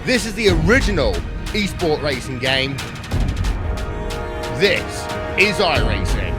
This is the original esport racing game. This is iRacing.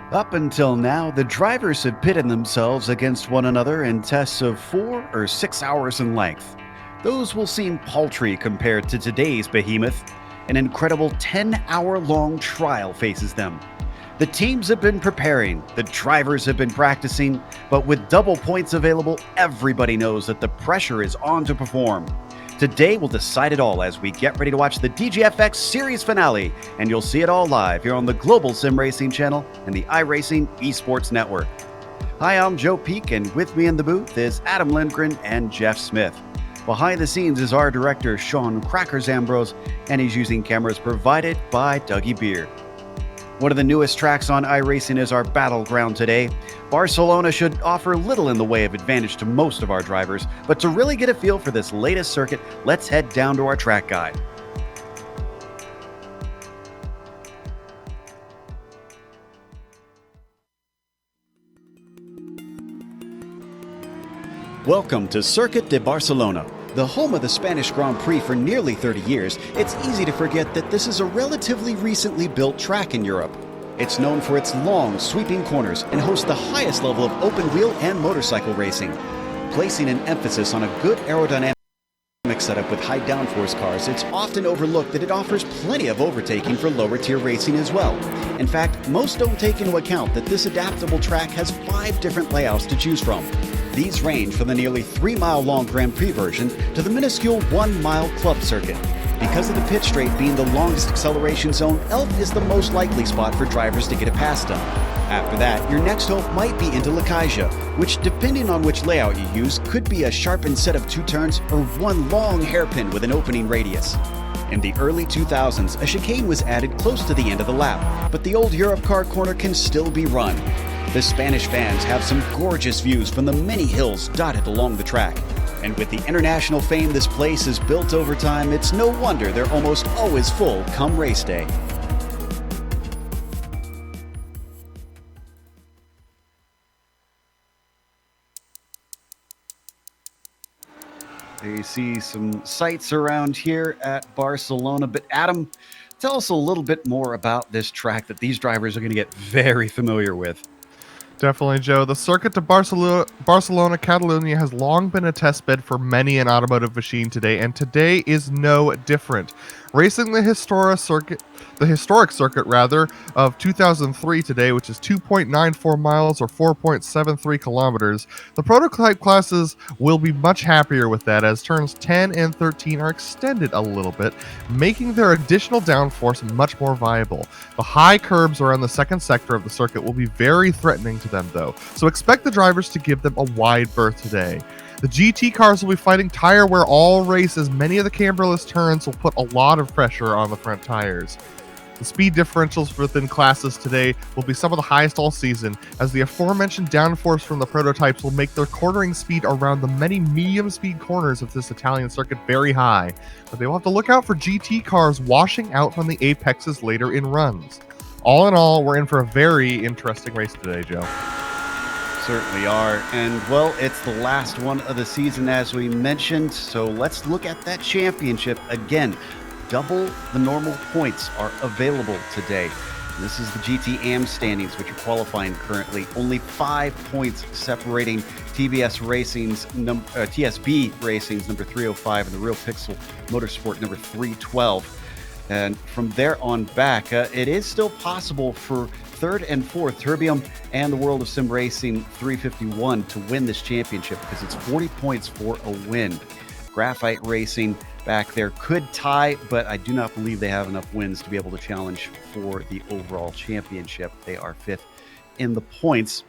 Up until now, the drivers have pitted themselves against one another in tests of 4 or 6 hours in length. Those will seem paltry compared to today's behemoth. An incredible 10-hour-long trial faces them. The teams have been preparing, the drivers have been practicing, but with double points available, everybody knows that the pressure is on to perform. Today we'll decide it all as we get ready to watch the DGFX series finale, and you'll see it all live here on the Global Sim Racing channel and the iRacing Esports Network. Hi, I'm Joe Peak, and with me in the booth is Adam Lindgren and Jeff Smith. Behind the scenes is our director, Sean Crackers Ambrose, and he's using cameras provided by Dougie Beer. One of the newest tracks on iRacing is our battleground today. Barcelona should offer little in the way of advantage to most of our drivers, but to really get a feel for this latest circuit, let's head down to our track guide. Welcome to Circuit de Barcelona. The home of the Spanish Grand Prix for nearly 30 years, it's easy to forget that this is a relatively recently built track in Europe. It's known for its long, sweeping corners and hosts the highest level of open wheel and motorcycle racing. Placing an emphasis on a good aerodynamic setup with high downforce cars, it's often overlooked that it offers plenty of overtaking for lower tier racing as well. In fact, most don't take into account that this adaptable track has 5 different layouts to choose from. These range from the nearly 3-mile-long Grand Prix version to the minuscule 1-mile club circuit. Because of the pit straight being the longest acceleration zone, Elf is the most likely spot for drivers to get a pass done. After that, your next hope might be into La Caixa, which, depending on which layout you use, could be a sharpened set of 2 turns or one long hairpin with an opening radius. In the early 2000s, a chicane was added close to the end of the lap, but the old Europe car corner can still be run. The Spanish fans have some gorgeous views from the many hills dotted along the track. And with the international fame this place has built over time, it's no wonder they're almost always full come race day. You see some sights around here at Barcelona, but Adam, tell us a little bit more about this track that these drivers are going to get very familiar with. Definitely, Joe. The circuit to Barcelona-Catalunya has long been a test bed for many an automotive machine today, and today is no different. Racing the historic circuit of 2003 today, which is 2.94 miles or 4.73 kilometers. The prototype classes will be much happier with that, as turns 10 and 13 are extended a little bit, making their additional downforce much more viable. The high curbs around the second sector of the circuit will be very threatening to them, though, so expect the drivers to give them a wide berth today. The GT cars will be fighting tire wear all race, as many of the camberless turns will put a lot of pressure on the front tires. The speed differentials within classes today will be some of the highest all season, as the aforementioned downforce from the prototypes will make their cornering speed around the many medium speed corners of this Italian circuit very high, but they will have to look out for GT cars washing out from the apexes later in runs. all in all, we're in for a very interesting race today, Joe. Certainly are. And, well, it's the last one of the season, as we mentioned. So let's look at that championship again. Double the normal points are available today. This is the GT-AM standings, which are qualifying currently. Only 5 points separating TSB Racing's number 305 and the Real Pixel Motorsport number 312. And from there on back, it is still possible for third and fourth, Turbium and the World of Sim Racing 351 to win this championship because it's 40 points for a win. Graphite Racing back there could tie, but I do not believe they have enough wins to be able to challenge for the overall championship. They are fifth in the points.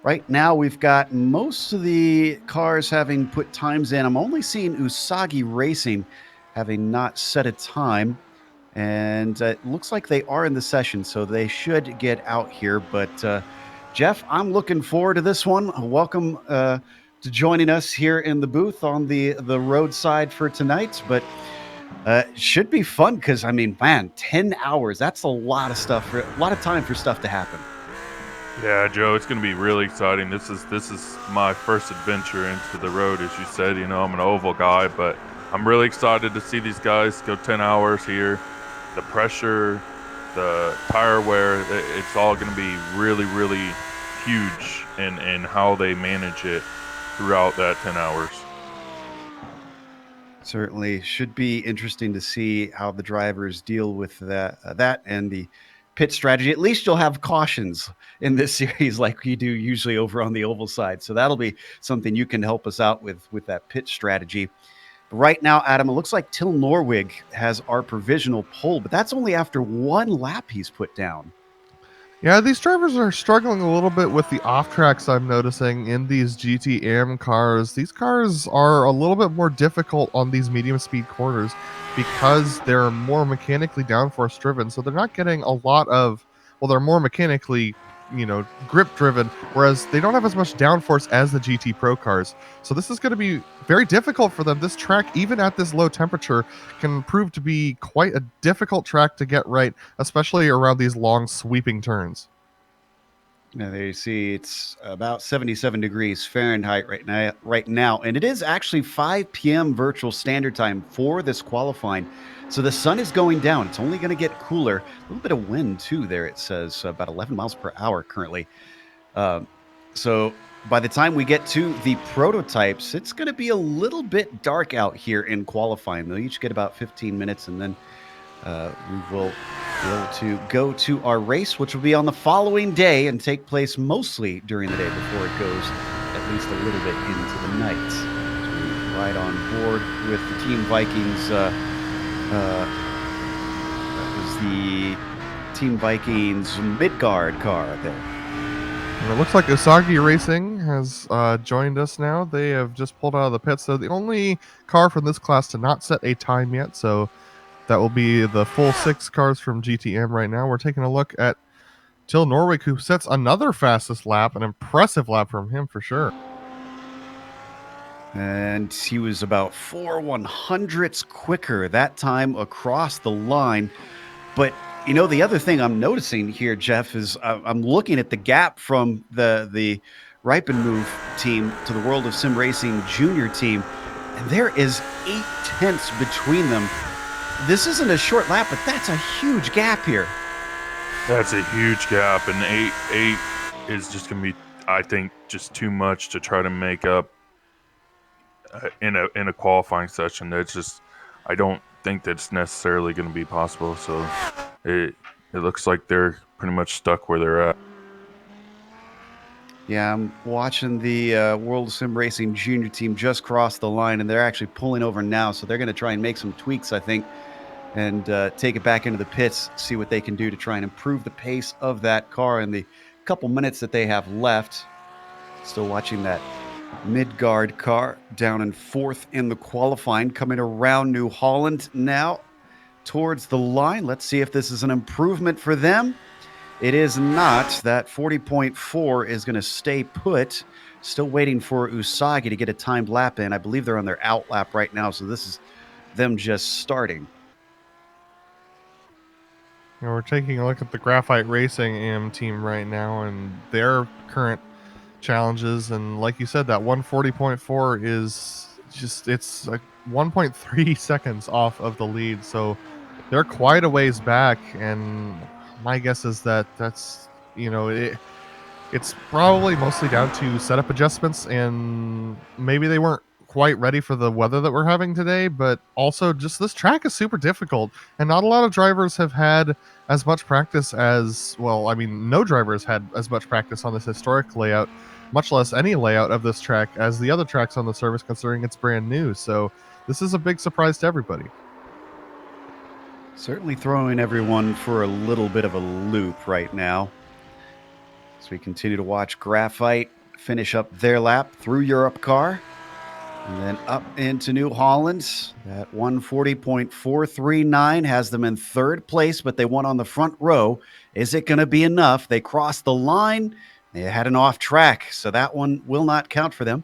Right now, we've got most of the cars having put times in. I'm only seeing Usagi Racing having not set a time. And it looks like they are in the session, so they should get out here. But, Jeff, I'm looking forward to this one. Welcome to joining us here in the booth on the roadside for tonight. But it should be fun because, I mean, man, 10 hours, that's a lot of stuff, a lot of time for stuff to happen. Yeah, Joe, it's going to be really exciting. This is my first adventure into the road, as you said. You know, I'm an oval guy, but I'm really excited to see these guys go 10 hours here. The pressure, the tire wear, it's all going to be really, really huge in how they manage it throughout that 10 hours. Certainly should be interesting to see how the drivers deal with that and the pit strategy. At least you'll have cautions in this series like you do usually over on the oval side. So that'll be something you can help us out with that pit strategy. Right now, Adam, it looks like Till Norwig has our provisional pole, but that's only after one lap he's put down. Yeah, these drivers are struggling a little bit with the off tracks I'm noticing in these GT-AM cars. These cars are a little bit more difficult on these medium speed corners because they're more mechanically downforce driven. So they're not getting a lot of, well, they're more mechanically, grip driven, whereas they don't have as much downforce as the GT Pro cars. So this is going to be very difficult for them. This track, even at this low temperature, can prove to be quite a difficult track to get right, especially around these long sweeping turns. Now there you see it's about 77 degrees Fahrenheit right now, and it is actually 5 p.m. virtual standard time for this qualifying. So the sun is going down. It's only going to get cooler. A little bit of wind too there. It says about 11 miles per hour currently. So by the time we get to the prototypes, it's going to be a little bit dark out here in qualifying. They'll each get about 15 minutes, and then we will be able to go to our race, which will be on the following day and take place mostly during the day before it goes at least a little bit into the night. So we ride on board with the Team Vikings. That was the Team Vikings Midgard car there. And it looks like Usagi Racing has joined us now. They have just pulled out of the pits. So the only car from this class to not set a time yet. So that will be the full 6 cars from GTM right now. We're taking a look at Till Norwig, who sets another fastest lap, an impressive lap from him for sure. And he was about 4/100ths quicker that time across the line. But, the other thing I'm noticing here, Jeff, is I'm looking at the gap from the Ripen Move team to the World of Sim Racing Junior team, and there is 0.8 between them. This isn't a short lap, but that's a huge gap here. That's a huge gap, and 8 is just going to be, I think, just too much to try to make up in a qualifying session. That's just, I don't think that's necessarily going to be possible. So it looks like they're pretty much stuck where they're at. Yeah, I'm watching the World of Sim Racing Junior team just cross the line, and they're actually pulling over now. So they're going to try and make some tweaks, I think, and take it back into the pits, see what they can do to try and improve the pace of that car in the couple minutes that they have left. Still watching that Midgard car down in 4th in the qualifying, coming around New Holland now towards the line. Let's see if this is an improvement for them. It is not. That 40.4 is going to stay put. Still waiting for Usagi to get a timed lap in. I believe they're on their out lap right now, so this is them just starting. We're taking a look at the Graphite Racing AM team right now and their current challenges. And like you said, that 140.4 is just, it's like 1.3 seconds off of the lead. So they're quite a ways back. And my guess is that that's, it's probably mostly down to setup adjustments, and maybe they weren't quite ready for the weather that we're having today, but also just this track is super difficult, and not a lot of drivers have had as much practice as, well, I mean, no drivers had as much practice on this historic layout, much less any layout of this track as the other tracks on the service, considering it's brand new. So this is a big surprise to everybody. Certainly throwing everyone for a little bit of a loop right now. As we continue to watch Graphite finish up their lap through Europe car and then up into New Holland. That 140.439 has them in third place, but they won on the front row. Is it going to be enough? They crossed the line. They had an off track, so that one will not count for them.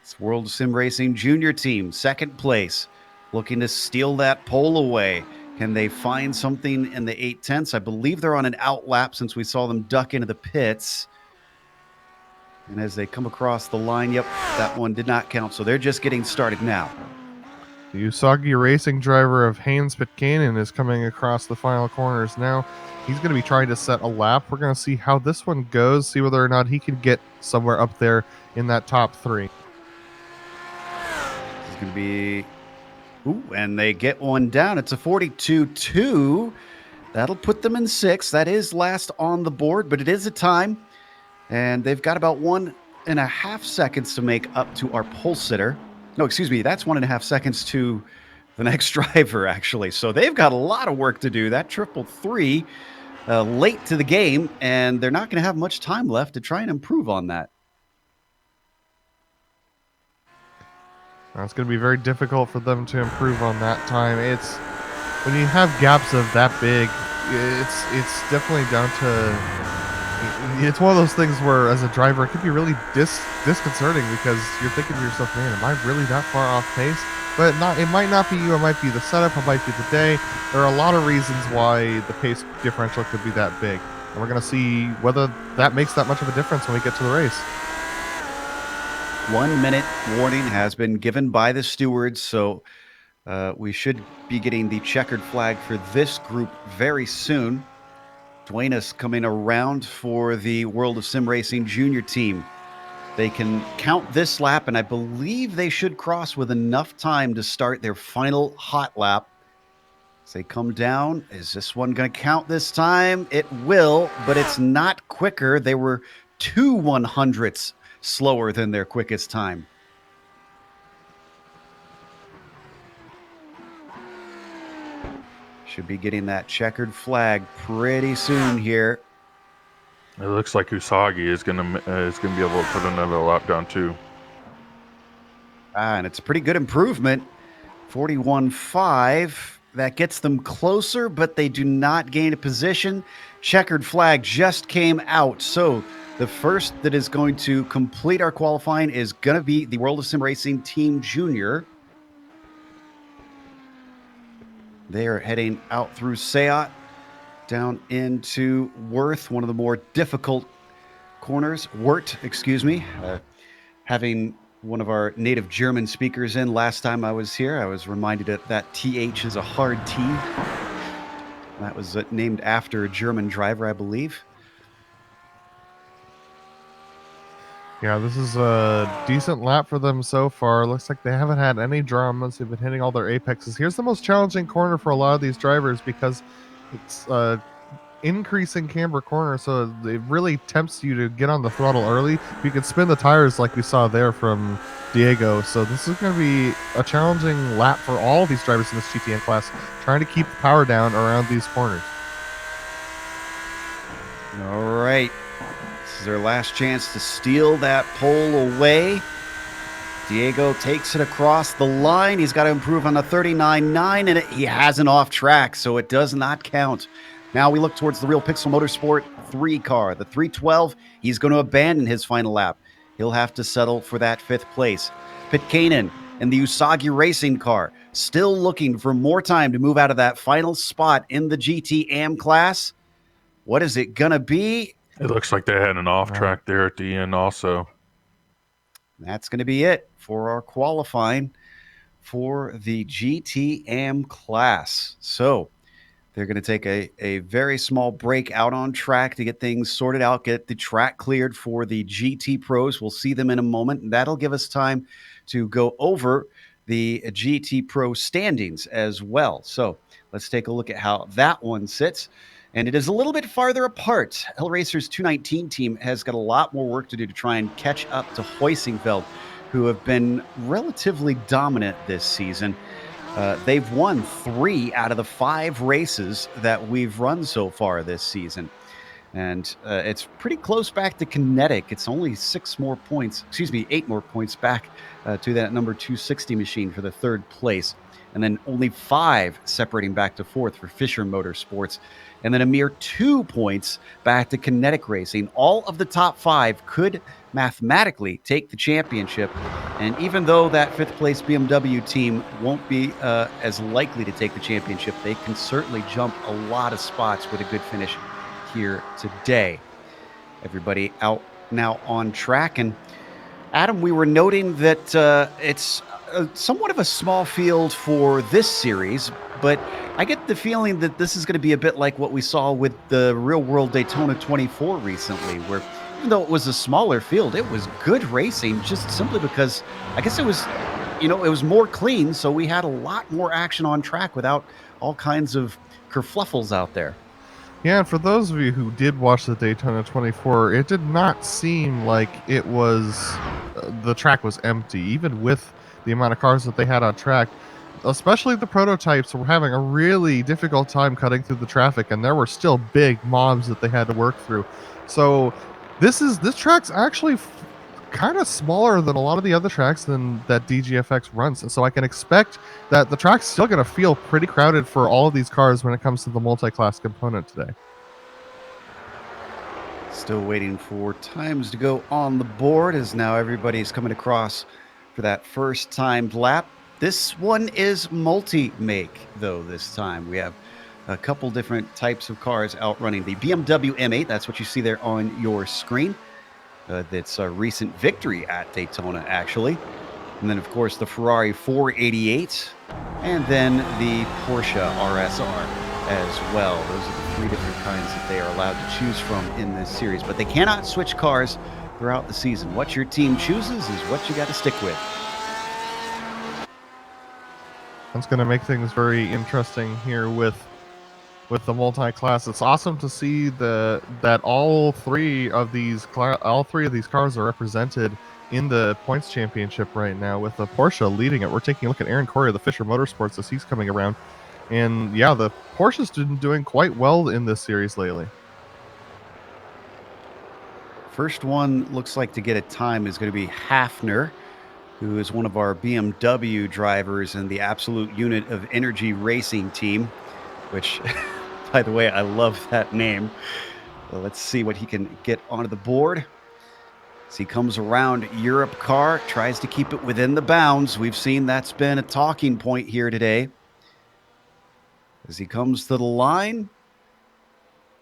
It's World Sim Racing Junior Team, second place, looking to steal that pole away. Can they find something in the 8/10? I believe they're on an out lap since we saw them duck into the pits. And as they come across the line, yep, that one did not count. So they're just getting started now. The Usagi Racing driver of Haynes Pitkanen is coming across the final corners now. He's going to be trying to set a lap. We're going to see how this one goes, see whether or not he can get somewhere up there in that top three. This is going to be... Ooh, and they get one down. It's a 42-2. That'll put them in sixth. That is last on the board, but it is a time. And they've got about 1.5 seconds to make up to our pole sitter. No, excuse me. That's 1.5 seconds to the next driver, actually. So they've got a lot of work to do. That 333 late to the game, and they're not going to have much time left to try and improve on that. It's going to be very difficult for them to improve on that time. It's when you have gaps of that big, it's definitely down to. It's one of those things where, as a driver, it could be really disconcerting because you're thinking to yourself, "Man, am I really that far off pace?" But it might not be you. It might be the setup. It might be the day. There are a lot of reasons why the pace differential could be that big, and we're going to see whether that makes that much of a difference when we get to the race. 1 minute warning has been given by the stewards, so we should be getting the checkered flag for this group very soon. Duenas coming around for the World of Sim Racing Junior Team. They can count this lap, and I believe they should cross with enough time to start their final hot lap. As they come down, is this one going to count this time? It will, but it's not quicker. They were 2 100ths slower than their quickest time. Should be getting that checkered flag pretty soon here. It looks like Usagi is gonna be able to put another lap down too. And it's a pretty good improvement. 41.5. That gets them closer, but they do not gain a position. Checkered flag just came out, so the first that is going to complete our qualifying is going to be the World of Sim Racing Team Junior. They are heading out through Seat, down into Worth, one of the more difficult corners. Wort, excuse me. Having one of our native German speakers in last time I was here, I was reminded that TH is a hard T. That was named after a German driver, I believe. Yeah, this is a decent lap for them so far. Looks like they haven't had any dramas. They've been hitting all their apexes. Here's the most challenging corner for a lot of these drivers because it's increasing camber corner, so it really tempts you to get on the throttle early. You can spin the tires like we saw there from Diego. So this is going to be a challenging lap for all these drivers in this GTN class, trying to keep the power down around these corners. All right. This is their last chance to steal that pole away. Diego takes it across the line. He's got to improve on the 39.9, and he has an off track, so it does not count. Now we look towards the Real Pixel Motorsport 3 car. The 312, he's going to abandon his final lap. He'll have to settle for that 5th place. Pitkanen in the Usagi racing car, still looking for more time to move out of that final spot in the GT AM class. What is it going to be? It looks like they had an off track there at the end also. That's going to be it for our qualifying for the GT AM class. So they're going to take a very small break out on track to get things sorted out, get the track cleared for the GT Pros. We'll see them in a moment, and that'll give us time to go over the GT Pro standings as well. So let's take a look at how that one sits. And it is a little bit farther apart. Hellraicer's 219 team has got a lot more work to do to try and catch up to Hoisingfeld, who have been relatively dominant this season. They've won 3 out of the 5 races that we've run so far this season. And it's pretty close back to Kinetic. It's only 8 more points back to that number 260 machine for the 3rd place. And then only 5 separating back to 4th for Fisher Motorsports. And then a mere 2 points back to Kinetic Racing. All of the top 5 could mathematically take the championship. And even though that 5th place BMW team won't be as likely to take the championship, they can certainly jump a lot of spots with a good finish here today. Everybody out now on track. And Adam, we were noting that it's somewhat of a small field for this series, but I get the feeling that this is going to be a bit like what we saw with the Real World Daytona 24 recently, where even though it was a smaller field, it was good racing just simply because I guess it was more clean, so we had a lot more action on track without all kinds of kerfluffles out there. Yeah, and for those of you who did watch the Daytona 24, it did not seem like it was the track was empty, even with the amount of cars that they had on track. Especially the prototypes were having a really difficult time cutting through the traffic, and there were still big mobs that they had to work through. So this track's actually kind of smaller than a lot of the other tracks that DGFX runs, and so I can expect that the track's still going to feel pretty crowded for all of these cars when it comes to the multi-class component today. Still waiting for times to go on the board as now everybody's coming across for that first timed lap. This one is multi-make, though, this time. We have a couple different types of cars outrunning the BMW M8. That's what you see there on your screen. That's a recent victory at Daytona, actually. And then, of course, the Ferrari 488, and then the Porsche RSR as well. Those are the 3 different kinds that they are allowed to choose from in this series. But they cannot switch cars throughout the season. What your team chooses is what you got to stick with. That's going to make things very interesting here with the multi-class. It's awesome to see that all three of these cars are represented in the points championship right now, with the Porsche leading it. We're taking a look at Aaron Corey of the Fisher Motorsports as he's coming around, and yeah, the Porsche's been doing quite well in this series lately. First one looks like to get a time is going to be Hafner, who is one of our BMW drivers in the Absolute Unit of Energy Racing team, which, by the way, I love that name. Well, let's see what he can get onto the board. As he comes around Europe car, tries to keep it within the bounds. We've seen that's been a talking point here today. As he comes to the line,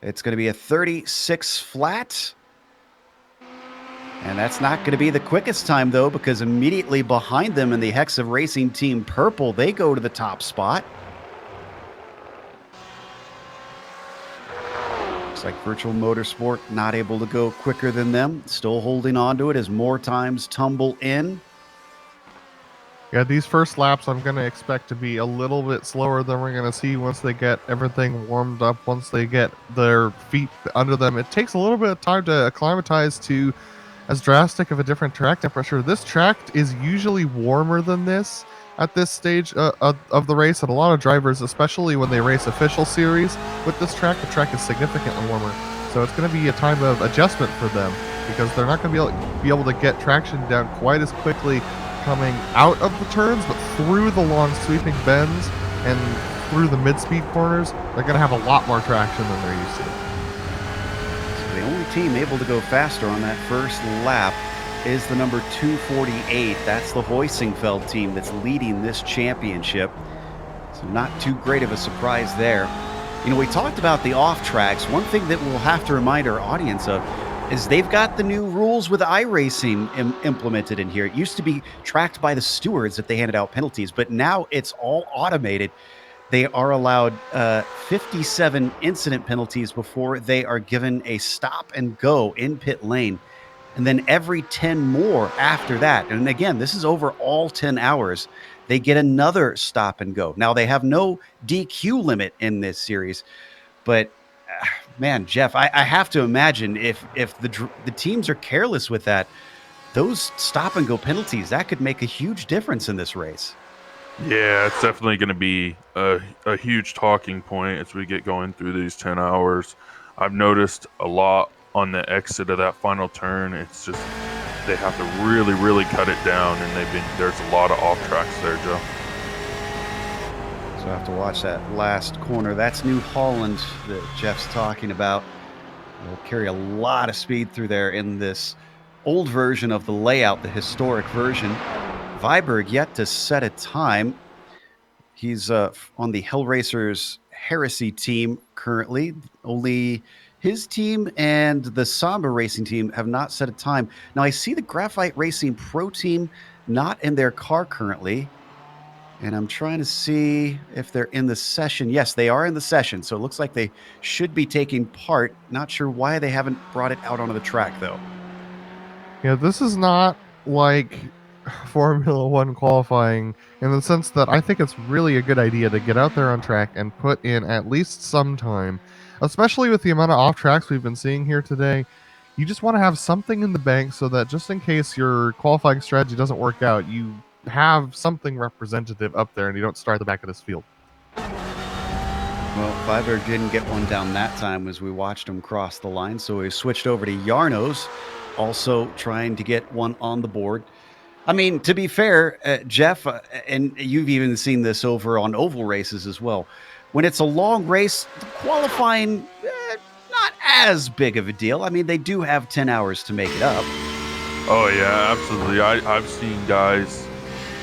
it's going to be a 36 flat. And that's not going to be the quickest time, though, because immediately behind them in the Hexa Racing Team Purple, they go to the top spot. Looks like Virtual Motorsport not able to go quicker than them. Still holding on to it as more times tumble in. Yeah, these first laps I'm going to expect to be a little bit slower than we're going to see once they get everything warmed up, once they get their feet under them. It takes a little bit of time to acclimatize to as drastic of a different track temperature. This track is usually warmer than this at this stage of the race, and a lot of drivers, especially when they race official series with this track, the track is significantly warmer. So it's going to be a time of adjustment for them, because they're not going to be able to get traction down quite as quickly coming out of the turns, but through the long sweeping bends and through the mid-speed corners, they're going to have a lot more traction than they're used to. The only team able to go faster on that first lap is the number 248. That's the Hoisingfeld team that's leading this championship. So not too great of a surprise there. You know, we talked about the off tracks. One thing that we'll have to remind our audience of is they've got the new rules with iRacing implemented in here. It used to be tracked by the stewards if they handed out penalties, but now it's all automated. They are allowed 57 incident penalties before they are given a stop and go in pit lane. And then every 10 more after that. And again, this is over all 10 hours. They get another stop and go. Now, they have no DQ limit in this series, but man, Jeff, I have to imagine if the teams are careless with that, those stop and go penalties, that could make a huge difference in this race. Yeah, it's definitely going to be a huge talking point as we get going through these 10 hours. I've noticed a lot on the exit of that final turn. It's just they have to really, really cut it down, and there's a lot of off tracks there, Joe. So I have to watch that last corner. That's New Holland that Jeff's talking about. They'll carry a lot of speed through there in this old version of the layout, the historic version. Viberg yet to set a time. He's on the Hellracers Heresy team currently. Only his team and the Samba Racing team have not set a time. Now, I see the Graphite Racing Pro team not in their car currently. And I'm trying to see if they're in the session. Yes, they are in the session. So it looks like they should be taking part. Not sure why they haven't brought it out onto the track, though. Yeah, this is not like Formula One qualifying in the sense that I think it's really a good idea to get out there on track and put in at least some time, especially with the amount of off tracks we've been seeing here today. You just want to have something in the bank so that just in case your qualifying strategy doesn't work out, you have something representative up there and you don't start at the back of this field. Well, Viberg didn't get one down that time as we watched him cross the line, so we switched over to Yarnos, also trying to get one on the board. I mean, to be fair, Jeff, and you've even seen this over on oval races as well, when it's a long race, qualifying, not as big of a deal. I mean, they do have 10 hours to make it up. Oh, yeah, absolutely. I've seen guys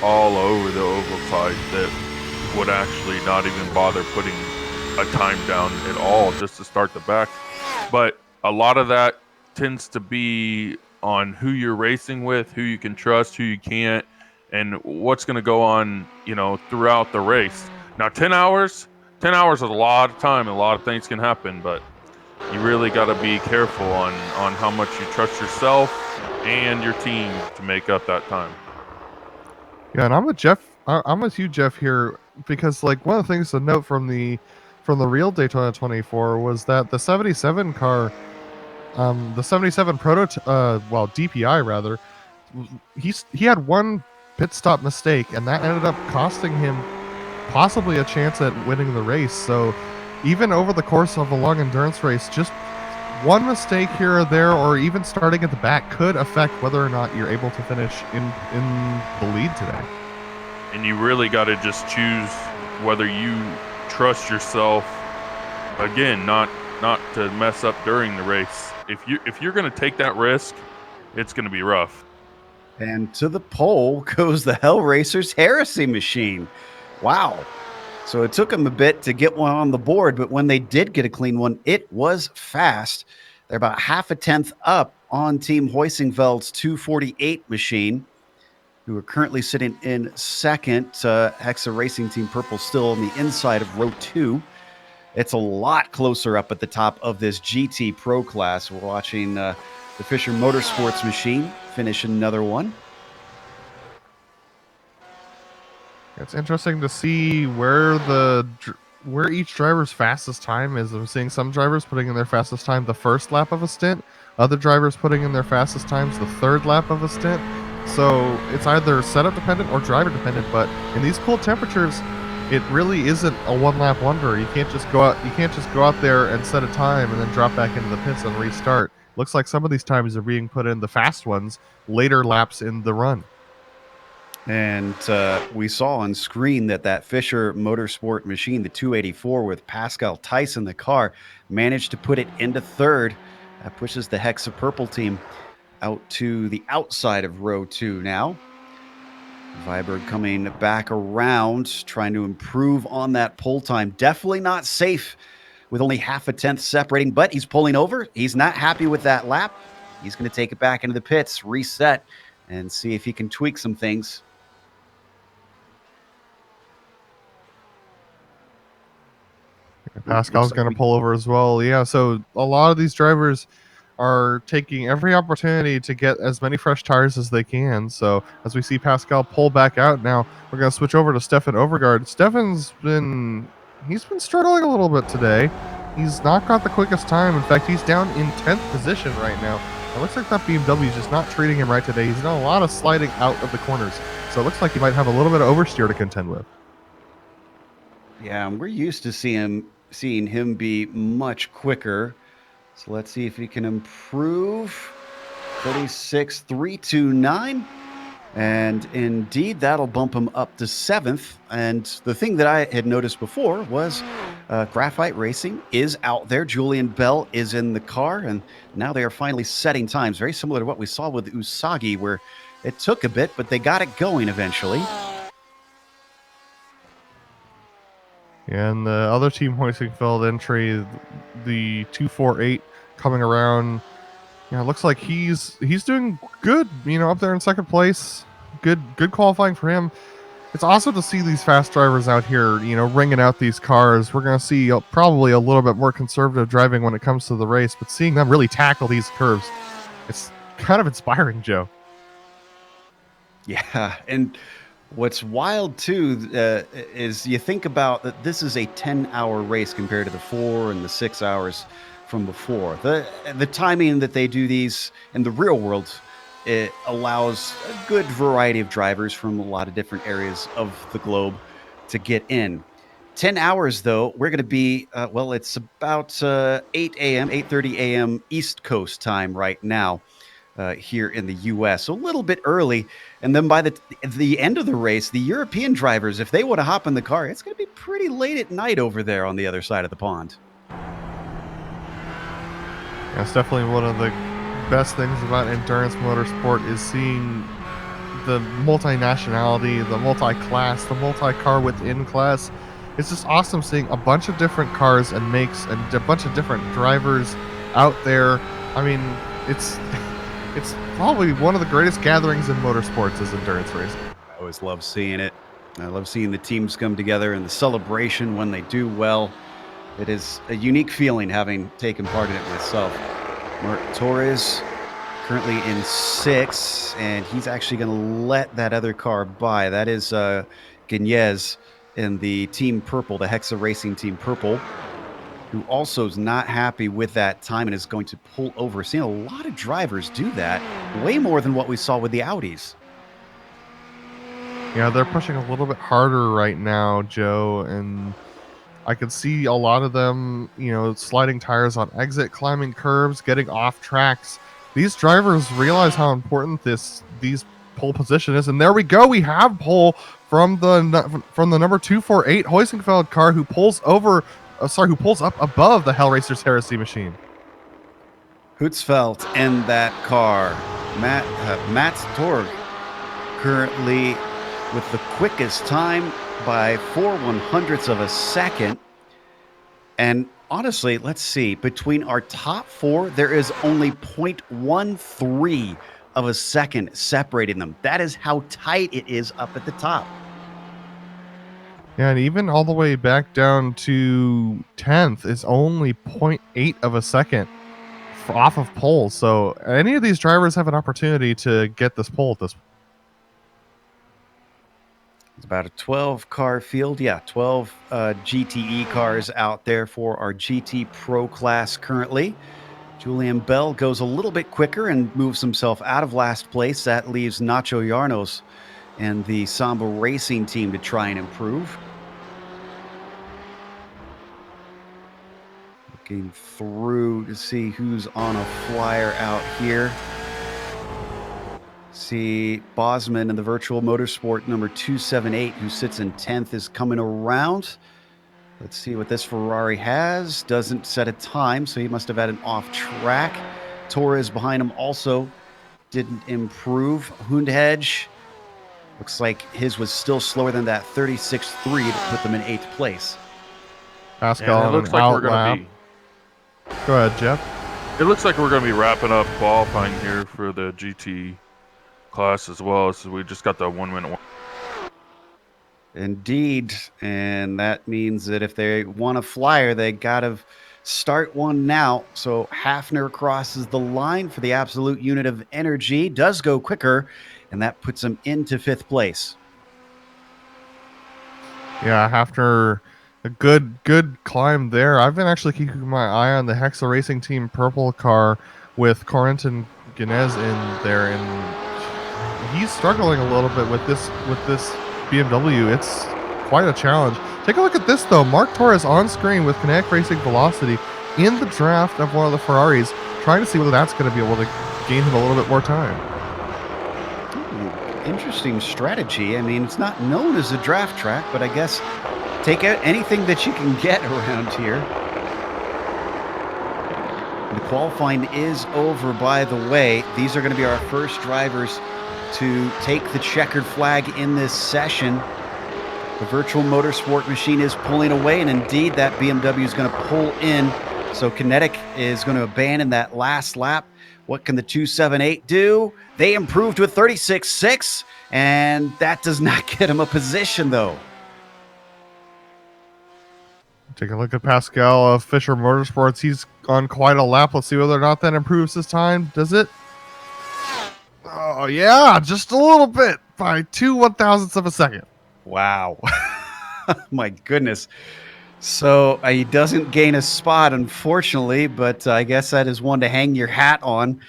all over the oval side that would actually not even bother putting a time down at all just to start the back. But a lot of that tends to be on who you're racing with, who you can trust, who you can't, and what's going to go on, throughout the race. Now, 10 hours is a lot of time. A lot of things can happen, but you really got to be careful on how much you trust yourself and your team to make up that time. Yeah, and I'm with you, Jeff, here, because like one of the things to note from the real Daytona 24 was that the 77 car, the 77 DPI rather, he had one pit stop mistake, and that ended up costing him possibly a chance at winning the race. So even over the course of a long endurance race, just one mistake here or there, or even starting at the back, could affect whether or not you're able to finish in the lead today. And you really got to just choose whether you trust yourself. Again, not to mess up during the race. If you're going to take that risk, it's going to be rough. And to the pole goes the Hellracers Heresy machine. Wow. So it took them a bit to get one on the board, but when they did get a clean one, it was fast. They're about half a tenth up on Team Hoisingveld's 248 machine, who are currently sitting in second. Hexa Racing Team Purple still on the inside of row 2. It's a lot closer up at the top of this GT Pro class. We're watching the Fisher Motorsports machine finish another one. It's interesting to see where each driver's fastest time is. I'm seeing some drivers putting in their fastest time the first lap of a stint, other drivers putting in their fastest times the third lap of a stint. So it's either setup dependent or driver dependent, but in these cold temperatures, it really isn't a one-lap wonder. You can't just go out there and set a time and then drop back into the pits and restart. Looks like some of these times are being put in, the fast ones, later laps in the run. And we saw on screen that Fisher Motorsport machine, the 284 with Pascal Tice in the car, managed to put it into third. That pushes the Hexa Purple team out to the outside of row 2 now. Viberg coming back around, trying to improve on that pole time. Definitely not safe with only half a tenth separating, but he's pulling over. He's not happy with that lap. He's going to take it back into the pits, reset, and see if he can tweak some things. Pascal's going to pull over as well. Yeah, so a lot of these drivers are taking every opportunity to get as many fresh tires as they can. So as we see Pascal pull back out now, we're going to switch over to Stefan Overgaard. He's been struggling a little bit today. He's not got the quickest time. In fact, he's down in 10th position right now. It looks like that BMW is just not treating him right today. He's done a lot of sliding out of the corners. So it looks like he might have a little bit of oversteer to contend with. Yeah, we're used to seeing him be much quicker. So let's see if he can improve. 36,329. And indeed, that'll bump him up to 7th. And the thing that I had noticed before was Graphite Racing is out there. Julian Bell is in the car. And now they are finally setting times. Very similar to what we saw with Usagi, where it took a bit, but they got it going eventually. And the other team Hoisingfeld entry, the 248 coming around. Yeah, it looks like he's doing good, up there in second place. Good qualifying for him. It's awesome to see these fast drivers out here, ringing out these cars. We're going to see probably a little bit more conservative driving when it comes to the race, but seeing them really tackle these curves, it's kind of inspiring, Joe. Yeah, and what's wild, too, is you think about that this is a 10-hour race compared to the 4 and the 6 hours from before. The timing that they do these in the real world, it allows a good variety of drivers from a lot of different areas of the globe to get in. 10 hours, though, we're going to be, it's about 8 a.m., 8:30 a.m. East Coast time right now. Here in the U.S. So a little bit early. And then by the end of the race, the European drivers, if they want to hop in the car, it's going to be pretty late at night over there on the other side of the pond. Yeah, it's definitely one of the best things about endurance motorsport is seeing the multinationality, the multi-class, the multi-car within class. It's just awesome seeing a bunch of different cars and makes and a bunch of different drivers out there. I mean, it's probably one of the greatest gatherings in motorsports is endurance racing. I always love seeing it. I love seeing the teams come together and the celebration when they do well. It is a unique feeling having taken part in it myself. Mark Torres currently in 6th, and he's actually going to let that other car by. That is Guignez in the Team Purple, the Hexa Racing Team Purple, who also is not happy with that time and is going to pull over. Seeing a lot of drivers do that, way more than what we saw with the Audis. Yeah, they're pushing a little bit harder right now, Joe, and I could see a lot of them, sliding tires on exit, climbing curves, getting off tracks. These drivers realize how important these pole position is, and there we go. We have pole from the number 248 Hoisingfeld car who pulls up above the Hellraiser's Heresy machine. Hutzfeld in that car. Matt Torg currently with the quickest time by 4/100ths of a second. And honestly, let's see, between our top 4, there is only 0.13 of a second separating them. That is how tight it is up at the top. Yeah, and even all the way back down to 10th is only 0.8 of a second off of pole. So any of these drivers have an opportunity to get this pole at this point. It's about a 12-car field. Yeah, 12 GTE cars out there for our GT Pro class currently. Julian Bell goes a little bit quicker and moves himself out of last place. That leaves Nacho Yarnos and the Samba Racing team to try and improve. Looking through to see who's on a flyer out here. See Bosman in the Virtual Motorsport number 278, who sits in 10th, is coming around. Let's see what this Ferrari has. Doesn't set a time, so he must have had an off track. Torres behind him also didn't improve. Hundhedge, looks like his was still slower than that 36.3 that put them in 8th place. Pascal it on looks an like out we're going lap. to be. Go ahead, Jeff. It looks like we're going to be wrapping up qualifying here for the GT class as well. So we just got the 1 minute one. Indeed, and that means that if they want a flyer, they got to start one now. So Hafner crosses the line for the absolute unit of energy, does go quicker, and that puts him into 5th place. Yeah, after a good climb there. I've been actually keeping my eye on the Hexa Racing Team purple car with Corentin Guinness in there, and he's struggling a little bit with this BMW. It's quite a challenge. Take a look at this though. Mark Torres on screen with Kinetic Racing Velocity in the draft of one of the Ferraris, trying to see whether that's going to be able to gain him a little bit more time. Interesting strategy. I mean, it's not known as a draft track, but I guess take out anything that you can get around here. The qualifying is over, by the way. These are going to be our first drivers to take the checkered flag in this session. The virtual motorsport machine is pulling away, and indeed that BMW is going to pull in. So Kinetic is going to abandon that last lap. What can the 278 do? They improved with 36.6, and that does not get him a position, though. Take a look at Pascal of Fisher Motorsports. He's on quite a lap. Let's see whether or not that improves his time. Does it? Oh, yeah, just a little bit by 2/1000ths of a second. Wow. My goodness. So he doesn't gain a spot, unfortunately, but I guess that is one to hang your hat on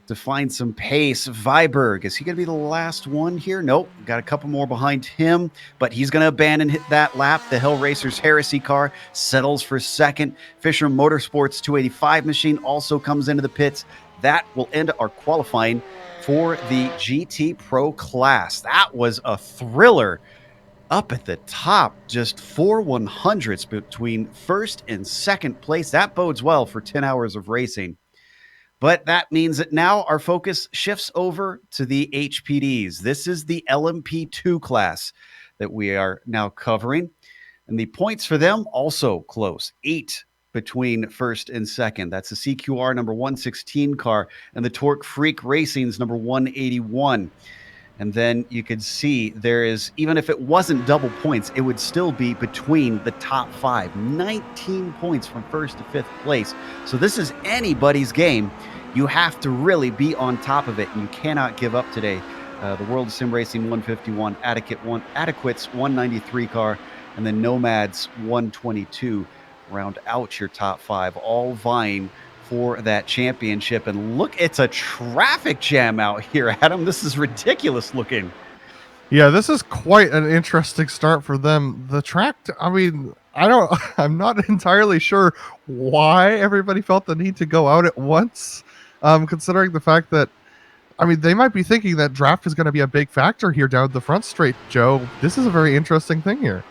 to find some pace. Viberg, is he going to be the last one here? Nope. Got a couple more behind him, but he's going to abandon that lap. The Hell Racers Heresy car settles for second. Fisher Motorsports 285 machine also comes into the pits. That will end our qualifying for the GT Pro class. That was a thriller. Up at the top, just 4 100ths between first and second place. That bodes well for 10 hours of racing. But that means that now our focus shifts over to the HPDs. This is the LMP2 class that we are now covering. And the points for them also close. 8 between first and second. That's the CQR number 116 car and the Torque Freak Racing's number 181. And then you could see there is, even if it wasn't double points, it would still be between the top 5. 19 points from first to 5th place. So this is anybody's game. You have to really be on top of it, and you cannot give up today. The World Sim Racing 151, Adequate's 193 car, and then Nomad's 122 round out your top 5, all vying for that championship. And look, it's a traffic jam out here, Adam. This is ridiculous looking. Yeah, this is quite an interesting start for them. The track, I mean, I'm not entirely sure why everybody felt the need to go out at once, considering the fact that, I mean, they might be thinking that draft is going to be a big factor here down the front straight, Joe. This is a very interesting thing here.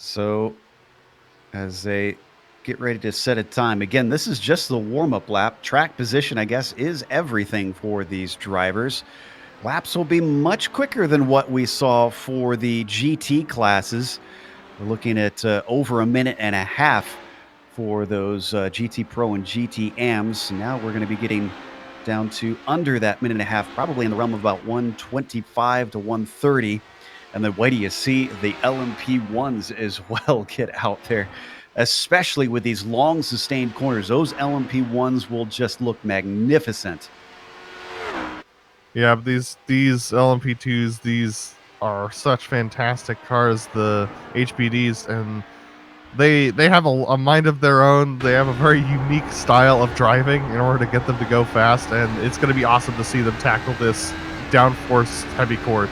So as they get ready to set a time, again, this is just the warm-up lap. Track position, I guess, is everything for these drivers. Laps will be much quicker than what we saw for the GT classes. We're looking at over a minute and a half for those GT Pro and GT AMs. Now we're going to be getting down to under that minute and a half, probably in the realm of about 125 to 130. And then wait till you see the LMP1s as well get out there, especially with these long sustained corners. Those LMP1s will just look magnificent. Yeah, but these LMP2s, these are such fantastic cars, the HPDs, and they have a mind of their own. They have a very unique style of driving in order to get them to go fast, and it's going to be awesome to see them tackle this downforce heavy course.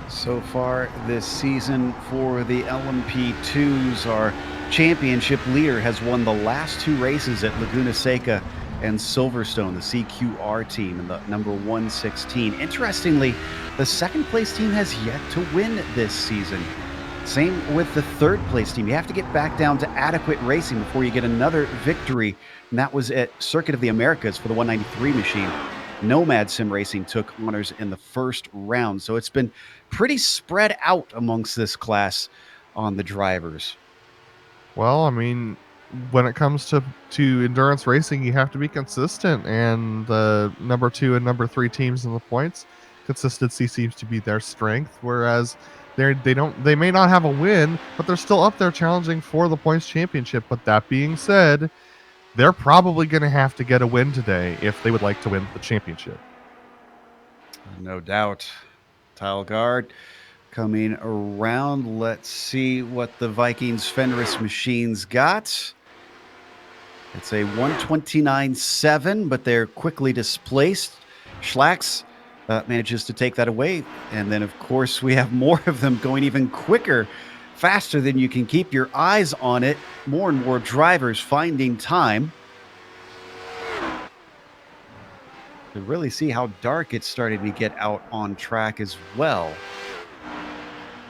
So far this season for the LMP2s, our championship leader has won the last 2 races at Laguna Seca and Silverstone, the CQR team, and the number 116. Interestingly, the second place team has yet to win this season. Same with the third place team. You have to get back down to adequate racing before you get another victory. And that was at Circuit of the Americas for the 193 machine. Nomad Sim Racing took honors in the first round. So it's been pretty spread out amongst this class on the drivers. Well, I mean, when it comes to endurance racing, you have to be consistent, and the number 2 and number 3 teams in the points, consistency seems to be their strength. Whereas they may not have a win, but they're still up there challenging for the points championship. But that being said, they're probably going to have to get a win today if they would like to win the championship. No doubt. Tile guard coming around. Let's see what the Vikings Fenris machines got. It's a 129.7, but they're quickly displaced. Schlax manages to take that away. And then, of course, we have more of them going even quicker, faster than you can keep your eyes on it. More and more drivers finding time to really see how dark it's starting to get out on track as well.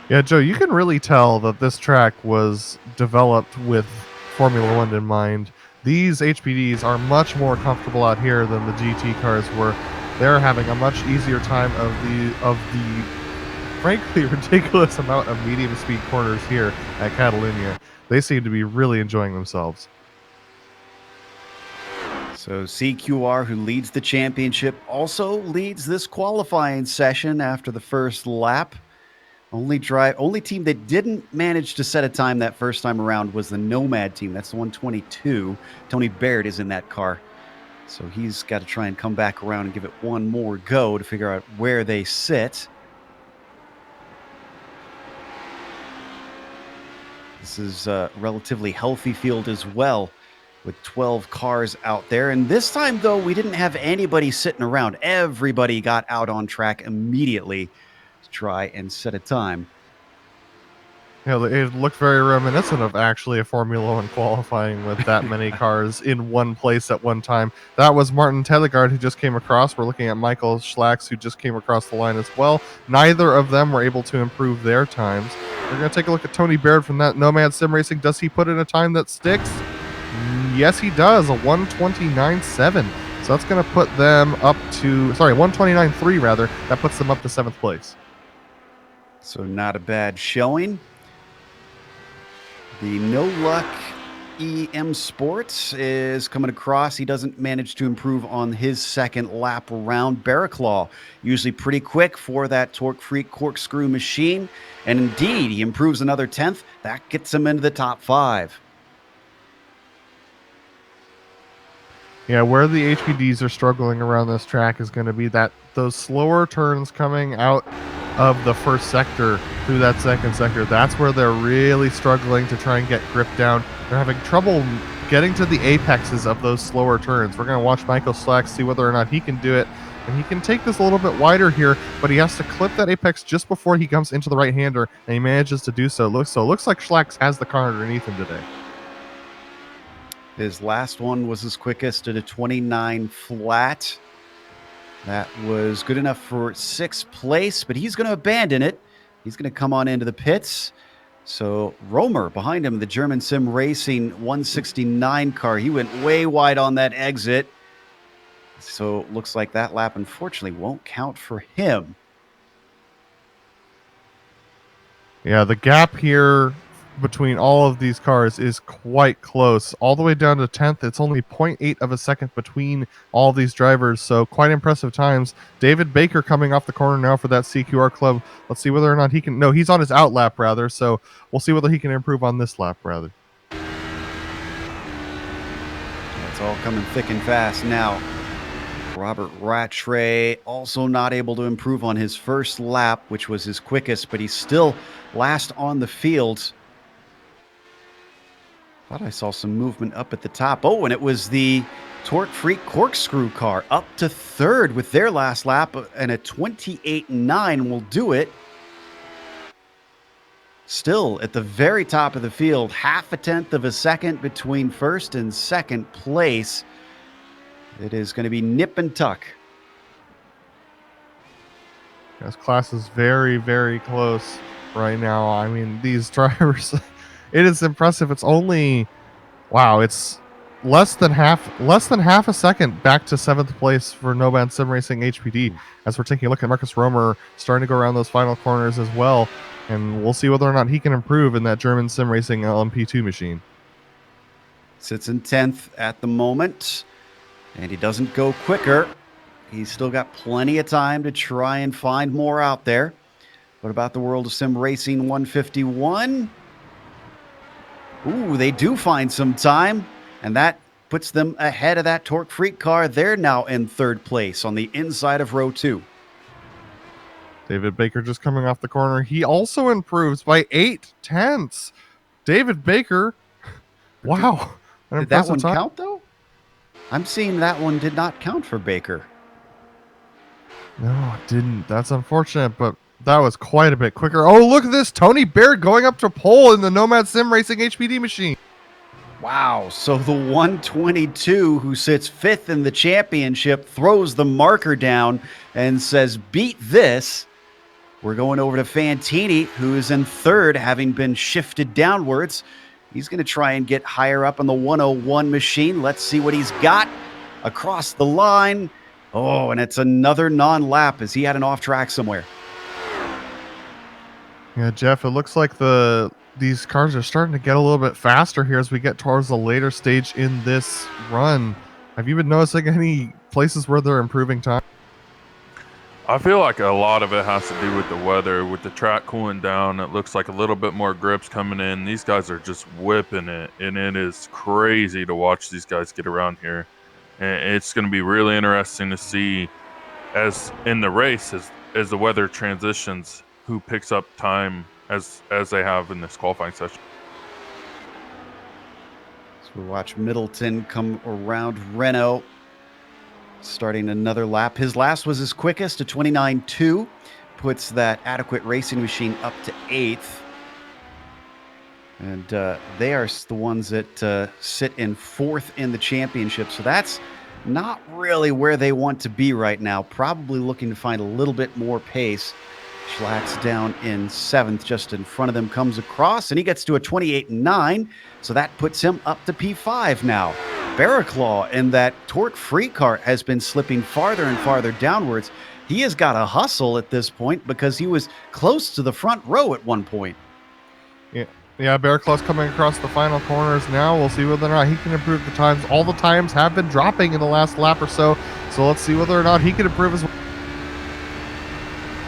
Yeah, Joe, you can really tell that this track was developed with Formula One in mind. These HPDs are much more comfortable out here than the GT cars were. They're having a much easier time of the frankly ridiculous amount of medium speed corners here at Catalunya. They seem to be really enjoying themselves. So CQR, who leads the championship, also leads this qualifying session after the first lap. Only team that didn't manage to set a time that first time around was the Nomad team. That's the 122. Tony Baird is in that car. So he's got to try and come back around and give it one more go to figure out where they sit. This is a relatively healthy field as well, with 12 cars out there. And this time, though, we didn't have anybody sitting around. Everybody got out on track immediately to try and set a time. Yeah, it looked very reminiscent of actually a Formula One qualifying with that many cars in one place at one time. That was Martin Telegard, who just came across. We're looking at Michael Schlax, who just came across the line as well. Neither of them were able to improve their times. We're going to take a look at Tony Baird from that Nomad Sim Racing. Does he put in a time that sticks? Yes, he does. A 129.7. So that's going to put them up to, 129.3 rather. That puts them up to 7th place. So not a bad showing. The No Luck EM Sports is coming across. He doesn't manage to improve on his second lap around. Barraclaw, usually pretty quick for that Torque Freak corkscrew machine. And indeed, he improves another 10th. That gets him into the top 5. Yeah, where the HPDs are struggling around this track is going to be those slower turns coming out of the first sector through that second sector. That's where they're really struggling to try and get grip down. They're having trouble getting to the apexes of those slower turns. We're going to watch Michael Slack see whether or not he can do it. And he can take this a little bit wider here, but he has to clip that apex just before he comes into the right-hander, and he manages to do so. It looks like Schlax has the car underneath him today. His last one was his quickest at a 29 flat. That was good enough for 6th place, but he's going to abandon it. He's going to come on into the pits. So Romer behind him, the German Sim Racing 169 car. He went way wide on that exit. So looks like that lap, unfortunately, won't count for him. Yeah, the gap here between all of these cars is quite close. All the way down to 10th, it's only 0.8 of a second between all these drivers, so quite impressive times. David Baker coming off the corner now for that CQR club. Let's see whether or not he can... No, he's on his out lap, rather, so we'll see whether he can improve on this lap, rather. It's all coming thick and fast now. Robert Rattray also not able to improve on his first lap, which was his quickest, but he's still last on the field. Thought I saw some movement up at the top. Oh, and it was the Torque Freak corkscrew car up to 3rd with their last lap, and a 28.9 will do it. Still at the very top of the field, 0.5 of a second between 1st and 2nd place. It is going to be nip and tuck. This class is very, very close. right now. I mean, these drivers, it is impressive. It's only, wow, it's less than half a second back to 7th place for Nomad Sim Racing HPD, as we're taking a look at Marcus Romer starting to go around those final corners as well. And we'll see whether or not he can improve in that German Sim Racing LMP2 machine. Sits in 10th at the moment, and he doesn't go quicker. He's still got plenty of time to try and find more out there. What about the World of Sim Racing 151? Ooh, they do find some time, and that puts them ahead of that Torque Freak car. They're now in 3rd place on the inside of row 2. David Baker just coming off the corner. He also improves by 8/10. David Baker, wow. Did that one count, though? I'm seeing that one did not count for Baker. No, it didn't. That's unfortunate, but that was quite a bit quicker. Oh, look at this. Tony Baird going up to pole in the Nomad Sim Racing HPD machine. Wow. So the 122, who sits 5th in the championship, throws the marker down and says, beat this. We're going over to Fantini, who is in 3rd, having been shifted downwards. He's going to try and get higher up on the 101 machine. Let's see what he's got across the line. Oh, and it's another non-lap as he had an off track somewhere. Yeah, Jeff, it looks like these cars are starting to get a little bit faster here as we get towards the later stage in this run. Have you been noticing any places where they're improving time? I feel like a lot of it has to do with the weather. With the track cooling down, it looks like a little bit more grips coming in. These guys are just whipping it, and it is crazy to watch these guys get around here. And it's going to be really interesting to see as in the race, as the weather transitions, who picks up time as they have in this qualifying session. So we watch Middleton come around Renault, starting another lap. His last was his quickest, a 29.2, puts that Adequate Racing machine up to 8th. And they are the ones that sit in 4th in the championship. So that's not really where they want to be right now. Probably looking to find a little bit more pace. Schlack's down in 7th, just in front of them, comes across, and he gets to a 28.9. So that puts him up to P5 now. Barraclaw in that Torque Free car has been slipping farther and farther downwards. He has got to hustle at this point because he was close to the front row at one point. Yeah, Barraclaw's coming across the final corners now. We'll see whether or not he can improve the times. All the times have been dropping in the last lap or so, so let's see whether or not he can improve as well.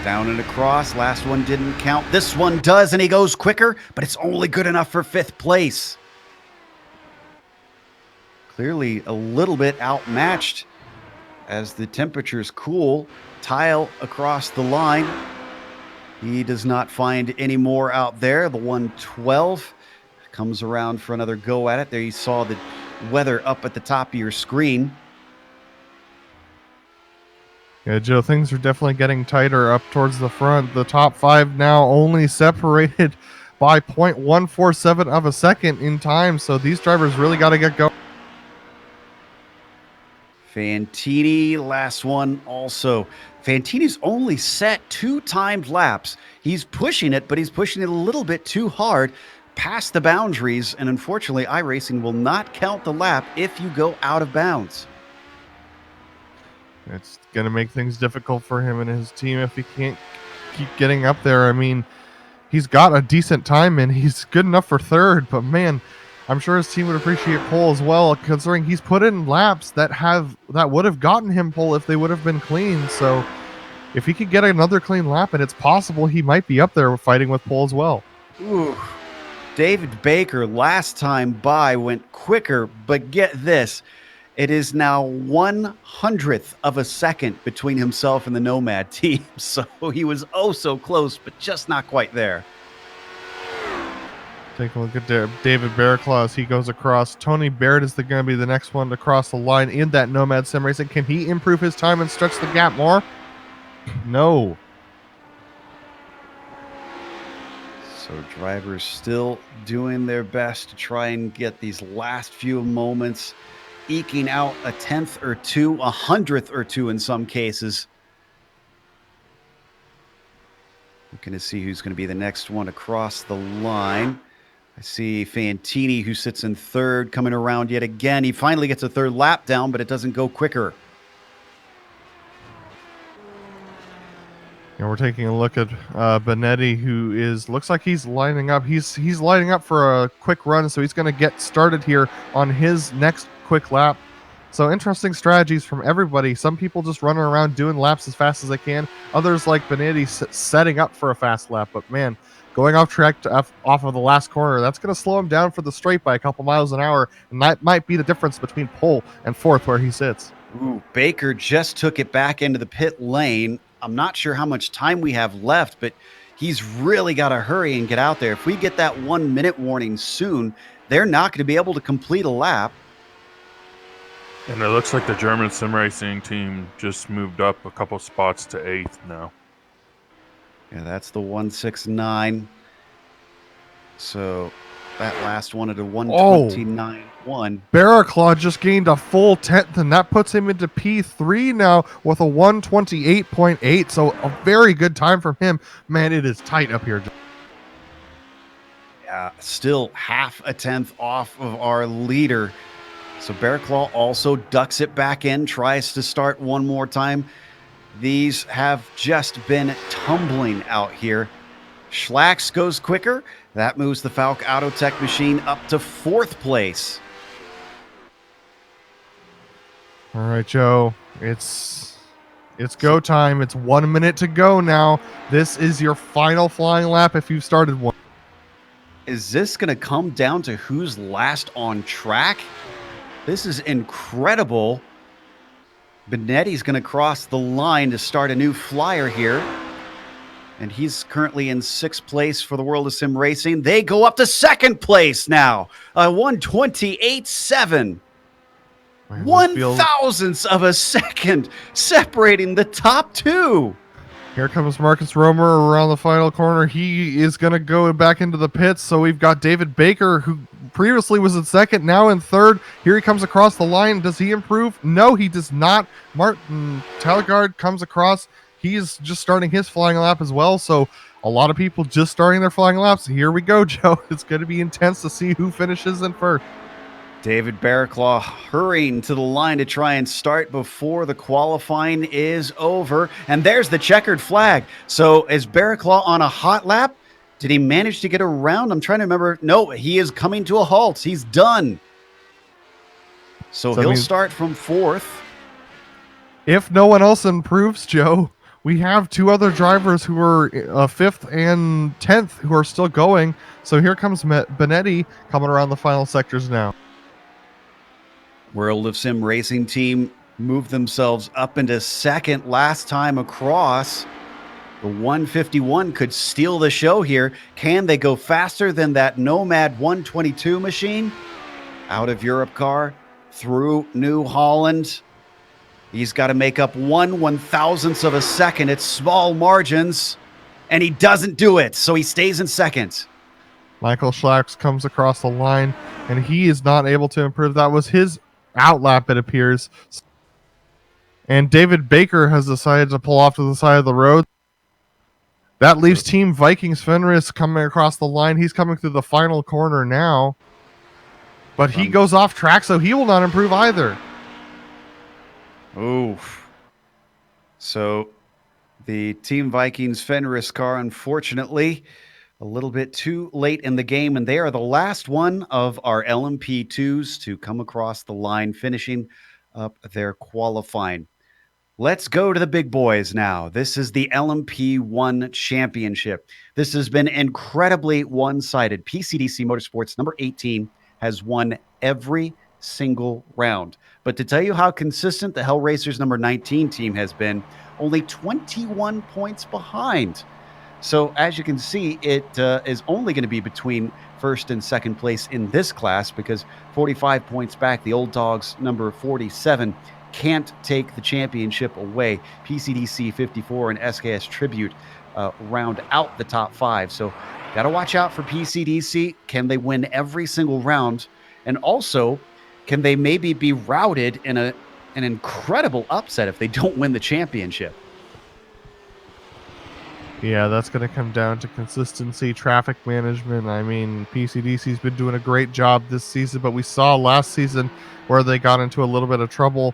Down and across. Last one didn't count. This one does, and he goes quicker, but it's only good enough for 5th place. Clearly a little bit outmatched as the temperatures cool. Tile across the line. He does not find any more out there. The 112 comes around for another go at it. There you saw the weather up at the top of your screen. Yeah, Joe, things are definitely getting tighter up towards the front. The top 5 now only separated by 0.147 of a second in time, so these drivers really got to get going. Fantini, last one also. Fantini's only set 2 timed laps. He's pushing it, but he's pushing it a little bit too hard past the boundaries, and unfortunately, iRacing will not count the lap if you go out of bounds. It's going to make things difficult for him and his team if he can't keep getting up there. I mean, he's got a decent time and he's good enough for 3rd, but man, I'm sure his team would appreciate pole as well, considering he's put in laps that would have gotten him pole if they would have been clean. So if he could get another clean lap, and it's possible he might be up there fighting with pole as well. Ooh. David Baker last time by went quicker, but get this. It is now 1/100th of a second between himself and the Nomad team. So he was oh so close, but just not quite there. Take a look at David Barraclaw as he goes across. Tony Baird is going to be the next one to cross the line in that Nomad Sim Racing. Can he improve his time and stretch the gap more? No. So drivers still doing their best to try and get these last few moments, eking out a 10th or 2, 100th or 2 in some cases. Looking to see who's going to be the next one across the line. I see Fantini, who sits in third, coming around yet again. He finally gets a third lap down, but it doesn't go quicker. And we're taking a look at Benetti, who looks like he's lining up. He's lining up for a quick run, so he's going to get started here on his next quick lap. So interesting strategies from everybody. Some people just running around doing laps as fast as they can. Others, like Benetti, setting up for a fast lap. But man, going off track off of the last corner, that's going to slow him down for the straight by a couple miles an hour, and that might be the difference between pole and fourth where he sits. Ooh, Baker just took it back into the pit lane. I'm not sure how much time we have left, but he's really got to hurry and get out there. If we get that 1 minute warning soon, they're not going to be able to complete a lap. And it looks like the German sim racing team just moved up a couple spots to 8th now. Yeah, that's the 169. So that last one at a 129.1. Barraclaw just gained a full 10th, and that puts him into P3 now with a 128.8. So a very good time from him. Man, it is tight up here. Yeah, still half a tenth off of our leader. So Barraclaw also ducks it back in, tries to start one more time. These have just been tumbling out here. Schlax goes quicker. That moves the Falk Autotech machine up to 4th place. All right, Joe, it's go time. It's 1 minute to go now. This is your final flying lap if you've started one. Is this going to come down to who's last on track? This is incredible. Benetti's going to cross the line to start a new flyer here. And he's currently in 6th place for the World of Sim Racing. They go up to 2nd place now. 128.7. 1,000ths of a second separating the top two. Here comes Marcus Romer around the final corner. He is going to go back into the pits. So we've got David Baker, who previously was in 2nd, now in 3rd. Here he comes across the line. Does he improve? No, he does not. Martin Talgard comes across. He's just starting his flying lap as well. So a lot of people just starting their flying laps. Here we go, Joe. It's going to be intense to see who finishes in first. David Barraclaw hurrying to the line to try and start before the qualifying is over. And there's the checkered flag. So is Barraclaw on a hot lap? Did he manage to get around? I'm trying to remember. No, he is coming to a halt. He's done. So he'll start from 4th. If no one else improves, Joe, we have 2 other drivers who are 5th and 10th who are still going. So here comes Benetti coming around the final sectors now. World of Sim Racing team moved themselves up into 2nd last time across. The 151 could steal the show here. Can they go faster than that Nomad 122 machine? Out of Europe car, through New Holland. He's got to make up 1/1000th of a second. It's small margins, and he doesn't do it, so he stays in 2nd. Michael Schlax comes across the line, and he is not able to improve. That was his outlap, it appears. And David Baker has decided to pull off to the side of the road. That leaves Team Vikings Fenris coming across the line. He's coming through the final corner now. But he goes off track, so he will not improve either. Oof. So the Team Vikings Fenris car, unfortunately, a little bit too late in the game, and they are the last one of our LMP2s to come across the line, finishing up their qualifying. Let's go to the big boys now. This is the LMP1 Championship. This has been incredibly one-sided. PCDC Motorsports number 18 has won every single round. But to tell you how consistent the Hell Racers number 19 team has been, only 21 points behind. So as you can see, it is only going to be between 1st and 2nd place in this class, because 45 points back, the old dogs number 47 can't take the championship away. PCDC 54 and SKS Tribute round out the top 5. So got to watch out for PCDC. Can they win every single round? And also, can they maybe be routed in an incredible upset if they don't win the championship? Yeah, that's going to come down to consistency, traffic management. I mean, PCDC's been doing a great job this season, but we saw last season where they got into a little bit of trouble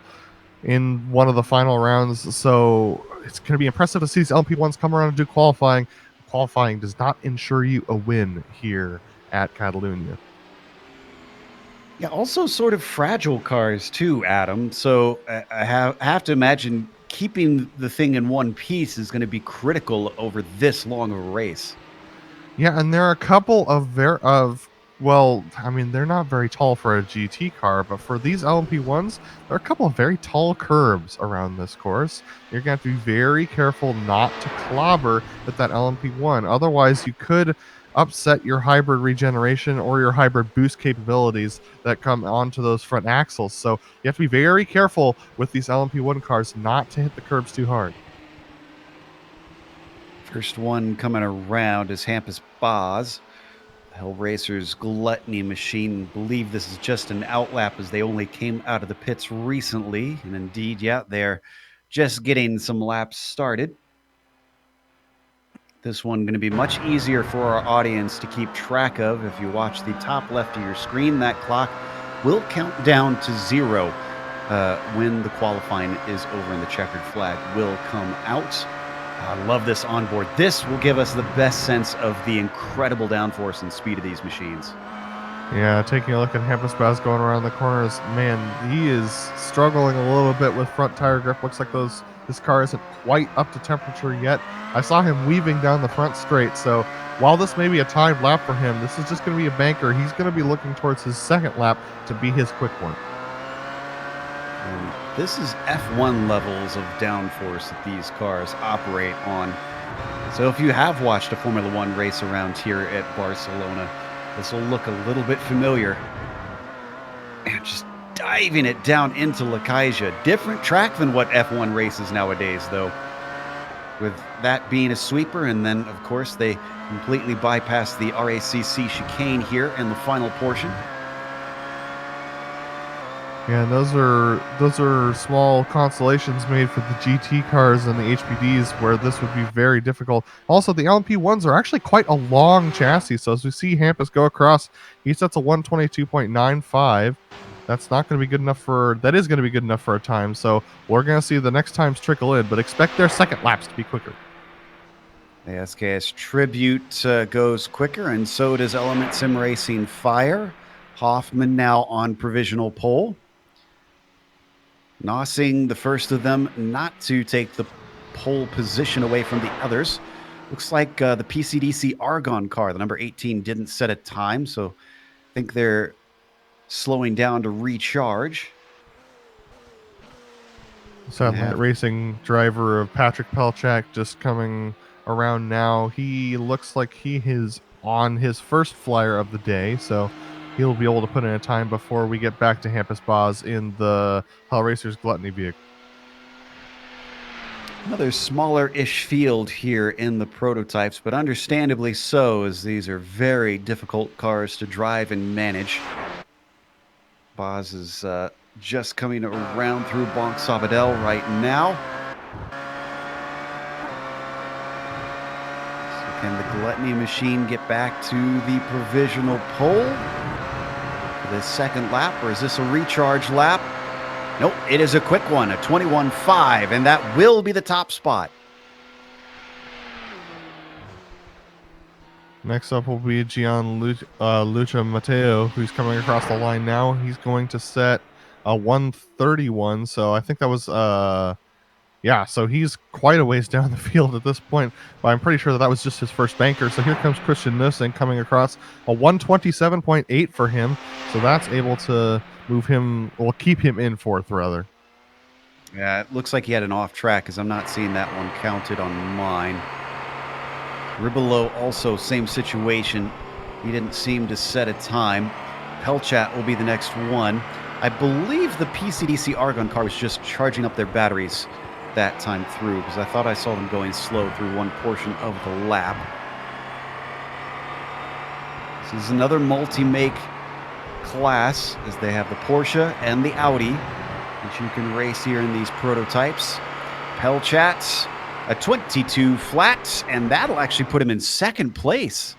in one of the final rounds. So it's going to be impressive to see these LMP1s come around and do qualifying. Qualifying does not ensure you a win here at Catalunya. Yeah, also sort of fragile cars too, Adam. So I have to imagine keeping the thing in one piece is going to be critical over this long of a race. Yeah, and there are a couple of well, I mean, they're not very tall for a GT car, but for these LMP1s, there are a couple of very tall curbs around this course. You're going to have to be very careful not to clobber with that LMP1. Otherwise, you could upset your hybrid regeneration or your hybrid boost capabilities that come onto those front axles. So you have to be very careful with these LMP1 cars not to hit the curbs too hard. First one coming around is Hampus Boz. Hellraicer's gluttony machine. Believe this is just an outlap as they only came out of the pits recently. And indeed, yeah, they're just getting some laps started. This one going to be much easier for our audience to keep track of. If you watch the top left of your screen, that clock will count down to 0 when the qualifying is over and the checkered flag will come out. I love this onboard. This will give us the best sense of the incredible downforce and speed of these machines. Yeah, taking a look at Hampus Baz going around the corners, man, he is struggling a little bit with front tire grip. Looks like this car isn't quite up to temperature yet. I saw him weaving down the front straight, so while this may be a timed lap for him, this is just going to be a banker. He's going to be looking towards his second lap to be his quick one. This is F1 levels of downforce that these cars operate on. So if you have watched a Formula One race around here at Barcelona, this will look a little bit familiar. And just diving it down into Lakaja. Different track than what F1 races nowadays, though. With that being a sweeper, and then, of course, they completely bypass the RACC chicane here in the final portion. Yeah, and those are small consolations made for the GT cars and the HPDs where this would be very difficult. Also, the LMP1s are actually quite a long chassis, so as we see Hampus go across, he sets a 122.95. That's not going to be good enough that is going to be good enough for a time, so we're going to see the next times trickle in, but expect their second laps to be quicker. The SKS Tribute goes quicker, and so does Element Sim Racing Fire. Hoffman now on provisional pole. Nossing, the first of them not to take the pole position away from the others. Looks like the PCDC Argon car, the number 18, didn't set a time, so I think they're slowing down to recharge. Satellite Racing driver of Patrick Pelchak just coming around now. He looks like he is on his first flyer of the day, so he'll be able to put in a time before we get back to Hampus Boz in the Hellraicer's Gluttony vehicle. Another smaller-ish field here in the prototypes, but understandably so, as these are very difficult cars to drive and manage. Boz is just coming around through Bonk Sabadell right now. So can the Gluttony machine get back to the provisional pole for the second lap, or is this a recharge lap? Nope, it is a quick one, a 21.5, and that will be the top spot. Next up will be Lucha Mateo, who's coming across the line now. He's going to set a 131, so I think that was, so he's quite a ways down the field at this point, but I'm pretty sure that was just his first banker. So here comes Christian Nussing coming across a 127.8 for him, so that's able to keep him in fourth, rather. Yeah, it looks like he had an off track, because I'm not seeing that one counted on mine. Ribolo also same situation. He didn't seem to set a time. Pelchat will be the next one. I believe the PCDC Argon car was just charging up their batteries that time through, because I thought I saw them going slow through one portion of the lap. This is another multi-make class, as they have the Porsche and the Audi that you can race here in these prototypes. Pelchat a 22 flat, and that'll actually put him in second place.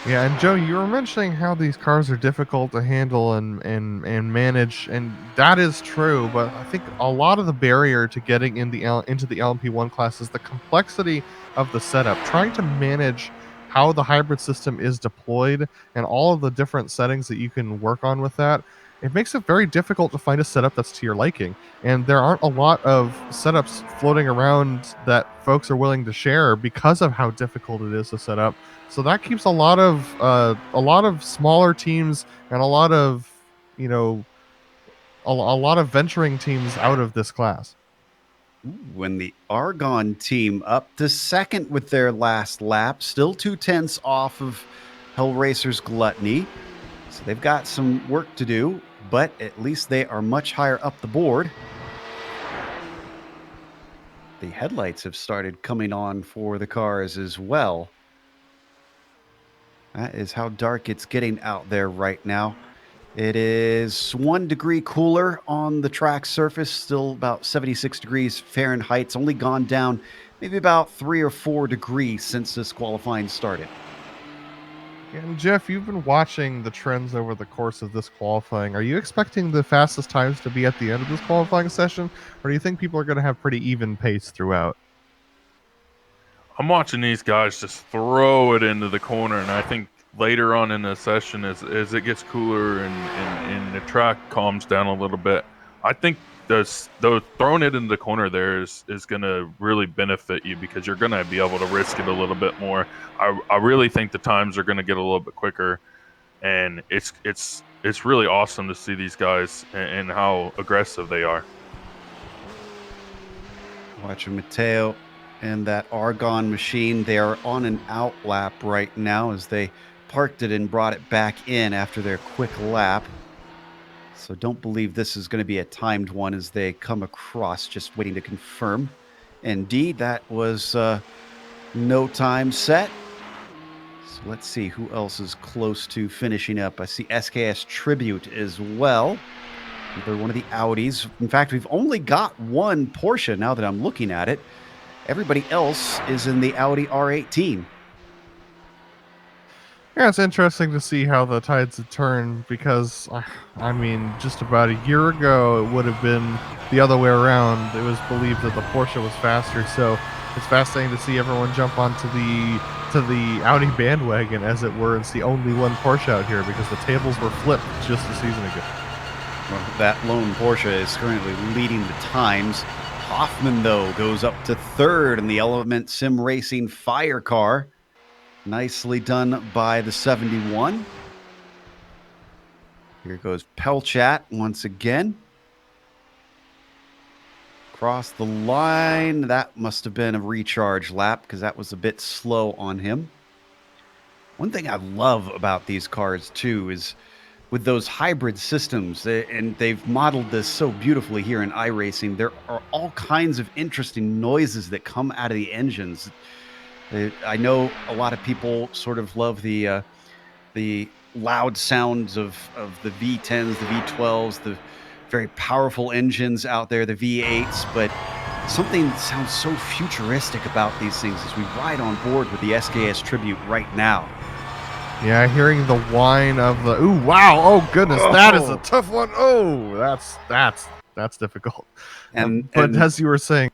Yeah, and Joe, you were mentioning how these cars are difficult to handle and manage, and that is true. But I think a lot of the barrier to getting into the LMP1 class is the complexity of the setup. Trying to manage how the hybrid system is deployed and all of the different settings that you can work on with that. It makes it very difficult to find a setup that's to your liking. And there aren't a lot of setups floating around that folks are willing to share because of how difficult it is to set up. So that keeps a lot of smaller teams and a lot of, you know, a lot of venturing teams out of this class. When the Argon team up to second with their last lap, still 2/10 off of Hellraicer's Gluttony. So they've got some work to do, but at least they are much higher up the board. The headlights have started coming on for the cars as well. That is how dark it's getting out there right now. It is 1 degree cooler on the track surface, still about 76 degrees Fahrenheit. It's only gone down maybe about 3 or 4 degrees since this qualifying started. And Jeff, you've been watching the trends over the course of this qualifying. Are you expecting the fastest times to be at the end of this qualifying session, or do you think people are going to have pretty even pace throughout? I'm watching these guys just throw it into the corner, and I think later on in the session, as it gets cooler and the track calms down a little bit, I think those throwing it in the corner there is going to really benefit you, because you're going to be able to risk it a little bit more. I really think the times are going to get a little bit quicker, and it's really awesome to see these guys and how aggressive they are. Watching Mateo and that Argon machine. They are on an out lap right now as they parked it and brought it back in after their quick lap. So don't believe this is going to be a timed one as they come across, just waiting to confirm. Indeed, that was no time set. So let's see who else is close to finishing up. I see SKS Tribute as well. They're one of the Audis. In fact, we've only got one Porsche now that I'm looking at it. Everybody else is in the Audi R18. Yeah, it's interesting to see how the tides have turned, because, I mean, just about a year ago, it would have been the other way around. It was believed that the Porsche was faster, so it's fascinating to see everyone jump onto the Audi bandwagon, as it were. It's the only one Porsche out here, because the tables were flipped just a season ago. Well, that lone Porsche is currently leading the times. Hoffman, though, goes up to third in the Element Sim Racing Fire Car. Nicely done by the 71. Here goes Pelchat once again. Across the line. That must have been a recharge lap, because that was a bit slow on him. One thing I love about these cars, too, is with those hybrid systems, and they've modeled this so beautifully here in iRacing, there are all kinds of interesting noises that come out of the engines. I know a lot of people sort of love the loud sounds of the V10s, the V12s, the very powerful engines out there, the V8s, but something that sounds so futuristic about these things as we ride on board with the SKS Tribute right now. Yeah, hearing the whine of the ooh, wow, oh goodness, that is a tough one. Oh, that's difficult. But as you were saying,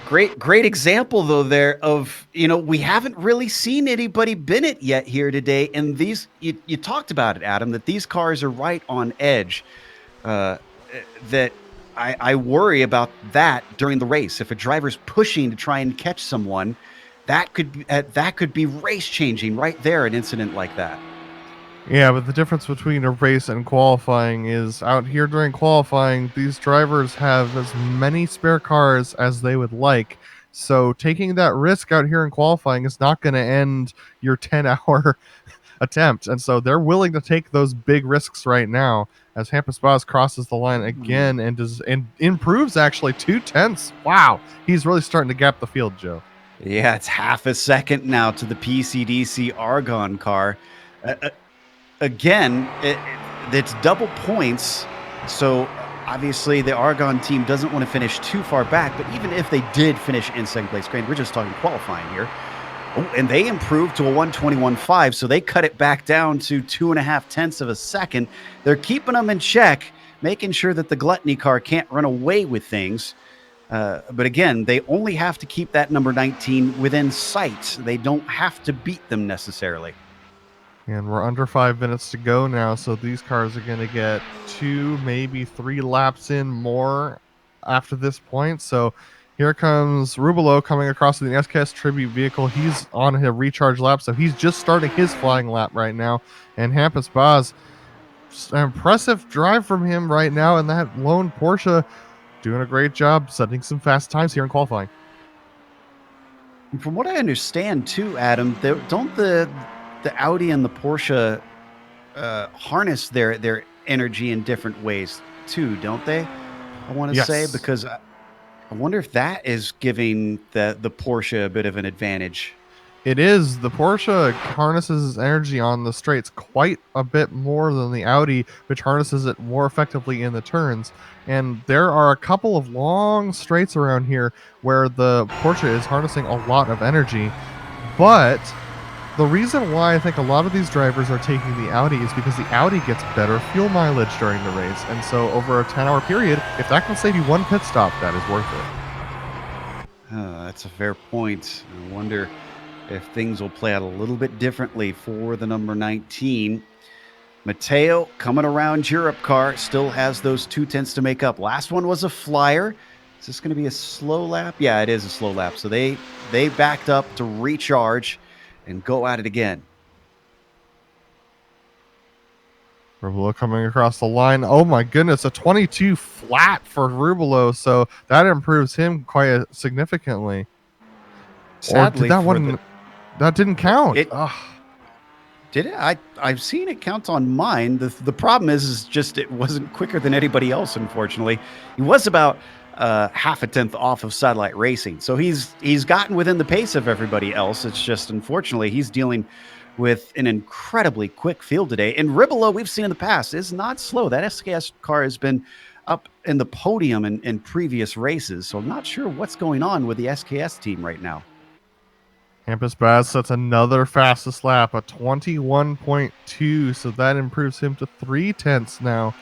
great example though there of, we haven't really seen anybody bin it yet here today, and these you talked about it, Adam, that these cars are right on edge. That I worry about that during the race. If a driver's pushing to try and catch someone, that could be race changing right there, an incident like that. Yeah, but the difference between a race and qualifying is out here during qualifying, these drivers have as many spare cars as they would like. So taking that risk out here in qualifying is not going to end your 10-hour attempt. And so they're willing to take those big risks right now as Hampus Baz crosses the line again and improves actually 2/10. Wow. He's really starting to gap the field, Joe. Yeah, it's half a second now to the PCDC Argon car. Again, it's double points. So Obviously, the Argonne team doesn't want to finish too far back, but even if they did finish in second place, granted, we're just talking qualifying here. Oh, and they improved to a 1:21.5, so they cut it back down to 2.5 tenths of a second. They're keeping them in check, making sure that the Gluttony car can't run away with things. But again, they only have to keep that number 19 within sight. They don't have to beat them necessarily. And we're under 5 minutes to go now, so these cars are going to get 2, maybe 3 laps in more after this point. So here comes Rubelo coming across in the SKS Tribute vehicle. He's on a recharge lap, so he's just starting his flying lap right now. And Hampus Baz, an impressive drive from him right now, and that lone Porsche doing a great job setting some fast times here in qualifying. And from what I understand, too, Adam, don't the Audi and the Porsche harness their energy in different ways too, don't they? I want to say, because I wonder if that is giving the Porsche a bit of an advantage. It is. The Porsche harnesses energy on the straights quite a bit more than the Audi, which harnesses it more effectively in the turns. And there are a couple of long straights around here where the Porsche is harnessing a lot of energy. But the reason why I think a lot of these drivers are taking the Audi is because the Audi gets better fuel mileage during the race. And so over a 10-hour period, if that can save you one pit stop, that is worth it. That's a fair point. I wonder if things will play out a little bit differently for the number 19. Matteo, coming around Europe car, still has those 2 tenths to make up. Last one was a flyer. Is this going to be a slow lap? Yeah, it is a slow lap. So they backed up to recharge and go at it again. Rubelo coming across the line. Oh my goodness, a 22 flat for Rubelo. So that improves him quite significantly. Sadly, or did that one... That didn't count. Did it? I've seen it count on mine. The problem is just it wasn't quicker than anybody else, unfortunately. He was about half a tenth off of Satellite Racing. So he's gotten within the pace of everybody else. It's just, unfortunately, he's dealing with an incredibly quick field today. And Ribolo, we've seen in the past, is not slow. That SKS car has been up in the podium in previous races. So I'm not sure what's going on with the SKS team right now. Hampus Baz sets another fastest lap, a 21.2, so that improves him to 3 tenths now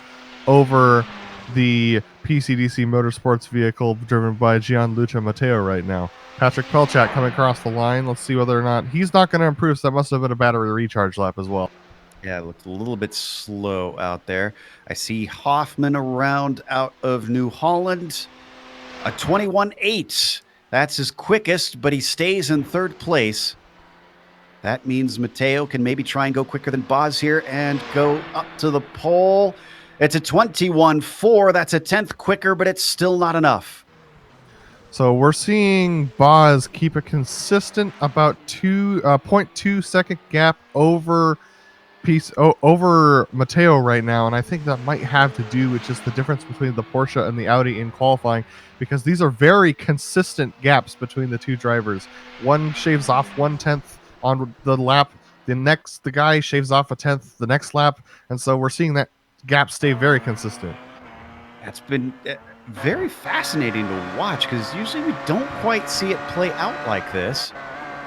over the PCDC Motorsports vehicle driven by Gianluca Matteo right now. Patrick Pelchat coming across the line. Let's see whether or not he's not going to improve, so that must have been a battery recharge lap as well. Yeah, it looked a little bit slow out there. I see Hoffman around out of New Holland, a 21.8. That's his quickest, but he stays in 3rd place. That means Matteo can maybe try and go quicker than Boz here and go up to the pole. It's a 21.4. That's a 10th quicker, but it's still not enough. So we're seeing Boz keep a consistent about 0.2 second gap over Matteo right now, and I think that might have to do with just the difference between the Porsche and the Audi in qualifying, because these are very consistent gaps between the two drivers. One shaves off 1/10 on the lap, the guy shaves off a 10th the next lap, and so we're seeing that gap stay very consistent. That's been very fascinating to watch, because usually we don't quite see it play out like this.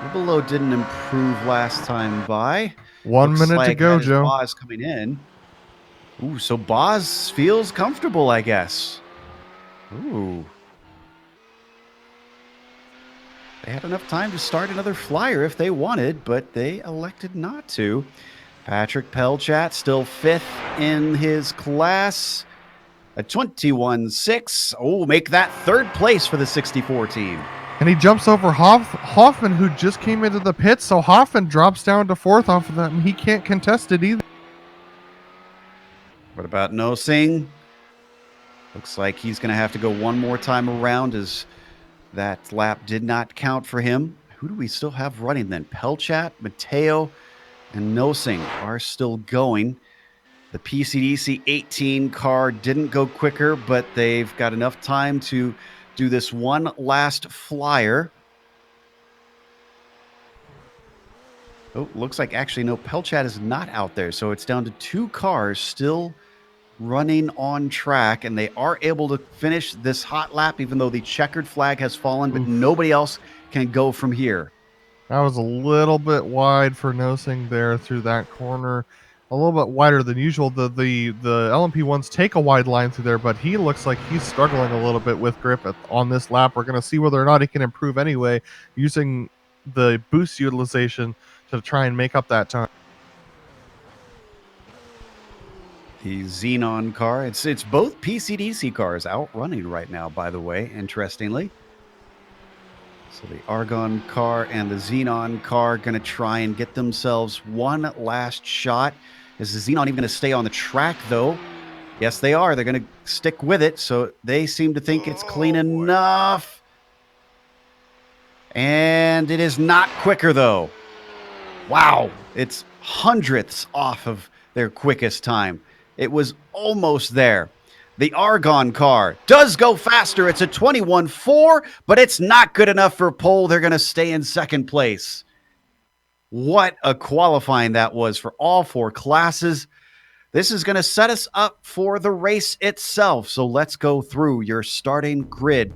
Rubelo didn't improve last time by. 1 minute to go, Joe. Boz coming in. Ooh, so Boz feels comfortable, I guess. Ooh. They had enough time to start another flyer if they wanted, but they elected not to. Patrick Pelchat still 5th in his class. A 21.6. Oh, make that 3rd place for the 64 team. And he jumps over Hoffman, who just came into the pit, so Hoffman drops down to 4th off of that, and he can't contest it either. What about Nosing? Looks like he's going to have to go one more time around, as that lap did not count for him. Who do we still have running then? Pelchat, Matteo, and Nosing are still going. The PCDC 18 car didn't go quicker, but they've got enough time to do this one last flyer. Oh, looks like actually no, Pelchat is not out there, so it's down to 2 cars still running on track, and they are able to finish this hot lap, even though the checkered flag has fallen, but nobody else can go from here. That was a little bit wide for nosing there through that corner. A little bit wider than usual. The LMP ones take a wide line through there, but he looks like he's struggling a little bit with grip on this lap. We're going to see whether or not he can improve anyway, using the boost utilization to try and make up that time. The Xenon car, it's both PCDC cars out running right now, by the way, interestingly. So the Argon car and the Xenon car going to try and get themselves one last shot. Is the Xenon even going to stay on the track, though? Yes, they are. They're going to stick with it, so they seem to think it's clean enough. And it is not quicker, though. Wow, it's hundredths off of their quickest time. It was almost there. The Argon car does go faster. It's a 21.4, but it's not good enough for pole. They're going to stay in second place. What a qualifying that was for all four classes. This is going to set us up for the race itself. So let's go through your starting grid.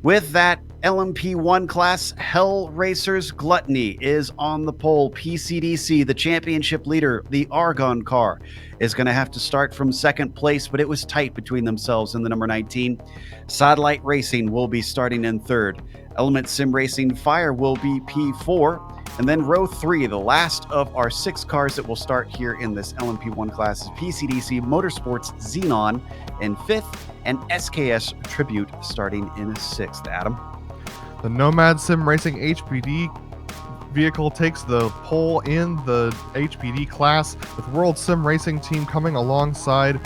With that LMP1 class, Hell Racers Gluttony is on the pole. PCDC, the championship leader, the Argon car, is going to have to start from second place, but it was tight between themselves and the number 19. Satellite Racing will be starting in third. Element Sim Racing Fire will be P4. And then row 3, the last of our 6 cars that will start here in this LMP1 class, is PCDC Motorsports Xenon in 5th and SKS Tribute starting in 6th. Adam? The Nomad Sim Racing HPD vehicle takes the pole in the HPD class, with World Sim Racing Team coming alongside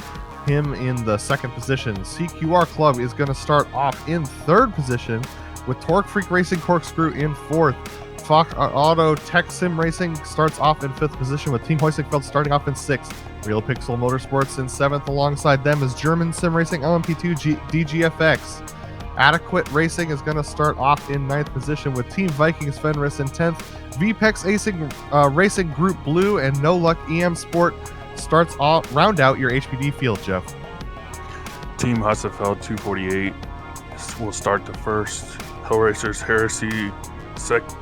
him in the second position. CQR Club is going to start off in third position, with Torque Freak Racing Corkscrew in fourth. Fox Auto Tech Sim Racing starts off in fifth position, with Team Hoisingfeld starting off in sixth. Real Pixel Motorsports in seventh. Alongside them is German Sim Racing LMP2 DGFX. Adequate Racing is going to start off in ninth position, with Team Vikings Fenris in 10th. VPEX Racing Group Blue and No Luck EM Sport round out your HPD field, Jeff. Team Hussefeld 248 will start the first. Hellracers Heresy second.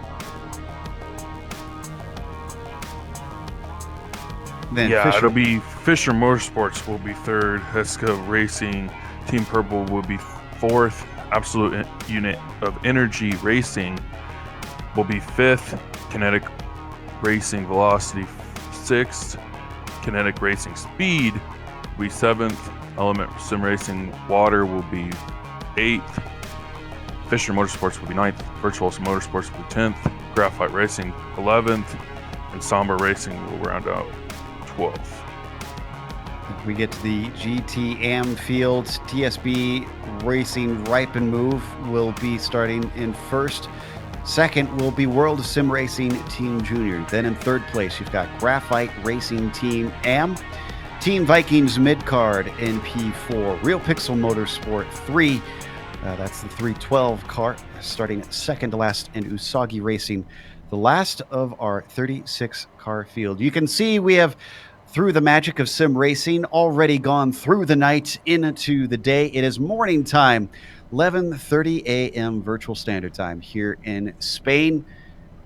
It'll be Fisher Motorsports will be third. Heska Racing Team Purple will be fourth. Absolute Unit of Energy Racing will be fifth. Kinetic Racing Velocity sixth. Kinetic Racing Speed will be seventh. Element Sim Racing Water will be eighth. Fisher Motorsports will be ninth. Virtual Motorsports will be 10th. Graphite Racing 11th. And Somber Racing will round out 12th. We get to the GT-AM fields. TSB Racing Ripe and Move will be starting in first. Second will be World Sim Racing Team Junior. Then in third place, you've got Graphite Racing Team AM. Team Vikings Midcard in P4. Real Pixel Motorsport 3. That's the 312 car, starting second to last in Usagi Racing, the last of our 36 car field. You can see we have, through the magic of sim racing, already gone through the night into the day. It is morning time, 11:30 a.m. virtual standard time here in Spain,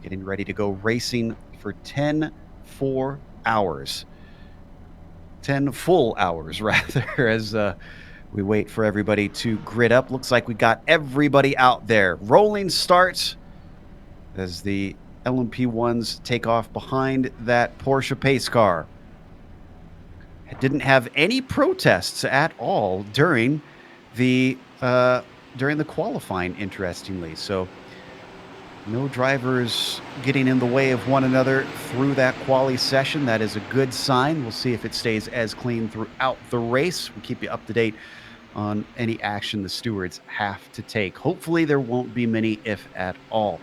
getting ready to go racing for 10 full hours, rather, as we wait for everybody to grid up. Looks like we got everybody out there. Rolling starts as the LMP1s take off behind that Porsche pace car. It didn't have any protests at all during the qualifying, interestingly. So no drivers getting in the way of one another through that quali session. That is a good sign. We'll see if it stays as clean throughout the race. We'll keep you up to date on any action the stewards have to take. Hopefully there won't be many, if at all.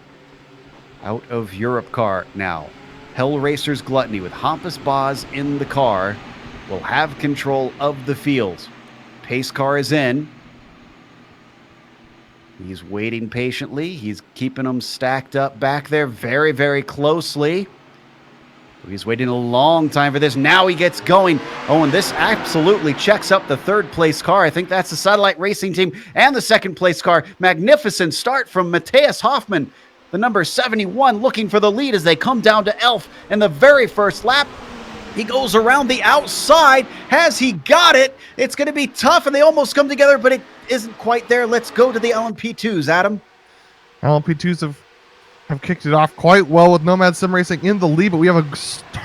Out of Europe car now. Hell Racers Gluttony with Hampus Boz in the car will have control of the field. Pace car is in. He's waiting patiently. He's keeping them stacked up back there very, very closely. He's waiting a long time for this. Now he gets going. Oh, and this absolutely checks up the third-place car. I think that's the Satellite Racing Team and the second-place car. Magnificent start from Matthias Hoffmann, the number 71, looking for the lead as they come down to Elf in the very first lap. He goes around the outside. Has he got it? It's going to be tough, and they almost come together, but it isn't quite there. Let's go to the LMP2s, Adam. LMP2s have kicked it off quite well with Nomad Sim Racing in the lead, but we have a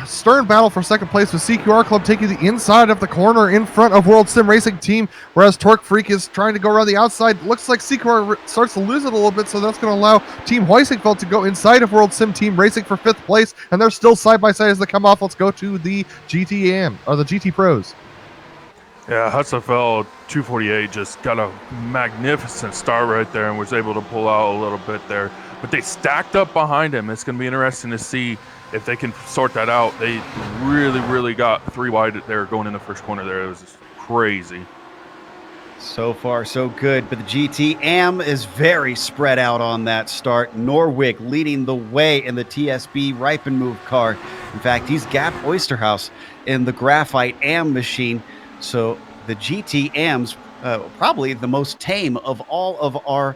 stern battle for second place with CQR Club taking the inside of the corner in front of World Sim Racing Team, whereas Torque Freak is trying to go around the outside. Looks like CQR starts to lose it a little bit, so that's going to allow Team Heusingfeld to go inside of World Sim Team Racing for 5th place, and they're still side by side as they come off. Let's go to the GTM, or the GT Pros. Yeah, Husafel 248 just got a magnificent start right there and was able to pull out a little bit there. But they stacked up behind him. It's going to be interesting to see if they can sort that out. They really got 3 wide there going in the first corner there. It was just crazy. So far, so good. But the GT AM is very spread out on that start. Norwich leading the way in the TSB Ripen Move car. In fact, he's Gap Oysterhouse in the Graphite AM machine. So the GT AM's probably the most tame of all of our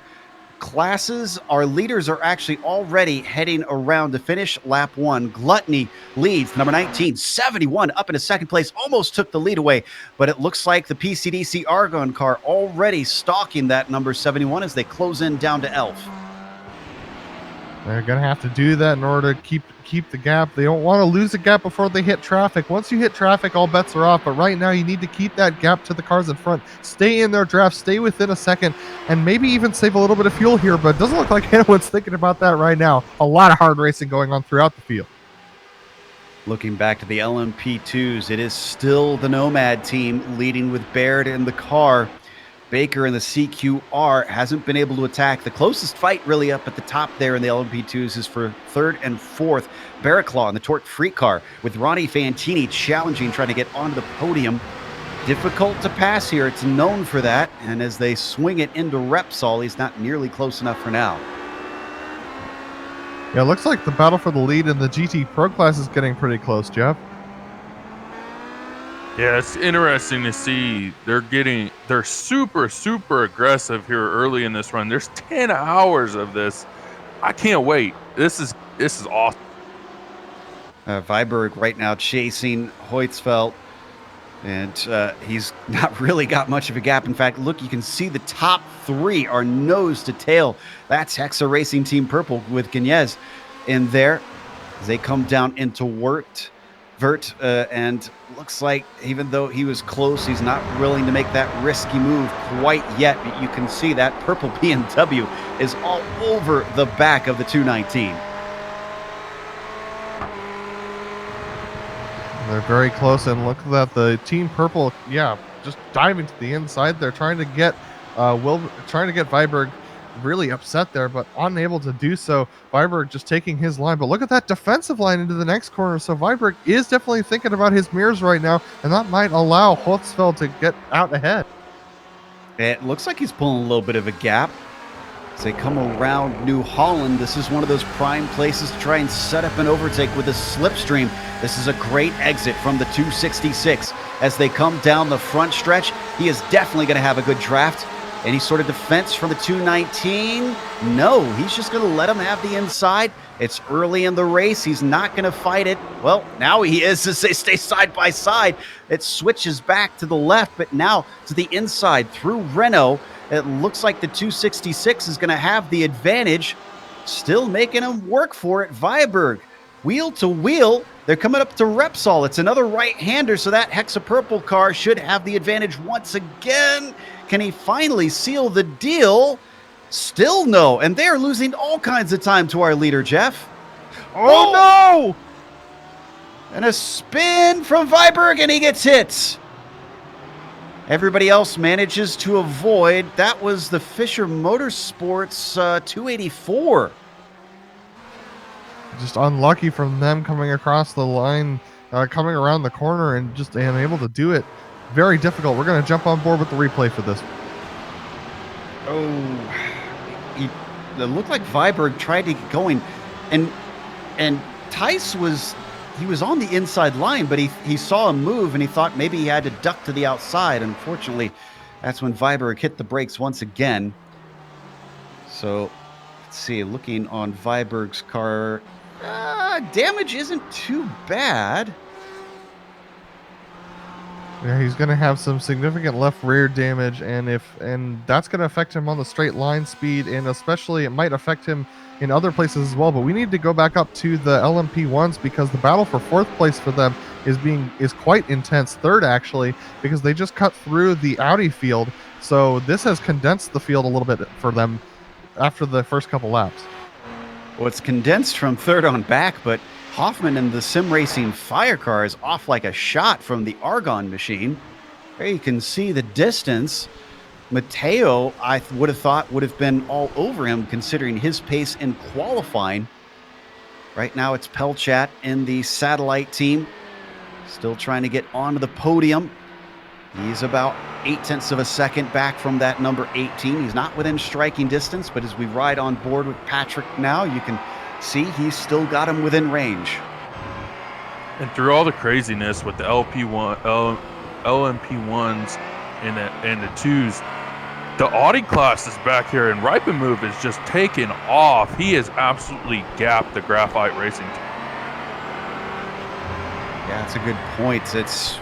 classes. Our leaders are actually already heading around to finish lap 1. Gluttony leads, number 19, 71 up into second place, almost took the lead away, but it looks like the PCDC Argon car already stalking that number 71 as they close in down to Elf. They're going to have to do that in order to keep the gap. They don't want to lose the gap before they hit traffic. Once you hit traffic, all bets are off. But right now, you need to keep that gap to the cars in front. Stay in their draft. Stay within a second. And maybe even save a little bit of fuel here. But it doesn't look like anyone's thinking about that right now. A lot of hard racing going on throughout the field. Looking back to the LMP2s, it is still the Nomad team leading with Baird in the car. Baker in the CQR hasn't been able to attack. The closest fight really up at the top there in the LMP2s is for 3rd and 4th. Barraclaw in the Torque Freak car with Ronnie Fantini challenging, trying to get onto the podium. Difficult to pass here. It's known for that. And as they swing it into Repsol, he's not nearly close enough for now. Yeah, it looks like the battle for the lead in the GT Pro class is getting pretty close, Jeff. Yeah, it's interesting to see they're super aggressive here early in this run. There's 10 hours of this. I can't wait. This is awesome. Viberg right now chasing Heutzfeldt, and he's not really got much of a gap. In fact, look, you can see the top 3 are nose to tail. That's Hexa Racing Team Purple with Guignez in there as they come down into Vert, and looks like even though he was close, he's not willing to make that risky move quite yet. But you can see that purple BMW is all over the back of the 219. They're very close, and look at the Team Purple, just diving to the inside. They're trying to get Viberg really upset there, but unable to do so. Viberg just taking his line, but look at that defensive line into the next corner. So Viberg is definitely thinking about his mirrors right now, and that might allow Holtzfeld to get out ahead. It looks like he's pulling a little bit of a gap. As they come around New Holland, this is one of those prime places to try and set up an overtake with a slipstream. This is a great exit from the 266. As they come down the front stretch, he is definitely going to have a good draft. Any sort of defense from the 219? No, he's just going to let him have the inside. It's early in the race. He's not going to fight it. Well, now he is as they stay side by side. It switches back to the left, but now to the inside through Renault. It looks like the 266 is going to have the advantage. Still making him work for it. Viberg, wheel to wheel. They're coming up to Repsol. It's another right-hander, so that Hexa Purple car should have the advantage once again. Can he finally seal the deal? Still no, and they're losing all kinds of time to our leader, Jeff. Oh no! And a spin from Viberg, and he gets hit. Everybody else manages to avoid. That was the Fisher Motorsports 284. Just unlucky from them coming across the line, coming around the corner and just unable to do it. Very difficult. We're going to jump on board with the replay for this. It looked like Viberg tried to get going, and Tice was he was on the inside line, but he saw him move and he thought maybe he had to duck to the outside. Unfortunately, that's when Viberg hit the brakes once again. So let's see, looking on Viberg's car, damage isn't too bad. Yeah, he's going to have some significant left rear damage, and that's going to affect him on the straight line speed, and especially it might affect him in other places as well. But we need to go back up to the LMP1s because the battle for fourth place for them is quite intense. Third, actually, because they just cut through the Audi field. So this has condensed the field a little bit for them after the first couple laps. Well, it's condensed from third on back, but Hoffman and the Sim Racing Fire car is off like a shot from the Argon machine. There you can see the distance. Mateo, I would have thought, would have been all over him considering his pace in qualifying. Right now it's Pelchat in the satellite team, still trying to get onto the podium. He's about 0.8 of a second back from that number 18. He's not within striking distance, but as we ride on board with Patrick now, you can see he's still got him within range. And through all the craziness with the LMP1s and the 2s, the Audi class is back here, and Ripenmove is just taken off. He has absolutely gapped the Graphite Racing team. Yeah, that's a good point. It's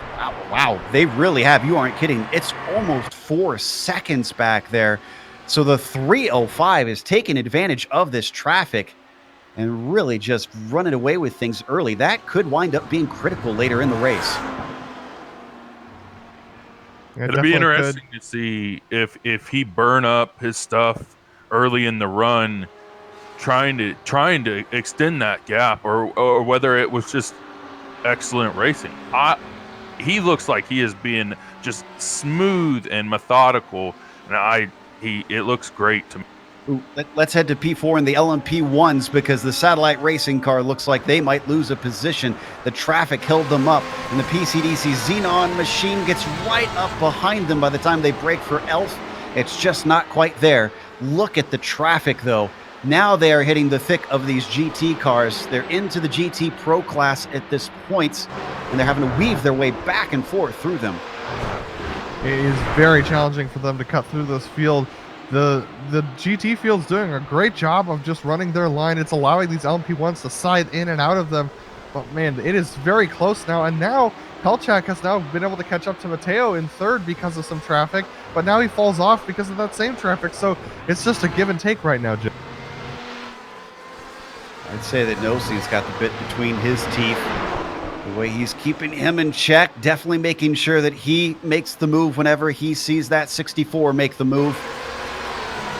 wow, they really have. You aren't kidding. It's almost 4 seconds back there. So the 305 is taking advantage of this traffic and really just running away with things early. That could wind up being critical later in the race. Yeah, it'll be interesting to see if he burn up his stuff early in the run, trying to extend that gap, or whether it was just excellent racing. He looks like he is being just smooth and methodical, and it looks great to me. Ooh, let's head to P4 in the LMP1s because the satellite racing car looks like they might lose a position. The traffic held them up, and the PCDC Xenon machine gets right up behind them by the time they break for Elf. It's just not quite there. Look at the traffic, though. Now they are hitting the thick of these GT cars. They're into the GT Pro class at this point, and they're having to weave their way back and forth through them. It is very challenging for them to cut through this field. The GT field's doing a great job of just running their line. It's allowing these LMP1s to side in and out of them. But man, it is very close now. And now Pelchak has now been able to catch up to Mateo in third because of some traffic. But now he falls off because of that same traffic. So it's just a give and take right now, Jim. I'd say that Nosi's got the bit between his teeth. The way he's keeping him in check, definitely making sure that he makes the move whenever he sees that 64 make the move.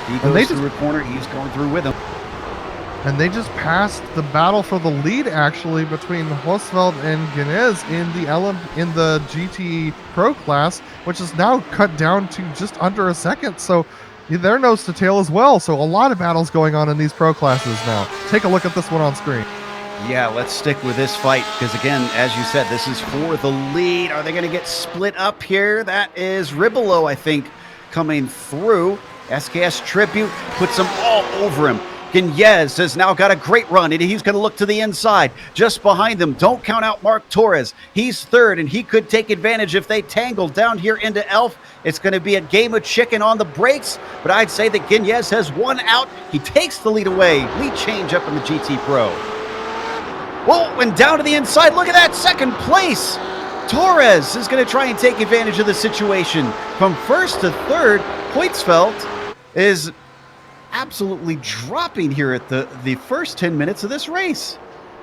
He goes through a corner, he's going through with him. And they just passed the battle for the lead, actually, between Hosfeld and Guinness in the GT Pro class, which is now cut down to just under a second. So they're nose to tail as well. So a lot of battles going on in these pro classes now. Take a look at this one on screen. Yeah, let's stick with this fight because, again, as you said, this is for the lead. Are they going to get split up here? That is Ribolo, I think, coming through. SKS Tribute puts them all over him. Guinness has now got a great run, and he's going to look to the inside. Just behind them, don't count out Mark Torres. He's third, and he could take advantage if they tangle down here into Elf. It's going to be a game of chicken on the brakes, but I'd say that Guinness has one out. He takes the lead away. Lead change up in the GT Pro. Whoa, and down to the inside. Look at that, second place. Torres is going to try and take advantage of the situation. From first to third, Hoitzfeld is absolutely dropping here at the first 10 minutes of this race.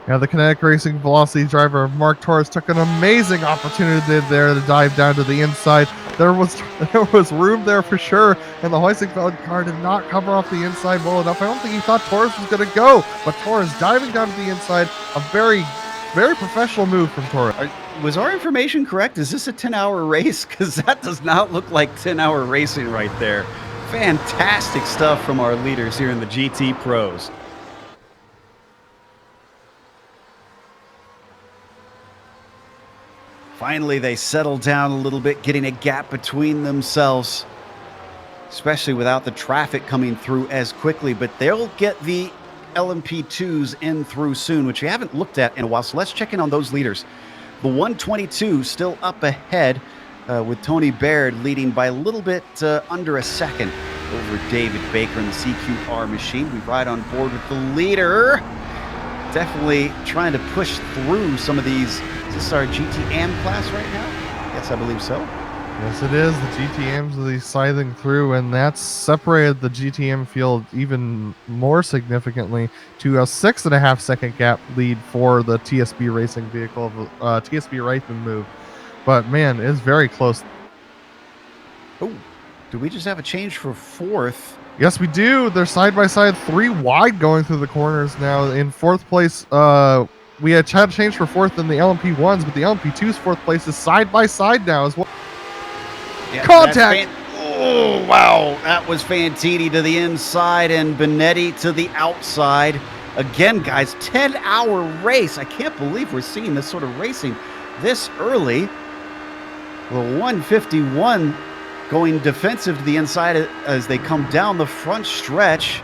Yeah, the Kinetic Racing Velocity driver Mark Torres took an amazing opportunity there to dive down to the inside. There was room there for sure, and the Hoisingfeld car did not cover off the inside well enough. I don't think he thought Torres was going to go, but Torres diving down to the inside, a very, very professional move from Torres. Was our information correct? Is this a 10-hour race? Because that does not look like 10-hour racing right there. Fantastic stuff from our leaders here in the GT Pros. Finally, they settle down a little bit, getting a gap between themselves, especially without the traffic coming through as quickly. But they'll get the LMP2s in through soon, which we haven't looked at in a while. So let's check in on those leaders. The 122 still up ahead with Tony Baird leading by a little bit under a second over David Baker in the CQR machine. We ride on board with the leader. Definitely trying to push through some of these. Is this our GTM class right now? Yes, I believe so. Yes, it is. The GTMs will be scything through, and that's separated the GTM field even more significantly to a 6.5 second gap lead for the TSB racing vehicle, TSB Reitman move. But man, it's very close. Oh, do we just have a change for fourth? Yes, we do. They're side by side, 3 wide going through the corners now. In fourth place, we had change for fourth in the LMP1s, but the LMP2's fourth place is side by side now as well. Yeah, Contact! Oh, wow. That was Fantini to the inside and Benetti to the outside. Again, guys, 10-hour race. I can't believe we're seeing this sort of racing this early. The 151 going defensive to the inside as they come down the front stretch.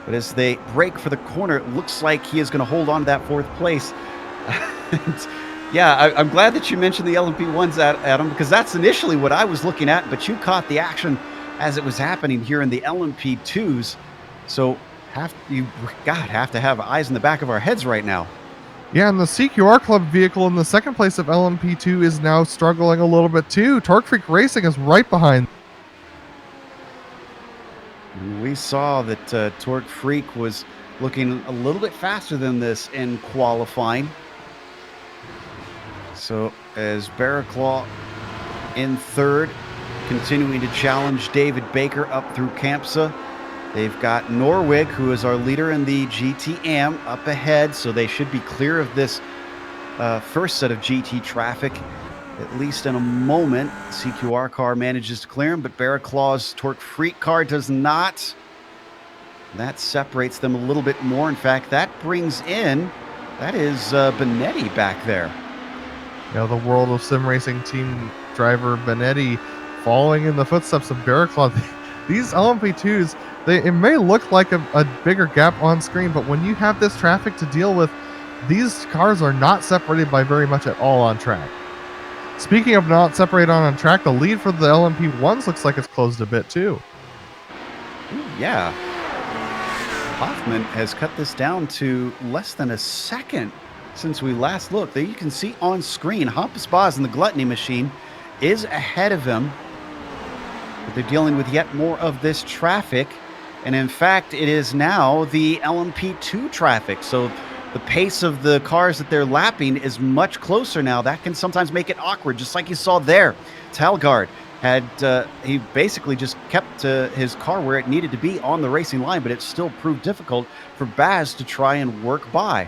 But as they break for the corner, it looks like he is going to hold on to that fourth place. Yeah, I'm glad that you mentioned the LMP1s, Adam, because that's initially what I was looking at, but you caught the action as it was happening here in the LMP2s. So have to have eyes in the back of our heads right now. Yeah, and the CQR Club vehicle in the second place of LMP2 is now struggling a little bit too. Torque Freak Racing is right behind. We saw that Torque Freak was looking a little bit faster than this in qualifying. So as Barraclaw in third, continuing to challenge David Baker up through Campsa. They've got Norwig, who is our leader in the GTM, up ahead, so they should be clear of this first set of GT traffic, at least in a moment. CQR car manages to clear him, but Barraclaw's Torque Freak car does not. That separates them a little bit more. In fact, that brings in, that is Benetti back there. You know, the World of Sim Racing team driver Benetti following in the footsteps of Barraclaw. These LMP2s, it may look like a bigger gap on screen, but when you have this traffic to deal with, these cars are not separated by very much at all on track. Speaking of not separated on track, the lead for the LMP1s looks like it's closed a bit too. Ooh, yeah. Hoffman has cut this down to less than a second since we last looked. There you can see on screen, Hampus Baz in the Gluttony machine is ahead of him. But they're dealing with yet more of this traffic. And in fact, it is now the LMP2 traffic. So the pace of the cars that they're lapping is much closer now. That can sometimes make it awkward, just like you saw there. Talgard had, he basically just kept his car where it needed to be on the racing line, but it still proved difficult for Baz to try and work by.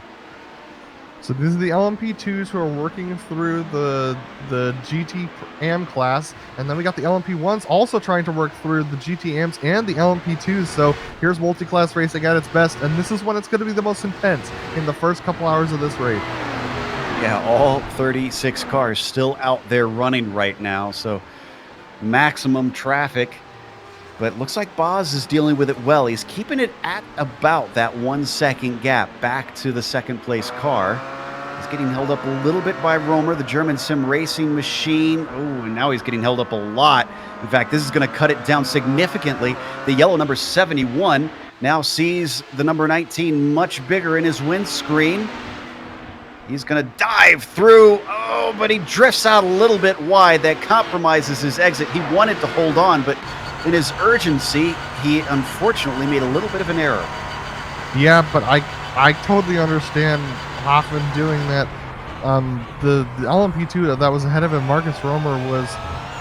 So these are the LMP2s who are working through the GTM class, and then we got the LMP1s also trying to work through the GTMs and the LMP2s. So here's multi-class racing at its best, and this is when it's going to be the most intense in the first couple hours of this race. Yeah, all 36 cars still out there running right now, so maximum traffic. But it looks like Baz is dealing with it well. He's keeping it at about that 1 second gap back to the second place car. He's getting held up a little bit by Romer, the German sim racing machine. Oh, and now he's getting held up a lot. In fact, this is going to cut it down significantly. The yellow number 71 now sees the number 19 much bigger in his windscreen. He's going to dive through. Oh, but he drifts out a little bit wide. That compromises his exit. He wanted to hold on, but in his urgency, he unfortunately made a little bit of an error. Yeah, but I totally understand Hoffman doing that. The LMP2 that was ahead of him, Marcus Romer, was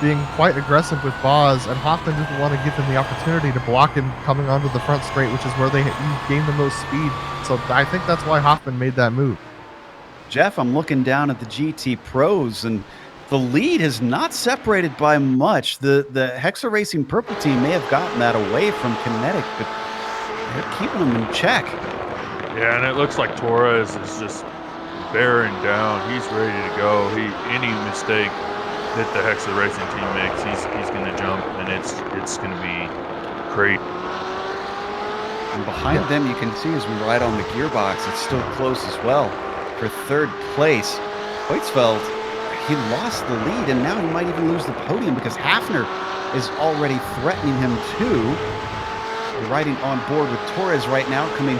being quite aggressive with Baz, and Hoffman didn't want to give him the opportunity to block him coming onto the front straight, which is where they gained the most speed. So I think that's why Hoffman made that move. Jeff, I'm looking down at the GT Pros, and the lead is not separated by much. The Hexa Racing Purple team may have gotten that away from Kinetic, but they're keeping them in check. Yeah, and it looks like Torres is just bearing down. He's ready to go. Any mistake that the Hexa Racing team makes, he's going to jump, and it's going to be great. And behind them, you can see as we ride on the gearbox, it's still close as well. For third place, Hoytsfeld, he lost the lead, and now he might even lose the podium because Hafner is already threatening him too. We're riding on board with Torres right now, coming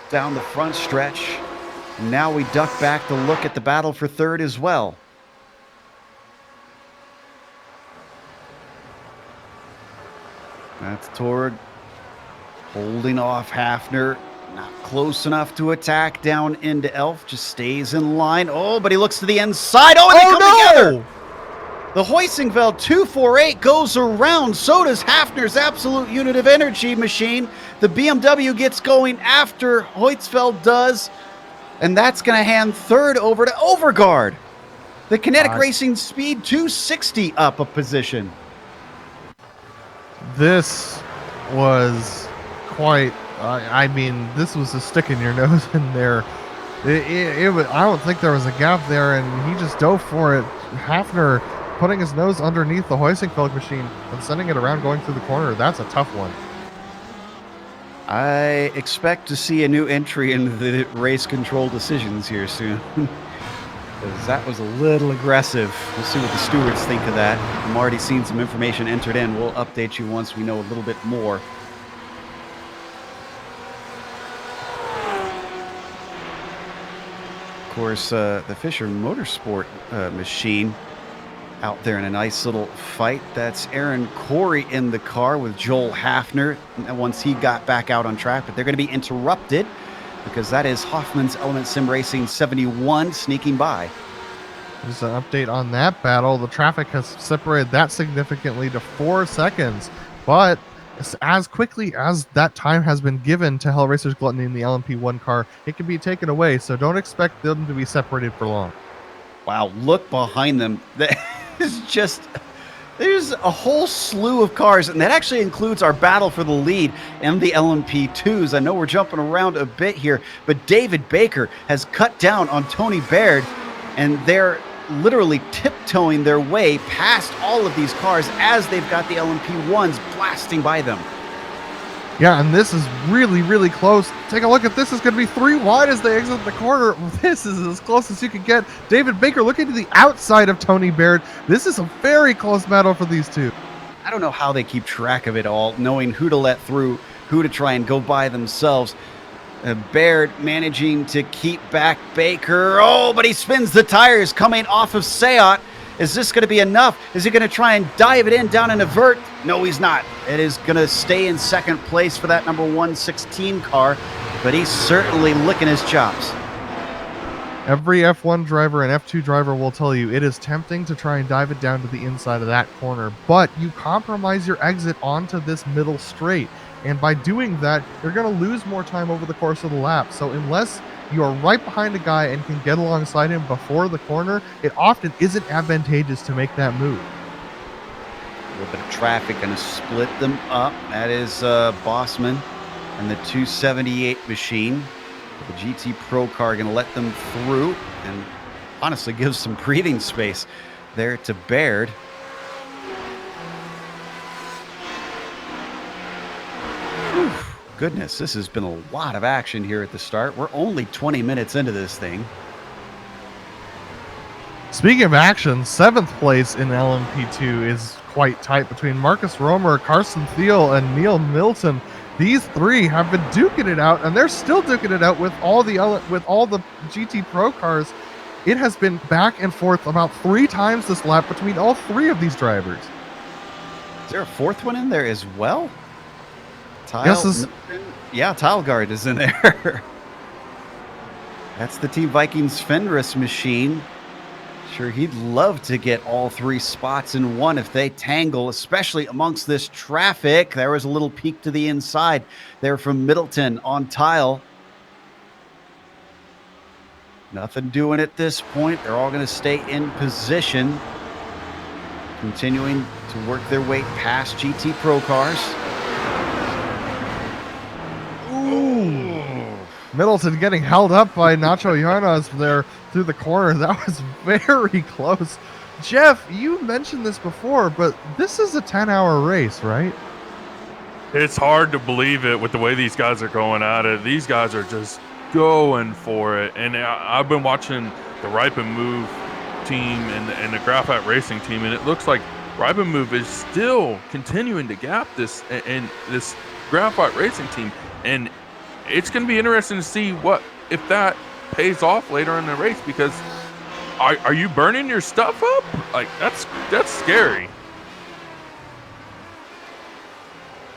down the front stretch. Now we duck back to look at the battle for third as well. That's Torg holding off Hafner. Not close enough to attack down into Elf. Just stays in line. Oh, but he looks to the inside. Oh, and they come together. The Hoisingveld 248 goes around. So does Hafner's absolute unit of energy machine. The BMW gets going after Hoytsfeld does. And that's going to hand third over to Overgaard. The Kinetic Racing Speed 260 up a position. This was quite... I mean, this was a stick in your nose in there. It was, I don't think there was a gap there, and he just dove for it. Hafner putting his nose underneath the Hoisingfeld machine and sending it around going through the corner. That's a tough one. I expect to see a new entry into the race control decisions here soon. Because that was a little aggressive. We'll see what the stewards think of that. I'm already seeing some information entered in. We'll update you once we know a little bit more. Of course, the Fisher Motorsport machine out there in a nice little fight. That's Aaron Corey in the car with Joel Hafner once he got back out on track, but they're going to be interrupted because that is Hoffman's Element Sim Racing 71 sneaking by. Just an update on that battle. The traffic has separated that significantly to 4 seconds, but as quickly as that time has been given to Hellraiser's Gluttony in the LMP1 car, it can be taken away, so don't expect them to be separated for long. Wow, look behind them. There's a whole slew of cars, and that actually includes our battle for the lead and the LMP2s. I know we're jumping around a bit here, but David Baker has cut down on Tony Baird, and they're literally tiptoeing their way past all of these cars as they've got the LMP1s blasting by them. Yeah, and this is really, really close. Take a look at this. It's going to be 3 wide as they exit the corner. This is as close as you can get. David Baker looking to the outside of Tony Baird. This is a very close battle for these two. I don't know how they keep track of it all, knowing who to let through, who to try and go by themselves. Baird managing to keep back Baker. Oh, but he spins the tires coming off of Seat. Is this going to be enough? Is he going to try and dive it in down in a vert? No, he's not. It is going to stay in second place for that number 116 car, but he's certainly licking his chops. Every F1 driver and F2 driver will tell you it is tempting to try and dive it down to the inside of that corner, but you compromise your exit onto this middle straight. And by doing that, you're going to lose more time over the course of the lap. So unless you are right behind a guy and can get alongside him before the corner, it often isn't advantageous to make that move. A little bit of traffic going to split them up. That is Bossman and the 278 machine. The GT Pro car going to let them through and honestly gives some breathing space there to Baird. Goodness, this has been a lot of action here at the start. We're only 20 minutes into this thing. Speaking of action, 7th place in LMP2 is quite tight between Marcus Romer, Carson Thiel, and Neil Milton. These three have been duking it out, and they're still duking it out with all the GT Pro cars. It has been back and forth about 3 times this lap between all 3 of these drivers. Is there a 4th one in there as well? Yeah, Tileguard is in there. That's the Team Vikings Fenris machine. Sure, he'd love to get all 3 spots in one if they tangle, especially amongst this traffic. There was a little peek to the inside there from Middleton on Tile. Nothing doing at this point. They're all going to stay in position, continuing to work their way past GT Pro cars. Middleton getting held up by Nacho Yarnaz there through the corner. That was very close. Jeff, you mentioned this before, but this is a 10-hour race, right? It's hard to believe it with the way these guys are going at it. These guys are just going for it. And I've been watching the Ripe and Move team and the Graphite Racing team, and it looks like Ripe and Move is still continuing to gap this and this Graphite Racing team. And it's going to be interesting to see if that pays off later in the race, because are you burning your stuff up? Like, that's scary.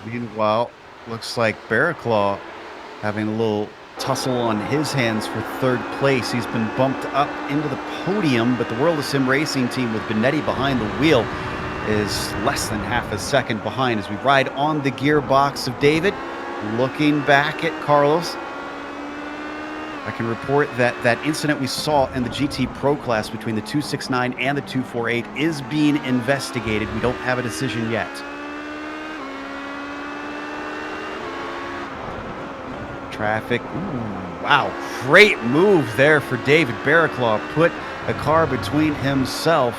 Meanwhile, looks like Barraclaw having a little tussle on his hands for third place. He's been bumped up into the podium, but the World of Sim Racing team with Benetti behind the wheel is less than half a second behind as we ride on the gearbox of David. Looking back at Carlos, I can report that that incident we saw in the GT Pro class between the 269 and the 248 is being investigated. We don't have a decision yet. Traffic. Ooh, wow, great move there for David Barraclaw. Put a car between himself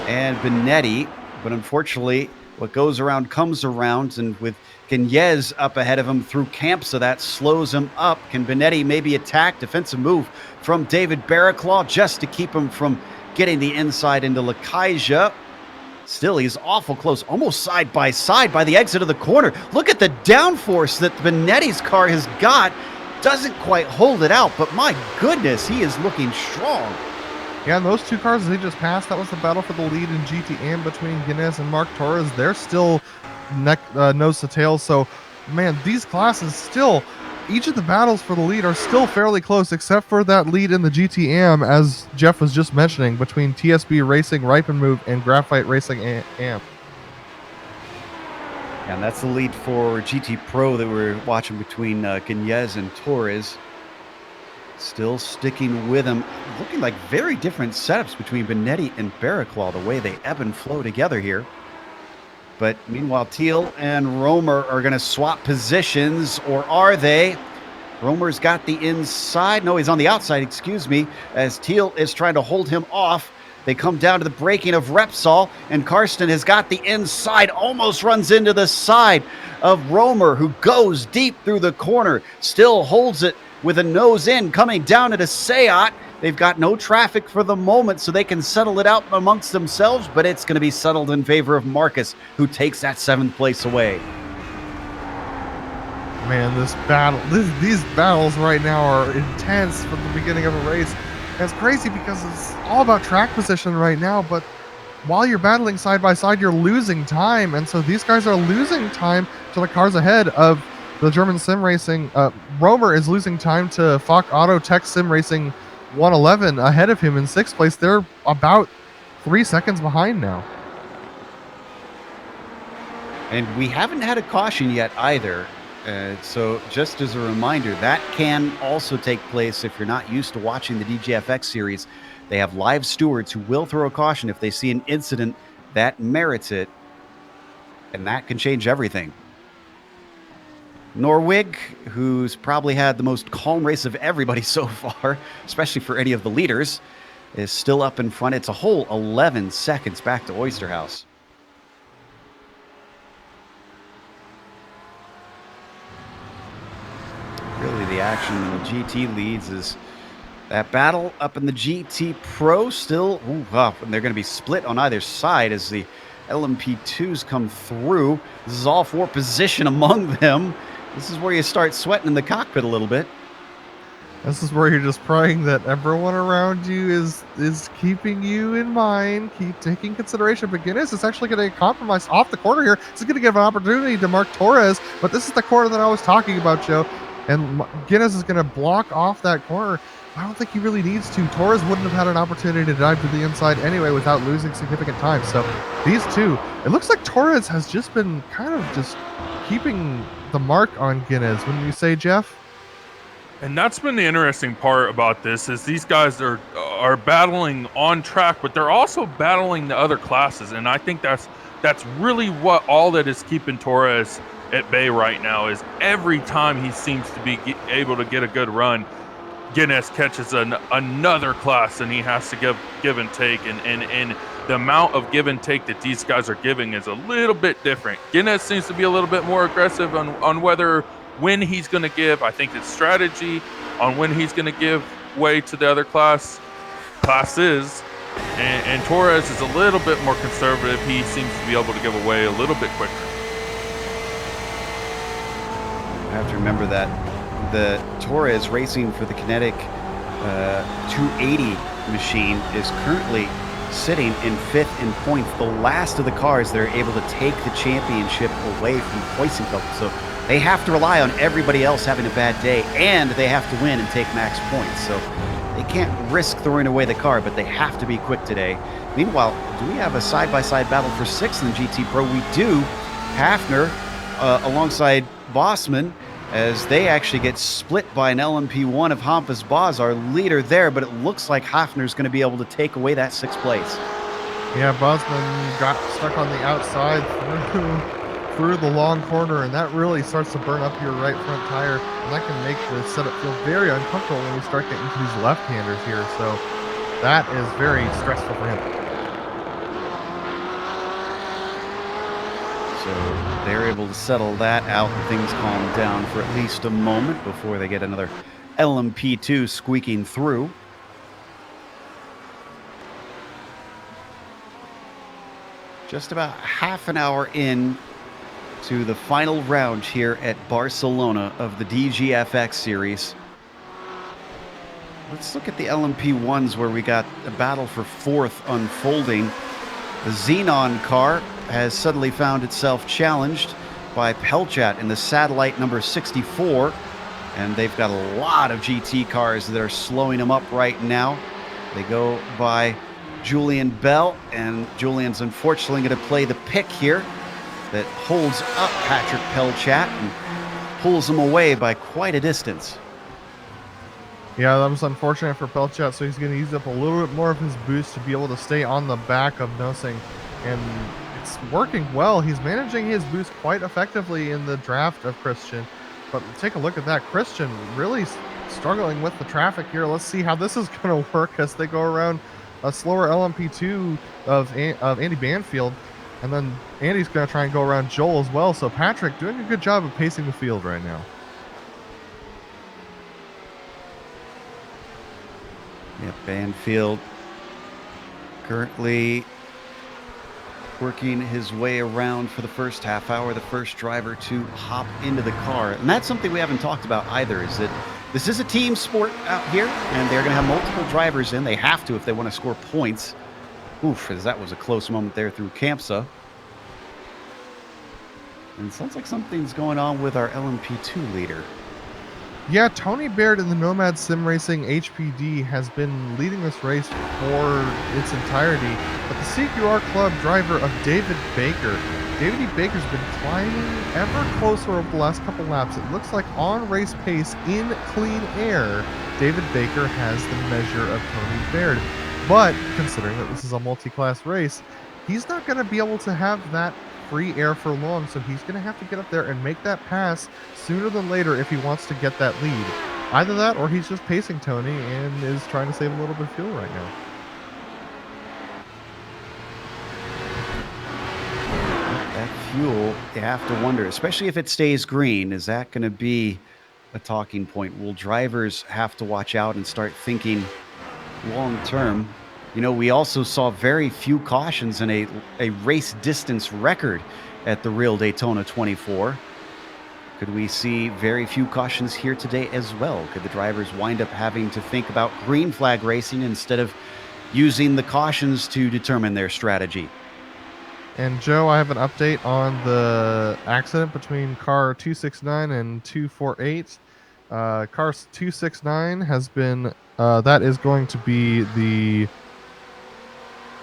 and Benetti, but unfortunately, what goes around comes around, and with Guignez up ahead of him through camp, so that slows him up. Can Benetti maybe attack? Defensive move from David Barraclaw just to keep him from getting the inside into Lakaija. Still, he's awful close, almost side by side by the exit of the corner. Look at the downforce that Benetti's car has got. Doesn't quite hold it out, but my goodness, he is looking strong. Yeah, and those two cars they just passed, that was the battle for the lead in GTM between Guinness and Mark Torres. They're still nose to tail. So, man, these classes still, each of the battles for the lead are still fairly close, except for that lead in the GTM, as Jeff was just mentioning, between TSB Racing, Ripe and Move, and Graphite Racing Amp. And that's the lead for GT Pro that we're watching between Guignez and Torres. Still sticking with him. Looking like very different setups between Benetti and Barraclaw, the way they ebb and flow together here. But meanwhile, Thiel and Romer are going to swap positions, or are they? Romer's got the inside. No, he's on the outside, excuse me, as Thiel is trying to hold him off. They come down to the braking of Repsol, and Karsten has got the inside, almost runs into the side of Romer, who goes deep through the corner, still holds it with a nose in, coming down at a Seat. They've got no traffic for the moment, so they can settle it out amongst themselves, but it's going to be settled in favor of Marcus, who takes that 7th place away. Man, these battles right now are intense from the beginning of a race. And it's crazy because it's all about track position right now, but while you're battling side by side, you're losing time, and so these guys are losing time to the cars ahead of the German Sim Racing. Romer is losing time to Fock Auto Tech Sim Racing 111 ahead of him in 6th place. They're about 3 seconds behind now. And we haven't had a caution yet either. So just as a reminder, that can also take place if you're not used to watching the DGFX series. They have live stewards who will throw a caution if they see an incident that merits it. And that can change everything. Norwig, who's probably had the most calm race of everybody so far, especially for any of the leaders, is still up in front. It's a whole 11 seconds back to Oysterhouse. Really, the action in the GT leads is that battle up in the GT Pro still up, and they're going to be split on either side as the LMP2s come through. This is all for position among them. This is where you start sweating in the cockpit a little bit. This is where you're just praying that everyone around you is keeping you in mind, keep taking consideration. But Guinness is actually going to compromise off the corner here. This is going to give an opportunity to Mark Torres, but this is the corner that I was talking about, Joe. And Guinness is going to block off that corner. I don't think he really needs to. Torres wouldn't have had an opportunity to dive to the inside anyway without losing significant time. So these two, it looks like Torres has just been kind of just keeping the mark on Guinness, wouldn't you say, Jeff? And that's been the interesting part about this, is these guys are battling on track, but they're also battling the other classes. And I think that's really what all that is keeping Torres at bay right now, is every time he seems to be able to get a good run, Guinness catches another class and he has to give and take. And the amount of give and take that these guys are giving is a little bit different. Guinness seems to be a little bit more aggressive on when he's going to give. I think it's strategy on when he's going to give way to the other classes. And Torres is a little bit more conservative. He seems to be able to give away a little bit quicker. I have to remember that the Torres racing for the Kinetic 280 machine is currently sitting in 5th in points, the last of the cars that are able to take the championship away from Poisson-Cup. So they have to rely on everybody else having a bad day, and they have to win and take max points. So they can't risk throwing away the car, but they have to be quick today. Meanwhile, do we have a side-by-side battle for 6th in GT Pro? We do. Hafner alongside Bossman, as they actually get split by an LMP1 of Hampus Boz, our leader there, but it looks like Hafner's going to be able to take away that 6th place. Yeah, Bosman got stuck on the outside through the long corner, and that really starts to burn up your right front tire, and that can make the setup feel very uncomfortable when we start getting into these left-handers here, so that is very stressful for him. So they're able to settle that out, and things calm down for at least a moment before they get another LMP2 squeaking through. Just about half an hour in to the final round here at Barcelona of the DGFX series. Let's look at the LMP1s, where we got a battle for 4th unfolding. The Xenon car has suddenly found itself challenged by Pelchat in the satellite number 64, and they've got a lot of GT cars that are slowing them up right now. They go by Julian Bell, and Julian's unfortunately going to play the pick here that holds up Patrick Pelchat and pulls him away by quite a distance. Yeah, that was unfortunate for Pelchat, so he's going to use up a little bit more of his boost to be able to stay on the back of Nosing, and it's working well. He's managing his boost quite effectively in the draft of Christian, but take a look at that. Christian really struggling with the traffic here. Let's see how this is going to work as they go around a slower LMP2 of Andy Banfield, and then Andy's going to try and go around Joel as well, so Patrick doing a good job of pacing the field right now. Yep, Banfield currently working his way around for the first half hour, the first driver to hop into the car. And that's something we haven't talked about either, is that this is a team sport out here, and they're going to have multiple drivers in. They have to if they want to score points. Oof, as that was a close moment there through Campsa. And it sounds like something's going on with our LMP2 leader. Yeah, Tony Baird in the Nomad Sim Racing HPD has been leading this race for its entirety, but the CQR Club driver of David Baker, David E. Baker's been climbing ever closer over the last couple laps. It looks like on race pace in clean air, David Baker has the measure of Tony Baird. But considering that this is a multi-class race, he's not going to be able to have that free air for long, so he's going to have to get up there and make that pass sooner than later if he wants to get that lead. Either that, or he's just pacing Tony and is trying to save a little bit of fuel right now. That fuel, you have to wonder, especially if it stays green, is that going to be a talking point? Will drivers have to watch out and start thinking long term? You know, we also saw very few cautions in a race distance record at the Real Daytona 24. Could we see very few cautions here today as well? Could the drivers wind up having to think about green flag racing instead of using the cautions to determine their strategy? And Joe, I have an update on the accident between car 269 and 248. Car 269 has been, that is going to be the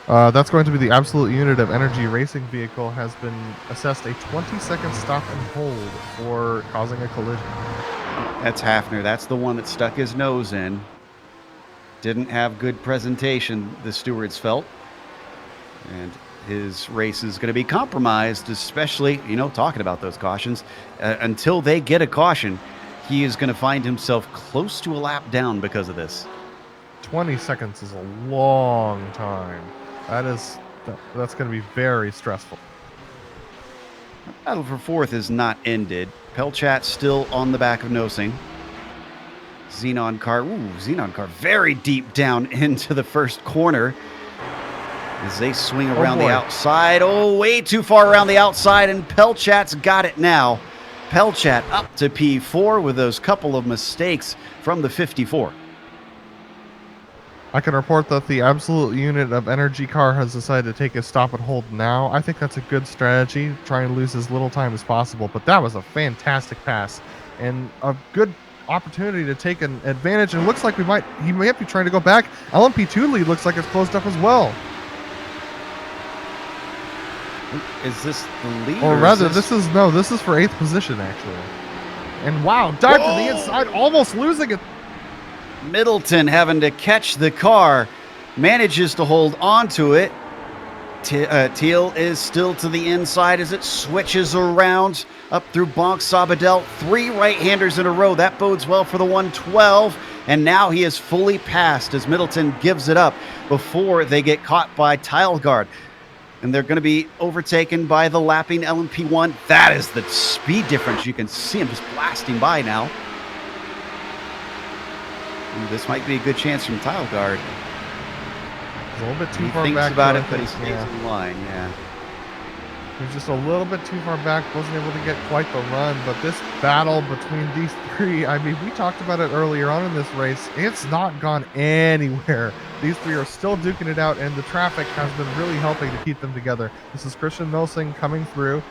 that's going to be the absolute unit of energy racing vehicle, has been assessed a 20-second stop and hold for causing a collision. That's Hafner. That's the one that stuck his nose in. Didn't have good presentation, the stewards felt. And his race is going to be compromised, especially, you know, talking about those cautions. Until they get a caution, he is going to find himself close to a lap down because of this. 20 seconds is a long time. That is That's going to be very stressful. Battle for fourth is not ended. Pelchat still on the back of Nosing. Xenon car very deep down into the first corner as they swing around the outside. Oh, way too far around the outside, and Pelchat's got it now. Pelchat up to P4 with those couple of mistakes from the 54. I can report that the absolute unit of energy car has decided to take a stop and hold now. I think that's a good strategy, try and lose as little time as possible, but that was a fantastic pass and a good opportunity to take an advantage, and it looks like he might be trying to go back. LMP2 lead looks like it's closed up as well. Is this the lead? Or rather, this is for 8th position, actually. And wow, dive to the inside, almost losing it. Middleton having to catch the car, manages to hold on to it. Teal is still to the inside as it switches around up through Bonk Sabadell. 3 right-handers in a row. That bodes well for the 112. And now he is fully passed as Middleton gives it up before they get caught by Tileguard. And they're going to be overtaken by the lapping LMP1. That is the speed difference. You can see him just blasting by now. Ooh, this might be a good chance from Tileguard. He's a little bit too far back. He thinks about it, but he stays in line, yeah. He's just a little bit too far back, wasn't able to get quite the run, but this battle between these 3, I mean, we talked about it earlier on in this race, it's not gone anywhere. These 3 are still duking it out, and the traffic has been really helping to keep them together. This is Christian Nosing coming through,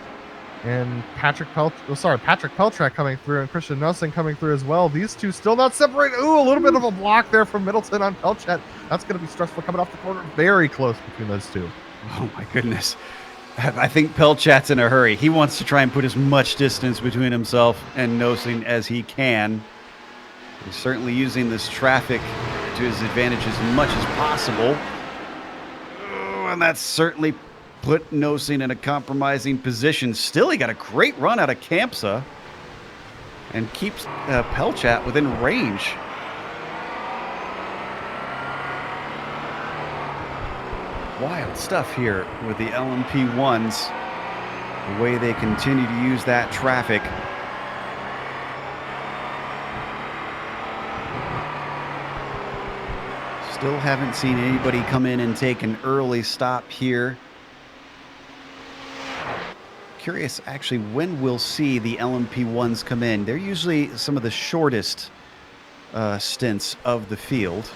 and Patrick Peltrak coming through, and Christian Nosing coming through as well. These 2 still not separated. Ooh, a little bit of a block there from Middleton on Pelchat. That's going to be stressful coming off the corner. Very close between those 2. Oh, my goodness. I think Pelchat's in a hurry. He wants to try and put as much distance between himself and Nosing as he can. He's certainly using this traffic to his advantage as much as possible. Oh, and that's certainly put Nosing in a compromising position. Still, he got a great run out of Campsa and keeps Pelchat within range. Wild stuff here with the LMP1s. The way they continue to use that traffic. Still haven't seen anybody come in and take an early stop here. Curious, actually, when we'll see the LMP1s come in. They're usually some of the shortest stints of the field.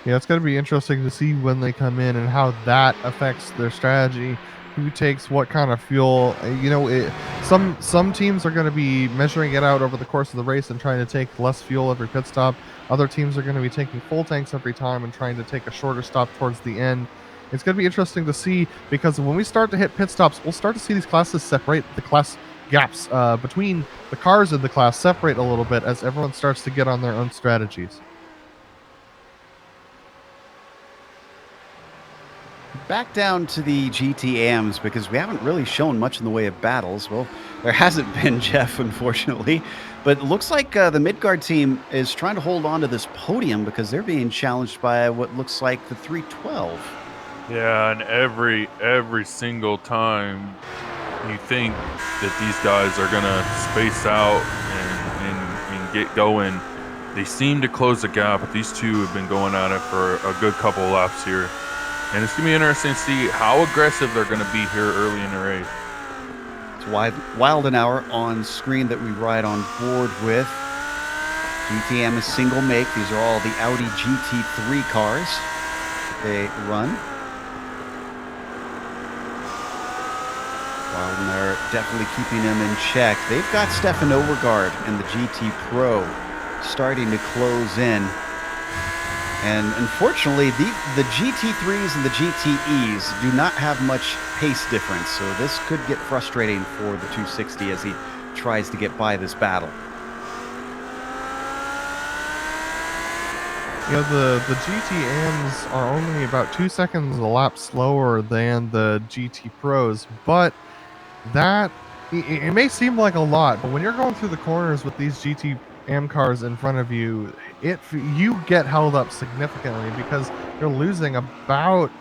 Yeah, it's going to be interesting to see when they come in and how that affects their strategy. Who takes what kind of fuel? You know, some teams are going to be measuring it out over the course of the race and trying to take less fuel every pit stop. Other teams are going to be taking full tanks every time and trying to take a shorter stop towards the end. It's going to be interesting to see, because when we start to hit pit stops, we'll start to see these classes separate. The class gaps between the cars in the class separate a little bit as everyone starts to get on their own strategies. Back down to the GTMs, because we haven't really shown much in the way of battles. Well, there hasn't been, Jeff, unfortunately. But it looks like the Midgard team is trying to hold on to this podium because they're being challenged by what looks like the 312. Yeah, and every single time you think that these guys are going to space out and get going, they seem to close the gap. But these 2 have been going at it for a good couple laps here. And it's going to be interesting to see how aggressive they're going to be here early in the race. It's Wild an Hour on screen that we ride on board with. GTM is single make. These are all the Audi GT3 cars they run. Wild and Hour definitely keeping them in check. They've got Stefan Overgaard in the GT Pro starting to close in. And unfortunately, the GT3s and the GTEs do not have much pace difference, so this could get frustrating for the 260 as he tries to get by this battle. Yeah, the GTMs are only about 2 seconds a lap slower than the GT Pros, but it may seem like a lot, but when you're going through the corners with these GT cars in front of you, you get held up significantly because you're losing about,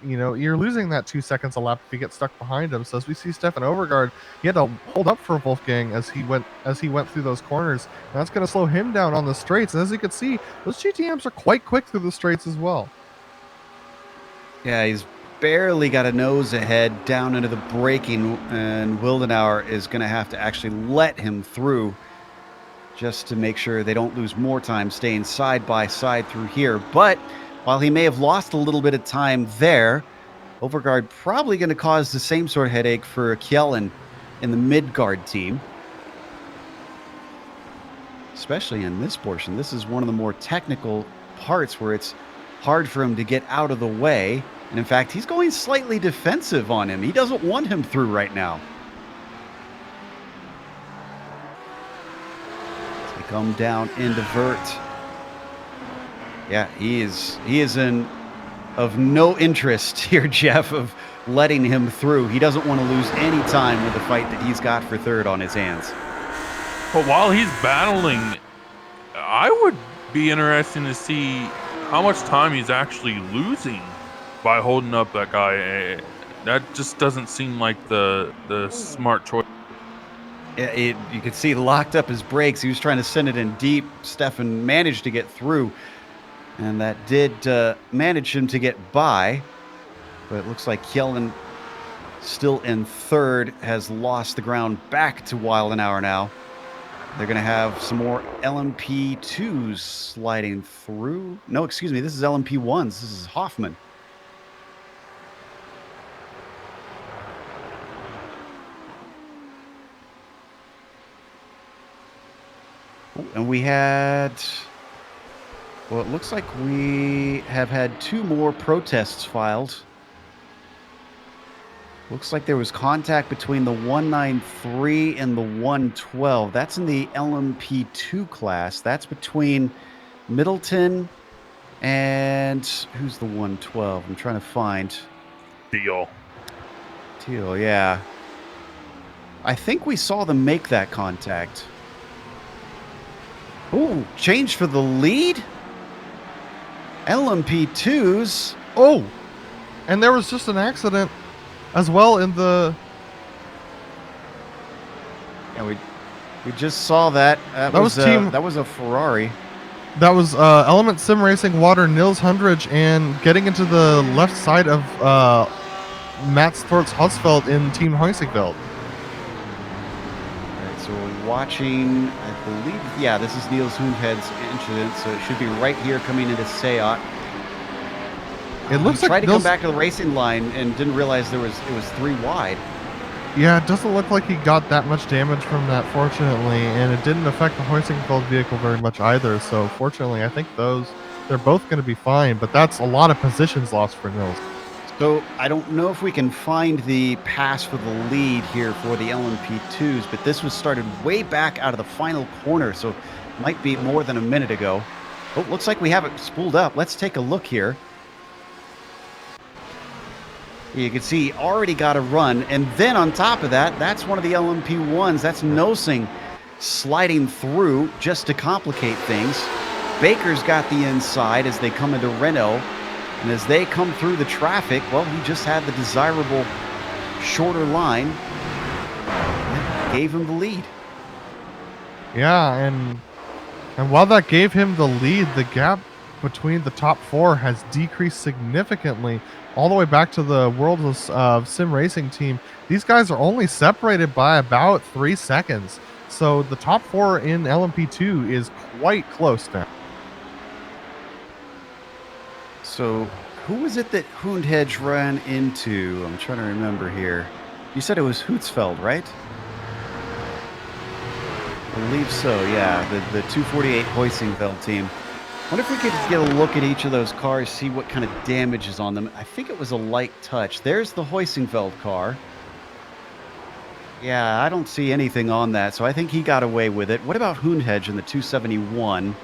you're losing that 2 seconds a lap if you get stuck behind him. So as we see Stefan Overgaard, he had to hold up for Wolfgang as he went through those corners. And that's going to slow him down on the straights. And as you can see, those GTMs are quite quick through the straights as well. Yeah, he's barely got a nose ahead down into the braking, and Wildenauer is going to have to actually let him through just to make sure they don't lose more time staying side by side through here. But while he may have lost a little bit of time there, Overgaard probably going to cause the same sort of headache for Kjellin in the Midgard team. Especially in this portion. This is one of the more technical parts where it's hard for him to get out of the way. And in fact, he's going slightly defensive on him. He doesn't want him through right now. As they come down into Vert. Yeah, he is of no interest here, Jeff, of letting him through. He doesn't want to lose any time with the fight that he's got for third on his hands. But while he's battling, I would be interested to see how much time he's actually losing by holding up that guy. That just doesn't seem like the smart choice. You could see he locked up his brakes. He was trying to send it in deep. Stefan managed to get through, and that did manage him to get by. But it looks like Kjellin, still in third, has lost the ground back to Wildenauer now. They're going to have some more LMP2s sliding through. No, excuse me, this is LMP1s. This is Hoffman. And we had, well, it looks like we have had 2 more protests filed. Looks like there was contact between the 193 and the 112. That's in the LMP2 class. That's between Middleton and who's the 112? I'm trying to find. Deal, yeah. I think we saw them make that contact. Ooh, change for the lead? LMP2s. Oh, and there was just an accident as well in the... Yeah, we just saw that. That was a Ferrari. That was Element Sim Racing Water Nils Hundredge and getting into the left side of Mats Thorts Hosfeld in Team Heusingveld. All right, so we're watching, I believe, yeah, this is Niels Hundhead's incident, so it should be right here coming into Seat. It looks he like tried to come back to the racing line and didn't realize it was 3 wide. Yeah, it doesn't look like he got that much damage from that, fortunately, and it didn't affect the Heusingfeld vehicle very much either. So, fortunately, I think they're both going to be fine, but that's a lot of positions lost for Nils. So, I don't know if we can find the pass for the lead here for the LMP2s, but this was started way back out of the final corner, so it might be more than a minute ago. Oh, looks like we have it spooled up. Let's take a look here. You can see he already got a run, and then on top of that, that's one of the LMP1s. That's Nosing sliding through just to complicate things. Baker's got the inside as they come into Renault, and as they come through the traffic, well, he just had the desirable shorter line that gave him the lead. Yeah, and while that gave him the lead, the gap between the top 4 has decreased significantly all the way back to the World of Sim Racing team. These guys are only separated by about 3 seconds. So the top 4 in LMP2 is quite close now. So who was it that Hundhedge ran into? I'm trying to remember here. You said it was Hootsfeld, right? I believe so, yeah. The 248 Heusingfeld team. I wonder if we could get a look at each of those cars, see what kind of damage is on them. I think it was a light touch. There's the Heusingfeld car. Yeah, I don't see anything on that, so I think he got away with it. What about Hundhedge in the 271?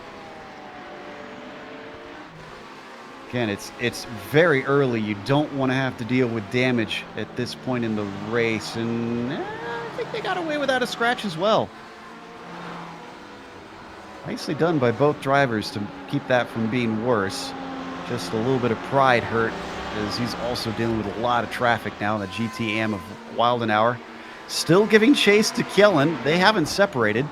Again, it's very early. You don't want to have to deal with damage at this point in the race, and I think they got away without a scratch as well. Nicely done by both drivers to keep that from being worse. Just a little bit of pride hurt, as he's also dealing with a lot of traffic now in the GTM of Wildenauer. Still giving chase to Kjellin. They haven't separated.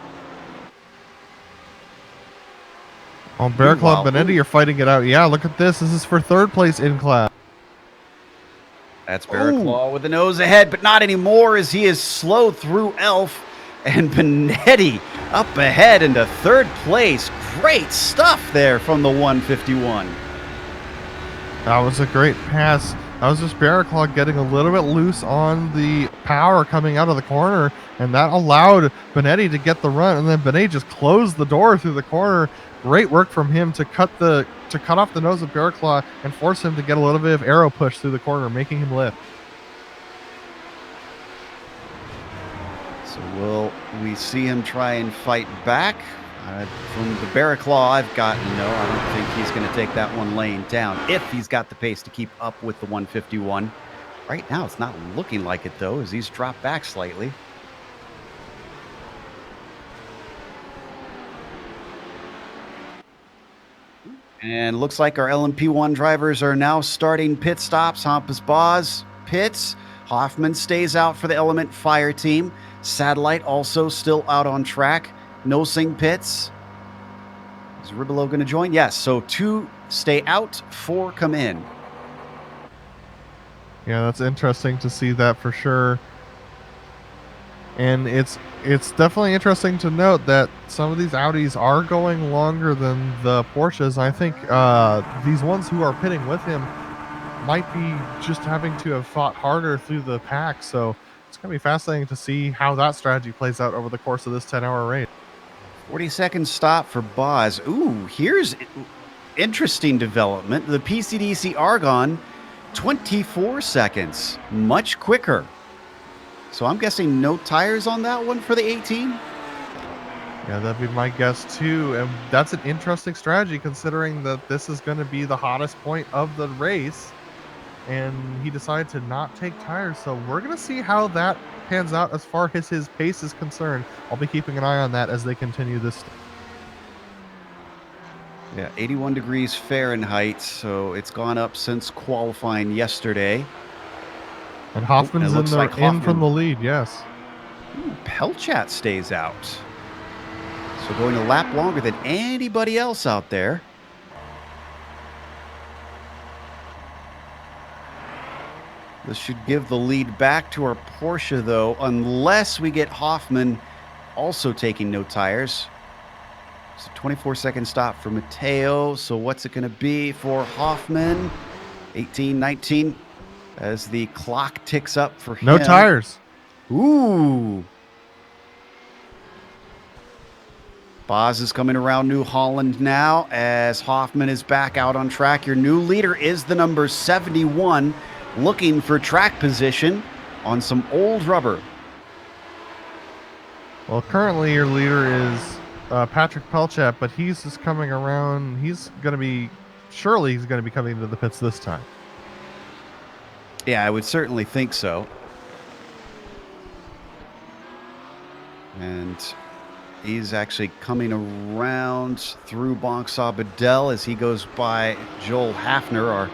On Bearclaw and Benetti are fighting it out. Yeah, look at this. This is for third place in class. That's Bearclaw with the nose ahead, but not anymore, as he is slow through Elf. And Benetti up ahead into third place. Great stuff there from the 151. That was a great pass. That was just Bearclaw getting a little bit loose on the power coming out of the corner, and that allowed Benetti to get the run, and then Benetti just closed the door through the corner. Great work from him to cut off the nose of Bearclaw and force him to get a little bit of arrow push through the corner, making him lift. So will we see him try and fight back? From the Bearclaw I've gotten, no, I don't think he's going to take that one laying down if he's got the pace to keep up with the 151. Right now it's not looking like it, though, as he's dropped back slightly. And looks like our LMP1 drivers are now starting pit stops. Hampus Boz pits. Hoffman stays out for the Element Fire team. Satellite also still out on track. Nosing pits. Is Ribolo going to join? Yes. So 2 stay out, 4 come in. Yeah, that's interesting to see that for sure. And it's definitely interesting to note that some of these Audis are going longer than the Porsches. I think these ones who are pitting with him might be just having to have fought harder through the pack. So it's going to be fascinating to see how that strategy plays out over the course of this 10-hour race. 40-second stop for Boz. Ooh, here's interesting development. The PCDC Argon, 24 seconds. Much quicker. So I'm guessing no tires on that one for the 18? Yeah, that'd be my guess too. And that's an interesting strategy considering that this is going to be the hottest point of the race. And he decided to not take tires. So we're going to see how that pans out as far as his pace is concerned. I'll be keeping an eye on that as they continue this. Yeah, 81 degrees Fahrenheit. So it's gone up since qualifying yesterday. And Hoffman's in from the lead, yes. Ooh, Pelchat stays out. So going a lap longer than anybody else out there. This should give the lead back to our Porsche, though, unless we get Hoffman also taking no tires. It's a 24-second stop for Mateo. So what's it going to be for Hoffman? 18, 19. As the clock ticks up for him. No tires. Ooh. Boz is coming around New Holland now as Hoffman is back out on track. Your new leader is the number 71, looking for track position on some old rubber. Well, currently your leader is Patrick Pelchat, but he's just coming around. Surely he's going to be coming into the pits this time. Yeah, I would certainly think so. And he's actually coming around through Bonk-Sabadell as he goes by Joel Hafner, our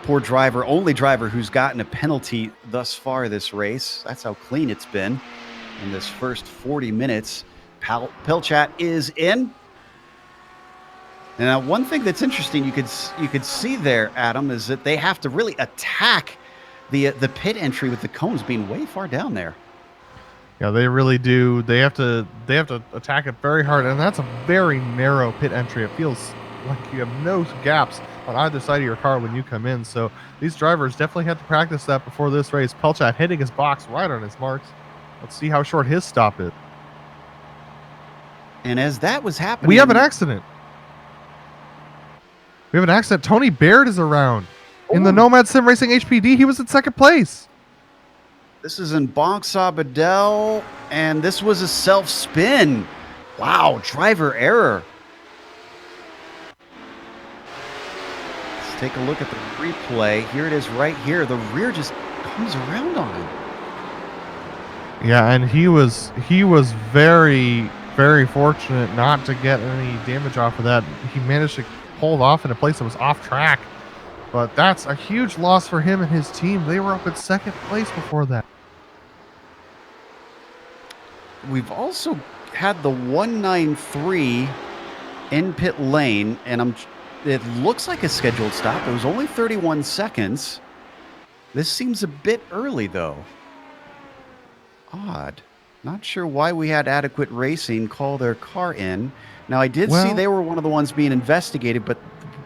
poor driver, only driver who's gotten a penalty thus far this race. That's how clean it's been in this first 40 minutes. Pelchat is in. And now one thing that's interesting you could see there, Adam, is that they have to really attack the pit entry with the cones being way far down there. Yeah, they really do. They have to attack it very hard, and that's a very narrow pit entry. It feels like you have no gaps on either side of your car when you come in. So these drivers definitely had to practice that before this race. Pelchat hitting his box right on his marks. Let's see how short his stop is. And as that was happening, we have an accident. Tony Baird is around. In the Nomad Sim Racing HPD, he was in second place. This is in Bonk-Sabadell, and this was a self-spin. Wow, driver error. Let's take a look at the replay. Here it is right here. The rear just comes around on him. Yeah, and he was very very fortunate not to get any damage off of that. He managed to pull it off in a place that was off track, but that's a huge loss for him and his team. They were up in second place before that. We've also had the 193 in pit lane, and it looks like a scheduled stop. It was only 31 seconds. This seems a bit early, though. Odd. Not sure why we had Adequate Racing call their car in. Now, I did see they were one of the ones being investigated, but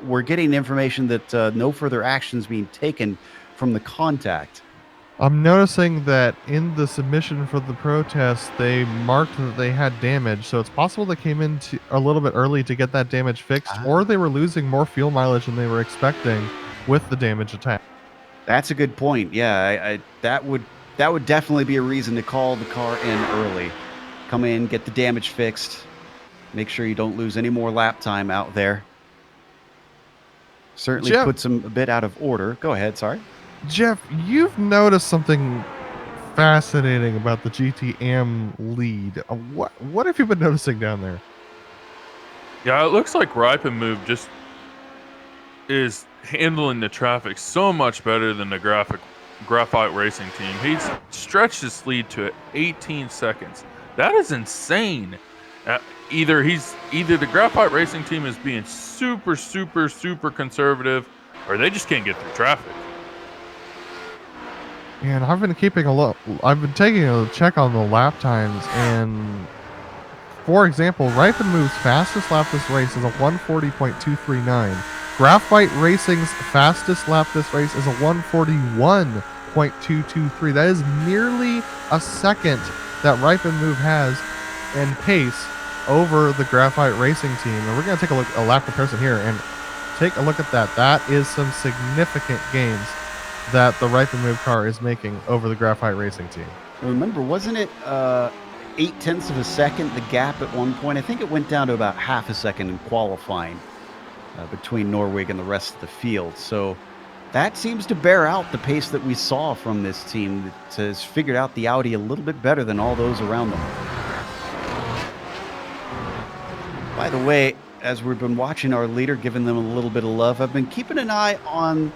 we're getting information that no further action is being taken from the contact. I'm noticing that in the submission for the protest, they marked that they had damage, so it's possible they came in a little bit early to get that damage fixed, or they were losing more fuel mileage than they were expecting with the damage attack. That's a good point. Yeah, that would definitely be a reason to call the car in early. Come in, get the damage fixed, make sure you don't lose any more lap time out there. Certainly puts them a bit out of order. Go ahead, sorry. Jeff, you've noticed something fascinating about the GTM lead. What have you been noticing down there? Yeah, it looks like Ripe and Move just is handling the traffic so much better than the Graphite Racing team. He's stretched his lead to 18 seconds. That is insane. Either the Graphite Racing team is being super conservative, or they just can't get through traffic. And I've been taking a check on the lap times, and for example, Ripe and Move's fastest lap this race is a 140.239. Graphite Racing's fastest lap this race is a 141.223. That is nearly a second that Ripe and Move has in pace over the Graphite Racing team. And we're going to take a lap comparison here and take a look at that. That is some significant gains that the Ripe and Move car is making over the Graphite Racing team. Remember, wasn't it 0.8 of a second, the gap at one point? I think it went down to about half a second in qualifying between Norwig and the rest of the field. So that seems to bear out the pace that we saw from this team that has figured out the Audi a little bit better than all those around them. By the way, as we've been watching our leader, giving them a little bit of love, I've been keeping an eye on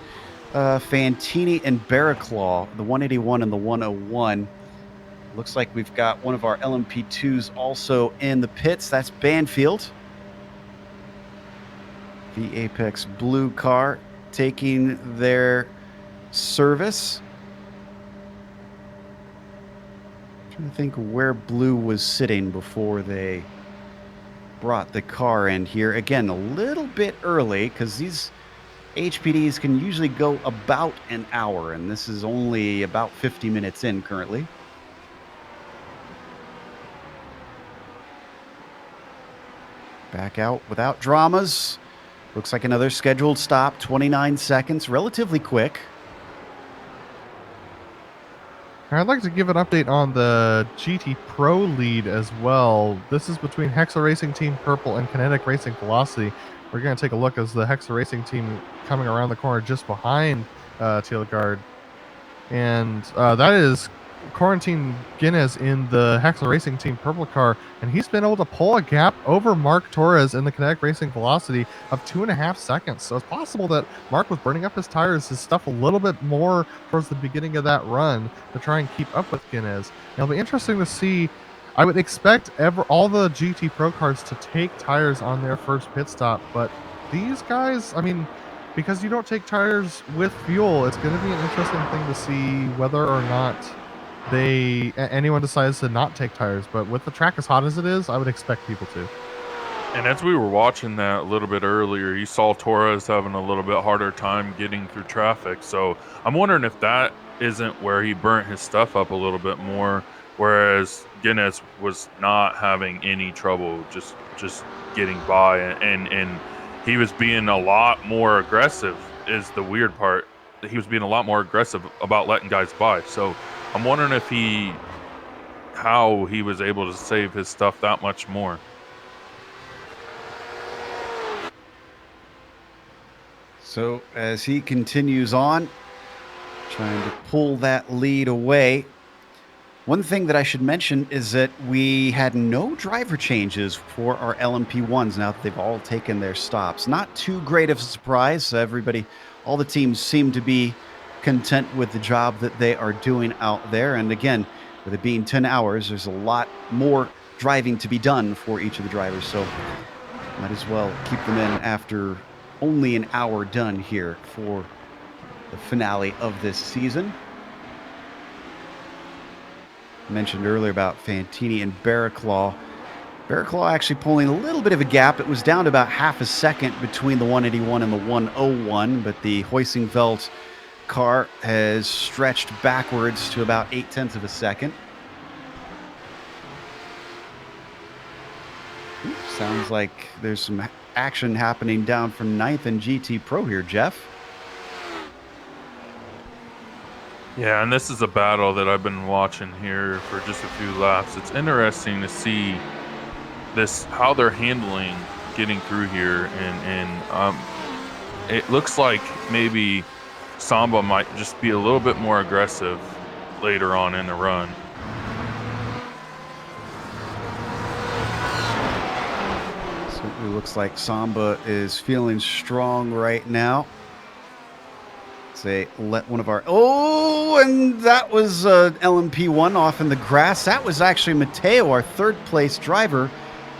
Fantini and Barraclaw, the 181 and the 101. Looks like we've got one of our LMP2s also in the pits. That's Banfield. The Apex Blue car taking their service. I'm trying to think where Blue was sitting before they brought the car in here. Again, a little bit early because these HPDs can usually go about an hour, and this is only about 50 minutes in currently. Back out without dramas. Looks like another scheduled stop, 29 seconds, relatively quick. I'd like to give an update on the GT Pro lead as well. This is between Hexa Racing Team Purple and Kinetic Racing Velocity. We're going to take a look as the Hexa Racing team coming around the corner just behind Teelgaard. And that is Quarantine Guinness in the Hexa Racing Team Purple car. And he's been able to pull a gap over Mark Torres in the Kinetic Racing Velocity of 2.5 seconds. So it's possible that Mark was burning up his tires, his stuff a little bit more towards the beginning of that run to try and keep up with Guinness. It'll be interesting to see. I would expect all the GT Pro cars to take tires on their first pit stop, but these guys, I mean, because you don't take tires with fuel, it's going to be an interesting thing to see whether or not anyone decides to not take tires. But with the track as hot as it is, I would expect people to. And as we were watching that a little bit earlier, you saw Torres having a little bit harder time getting through traffic. So I'm wondering if that isn't where he burnt his stuff up a little bit more, whereas Guinness was not having any trouble just getting by, and he was being a lot more aggressive is the weird part. He was being a lot more aggressive about letting guys by. So I'm wondering how he was able to save his stuff that much more. So as he continues on, trying to pull that lead away, One thing that I should mention is that we had no driver changes for our LMP1s now that they've all taken their stops. Not too great of a surprise. Everybody, all the teams seem to be content with the job that they are doing out there. And again, with it being 10 hours, there's a lot more driving to be done for each of the drivers. So might as well keep them in after only an hour done here for the finale of this season. Mentioned earlier about Fantini and Barraclaw. Barraclaw actually pulling a little bit of a gap. It was down to about half a second between the 181 and the 101, but the Hoisingveld car has stretched backwards to about 0.8 of a second. Sounds like there's some action happening down from 9th and GT Pro here, Jeff. Yeah, and this is a battle that I've been watching here for just a few laps. It's interesting to see this, how they're handling getting through here, and it looks like maybe Samba might just be a little bit more aggressive later on in the run. Certainly looks like Samba is feeling strong right now. They let one of our... Oh, and that was LMP1 off in the grass. That was actually Mateo, our third place driver.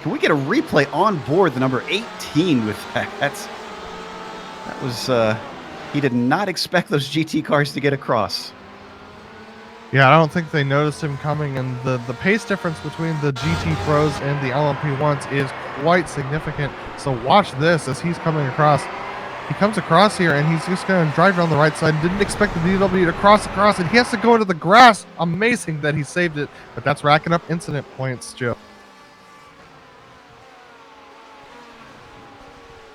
Can we get a replay on board the number 18 with that? That was... he did not expect those GT cars to get across. Yeah, I don't think they noticed him coming, and the pace difference between the GT Pros and the LMP1s is quite significant. So watch this as he's coming across. He comes across here, and he's just going to drive down the right side. Didn't expect the DW to cross across, and he has to go into the grass. Amazing that he saved it, but that's racking up incident points, Joe.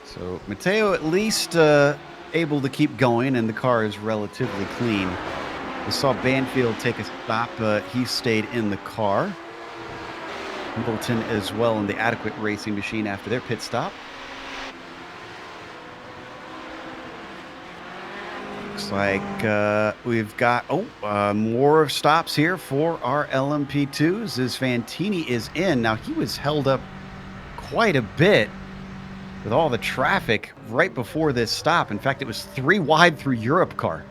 So Mateo at least able to keep going, and the car is relatively clean. We saw Banfield take a stop. He stayed in the car. Hamilton as well in the adequate racing machine after their pit stop. Looks like we've got more stops here for our LMP2s as Fantini is in. Now, he was held up quite a bit with all the traffic right before this stop. In fact, it was 3 wide through Europe car.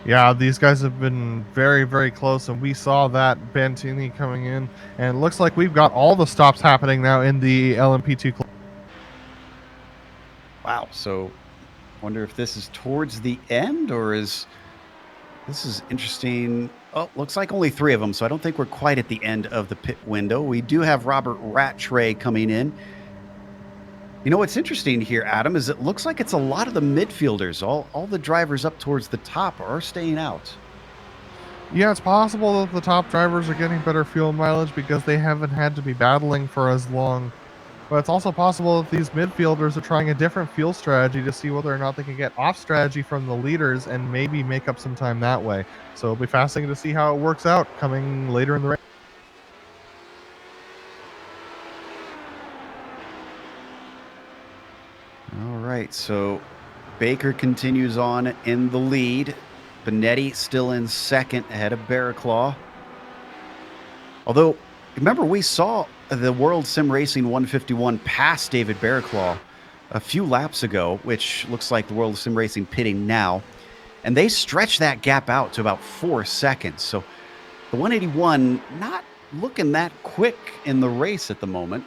Yeah, these guys have been very, very close, and we saw that Fantini coming in, and it looks like we've got all the stops happening now in the LMP2 club. Wow, so wonder if this is towards the end, or this is interesting. Oh, looks like only 3 of them, so I don't think we're quite at the end of the pit window. We do have Robert Rattray coming in. You know what's interesting here, Adam, is it looks like it's a lot of the midfielders. All the drivers up towards the top are staying out. Yeah, it's possible that the top drivers are getting better fuel mileage because they haven't had to be battling for as long. But it's also possible that these midfielders are trying a different fuel strategy to see whether or not they can get off strategy from the leaders and maybe make up some time that way. So it'll be fascinating to see how it works out coming later in the race. All right, so Baker continues on in the lead. Benetti still in second ahead of Barraclaw. Although, remember, we saw the World Sim Racing 151 pass David Barraclaw a few laps ago, which looks like the World Sim Racing pitting now. And they stretched that gap out to about 4 seconds. So the 181 not looking that quick in the race at the moment.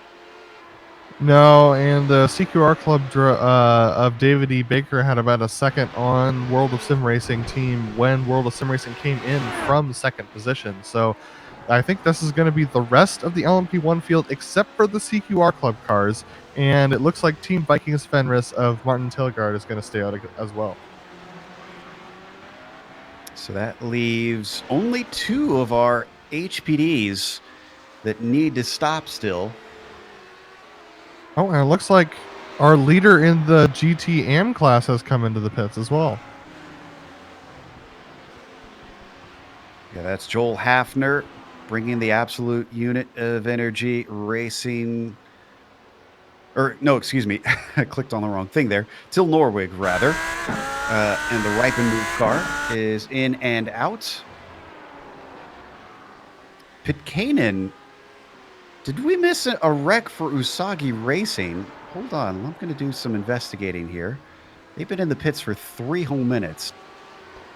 No, and the CQR Club of David E. Baker had about a second on World of Sim Racing team when World of Sim Racing came in from second position. So I think this is going to be the rest of the LMP1 field except for the CQR Club cars. And it looks like Team Vikings Fenris of Martin Tilgard is going to stay out as well. So that leaves only 2 of our HPDs that need to stop still. Oh, and it looks like our leader in the GT AM class has come into the pits as well. Yeah, that's Joel Hafner bringing the absolute unit of energy racing. Or, no, excuse me. I clicked on the wrong thing there. Till Norwig, rather. And the Ripen Move car is in and out. Pitkanen, did we miss a wreck for Usagi Racing? Hold on, I'm going to do some investigating here. They've been in the pits for 3 whole minutes.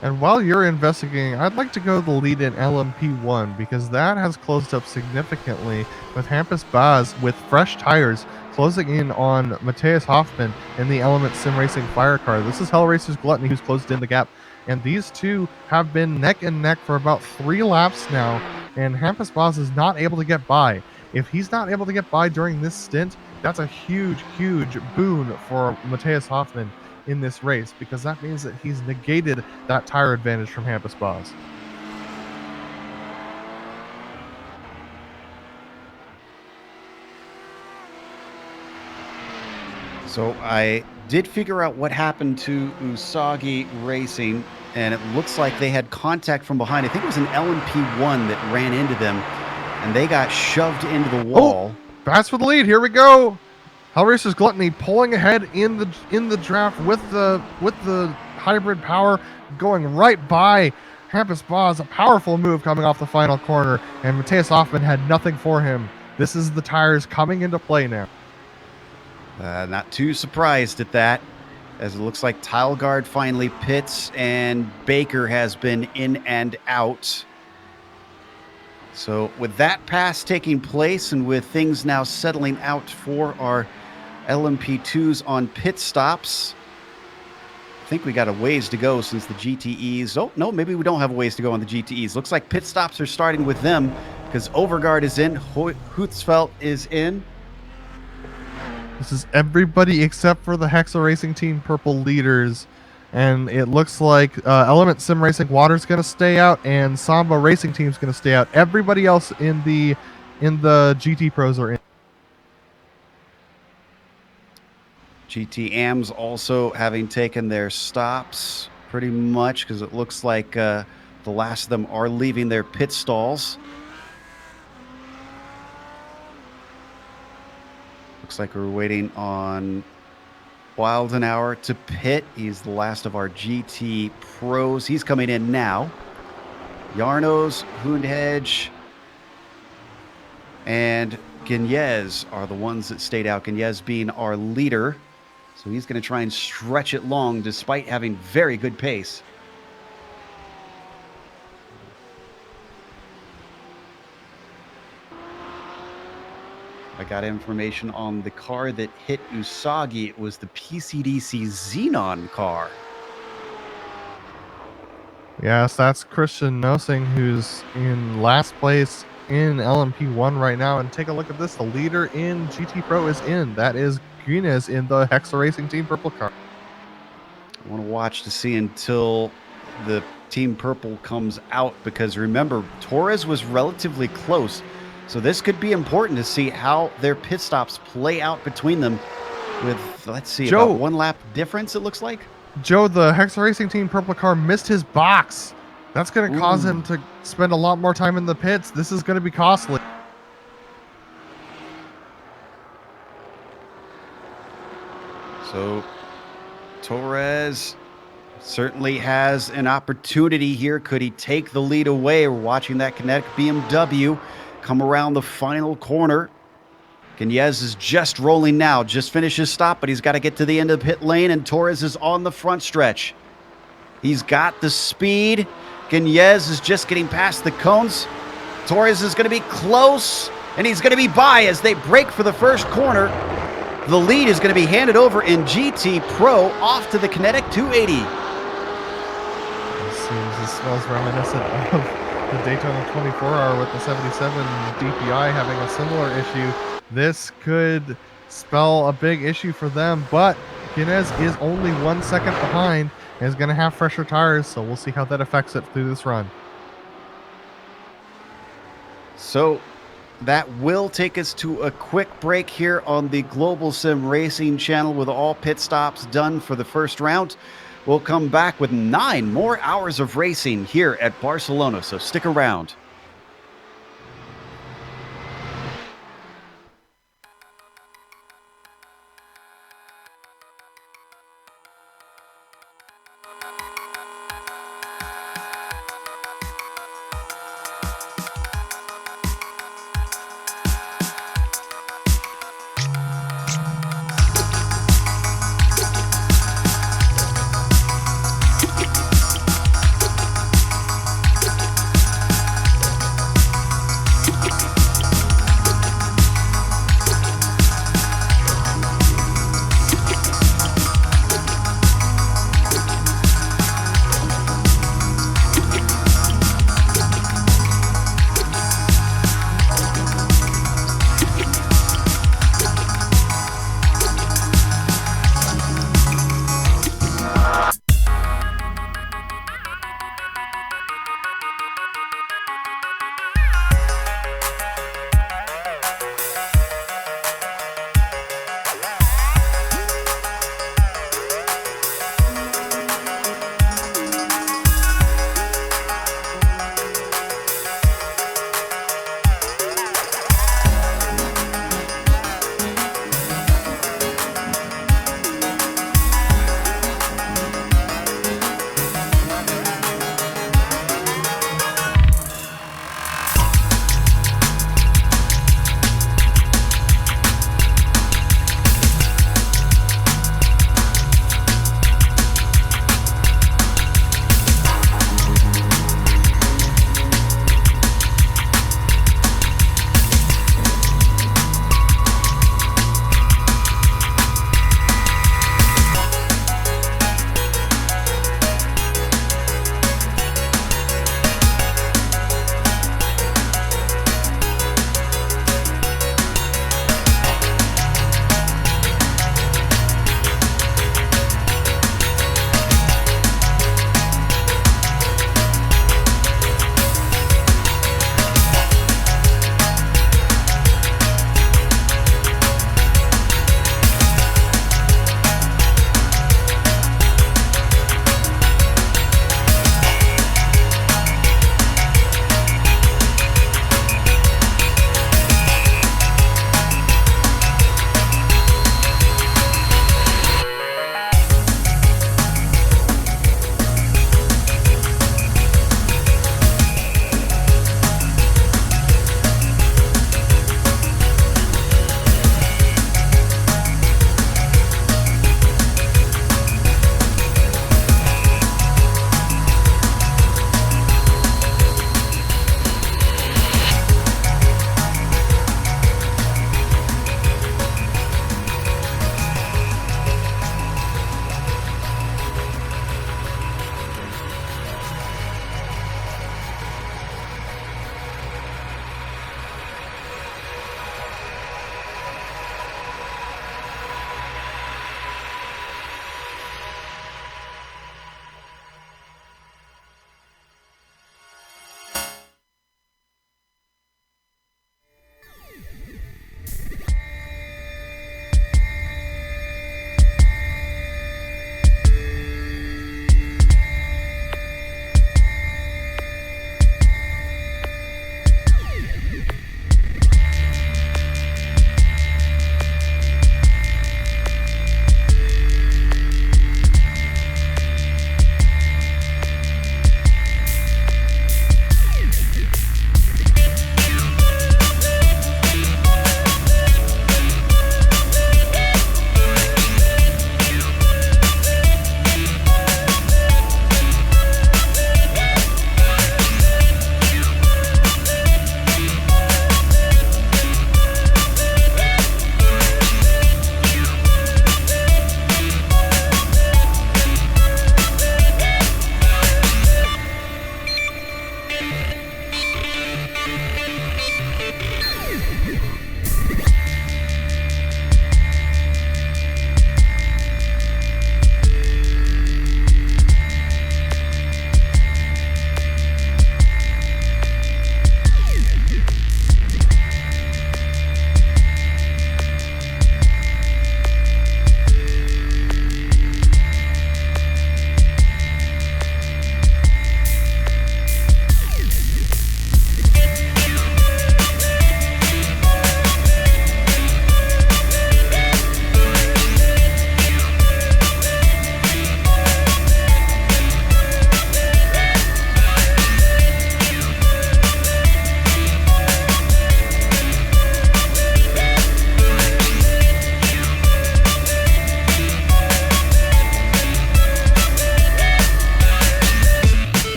And while you're investigating, I'd like to go to the lead in LMP1 because that has closed up significantly with Hampus Baz with fresh tires closing in on Matthias Hoffman in the Element Sim Racing Fire Car. This is Hell Racers Gluttony who's closed in the gap. And these two have been neck and neck for about 3 laps now, and Hampus Baz is not able to get by. If he's not able to get by during this stint, that's a huge, huge boon for Matthias Hoffman in this race, because that means that he's negated that tire advantage from Hampus Baz. So I did figure out what happened to Usagi Racing, and it looks like they had contact from behind. I think it was an LMP1 that ran into them, and they got shoved into the wall. Oh, Baz for the lead. Here we go. Hell Racers Gluttony pulling ahead in the draft with the hybrid power, going right by Hampus Baz. A powerful move coming off the final corner, and Matthias Hoffman had nothing for him. This is the tires coming into play now. Not too surprised at that, as it looks like Tileguard finally pits and Baker has been in and out. So with that pass taking place and with things now settling out for our LMP2s on pit stops, I think we got a ways to go since the GTEs. Oh, no, maybe we don't have a ways to go on the GTEs. Looks like pit stops are starting with them because Overgaard is in, Hutzfeld is in. This is everybody except for the Hexa Racing Team Purple leaders. And it looks like Element Sim Racing Water's going to stay out and Samba Racing Team's going to stay out. Everybody else in the GT Pros are in. GT AMs also having taken their stops pretty much, because it looks like the last of them are leaving their pit stalls. Looks like we're waiting on Wildenauer to pit. He's the last of our GT pros. He's coming in now. Yarnos, Hundhedge, and Guignez are the ones that stayed out. Guignez being our leader. So he's going to try and stretch it long despite having very good pace. I got information on the car that hit Usagi. It was the PCDC Xenon car. Yes, that's Christian Nosing, who's in last place in LMP1 right now. And take a look at this. The leader in GT Pro is in. That is Guinness in the Hexa Racing Team Purple car. I want to watch to see until the Team Purple comes out, because remember, Torres was relatively close. So this could be important to see how their pit stops play out between them with, let's see, Joe, about 1 lap difference, it looks like. Joe, the Hexa Racing Team Purple car missed his box. That's going to cause him to spend a lot more time in the pits. This is going to be costly. So Torres certainly has an opportunity here. Could he take the lead away? We're watching that Kinetic BMW come around the final corner. Guignez is just rolling now, just finished his stop, but he's got to get to the end of the pit lane, and Torres is on the front stretch. He's got the speed. Guignez is just getting past the cones. Torres is going to be close, and he's going to be by as they break for the first corner. The lead is going to be handed over in GT Pro off to the Kinetic 280. This smells reminiscent of the Daytona 24-hour with the 77 DPI having a similar issue. This could spell a big issue for them, but Guinness is only 1 second behind and is going to have fresher tires, so we'll see how that affects it through this run. So that will take us to a quick break here on the Global Sim Racing channel with all pit stops done for the first round. We'll come back with 9 more hours of racing here at Barcelona, so stick around.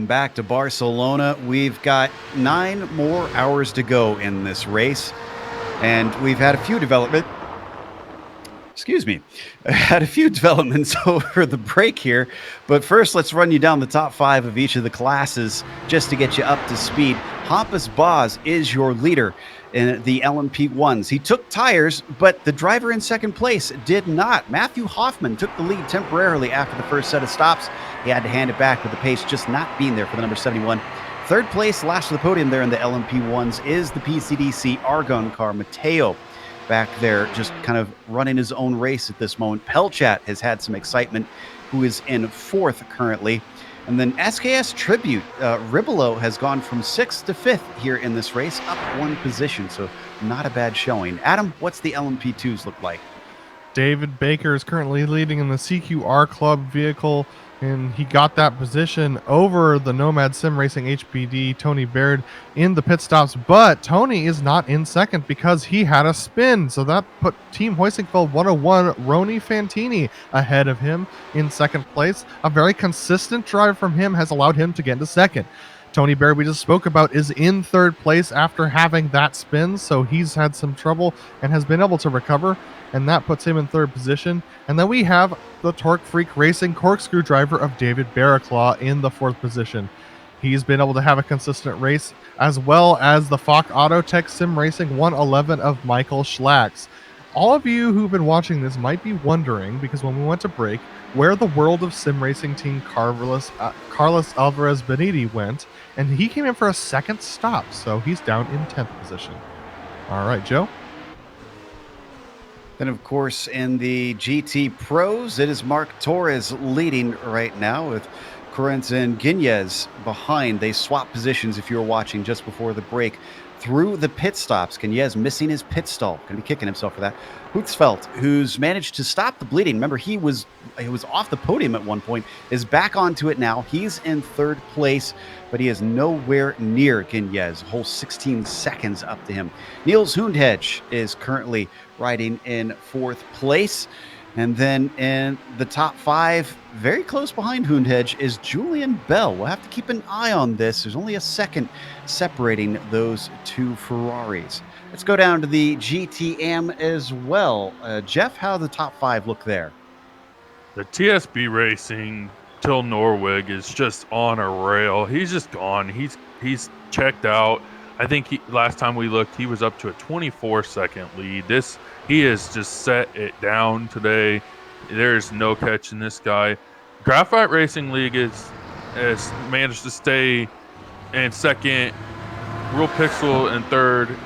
Welcome back to Barcelona. We've got 9 more hours to go in this race, and we've had a few developments over the break here. But first, let's run you down the top 5 of each of the classes just to get you up to speed. Hampus Baz is your leader in the LMP1s. He took tires, but the driver in second place did not. Matthew Hoffman took the lead temporarily after the first set of stops. He had to hand it back with the pace just not being there for the number 71. Third place, last to the podium there in the LMP1s, is the PCDC Argon car, Mateo. Back there, just kind of running his own race at this moment. Pelchat has had some excitement, who is in 4th currently. And then SKS Tribute, Ribolo has gone from 6th to 5th here in this race, up 1 position, so not a bad showing. Adam, what's the LMP2s look like? David Baker is currently leading in the CQR Club vehicle, and he got that position over the Nomad Sim Racing HPD Tony Baird in the pit stops, but Tony is not in second because he had a spin, so that put Team Hoisingfeld 101 Roni Fantini ahead of him in second place. A very consistent drive from him has allowed him to get into second. Tony Baird, we just spoke about, is in third place after having that spin, so he's had some trouble and has been able to recover, and that puts him in third position. And then we have the Torque Freak Racing corkscrew driver of David Barraclaw in the 4th position. He's been able to have a consistent race, as well as the Falk Autotech Sim Racing 111 of Michael Schlacks. All of you who've been watching this might be wondering, because when we went to break, where the World of Sim Racing team Carlos Alvarez Beniti went, and he came in for a second stop, so he's down in 10th position. All right, Joe? Then, of course, in the GT Pros, it is Mark Torres leading right now with Corentin Guiñez behind. They swap positions, if you were watching just before the break, through the pit stops. Guiñez missing his pit stall. Going to be kicking himself for that. Hutzfeldt, who's managed to stop the bleeding. Remember, he was off the podium at one point, is back onto it now. He's in 3rd place, but he is nowhere near Guiñez. A whole 16 seconds up to him. Niels Hundhedge is currently riding in 4th place. And then in the top 5, very close behind Hundhedge, is Julian Bell. We'll have to keep an eye on this. There's only a second separating those 2 Ferraris. Let's go down to the GTM as well. Jeff, how the top 5 look there? The TSB Racing Till Norwig is just on a rail. He's just gone. He's checked out. I think last time we looked, he was up to a 24-second lead. He has just set it down today. There's no catching this guy. Graphite Racing League has managed to stay in second. Real Pixel in 3rd.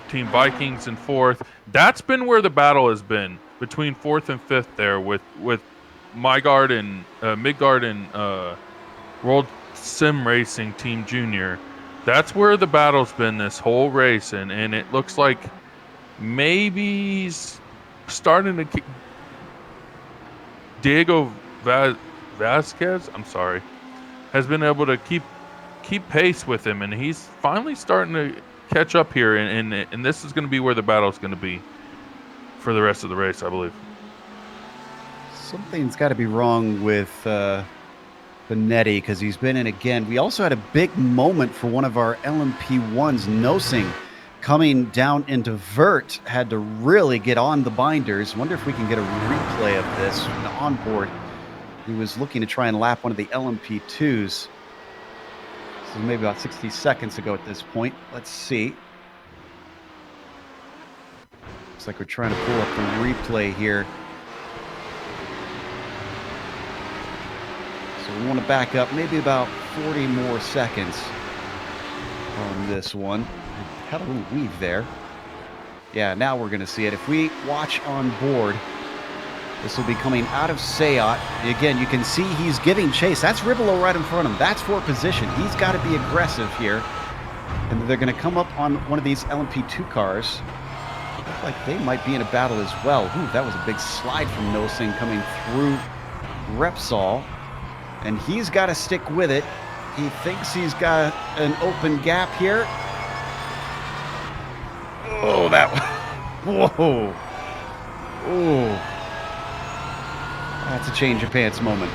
Team Vikings in 4th. That's been where the battle has been, between 4th and 5th there with Midgard and World Sim Racing Team Junior. That's where the battle's been this whole race, and it looks like maybe he's starting to kick. Diego Vasquez, has been able to keep pace with him, and he's finally starting to catch up here, and this is going to be where the battle's going to be for the rest of the race, I believe. Something's got to be wrong with Benetti, because he's been in again. We also had a big moment for one of our LMP1s, Nosing, coming down into Vert. Had to really get on the binders. Wonder if we can get a replay of this on board. He was looking to try and lap one of the LMP2s. This is maybe about 60 seconds ago at this point. Let's see. Looks like we're trying to pull up the replay here. So we want to back up maybe about 40 more seconds on this one. Had a little weave there. Yeah, now we're going to see it. If we watch on board, this will be coming out of Sayat. Again, you can see he's giving chase. That's Ribolo right in front of him. That's for position. He's got to be aggressive here. And they're going to come up on one of these LMP2 cars. Look like they might be in a battle as well. Ooh, that was a big slide from Nosing coming through Repsol. And he's got to stick with it. He thinks he's got an open gap here. Oh, that one. Whoa. Oh. That's a change of pants moment.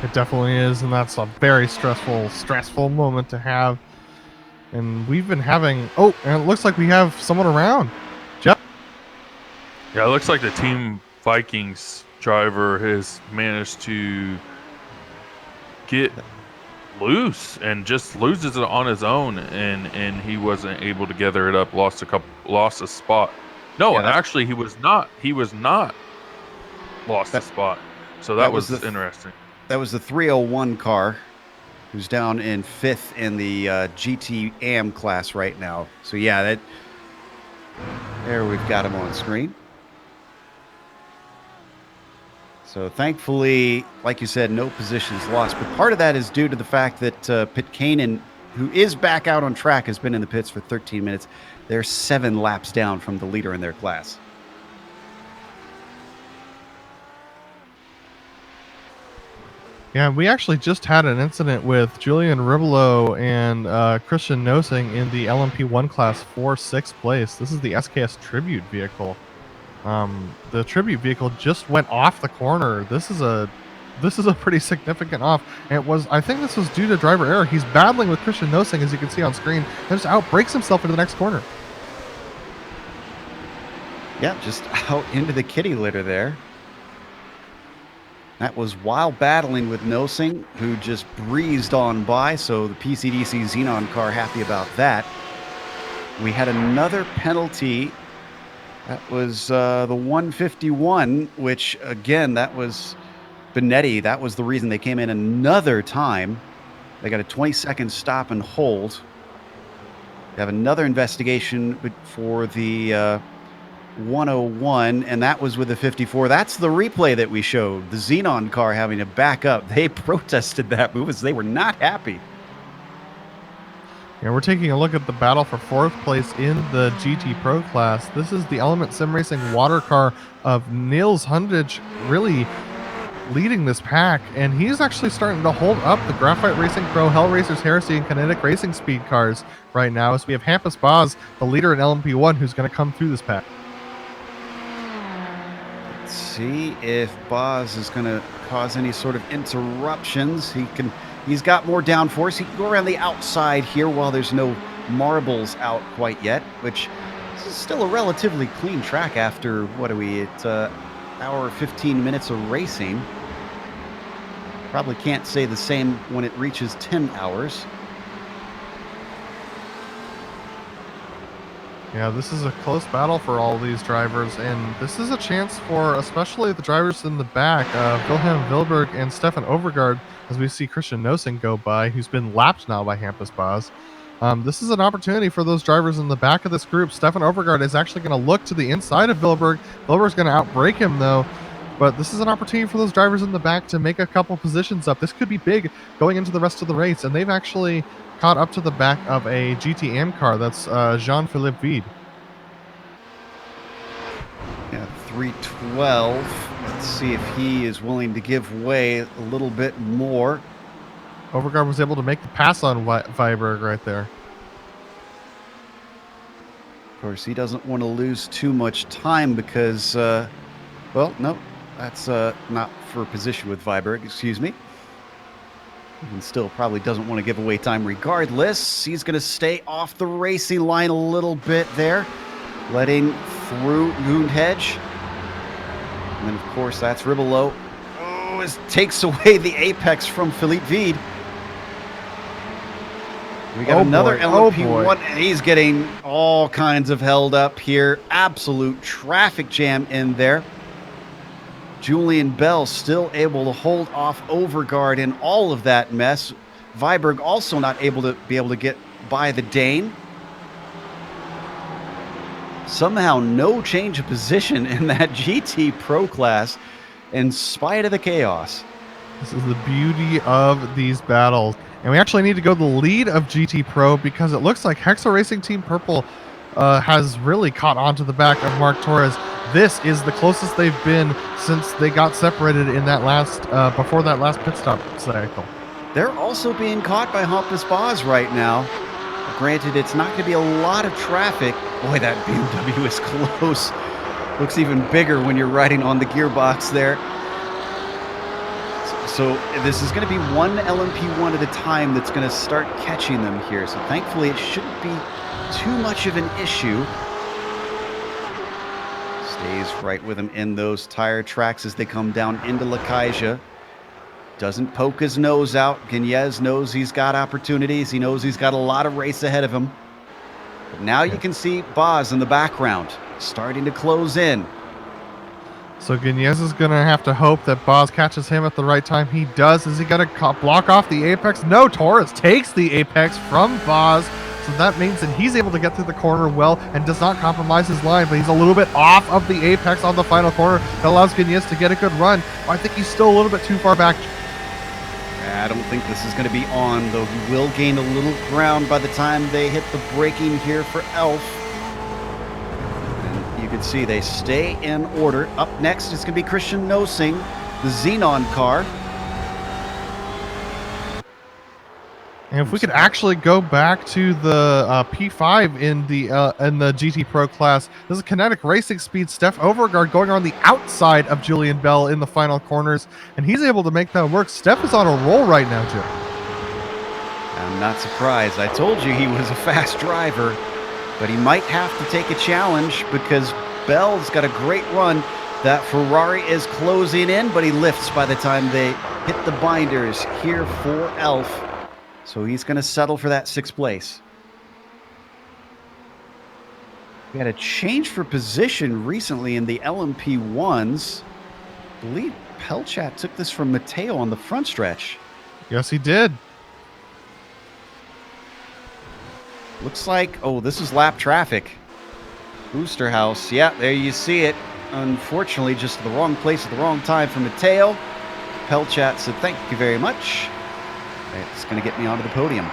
It definitely is, and that's a very stressful moment to have. And we've been having... Oh, and it looks like we have someone around. Jeff? Yeah, it looks like the Team Vikings driver has managed to get loose and just loses it on his own, and he wasn't able to gather it up. Lost a spot. No, Yeah, actually, he was not lost a spot. So that was interesting. That was the 301 car, who's down in 5th in the GT AM class right now. So yeah, there we've got him on screen. So thankfully, like you said, no positions lost. But part of that is due to the fact that Pitkanen, who is back out on track, has been in the pits for 13 minutes. They're 7 laps down from the leader in their class. Yeah, we actually just had an incident with Julian Ribolo and Christian Nosing in the LMP1 class for 6th place. This is the SKS Tribute vehicle. The Tribute vehicle just went off the corner. This is a pretty significant off. And I think this was due to driver error. He's battling with Christian Nosing, as you can see on screen, and just outbrakes himself into the next corner. Yeah, just out into the kitty litter there. That was while battling with Nosing, who just breezed on by, so the PCDC Xenon car happy about that. We had another penalty. That was the 151, which, again, that was Benetti. That was the reason they came in another time. They got a 20-second stop and hold. They have another investigation for the 101, and that was with the 54. That's the replay that we showed. The Xenon car having to back up. They protested that move as they were not happy. Yeah, we're taking a look at the battle for 4th place in the GT Pro class. This is the Element Sim Racing water car of Niels Hundage, really leading this pack, and he's actually starting to hold up the Graphite Racing Pro, Hell Racers Heresy, and Kinetic Racing Speed cars right now, as we have Hampus Boz, the leader in LMP1, who's going to come through this pack. Let's see if Boz is going to cause any sort of interruptions. He's got more downforce. He can go around the outside here while there's no marbles out quite yet, which is still a relatively clean track after, what are we, at hour 15 minutes of racing. Probably can't say the same when it reaches 10 hours. Yeah, this is a close battle for all these drivers, and this is a chance for especially the drivers in the back, Wilhelm Wilberg and Stefan Overgaard, as we see Christian Nosing go by, who's been lapped now by Hampus Boz. This is an opportunity for those drivers in the back of this group. Stefan Overgaard is actually going to look to the inside of Wilberg. Wilberg's going to outbrake him, though. But this is an opportunity for those drivers in the back to make a couple positions up. This could be big going into the rest of the race, and they've actually caught up to the back of a GTM car. That's Jean-Philippe Vide. Yeah, 312. Let's see if he is willing to give way a little bit more. Overgaard was able to make the pass on Viberg right there. Of course, he doesn't want to lose too much time because, well, no, that's not for position with Viberg, excuse me. And still probably doesn't want to give away time regardless. He's going to stay off the racing line a little bit there, letting through Hundage. And then, of course, that's Ribolo. Oh, it takes away the apex from Philippe Vide. We got another LMP1, and he's getting all kinds of held up here. Absolute traffic jam in there. Julian Bell still able to hold off Overgaard in all of that mess. Viberg also not able to get by the Dane. Somehow no change of position in that GT Pro class in spite of the chaos. This is the beauty of these battles. And we actually need to go to the lead of GT Pro because it looks like Hexa Racing Team Purple has really caught on to the back of Mark Torres. This is the closest they've been since they got separated in that last, before that last pit stop cycle. They're also being caught by Hampus Boz right now. Granted, it's not going to be a lot of traffic. Boy, that BMW is close. Looks even bigger when you're riding on the gearbox there. So this is going to be one LMP1 at a time that's going to start catching them here. So thankfully it shouldn't be too much of an issue. Stays right with him in those tire tracks as they come down into La Caija. Doesn't poke his nose out. Guiñez knows he's got opportunities. He knows he's got a lot of race ahead of him. But now you can see Boz in the background starting to close in. So Guiñez is going to have to hope that Boz catches him at the right time. He does. Is he going to block off the apex? No, Torres takes the apex from Boz. So that means that he's able to get through the corner well and does not compromise his line, but he's a little bit off of the apex on the final corner. That allows Guiñez to get a good run. I think he's still a little bit too far back. I don't think this is going to be on, though he will gain a little ground by the time they hit the braking here for Elf. And you can see they stay in order. Up next is going to be Christian Nosing, the Xenon car. And if we could actually go back to the P5 in the GT Pro class, this is kinetic racing speed. Steph Overgaard going on the outside of Julian Bell in the final corners, and he's able to make that work. Steph is on a roll right now, Jim. I'm not surprised. I told you he was a fast driver, but he might have to take a challenge because Bell's got a great run. That Ferrari is closing in, but he lifts by the time they hit the binders here for Elf. So he's going to settle for that 6th place. We had a change for position recently in the LMP1s. I believe Pelchat took this from Mateo on the front stretch. Yes, he did. Looks like, oh, this is lap traffic. Booster house. Yeah, there you see it. Unfortunately, just the wrong place at the wrong time for Mateo. Pelchat said, thank you very much. It's going to get me onto the podium.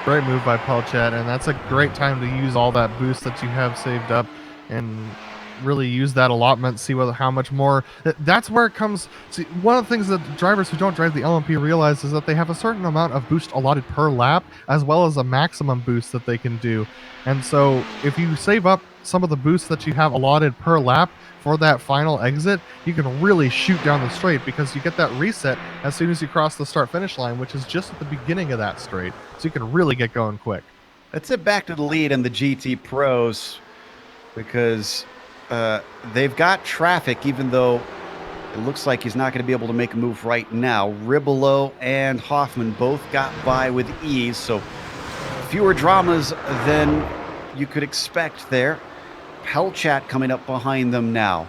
Great move by Pelchat, and that's a great time to use all that boost that you have saved up and really use that allotment, see how much more. That's where it comes. See, one of the things that drivers who don't drive the LMP realize is that they have a certain amount of boost allotted per lap, as well as a maximum boost that they can do. And so if you save up some of the boosts that you have allotted per lap for that final exit, you can really shoot down the straight because you get that reset as soon as you cross the start-finish line, which is just at the beginning of that straight. So you can really get going quick. Let's get back to the lead in the GT Pros because they've got traffic, even though it looks like he's not going to be able to make a move right now. Ribolo and Hoffman both got by with ease, so fewer dramas than you could expect there. Pelchat coming up behind them now.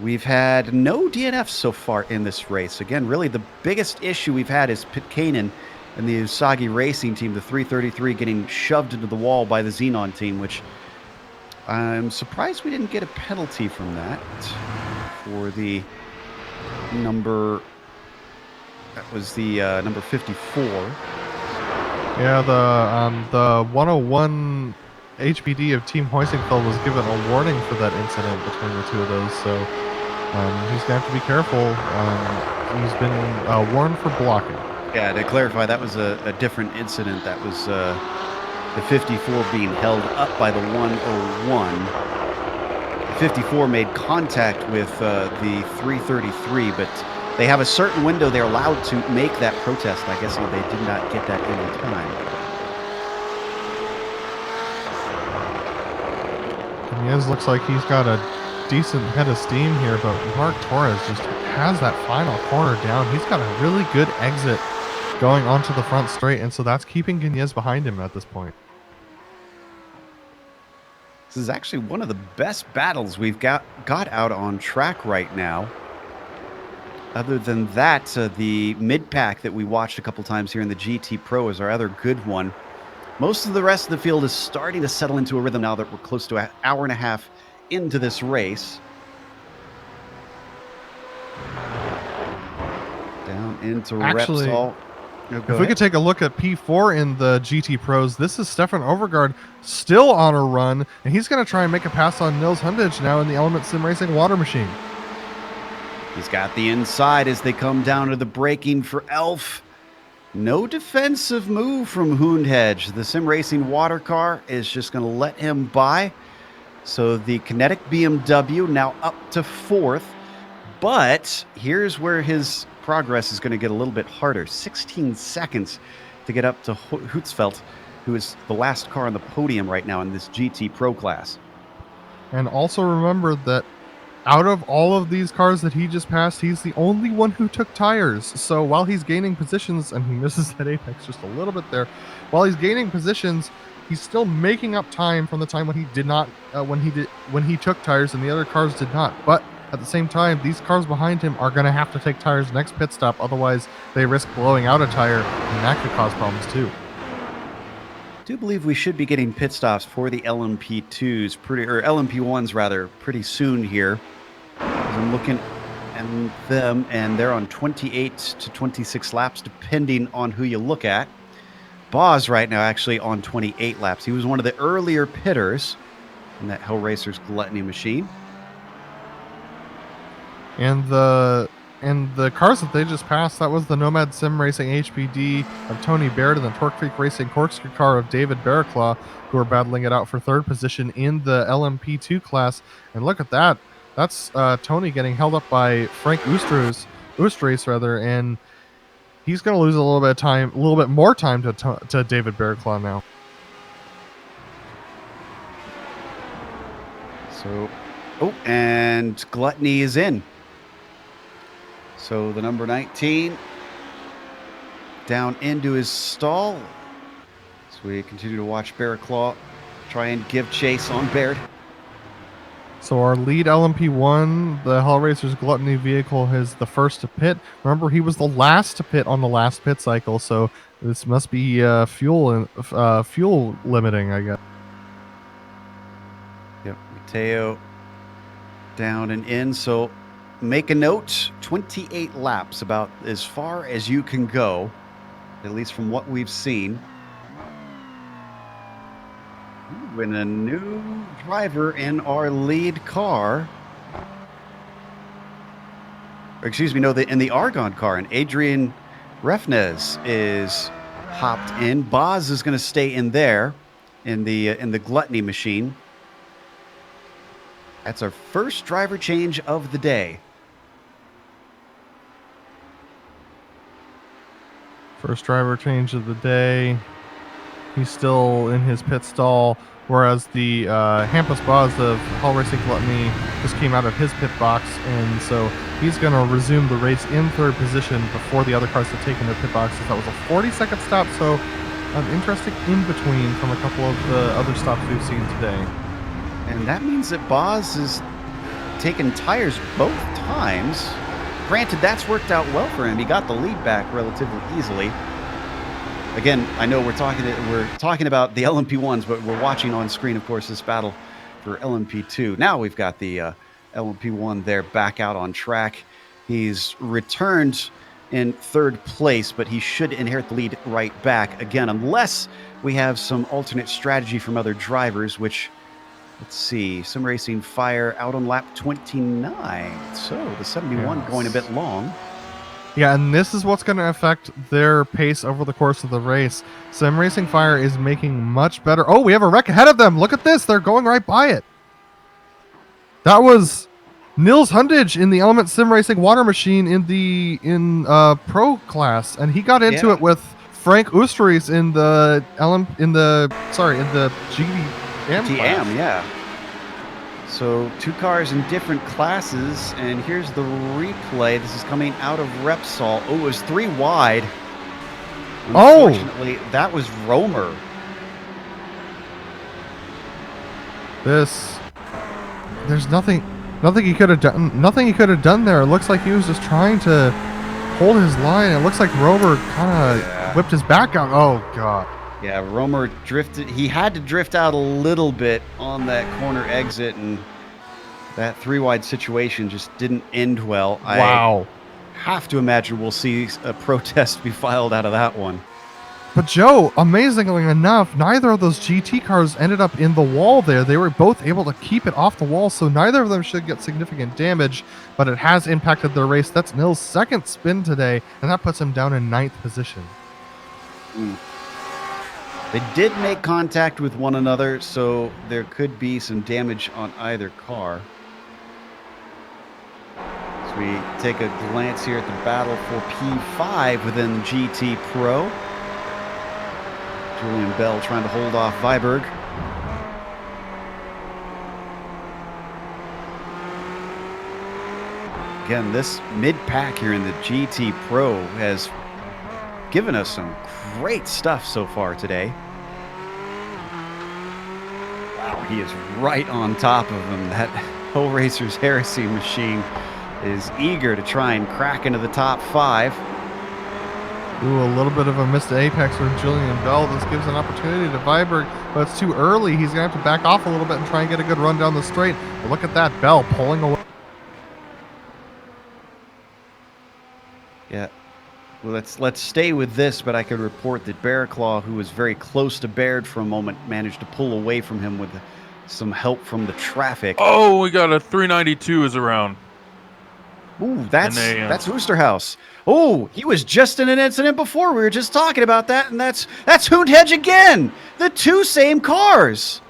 We've had no DNFs so far in this race. Again, really the biggest issue we've had is Pitkanen and the Usagi Racing team, the 333, getting shoved into the wall by the Xenon team, which I'm surprised we didn't get a penalty from that for the number. That was the number 54. Yeah, the 101 HPD of Team Hoisingfeld was given a warning for that incident between the two of those, so he's going to have to be careful. He's been warned for blocking. Yeah, to clarify, that was a different incident. That was the 54 being held up by the 101. The 54 made contact with the 333, but they have a certain window they're allowed to make that protest. I guess they did not get that in time. Guiñez looks like he's got a decent head of steam here, but Mark Torres just has that final corner down. He's got a really good exit going onto the front straight, and so that's keeping Guiñez behind him at this point. This is actually one of the best battles we've got out on track right now. Other than that, the mid-pack that we watched a couple times here in the GT Pro is our other good one. Most of the rest of the field is starting to settle into a rhythm now that we're close to an hour and a half into this race. Down into Repsol. If we could take a look at P4 in the GT Pros, this is Stefan Overgaard still on a run, and he's going to try and make a pass on Nils Hundage now in the Element Sim Racing Water Machine. He's got the inside as they come down to the braking for Elf. No defensive move from Hundage. The Sim Racing water car is just going to let him by. So the Kinetic BMW now up to 4th. But here's where his progress is going to get a little bit harder. 16 seconds to get up to Hutzfeldt, who is the last car on the podium right now in this GT Pro class. And also remember that out of all of these cars that he just passed, he's the only one who took tires. So while he's gaining positions, and he misses that apex just a little bit there, while he's gaining positions, he's still making up time from the time when he did not, when he took tires and the other cars did not. But at the same time, these cars behind him are going to have to take tires next pit stop, otherwise they risk blowing out a tire, and that could cause problems too. I do believe we should be getting pit stops for the LMP2s, or LMP1s rather, pretty soon here. As I'm looking at them, and they're on 28 to 26 laps, depending on who you look at. Boz right now actually on 28 laps. He was one of the earlier pitters in that Hellraiser's Gluttony machine. And the cars that they just passed, that was the Nomad Sim Racing HPD of Tony Baird and the Torque Freak Racing Corkscrew car of David Barraclaw, who are battling it out for third position in the LMP2 class. And look at that. That's Tony getting held up by Frank Oostrace rather, and he's going to lose a little bit of time, a little bit more time to David Barraclaw now. So, and Gluttony is in. So the number 19 down into his stall. So we continue to watch Barraclaw try and give chase on Baird. So our lead LMP1, the Hellraiser's Gluttony vehicle, is the first to pit. Remember, he was the last to pit on the last pit cycle, so this must be fuel limiting, I guess. Yep, Mateo down and in. So make a note, 28 laps, about as far as you can go, at least from what we've seen. When a new driver in our lead car, or excuse me, no, in the Argon car, and Adrian Refnes is hopped in. Boz is going to stay in there in the Gluttony machine. That's our first driver change of the day. First driver change of the day. He's still in his pit stall, whereas the Hampus Boz of Hall Racing Gluttony just came out of his pit box, and so he's going to resume the race in third position before the other cars have taken their pit boxes. That was a 40-second stop, so an interesting in-between from a couple of the other stops we've seen today. And that means that Boz is taking tires both times. Granted, that's worked out well for him. He got the lead back relatively easily. Again, I know we're talking about the LMP1s, but we're watching on screen, of course, this battle for LMP2. Now we've got the LMP1 there back out on track. He's returned in third place, but he should inherit the lead right back again, unless we have some alternate strategy from other drivers, which, let's see, Sim Racing Fire out on lap 29. So the 71 going a bit long. Yeah, and this is what's going to affect their pace over the course of the race. Sim Racing Fire is making much better. Oh, we have a wreck ahead of them. Look at this. They're going right by it. That was Nils Hundage in the Element Sim Racing water machine in the pro class, and he got into it with Frank Oostrace in the GDM class. Yeah. So two cars in different classes, and here's the replay. This is coming out of Repsol. Oh, it was 3 wide. Unfortunately, that was Romer. There's nothing he could have done. Nothing he could have done there. It looks like he was just trying to hold his line. It looks like Romer kind of whipped his back out. Oh God. Yeah, Romer drifted. He had to drift out a little bit on that corner exit, and that 3 wide situation just didn't end well. Wow. I have to imagine we'll see a protest be filed out of that one. But Joe, amazingly enough, neither of those GT cars ended up in the wall there. They were both able to keep it off the wall, so neither of them should get significant damage, but it has impacted their race. That's Nils' second spin today, and that puts him down in 9th position. They did make contact with one another, so there could be some damage on either car. So we take a glance here at the battle for P5 within the GT Pro. Julian Bell trying to hold off Viberg. Again, this mid-pack here in the GT Pro has given us some great stuff so far today. Wow, he is right on top of him. That Ho Racers Heresy machine is eager to try and crack into the top 5. Ooh, a little bit of a missed apex from Julian Bell. This gives an opportunity to Viberg, but it's too early. He's going to have to back off a little bit and try and get a good run down the straight. But look at that, Bell pulling away. Yeah, well, let's stay with this, but I could report that Bearclaw, who was very close to Baird for a moment, managed to pull away from him with some help from the traffic. Oh, we got a 392 is around. Ooh, that's Oosterhuis. Oh, he was just in an incident before. We were just talking about that, and that's Hoondhedge again. The two same cars.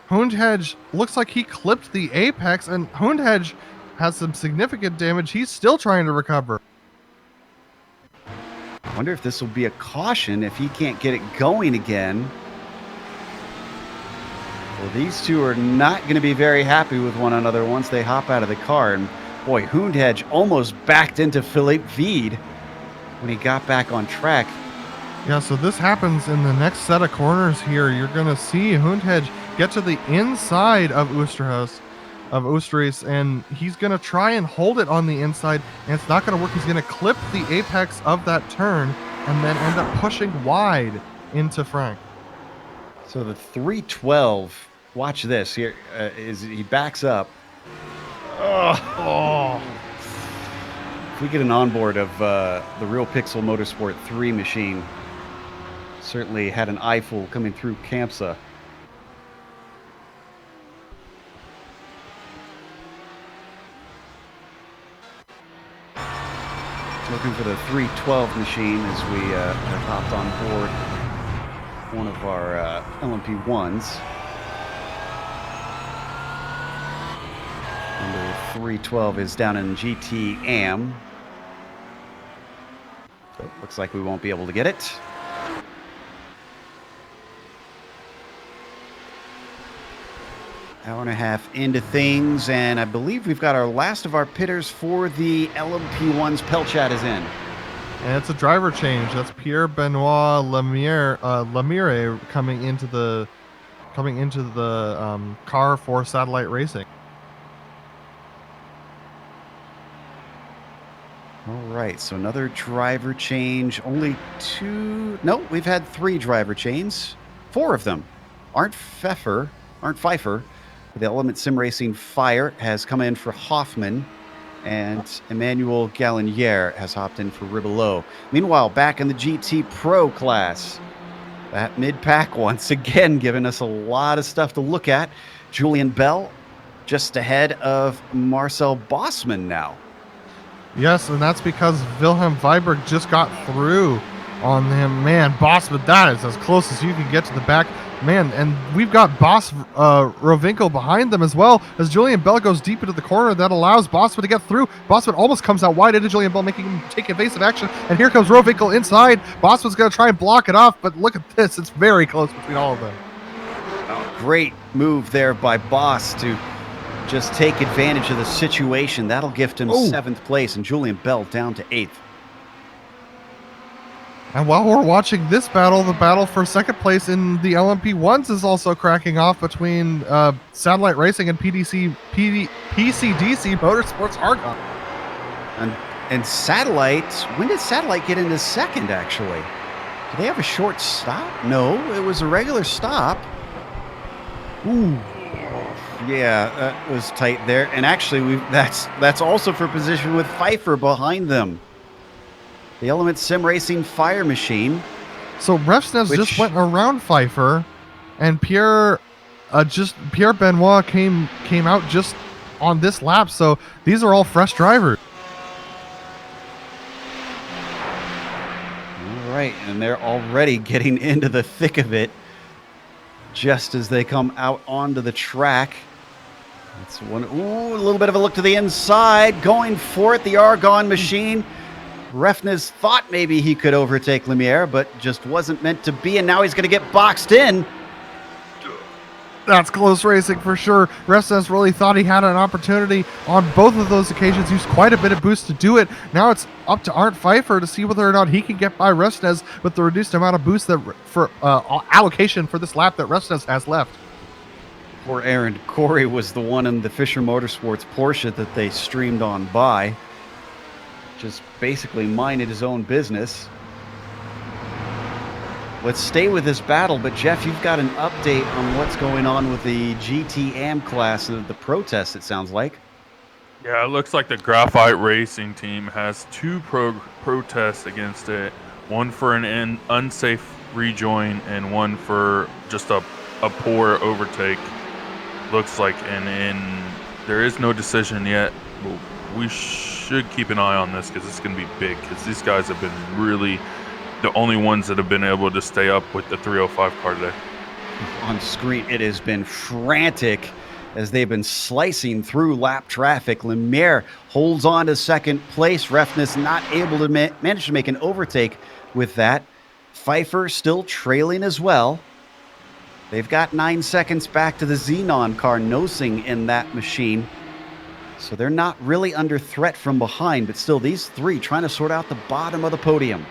Hoondhedge looks like he clipped the apex, and Hoondhedge has some significant damage. He's still trying to recover. I wonder if this will be a caution if he can't get it going again. Well, these two are not going to be very happy with one another once they hop out of the car. And boy, Hoondhedge almost backed into Philippe Vide when he got back on track. Yeah, so this happens in the next set of corners here. You're going to see Hoondhedge get to the inside of Oosterhuis, and he's going to try and hold it on the inside, and it's not going to work. He's going to clip the apex of that turn and then end up pushing wide into Frank. So the 312, watch this here, is he backs up. Oh. If we get an onboard of the Real Pixel Motorsport 3 machine, certainly had an eyeful coming through Campsa. Looking for the 312 machine as we have hopped on board one of our LMP1s. Number 312 is down in GT AM. So it looks like we won't be able to get it. Hour and a half into things, and I believe we've got our last of our pitters for the LMP1's. Pelchat is in. And it's a driver change. That's Pierre-Benoit Lemire coming into the car for Satellite Racing. All right, so another driver change. Only two. No, we've had 3 driver changes. 4 of them. Arndt Pfeiffer. The Element Sim Racing Fire has come in for Hoffman, and Emmanuel Galinier has hopped in for Ribelot. Meanwhile, back in the GT Pro class, that mid-pack once again giving us a lot of stuff to look at. Julian Bell just ahead of Marcel Bossman now. Yes, and that's because Wilhelm Viberg just got through on him. Man, Bossman, that is as close as you can get to the back. Man, and we've got Boss Rovinko behind them as well as Julian Bell goes deep into the corner. That allows Bossman to get through. Bossman almost comes out wide into Julian Bell, making him take evasive action. And here comes Rovinko inside. Bossman's going to try and block it off, but look at this. It's very close between all of them. Oh, great move there by Boss to just take advantage of the situation. That'll gift him 7th place, and Julian Bell down to 8th. And while we're watching this battle, the battle for 2nd place in the LMP1s is also cracking off between Satellite Racing and PCDC Motorsports Argon. And Satellite, when did Satellite get into 2nd, actually? Did they have a short stop? No, it was a regular stop. Ooh. Yeah, that was tight there. And actually, that's also for position with Pfeiffer behind them. The Element Sim Racing Fire Machine. So Refsnevs just went around Pfeiffer, and Pierre Benoit came out just on this lap. So these are all fresh drivers. All right, and they're already getting into the thick of it just as they come out onto the track. That's one. Ooh, a little bit of a look to the inside. Going for it, the Argon machine. Refnes thought maybe he could overtake Lumiere, but just wasn't meant to be, and now he's going to get boxed in. That's close racing for sure. Refnes really thought he had an opportunity on both of those occasions. Used quite a bit of boost to do it. Now it's up to Arndt Pfeiffer to see whether or not he can get by Refnes with the reduced amount of boost that for allocation for this lap that Refnes has left. Poor Aaron Corey was the one in the Fisher Motorsports Porsche that they streamed on by. Just basically minded his own business. Let's stay with this battle, but Jeff, you've got an update on what's going on with the GT-AM class of the protest, it sounds like. Yeah, it looks like the Graphite Racing team has two protests against it. One for an unsafe rejoin and one for just a poor overtake. Looks like, and there is no decision yet. We should keep an eye on this because it's going to be big, because these guys have been really the only ones that have been able to stay up with the 305 car today. On screen, it has been frantic as they've been slicing through lap traffic. Lumiere holds on to second place. Refnes not able to manage to make an overtake with that. Pfeiffer still trailing as well. They've got 9 seconds back to the Xenon car, nosing in that machine. So they're not really under threat from behind, but still these three trying to sort out the bottom of the podium.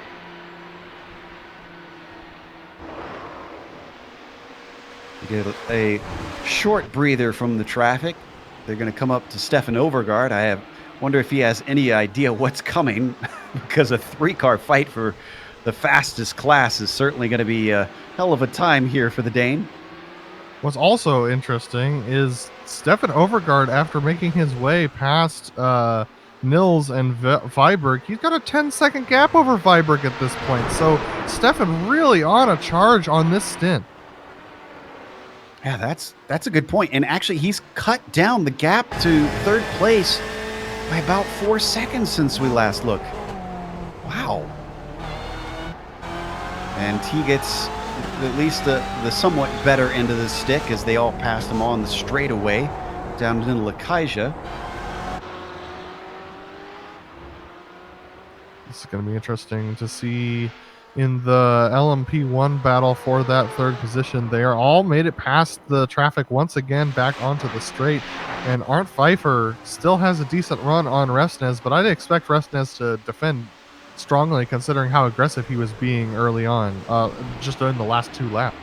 You get a short breather from the traffic. They're going to come up to Stefan Overgaard. I wonder if he has any idea what's coming, because a 3-car fight for the fastest class is certainly going to be a hell of a time here for the Dane. What's also interesting is Stefan Overgaard, after making his way past Nils and Viberg, he's got a 10-second gap over Viberg at this point. So Stefan really on a charge on this stint. Yeah, that's a good point. And actually, he's cut down the gap to third place by about 4 seconds since we last looked. Wow. And he gets at least the somewhat better end of the stick as they all passed him on the straightaway down into Lakaja. This is going to be interesting to see in the LMP1 battle for that third position. They are all made it past the traffic once again back onto the straight. And Arndt Pfeiffer still has a decent run on Refnes, but I'd expect Refnes to defend strongly considering how aggressive he was being early on, just in the last 2 laps.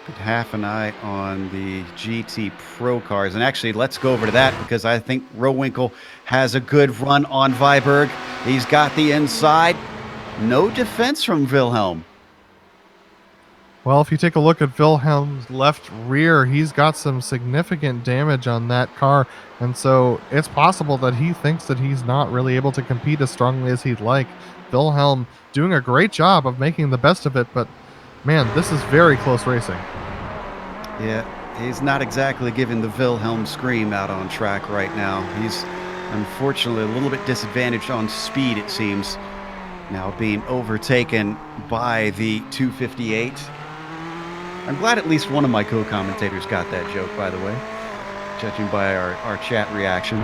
Keep half an eye on the GT Pro cars. And actually, let's go over to that, because I think Rowinkle has a good run on Viberg. He's got the inside. No defense from Wilhelm. Well, if you take a look at Wilhelm's left rear, he's got some significant damage on that car. And so it's possible that he thinks that he's not really able to compete as strongly as he'd like. Wilhelm doing a great job of making the best of it, but man, this is very close racing. Yeah, he's not exactly giving the Wilhelm scream out on track right now. He's unfortunately a little bit disadvantaged on speed, it seems. Now being overtaken by the 258. I'm glad at least one of my co-commentators got that joke, by the way, judging by our chat reaction.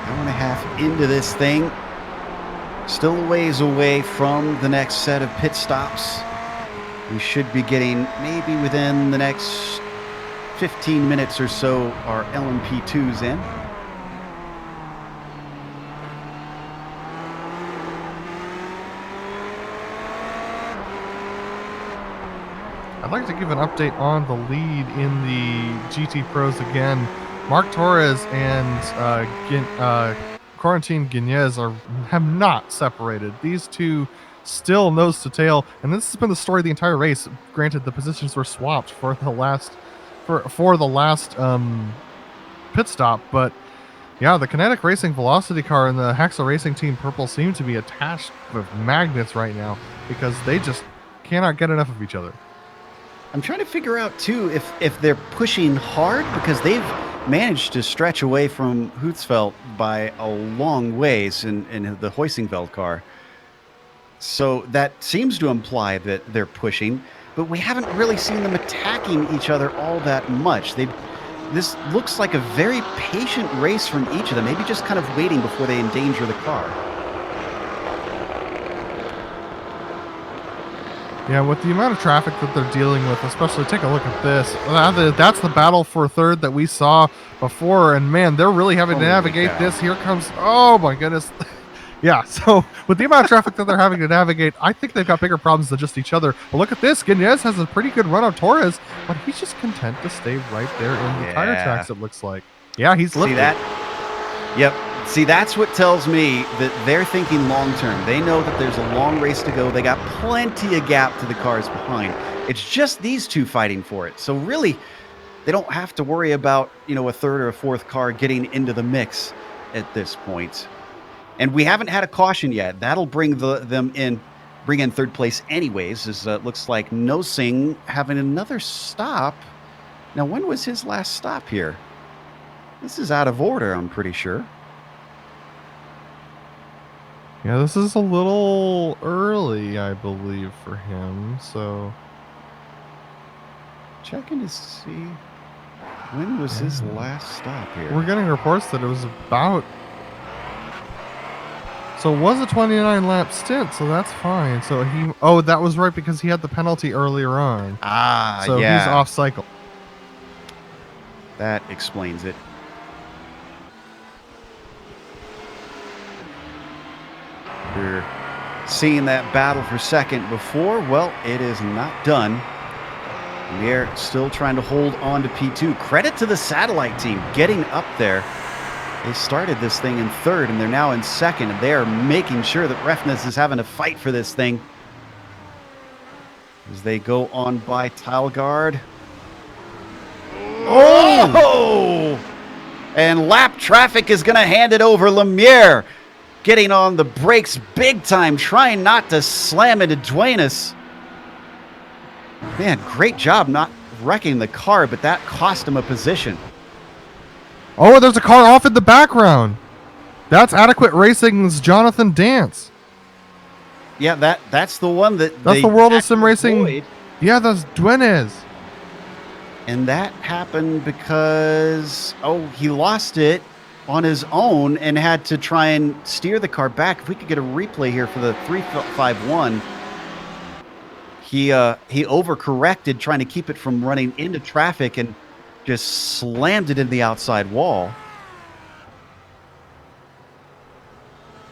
Hour and a half into this thing. Still a ways away from the next set of pit stops. We should be getting, maybe within the next 15 minutes or so, our LMP2s in. I'd like to give an update on the lead in the GT Pros again. Mark Torres and Corentin Guinnez have not separated. These two still nose to tail, and this has been the story of the entire race. Granted, the positions were swapped for the last pit stop, but yeah, the Kinetic Racing Velocity car and the Haxa Racing Team Purple seem to be attached with magnets right now, because they just cannot get enough of each other. I'm trying to figure out too if they're pushing hard, because they've managed to stretch away from Hutzfeldt by a long ways in the Hoisingveld car. So that seems to imply that they're pushing, but we haven't really seen them attacking each other all that much. This looks like a very patient race from each of them, maybe just kind of waiting before they endanger the car. Yeah, with the amount of traffic that they're dealing with, especially take a look at this. That's the battle for third that we saw before, and man, they're really having to navigate this. Here comes, oh my goodness. Yeah, so with the amount of traffic that they're having to navigate, I think they've got bigger problems than just each other. But look at this. Guinness has a pretty good run on Torres, but he's just content to stay right there in the tire tracks, it looks like. Yeah, he's lifting. See that? Yep. See, that's what tells me that they're thinking long term. They know that there's a long race to go. They got plenty of gap to the cars behind. It's just these two fighting for it. So really, they don't have to worry about, a third or a fourth car getting into the mix at this point. And we haven't had a caution yet. That'll bring them in third place anyways. As it looks like Nosing having another stop. Now, when was his last stop here? This is out of order, I'm pretty sure. Yeah, this is a little early, I believe, for him. So checking to see when was his last stop here. We're getting reports that it was about. So it was a 29 lap stint, so that's fine. So that was right because he had the penalty earlier on. So he's off cycle. That explains it. We're seeing that battle for second before. Well, it is not done. We're still trying to hold on to P2. Credit to the satellite team getting up there. They started this thing in third, and they're now in second, and they are making sure that Refnes is having to fight for this thing. As they go on by Tilgard. Oh! And lap traffic is going to hand it over. Lemire getting on the brakes big time, trying not to slam into Duenas. Man, great job not wrecking the car, but that cost him a position. Oh, there's a car off in the background. That's Adequate Racing's Jonathan Dance. Yeah, that's the one that that's the World of Sim Racing. Avoid. Yeah, that's Duenas. And that happened because he lost it on his own and had to try and steer the car back. If we could get a replay here for the 351. He overcorrected trying to keep it from running into traffic and just slammed it in the outside wall.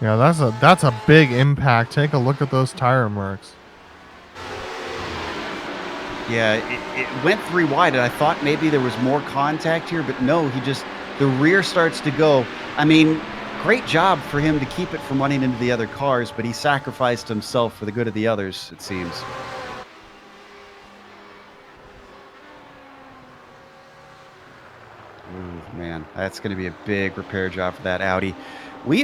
Yeah, that's a big impact. Take a look at those tire marks. Yeah, it went 3 wide, and I thought maybe there was more contact here, but no, the rear starts to go. I mean, great job for him to keep it from running into the other cars, but he sacrificed himself for the good of the others, it seems. Ooh, man, that's going to be a big repair job for that Audi.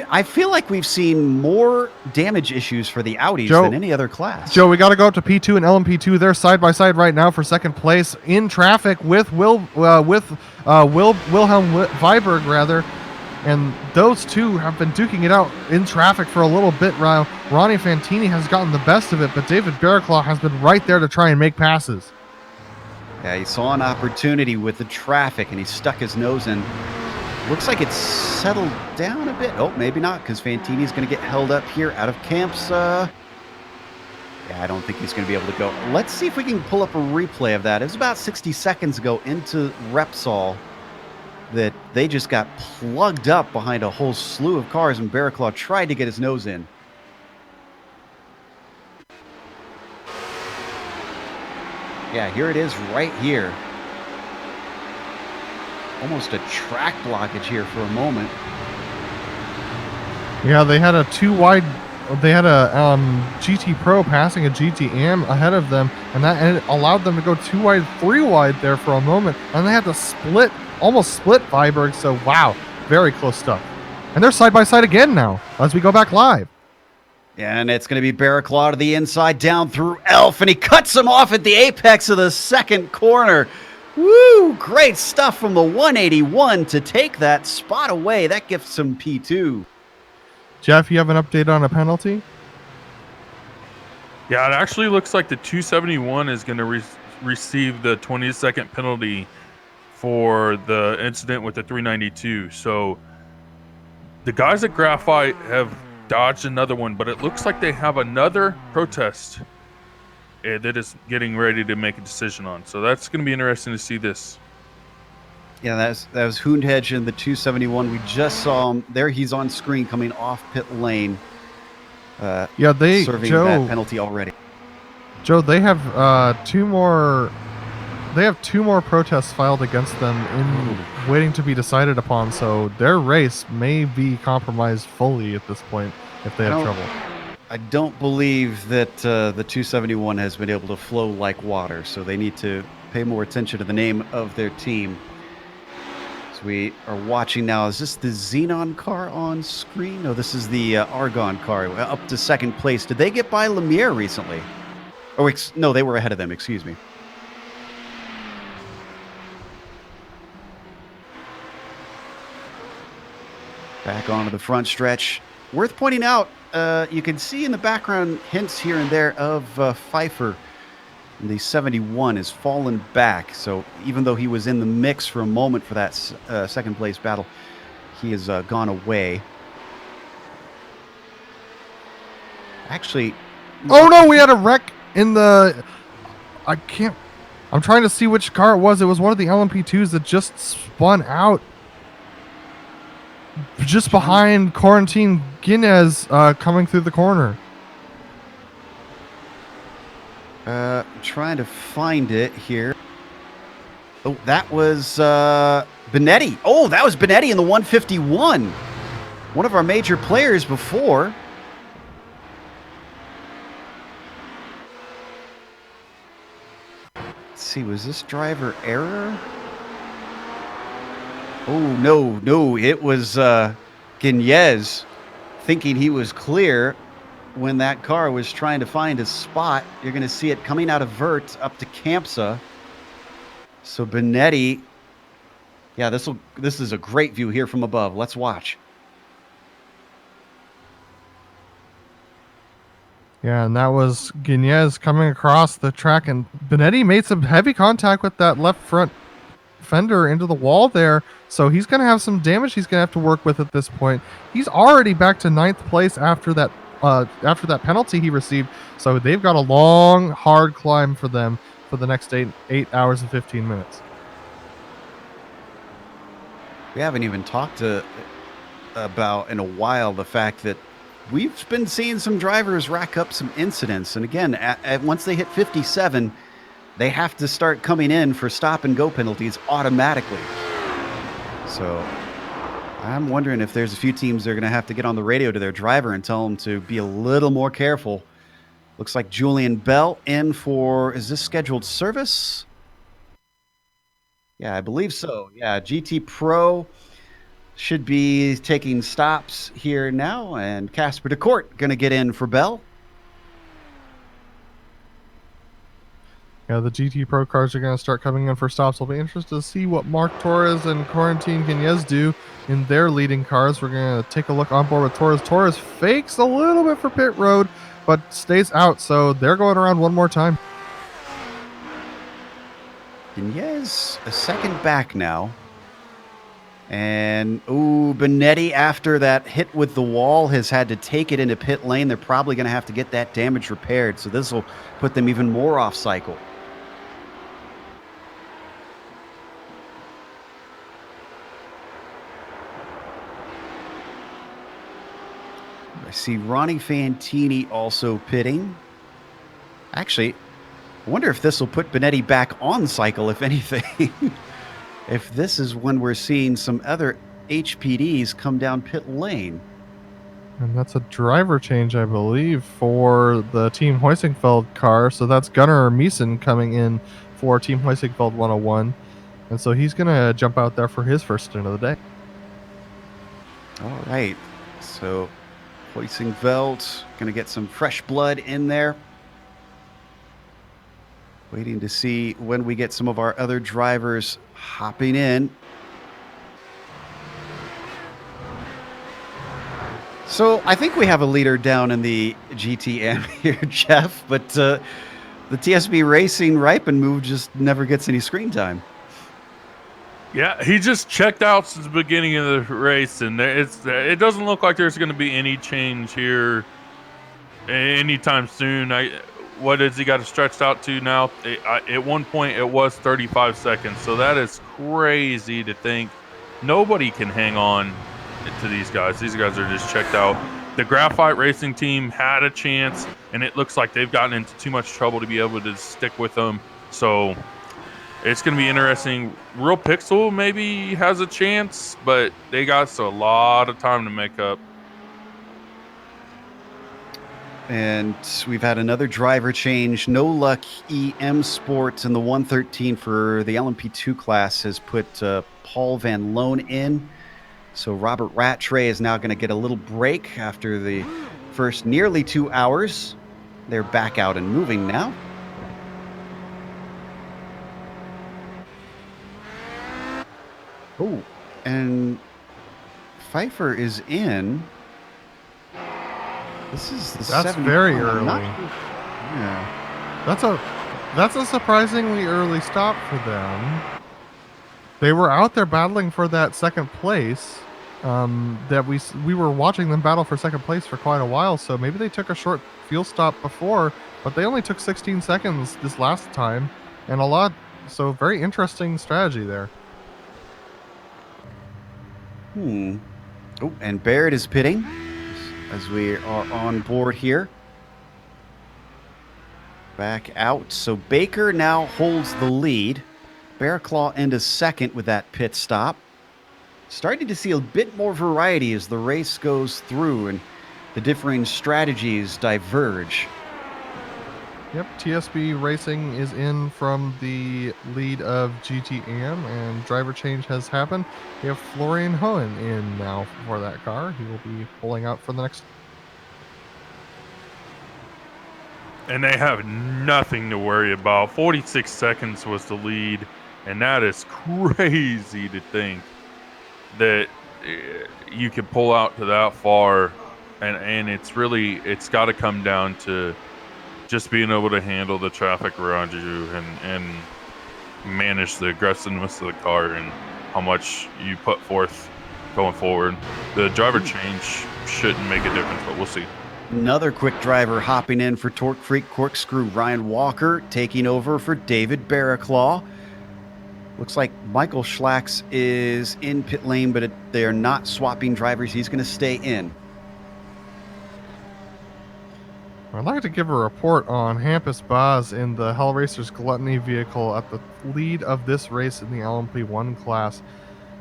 I feel like we've seen more damage issues for the Audis than any other class. Joe, we got to go up to P2 and LMP2. They're side by side right now for second place in traffic with Wilhelm Weiberg, rather. And those two have been duking it out in traffic for a little bit. Ronnie Fantini has gotten the best of it, but David Barraclaw has been right there to try and make passes. Yeah, he saw an opportunity with the traffic, and he stuck his nose in. Looks like it's settled down a bit. Oh, maybe not, because Fantini's going to get held up here out of camps. Yeah, I don't think he's going to be able to go. Let's see if we can pull up a replay of that. It was about 60 seconds ago into Repsol that they just got plugged up behind a whole slew of cars, and Barraclaw tried to get his nose in. Yeah, here it is right here. Almost a track blockage here for a moment. Yeah, they had a 2 wide. They had a GT Pro passing a GT Am ahead of them, and it allowed them to go 2 wide, 3 wide there for a moment, and they had to almost split Weiberg. So wow, very close stuff. And they're side by side again now as we go back live. Yeah, and it's going to be Barraclaw to the inside, down through Elf, and he cuts him off at the apex of the second corner. Woo! Great stuff from the 181 to take that spot away. That gets him P2. Jeff, you have an update on a penalty? Yeah, it actually looks like the 271 is going to receive the 20-second penalty for the incident with the 392. So the guys at Graphite have dodged another one, but it looks like they have another protest that is getting ready to make a decision on. So that's going to be interesting to see this. Yeah, that was Hoondhedge in the 271. We just saw him there. He's on screen coming off pit lane. Serving that penalty already. Joe, they have two more. They have 2 more protests filed against them waiting to be decided upon. So their race may be compromised fully at this point if they have trouble. I don't believe that the 271 has been able to flow like water. So they need to pay more attention to the name of their team. So we are watching now. Is this the Xenon car on screen? No, this is the Argon car up to second place. Did they get by Lemire recently? Oh, no, they were ahead of them. Excuse me. Back onto the front stretch. Worth pointing out, you can see in the background hints here and there of Pfeiffer. The 71 has fallen back, so even though he was in the mix for a moment for that second place battle, he has gone away. Actually... Oh no, we had a wreck in the... I'm trying to see which car it was. It was one of the LMP2s that just spun out just behind Quarantine Guinness coming through the corner. Trying to find it here. Oh, that was Benetti. Oh, that was Benetti in the 151. One of our major players before. Let's see, was this driver error? Oh, no, it was Guinness thinking he was clear when that car was trying to find a spot. You're going to see it coming out of Vert up to Campsa. So Benetti, yeah, this is a great view here from above. Let's watch. Yeah, and that was Guinness coming across the track, and Benetti made some heavy contact with that left front fender into the wall there, so he's going to have some damage he's going to have to work with at this point. He's already back to 9th place after that penalty he received, so they've got a long, hard climb for them for the next 8 hours and 15 minutes. We haven't even talked about in a while the fact that we've been seeing some drivers rack up some incidents, and again, once they hit 57, they have to start coming in for stop and go penalties automatically. So I'm wondering if there's a few teams that are going to have to get on the radio to their driver and tell them to be a little more careful. Looks like Julian Bell in for, is this scheduled service? Yeah, I believe so. Yeah, GT Pro should be taking stops here now, and Casper DeCourt going to get in for Bell. Yeah, the GT Pro cars are going to start coming in for stops. I'll be interested to see what Mark Torres and Quarantine Guinness do in their leading cars. We're going to take a look on board with Torres. Torres fakes a little bit for pit road, but stays out, so they're going around one more time. Guinness a second back now. And, Benetti, after that hit with the wall, has had to take it into pit lane. They're probably going to have to get that damage repaired, so this will put them even more off cycle. I see Ronnie Fantini also pitting. Actually, I wonder if this will put Benetti back on cycle, if anything. If this is when we're seeing some other HPDs come down pit lane. And that's a driver change, I believe, for the Team Heusingfeld car. So that's Gunnar Meeson coming in for Team Heusingfeld 101. And so he's going to jump out there for his first stint of the day. All right. So Heusingfeld going to get some fresh blood in there. Waiting to see when we get some of our other drivers hopping in. So I think we have a leader down in the GTM here, Jeff, but the TSB Racing Ripen move just never gets any screen time. Yeah, he just checked out since the beginning of the race, and it doesn't look like there's going to be any change here anytime soon. What has he got it stretched out to now? At one point, it was 35 seconds, so that is crazy to think. Nobody can hang on to these guys. These guys are just checked out. The Graphite Racing team had a chance, and it looks like they've gotten into too much trouble to be able to stick with them. So it's going to be interesting. Real Pixel maybe has a chance, but they got a lot of time to make up. And we've had another driver change. No Luck EM Sports in the 113 for the LMP2 class has put Paul Van Loan in. So Robert Rattray is now going to get a little break after the first nearly 2 hours. They're back out and moving now. Oh, and Pfeiffer is in. This is the That's very early. Yeah. That's a surprisingly early stop for them. They were out there battling for that second place. That we were watching them battle for second place for quite a while, so maybe they took a short fuel stop before, but they only took 16 seconds this last time, and a lot. So very interesting strategy there. Oh, and Barrett is pitting as we are on board here. Back out. So Baker now holds the lead. Bearclaw into second with that pit stop. Starting to see a bit more variety as the race goes through and the differing strategies diverge. Yep, TSB Racing is in from the lead of GTM, and driver change has happened. We have Florian Hohen in now for that car. He will be pulling out for the next. And they have nothing to worry about. 46 seconds was the lead, and that is crazy to think that you could pull out to that far, and it's got to come down to just being able to handle the traffic around you and manage the aggressiveness of the car and how much you put forth going forward. The driver change shouldn't make a difference, but we'll see. Another quick driver hopping in for Torque Freak Corkscrew. Ryan Walker taking over for David Bearclaw. Looks like Michael Schlacks is in pit lane, but they are not swapping drivers. He's going to stay in. I'd like to give a report on Hampus Baz in the Hell Racers Gluttony vehicle at the lead of this race in the LMP1 class.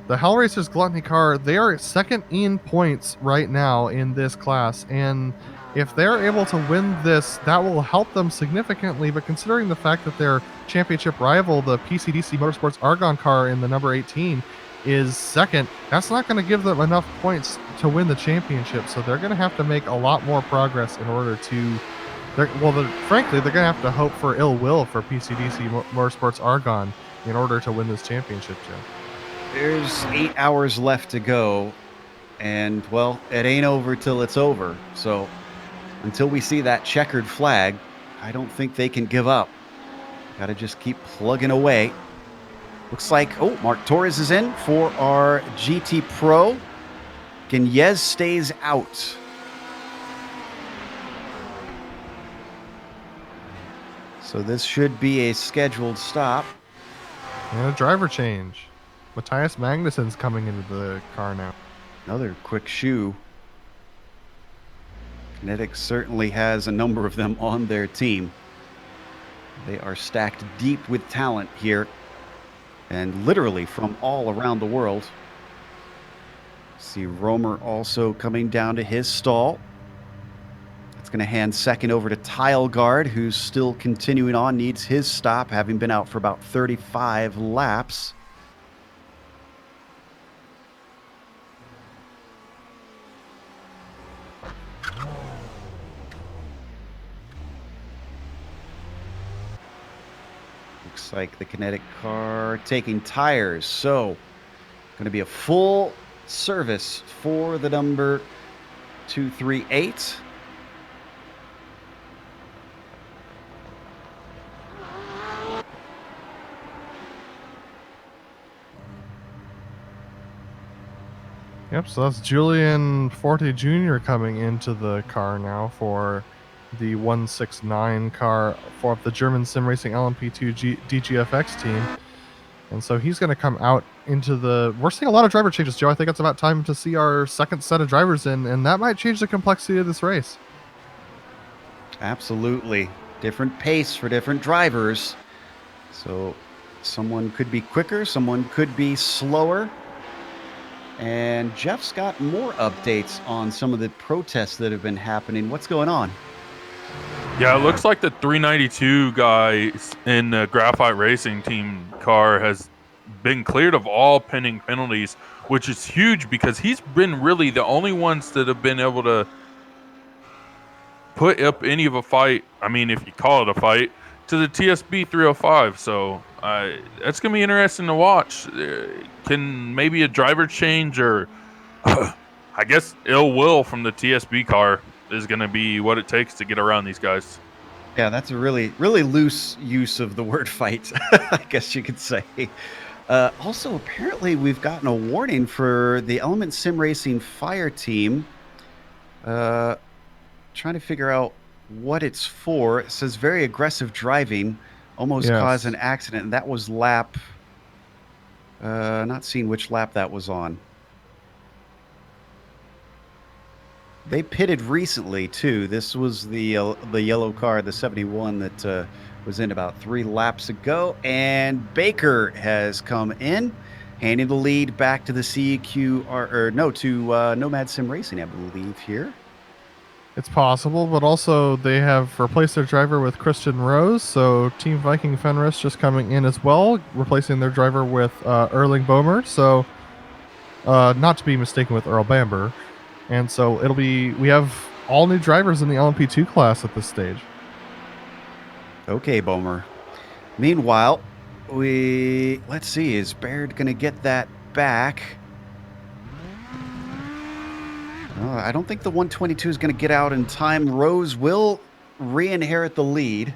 The Hell Racers Gluttony car, they are second in points right now in this class, and if they're able to win this, that will help them significantly, but considering the fact that their championship rival, the PCDC Motorsports Argon car in the number 18, is second, that's not going to give them enough points to win the championship, so they're going to have to make a lot more progress in order to... frankly, they're going to have to hope for ill will for PCDC Motorsports Argon in order to win this championship, Jim. There's 8 hours left to go, and, well, it ain't over till it's over. So until we see that checkered flag, I don't think they can give up. Got to just keep plugging away. Looks like, Mark Torres is in for our GT Pro. Guignez stays out. So this should be a scheduled stop. And a driver change. Matthias Magnussen's coming into the car now. Another quick shoe. Kinetic certainly has a number of them on their team. They are stacked deep with talent here, and literally from all around the world. See Romer also coming down to his stall. It's going to hand second over to Tileguard, who's still continuing on, needs his stop, having been out for about 35 laps. Looks like the kinetic car taking tires. So, going to be a full service for the number 238. Yep, so that's Julian Forte Jr. coming into the car now for the 169 car for the German sim racing LMP2 DGFX team. And so he's going to come out into the... We're seeing a lot of driver changes, Joe. I think it's about time to see our second set of drivers in, and that might change the complexity of this race. Absolutely. Different pace for different drivers. So someone could be quicker, someone could be slower. And Jeff's got more updates on some of the protests that have been happening. What's going on? Yeah, it looks like the 392 guy in the Graphite Racing team car has been cleared of all pending penalties, which is huge because he's been really the only ones that have been able to put up any of a fight. I mean, if you call it a fight, to the TSB 305. So that's going to be interesting to watch. Can maybe a driver change or I guess ill will from the TSB car is going to be what it takes to get around these guys. Yeah, that's a really loose use of the word fight, I guess you could say. Also, apparently, we've gotten a warning for the Element Sim Racing Fire team. Trying to figure out what it's for. It says very aggressive driving almost caused an accident. And that was lap... not seeing which lap that was on. They pitted recently, too. This was the yellow car, the 71, that was in about 3 laps ago. And Baker has come in, handing the lead back to the to Nomad Sim Racing, I believe, here. It's possible, but also they have replaced their driver with Christian Rose, so Team Viking Fenris just coming in as well, replacing their driver with Erling Bomer, so not to be mistaken with Earl Bamber. And so we have all new drivers in the LMP2 class at this stage. Okay, Bomer. Meanwhile, let's see, is Baird going to get that back? I don't think the 122 is going to get out in time. Rose will re-inherit the lead.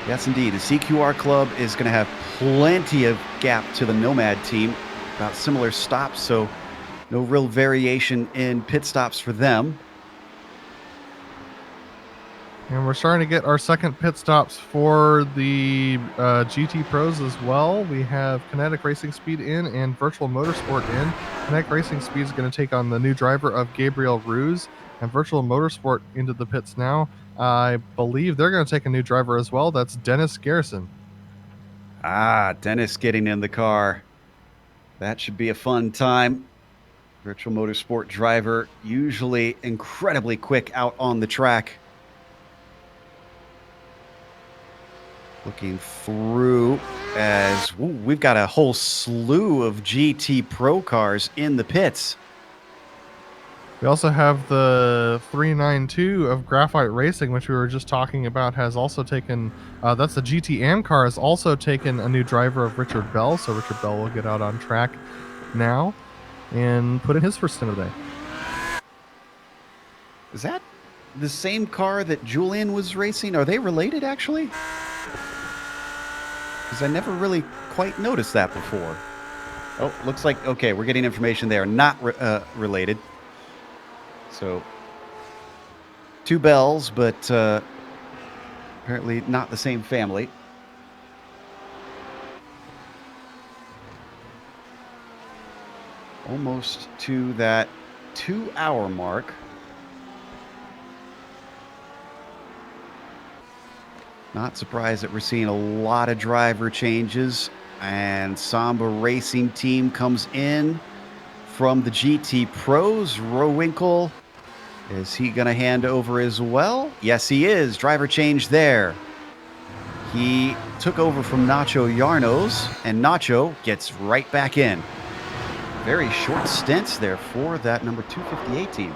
Yes, indeed. The CQR Club is going to have plenty of gap to the Nomad team. About similar stops, so no real variation in pit stops for them. And we're starting to get our second pit stops for the GT Pros as well. We have Kinetic Racing Speed in and Virtual Motorsport in. Kinetic Racing Speed is going to take on the new driver of Gabriel Ruse, and Virtual Motorsport into the pits now. I believe they're going to take a new driver as well. That's Dennis Garrison. Ah, Dennis getting in the car. That should be a fun time. Virtual Motorsport driver, usually incredibly quick out on the track. Looking through as we've got a whole slew of GT Pro cars in the pits. We also have the 392 of Graphite Racing, which we were just talking about, has also taken, that's the GT Am car, has also taken a new driver of Richard Bell. So Richard Bell will get out on track now and put in his first stint of the day. Is that the same car that Julian was racing? Are they related, actually? Because I never really quite noticed that before. Oh, looks like, okay, we're getting information they are not related. So, 2 Bells, but apparently not the same family. Almost to that 2-hour mark. Not surprised that we're seeing a lot of driver changes. And Samba Racing Team comes in from the GT Pros. Rowinkle, is he going to hand over as well? Yes, he is. Driver change there. He took over from Nacho Yarnos, and Nacho gets right back in. Very short stints there for that number 258 team.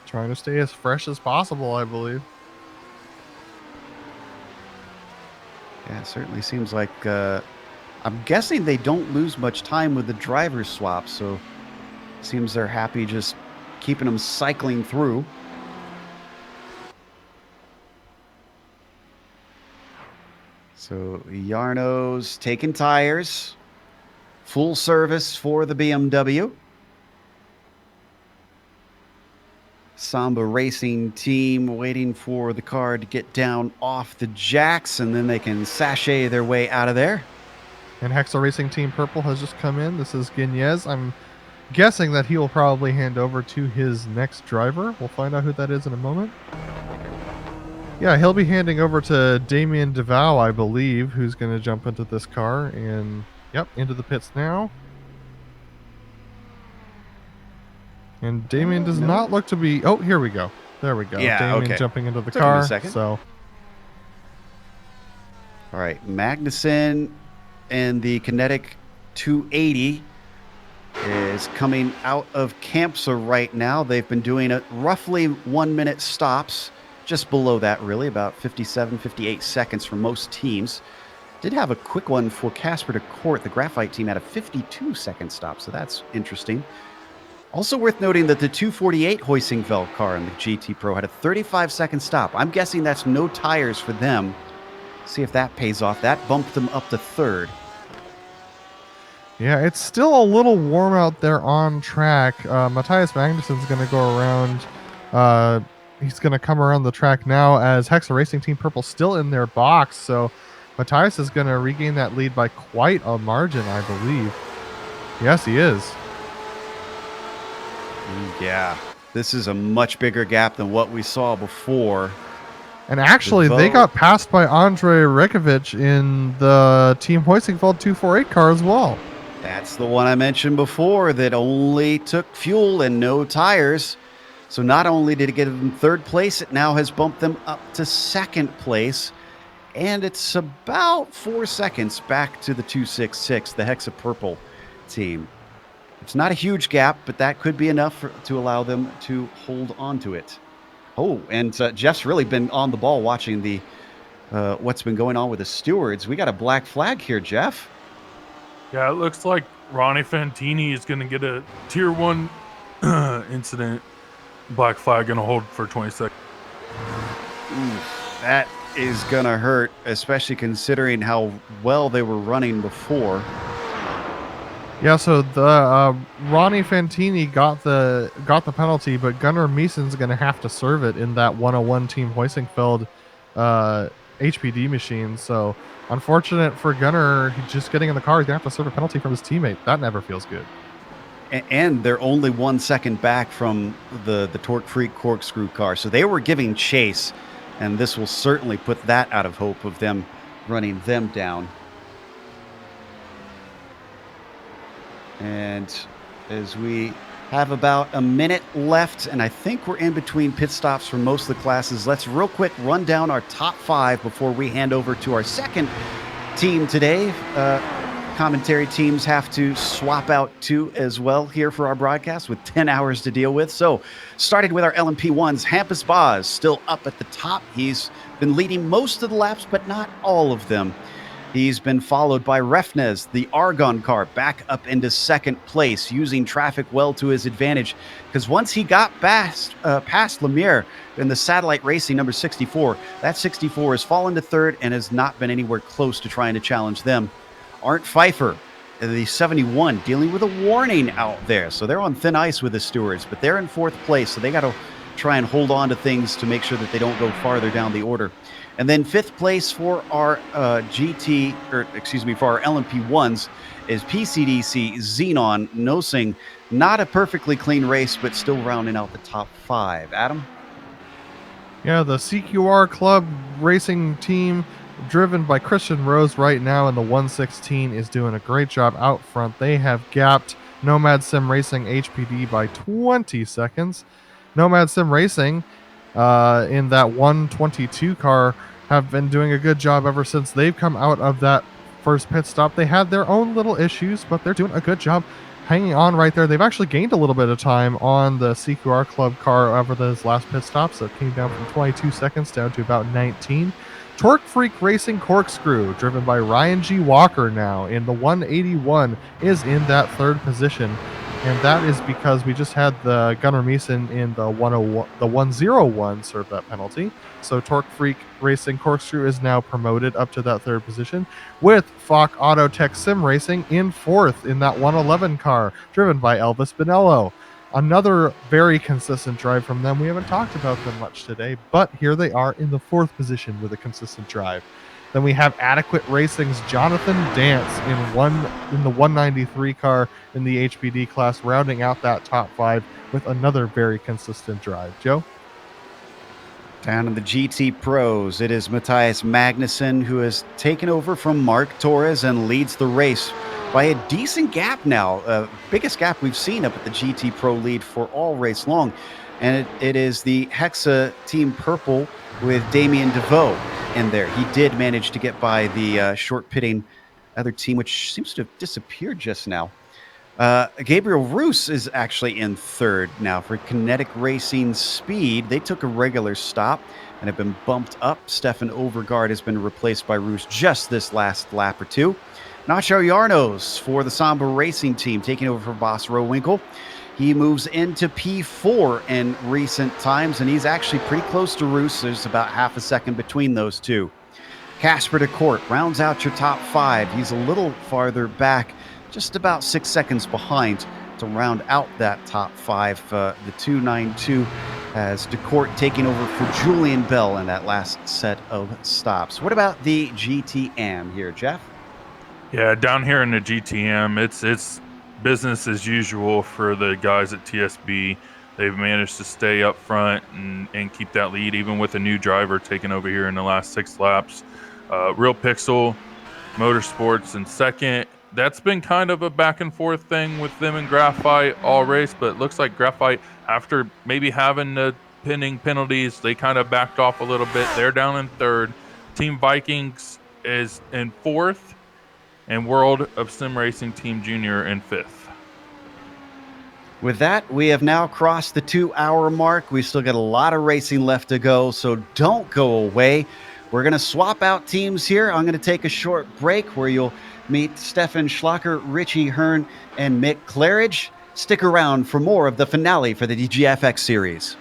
Trying to stay as fresh as possible, I believe. Yeah, it certainly seems like I'm guessing they don't lose much time with the driver swap, so seems they're happy just keeping them cycling through. So Yarno's taking tires. Full service for the BMW. Samba Racing team waiting for the car to get down off the jacks, and then they can sashay their way out of there. And Hexa Racing Team Purple has just come in. This is Guignez. I'm guessing that he will probably hand over to his next driver. We'll find out who that is in a moment. Yeah, he'll be handing over to Damien DeVow, I believe, who's going to jump into this car and, yep, into the pits now. And Damien does not look to be... Oh, here we go. There we go. Yeah, Damien jumping into the Took him a car. second. So, all right, Magnussen and the Kinetic 280 is coming out of Campsa right now. They've been doing roughly 1 minute stops, just below that really, about 57, 58 seconds for most teams. Did have a quick one for Casper de Court. The Graphite team had a 52-second stop, so that's interesting. Also worth noting that the 248 Hoisingveld car in the GT Pro had a 35-second stop. I'm guessing that's no tires for them. See if that pays off. That bumped them up to third. yeah, it's still a little warm out there on track. Matthias Magnussen's going to go around. He's going to come around the track now as Hexa Racing Team Purple still in their box. So Matthias is going to regain that lead by quite a margin, I believe. Yes, he is. Yeah, this is a much bigger gap than what we saw before. And actually, they got passed by Andrei Rekovic in the Team Hoisingveld 248 car as well. That's the one I mentioned before that only took fuel and no tires. So not only did it get them third place, it now has bumped them up to second place. And it's about 4 seconds back to the 266, the Hexa Purple team. It's not a huge gap, but that could be enough to allow them to hold on to it. Oh, and Jeff's really been on the ball watching the what's been going on with the stewards. We got a black flag here, Jeff. Yeah, it looks like Ronnie Fantini is going to get a Tier 1 incident. Black flag going to hold for 20 seconds. That is going to hurt, especially considering how well they were running before. Yeah, so the Ronnie Fantini got the penalty, but Gunnar Meeson's going to have to serve it in that 101 Team Hoisingveld HPD machine. So unfortunate for Gunnar, just getting in the car, he's going to have to serve a penalty from his teammate. That never feels good. And they're only 1 second back from the Torque Freak Corkscrew car. So they were giving chase, and this will certainly put that out of hope of them running them down. And as we have about a minute left, and I think we're in between pit stops for most of the classes, let's real quick run down our top 5 before we hand over to our second team today. Commentary teams have to swap out 2 as well here for our broadcast with 10 hours to deal with. So started with our LMP1s, Hampus Boz still up at the top. He's been leading most of the laps, but not all of them. He's been followed by Refnes, the Argon car, back up into second place, using traffic well to his advantage. Because once he got past Lemire in the Satellite Racing number 64, that 64 has fallen to third and has not been anywhere close to trying to challenge them. Arndt Pfeiffer, the 71, dealing with a warning out there. So they're on thin ice with the stewards, but they're in fourth place. So they got to try and hold on to things to make sure that they don't go farther down the order. And then fifth place for our for our LMP1s is PCDC Xenon Nosing. Not a perfectly clean race, but still rounding out the top 5. Adam? Yeah, the CQR Club racing team, driven by Christian Rose right now in the 116, is doing a great job out front. They have gapped Nomad Sim Racing HPD by 20 seconds. Nomad Sim Racing in that 122 car have been doing a good job ever since they've come out of that first pit stop. They had their own little issues, but they're doing a good job hanging on right there. They've actually gained a little bit of time on the CQR Club car over those last pit stops. So it came down from 22 seconds down to about 19. Torque Freak Racing Corkscrew, driven by Ryan G. Walker now in the 181, is in that third position. And that is because we just had the Gunnar Meeson in the 101 serve that penalty. So Torque Freak Racing Corkscrew is now promoted up to that third position, with Falk Auto Tech Sim Racing in fourth in that 111 car, driven by Elvis Bonello. Another very consistent drive from them. We haven't talked about them much today, but here they are in the fourth position with a consistent drive. Then we have Adequate Racing's Jonathan Dance in the 193 car in the HPD class, rounding out that top five with another very consistent drive. Joe? Down in the GT Pros, it is Matthias Magnussen who has taken over from Mark Torres and leads the race by a decent gap now. Biggest gap we've seen up at the GT Pro lead for all race long. And it is the Hexa Team Purple with Damien DeVoe in there. He did manage to get by the short pitting other team, which seems to have disappeared just now. Gabriel Roos is actually in third now for Kinetic Racing Speed. They took a regular stop and have been bumped up. Stefan Overgaard has been replaced by Roos just this last lap or two. Nacho Yarnos for the Samba Racing Team, taking over for Boss Rowinkle. He moves into P4 in recent times, and he's actually pretty close to Roos. There's about half a second between those two. Casper DeCourt rounds out your top five. He's a little farther back, just about 6 seconds behind to round out that top five. The 292 has DeCourt taking over for Julian Bell in that last set of stops. What about the GTM here, Jeff? Yeah, down here in the GTM, it's business as usual for the guys at TSB. They've managed to stay up front and keep that lead, even with a new driver taking over here in the last 6 laps. Real Pixel Motorsports in second. That's been kind of a back and forth thing with them and Graphite all race, but it looks like Graphite, after maybe having the pinning penalties, they kind of backed off a little bit. They're down in third. Team Vikings is in fourth, and World of Sim Racing Team Junior in fifth. With that, we have now crossed the 2-hour mark. We still got a lot of racing left to go, so don't go away. We're going to swap out teams here. I'm going to take a short break where you'll meet Stefan Schlacker, Richie Hearn, and Mick Claridge. Stick around for more of the finale for the DGFX series.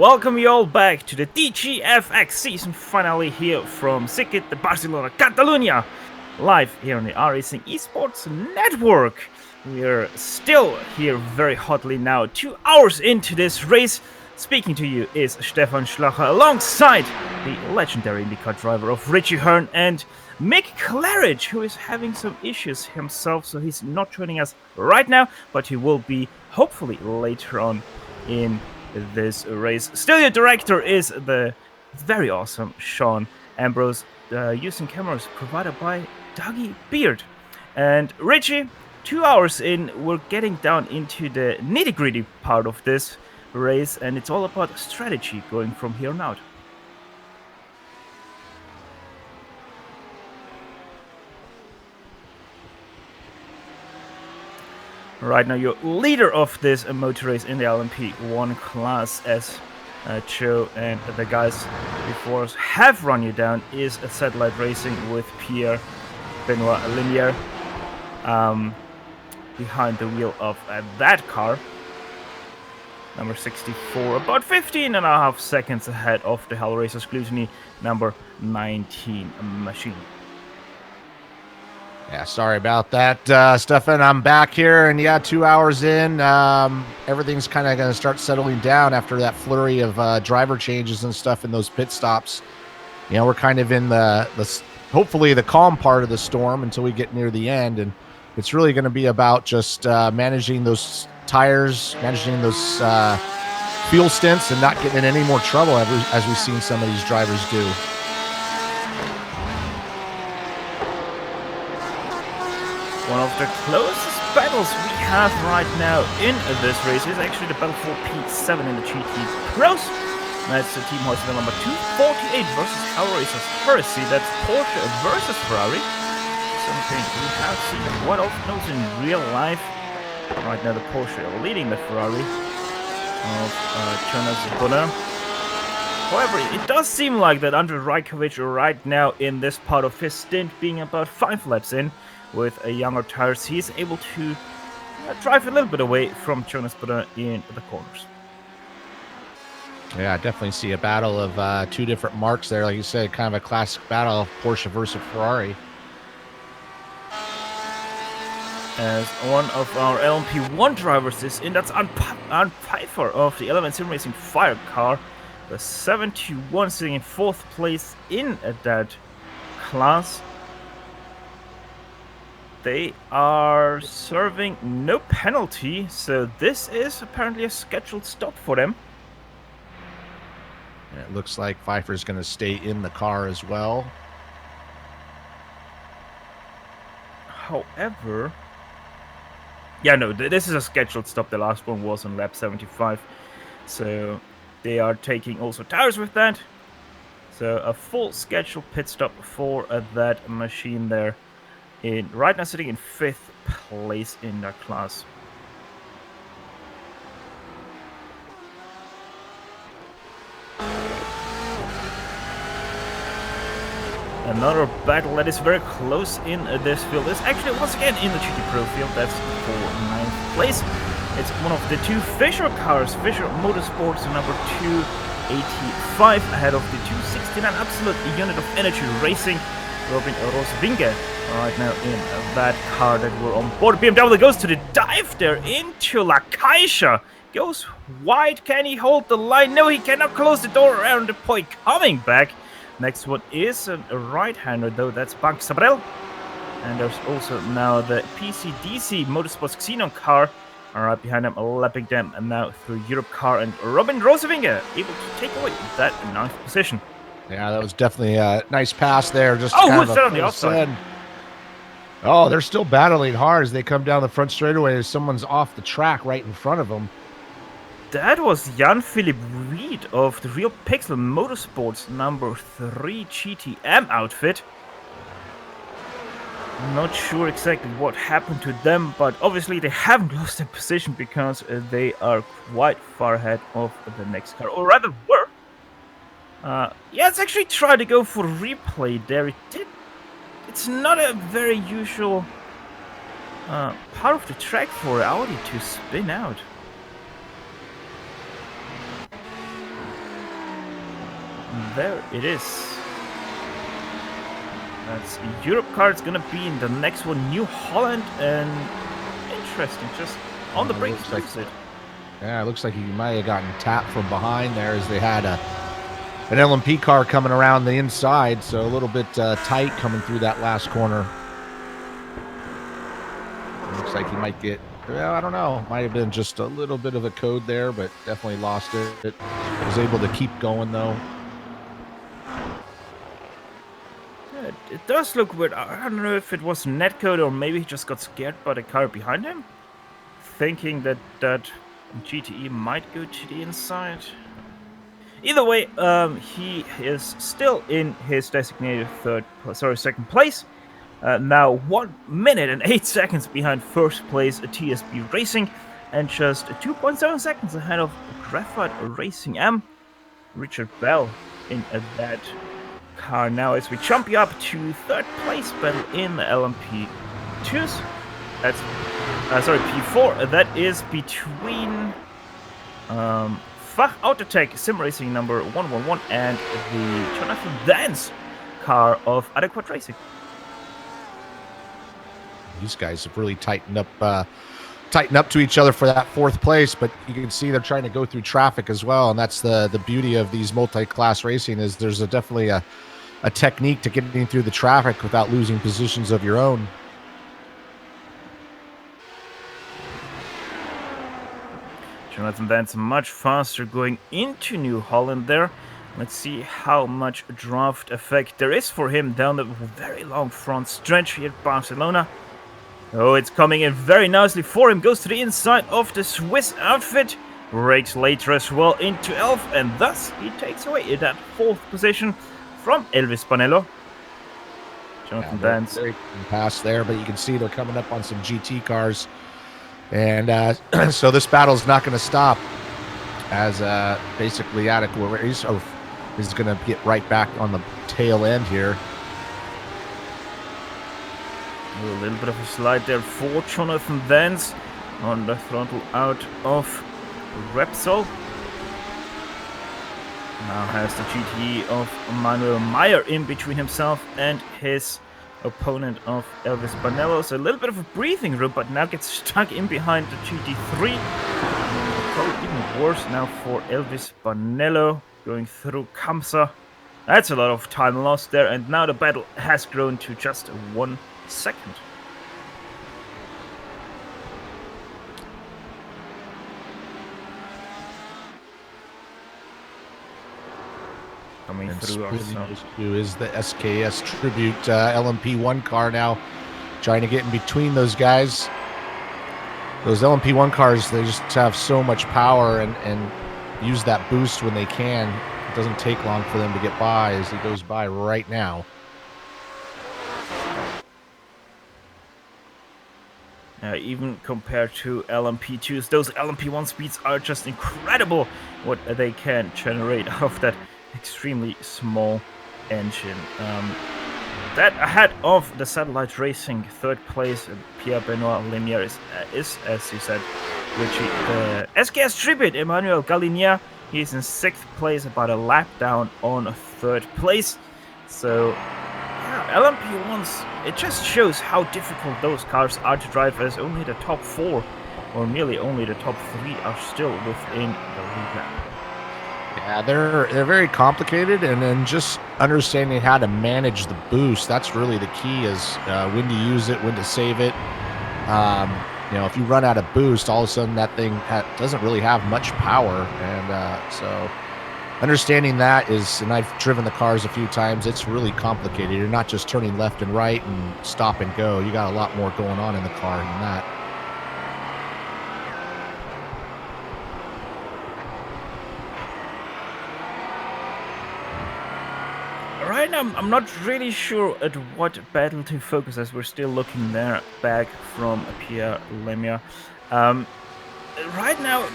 welcome you all back to the DGFX season finale here from Circuit de Barcelona-Catalunya, live here on the iRacing Esports Network. We are still here very hotly now, 2 hours into this race. Speaking to you is Stefan Schlacher alongside the legendary IndyCar driver of Richie Hearn and Mick Claridge, who is having some issues himself, so he's not joining us right now, but he will be hopefully later on in this race. Still, your director is the very awesome Sean Ambrose, using cameras provided by Dougie Beard. And Richie, 2 hours in, we're getting down into the nitty-gritty part of this race, and it's all about strategy going from here on out. Right now, your leader of this motor race in the LMP1 class, as Joe and the guys before us have run you down, is a Satellite Racing with Pierre Benoit Linier behind the wheel of that car. Number 64, about 15.5 seconds ahead of the Hell Racers Gluttony number 19 machine. Yeah, sorry about that, Stefan. I'm back here, and 2 hours in. Everything's kind of going to start settling down after that flurry of driver changes and stuff in those pit stops. We're kind of in the hopefully the calm part of the storm until we get near the end, and it's really going to be about just managing those tires, managing those fuel stints, and not getting in any more trouble as we've seen some of these drivers do. One of the closest battles we have right now in this race is actually the battle for P7 in the GT Pros. That's the Team Hoist number 248 versus Hell Racers Heresy. That's Porsche versus Ferrari. Something we have seen quite often also in real life. Right now the Porsche leading the Ferrari of Jonas Bonner. However, it does seem like that Andrej Rajkovic right now in this part of his stint, being about 5 laps in, with a younger tires, he's able to drive a little bit away from Jonas Bonner in the corners. Yeah, I definitely see a battle of two different marks there. Like you said, kind of a classic battle of Porsche versus Ferrari. As one of our LMP1 drivers is in, that's Arne Pfeiffer of the Element Sim Racing Fire car. The 71 sitting in 4th place in that class. They are serving no penalty, so this is apparently a scheduled stop for them. And it looks like Pfeiffer's going to stay in the car as well. However, yeah, no, this is a scheduled stop. The last one was on lap 75, so they are taking also tires with that. So a full scheduled pit stop for that machine there. Right now sitting in 5th place in that class. Another battle that is very close in this field is actually once again in the GT Pro field. That's for 9th place. It's one of the 2 Fischer cars, Fischer Motorsports number 285, ahead of the 269 Absolute Unit of Energy Racing, Robin Rosvinge. Right now in that car that we're on board. BMW goes to the dive there into La Caixa. Goes wide. Can he hold the line? No, he cannot close the door around the point. Coming back. Next one is a right-hander, though. That's Bank Sabrel. And there's also now the PCDC Motorsports Xenon car. Right behind them, lapping them and now through Europe car. And Robin Rosvinge able to take away that 9th position. Yeah, that was definitely a nice pass there. Just who's that on the outside? Oh, they're still battling hard as they come down the front straightaway as someone's off the track right in front of them. That was Jan-Philipp Reed of the Real Pixel Motorsports number 3 GTM outfit. Not sure exactly what happened to them, but obviously they haven't lost their position because they are quite far ahead of the next car, or rather were. Yeah, let's actually try to go for replay there. It's not a very usual part of the track for Audi to spin out. There it is. That's Europe car. It's gonna be in the next one, New Holland, and interesting, just on the brink. Yeah, it looks like he might have gotten tapped from behind there as they had an LMP car coming around the inside, so a little bit tight coming through that last corner. It looks like he might get, well, I don't know, might have been just a little bit of a code there, but definitely lost it. Was able to keep going though. It does look weird. I don't know if it was netcode or maybe he just got scared by the car behind him, thinking that GTE might go to the inside. Either way, he is still in his designated second place. Now 1 minute and 8 seconds behind first place TSB Racing, and just 2.7 seconds ahead of Graphite Racing M. Richard Bell in that car now as we jump you up to third place battle in the LMP2s. That's P4. That is between Fach Autotech Sim Racing number 111 and the Jonathan Dance car of Adequate Racing. These guys have really tightened up to each other for that fourth place, but you can see they're trying to go through traffic as well, and that's the beauty of these multi-class racing is there's definitely a technique to getting through the traffic without losing positions of your own. Jonathan Dance much faster going into New Holland there. Let's see how much draft effect there is for him down the very long front stretch here at Barcelona. Oh, it's coming in very nicely for him. Goes to the inside of the Swiss outfit. Brakes later as well into Elf, and thus he takes away that fourth position from Elvis Panello. Jonathan Dance pass there, but you can see they're coming up on some GT cars. And so this battle is not going to stop as basically Adequate Race is going to get right back on the tail end here. A little bit of a slide there for Jonathan Dance on the throttle out of Repsol. Now has the GTE of Manuel Meyer in between himself and his opponent of Elvis Panello. So a little bit of a breathing room, but now gets stuck in behind the GT3. Probably even worse now for Elvis Panello going through Kamsa. That's a lot of time lost there, and now the battle has grown to just 1 second. Coming through who is the SKS Tribute LMP1 car now, trying to get in between those guys. Those LMP1 cars, they just have so much power and use that boost when they can. It doesn't take long for them to get by as he goes by right now. Even compared to LMP2s, those LMP1 speeds are just incredible what they can generate out of that extremely small engine. That ahead of the Satellite Racing third place, Pierre-Benoit Lemieux is, as you said, Richie. The SKS Tribute, Emmanuel Galinier, he's in sixth place, about a lap down on third place. So LMP1s, it just shows how difficult those cars are to drive, as only the top 4 or nearly only the top 3 are still within the lead lap. Yeah, they're very complicated, and then just understanding how to manage the boost, that's really the key, is when to use it, when to save it. You know, if you run out of boost, all of a sudden that thing doesn't really have much power, and so understanding that is, and I've driven the cars a few times, it's really complicated. You're not just turning left and right and stop and go. You got a lot more going on in the car than that. Right now, I'm not really sure at what battle to focus, as we're still looking there back from Pierre Lemieux. Right now,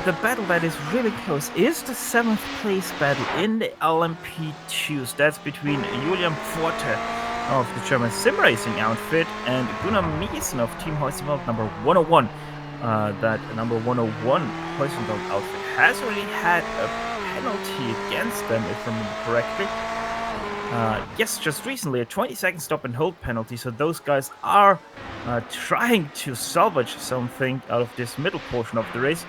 the battle that is really close is the 7th place battle in the LMP2s. That's between Julian Pforte of the German Sim Racing outfit and Gunnar Miesen of Team Heusenwald number 101. That number 101 Heusenwald outfit has already had a penalty against them, if I remember correctly. Yes, just recently, a 20-second stop and hold penalty, so those guys are trying to salvage something out of this middle portion of the race.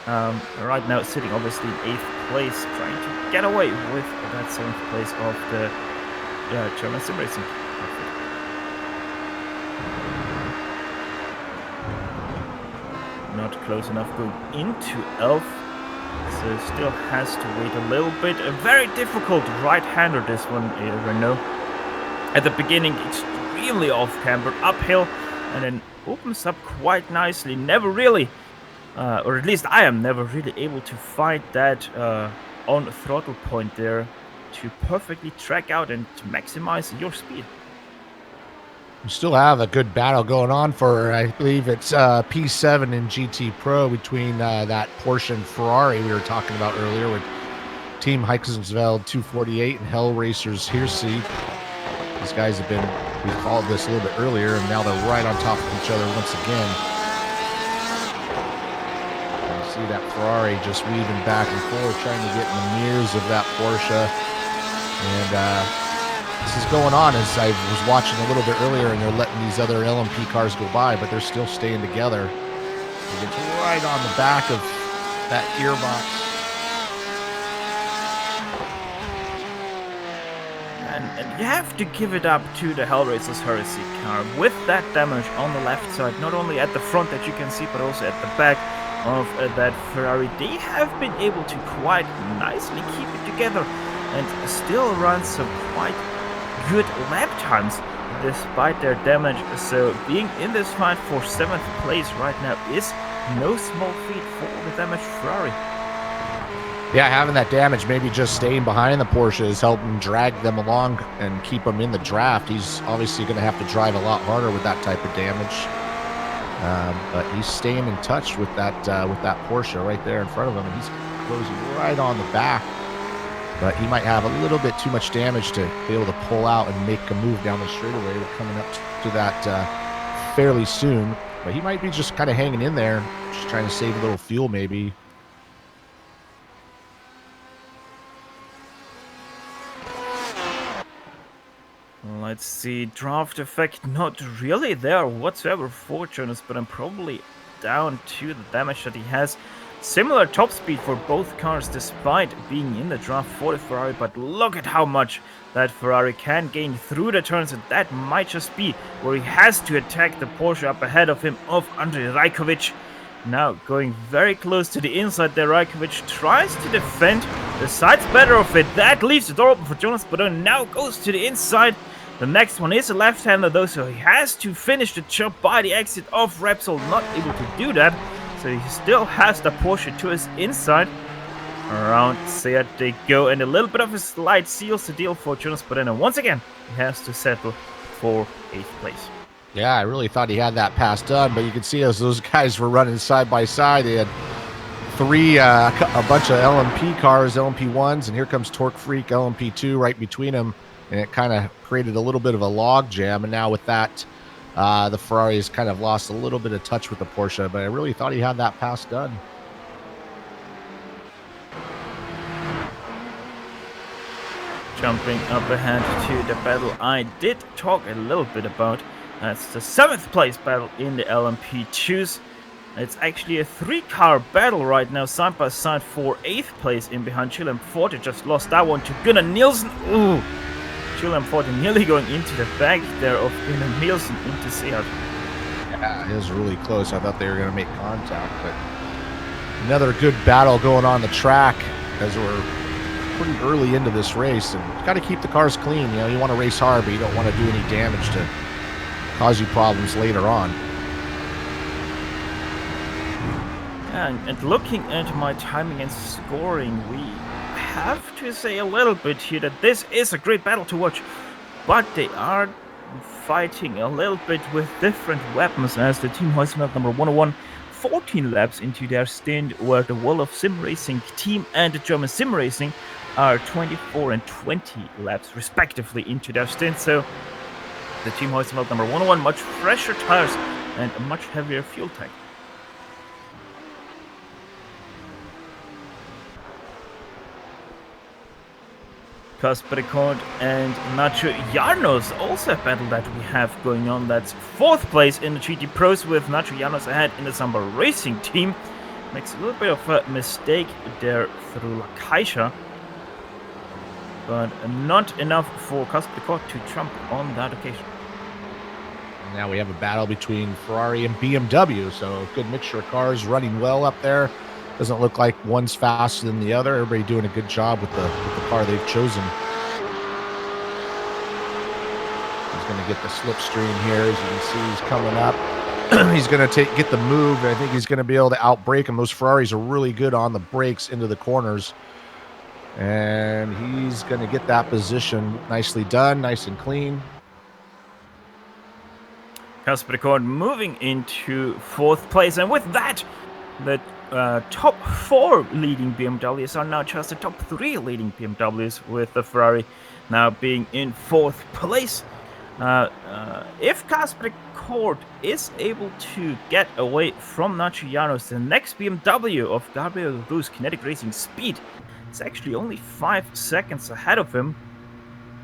Right now, sitting obviously in 8th place, trying to get away with that 7th place of the German sim racing. Not close enough going into 11th, so still has to wait a little bit. A very difficult right-hander, this one, Renault. At the beginning, extremely off-cambered, uphill, and then opens up quite nicely. Never really, or at least I am never really able to find that on throttle point there to perfectly track out and to maximize your speed. We still have a good battle going on for, I believe it's P7 and GT Pro between that Porsche and Ferrari we were talking about earlier with Team Heikensveld 248 and Hell Racers Hearsey. These guys have been, we followed this a little bit earlier, and now they're right on top of each other once again. And you see that Ferrari just weaving back and forth, trying to get in the mirrors of that Porsche. And this is going on as I was watching a little bit earlier, and they're letting these other LMP cars go by, but they're still staying together. It gets right on the back of that gearbox. And you have to give it up to the Hellraiser's Heresy car. With that damage on the left side, not only at the front that you can see, but also at the back of that Ferrari, they have been able to quite nicely keep it together and still run some quite good lap times despite their damage. So being in this fight for 7th place right now is no small feat for the damaged Ferrari. Yeah, having that damage, maybe just staying behind the Porsche is helping drag them along and keep them in the draft. He's obviously going to have to drive a lot harder with that type of damage. But he's staying in touch with that Porsche right there in front of him, and he's closing right on the back. But he might have a little bit too much damage to be able to pull out and make a move down the straightaway. We're coming up to that fairly soon. But he might be just kind of hanging in there, just trying to save a little fuel maybe. Let's see, draft effect not really there whatsoever for Jonas, but I'm probably down to the damage that he has. Similar top speed for both cars despite being in the draft for the Ferrari, but look at how much that Ferrari can gain through the turns, and that might just be where he has to attack the Porsche up ahead of him of Andrei Rajkovic. Now going very close to the inside there, Rajkovic tries to defend the side's better of it. That leaves the door open for Jonas, but now goes to the inside. The next one is a left-hander though, so he has to finish the job by the exit of Repsol, not able to do that. So he still has the Porsche to his inside. Around Seat they go, and a little bit of a slide seals the deal for Jonas, but then once again he has to settle for 8th place. Yeah, I really thought he had that pass done, but you can see as those guys were running side by side, they had a bunch of LMP cars, LMP1s, and here comes Torque Freak LMP2 right between them, and it kind of created a little bit of a log jam. And now with that, the Ferrari has kind of lost a little bit of touch with the Porsche, but I really thought he had that pass done. Jumping up ahead to the battle I did talk a little bit about. That's the 7th place battle in the LMP2s. It's actually a 3-car battle right now, side by side for 8th place in behind Chile M40. Just lost that one to Gunnar Nielsen. Ooh, Chile M40 nearly going into the back there of Gunnar Nielsen into Seat. Yeah, it was really close. I thought they were going to make contact, but another good battle going on the track as we're pretty early into this race, and you got to keep the cars clean. You know, you want to race hard, but you don't want to do any damage to cause you problems later on. And looking at my timing and scoring, we have to say a little bit here that this is a great battle to watch, but they are fighting a little bit with different weapons, as the Team Heusmelt number 101 14 laps into their stint, where the World of Sim Racing team and the German Sim Racing are 24 and 20 laps respectively into their stint. So the Team Heusmelt number 101 much fresher tires and a much heavier fuel tank. Kasper Rekord and Nacho Llanos, also a battle that we have going on. That's 4th place in the GT Pros with Nacho Llanos ahead in the Samba Racing team. Makes a little bit of a mistake there through La Caixa, but not enough for Kasper Rekord to trump on that occasion. Now we have a battle between Ferrari and BMW, so a good mixture of cars running well up there. Doesn't look like one's faster than the other. Everybody doing a good job with the car they've chosen. He's going to get the slipstream here. As you can see, he's coming up. He's going to get the move. I think he's going to be able to outbrake him. Those Ferraris are really good on the brakes into the corners. And he's going to get that position. Nicely done, nice and clean. Kasper Rekord moving into 4th place, and with that, the top 4 leading BMWs are now just the top 3 leading BMWs, with the Ferrari now being in 4th place. If Kasper Rekord is able to get away from Nacho Llanos, the next BMW of Gabriel Ru's Kinetic Racing Speed is actually only 5 seconds ahead of him.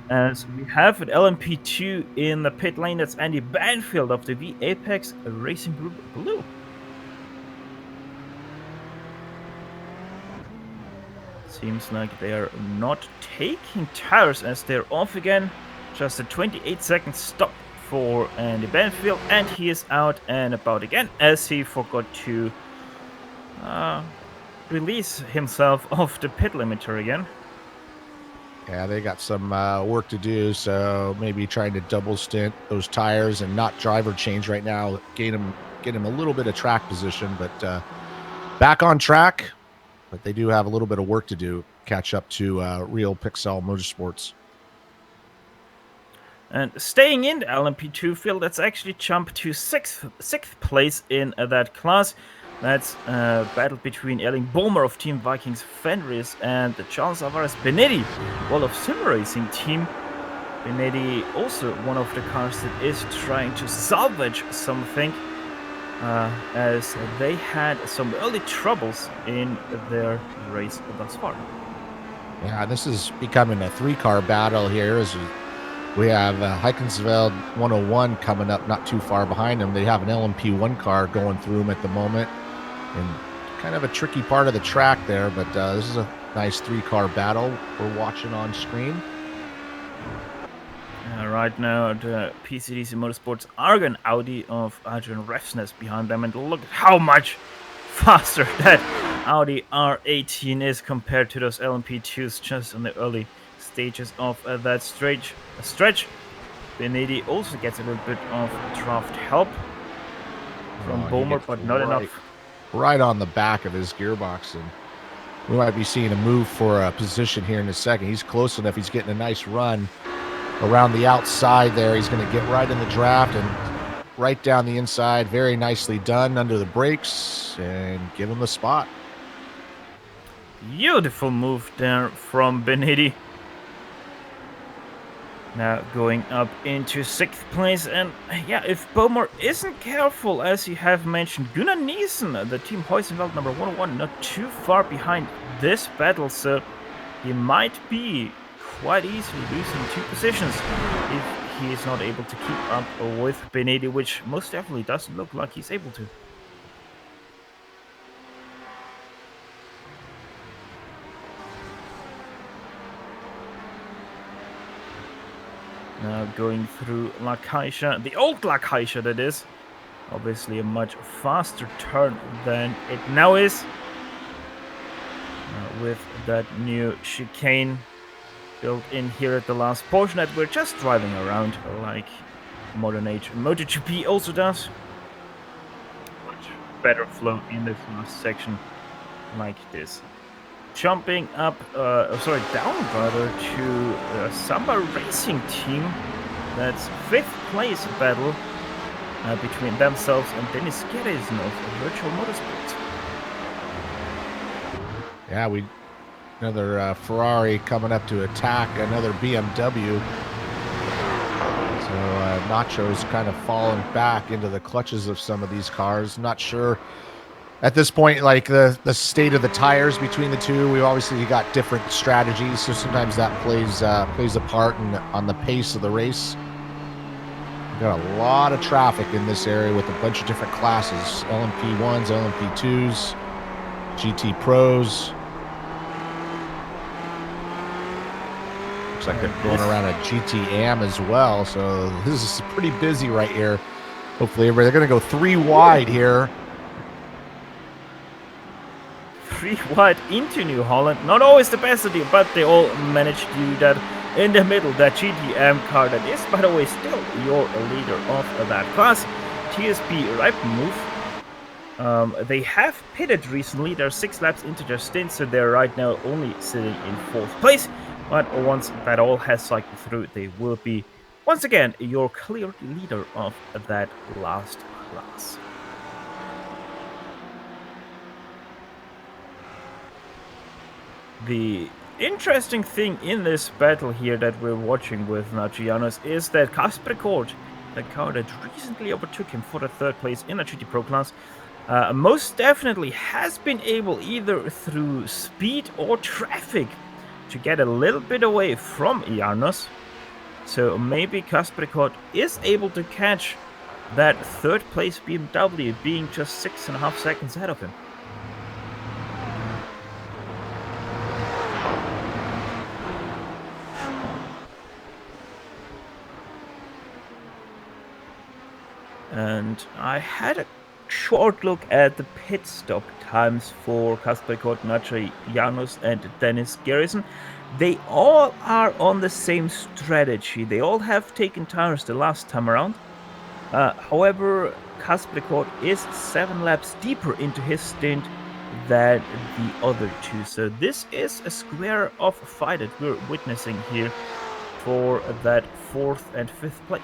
As we have an LMP2 in the pit lane, that's Andy Banfield of the V Apex Racing Group Blue. Seems like they are not taking tires as they're off again. Just a 28-second stop for Andy Banfield, and he is out and about again as he forgot to release himself off the pit limiter again. Yeah, they got some work to do, so maybe trying to double stint those tires and not driver change right now. Get him a little bit of track position, but back on track. But they do have a little bit of work to do, catch up to Real Pixel Motorsports. And staying in the LMP2 field, that's actually jumped to sixth place in that class. That's a battle between Erling Bomer of Team Vikings Fenris and Charles Alvarez Benetti, well of Sim Racing team. Benetti also one of the cars that is trying to salvage something, as they had some early troubles in their race thus far. Yeah, this is becoming a 3-car battle here as we have Heikensveld 101 coming up not too far behind them. They have an LMP1 car going through them at the moment. And kind of a tricky part of the track there, but this is a nice 3-car battle we're watching on screen. Right now, the PCDC Motorsports Argon Audi of Adrian Refsnes behind them, and look at how much faster that Audi R18 is compared to those LMP2s just on the early stages of that stretch. Benetti also gets a little bit of draft help from Bomer, but not enough. Right on the back of his gearbox, and we might be seeing a move for a position here in a second. He's close enough. He's getting a nice run around the outside there. He's going to get right in the draft and right down the inside. Very nicely done under the brakes and give him the spot. Beautiful move there from Benetti. Now going up into 6th place, and yeah, if Bomer isn't careful, as you have mentioned, Gunnar Nielsen, the Team Heusenfeld number 101, not too far behind this battle, so he might be quite easily losing 2 positions if he is not able to keep up with Benetti, which most definitely doesn't look like he's able to. Now going through La Caixa, the old La Caixa that is. Obviously a much faster turn than it now is. With that new chicane built in here at the last portion that we're just driving around like modern age MotoGP also does. Much better flow in this last section like this. Jumping up, down rather, to Samba Racing team. That's 5th place battle between themselves and Dennis Geresen of Virtual Motorsports. Yeah, another Ferrari coming up to attack another BMW. So Nacho's kind of fallen back into the clutches of some of these cars. Not sure at this point, like the state of the tires between the two, we've obviously got different strategies, so sometimes that plays a part on the pace of the race. We've got a lot of traffic in this area with a bunch of different classes: LMP1s, LMP2s, GT Pros. Looks like they're going around a GT Am as well, so this is pretty busy right here. Hopefully, they're going to go 3 wide here. 3 wide into New Holland. Not always the best idea, but they all managed to do that in the middle. That GTM car that is, by the way, still your leader of that class. TSP Ripe move. They have pitted recently. They're 6 laps into their stint, so they're right now only sitting in 4th place. But once that all has cycled through, they will be once again your clear leader of that last class. The interesting thing in this battle here that we're watching with Nagianos is that Kasper Kort, the car that recently overtook him for the 3rd place in the GT Pro class, most definitely has been able, either through speed or traffic, to get a little bit away from Janos. So maybe Kasper Kort is able to catch that 3rd place BMW, being just 6.5 seconds ahead of him. And I had a short look at the pit stop times for Kasper Kort, Nacho Janos, and Dennis Garrison. They all are on the same strategy. They all have taken tires the last time around. However, Kasper Kort is 7 laps deeper into his stint than the other two. So this is a square off fight that we're witnessing here for that 4th and 5th place.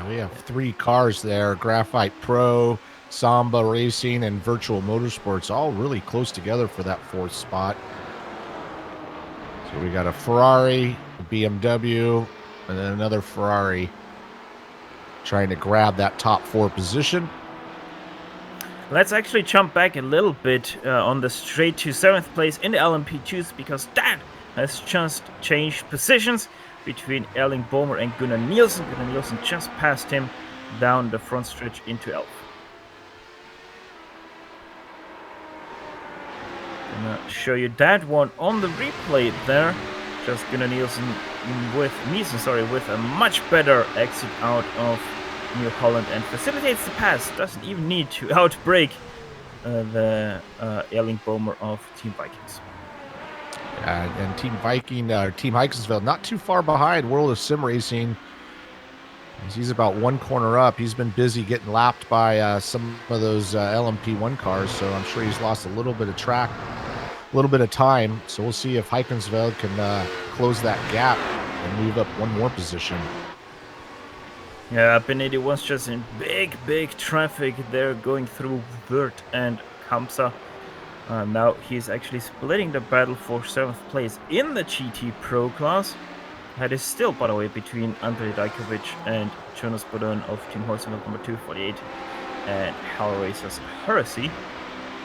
We have 3 cars there: Graphite Pro, Samba Racing, and Virtual Motorsports, all really close together for that 4th spot. So we got a Ferrari, a BMW, and then another Ferrari trying to grab that top 4 position. Let's actually jump back a little bit on the straight to 7th place in the LMP2s, because that has just changed positions between Erling Bomer and Gunnar Nielsen. Gunnar Nielsen just passed him down the front stretch into 11th. Gonna show you that one on the replay there. Just Gunnar Nielsen with a much better exit out of New Holland and facilitates the pass. Doesn't even need to outbrake the Erling Bomer of Team Vikings. And Team Heikensveld not too far behind World of Sim Racing. He's about 1 corner up. He's been busy getting lapped by some of those LMP1 cars, so I'm sure he's lost a little bit of track, a little bit of time. So we'll see if Heikensveld can close that gap and move up 1 more position. Yeah, Benedi was just in big traffic there, going through Wörth and Kamsa. Now he's actually splitting the battle for 7th place in the GT Pro class. That is still, by the way, between Andrei Dajkovic and Jonas Bodon of Team Horsenveld number 248 and Hellraiser's Heresy.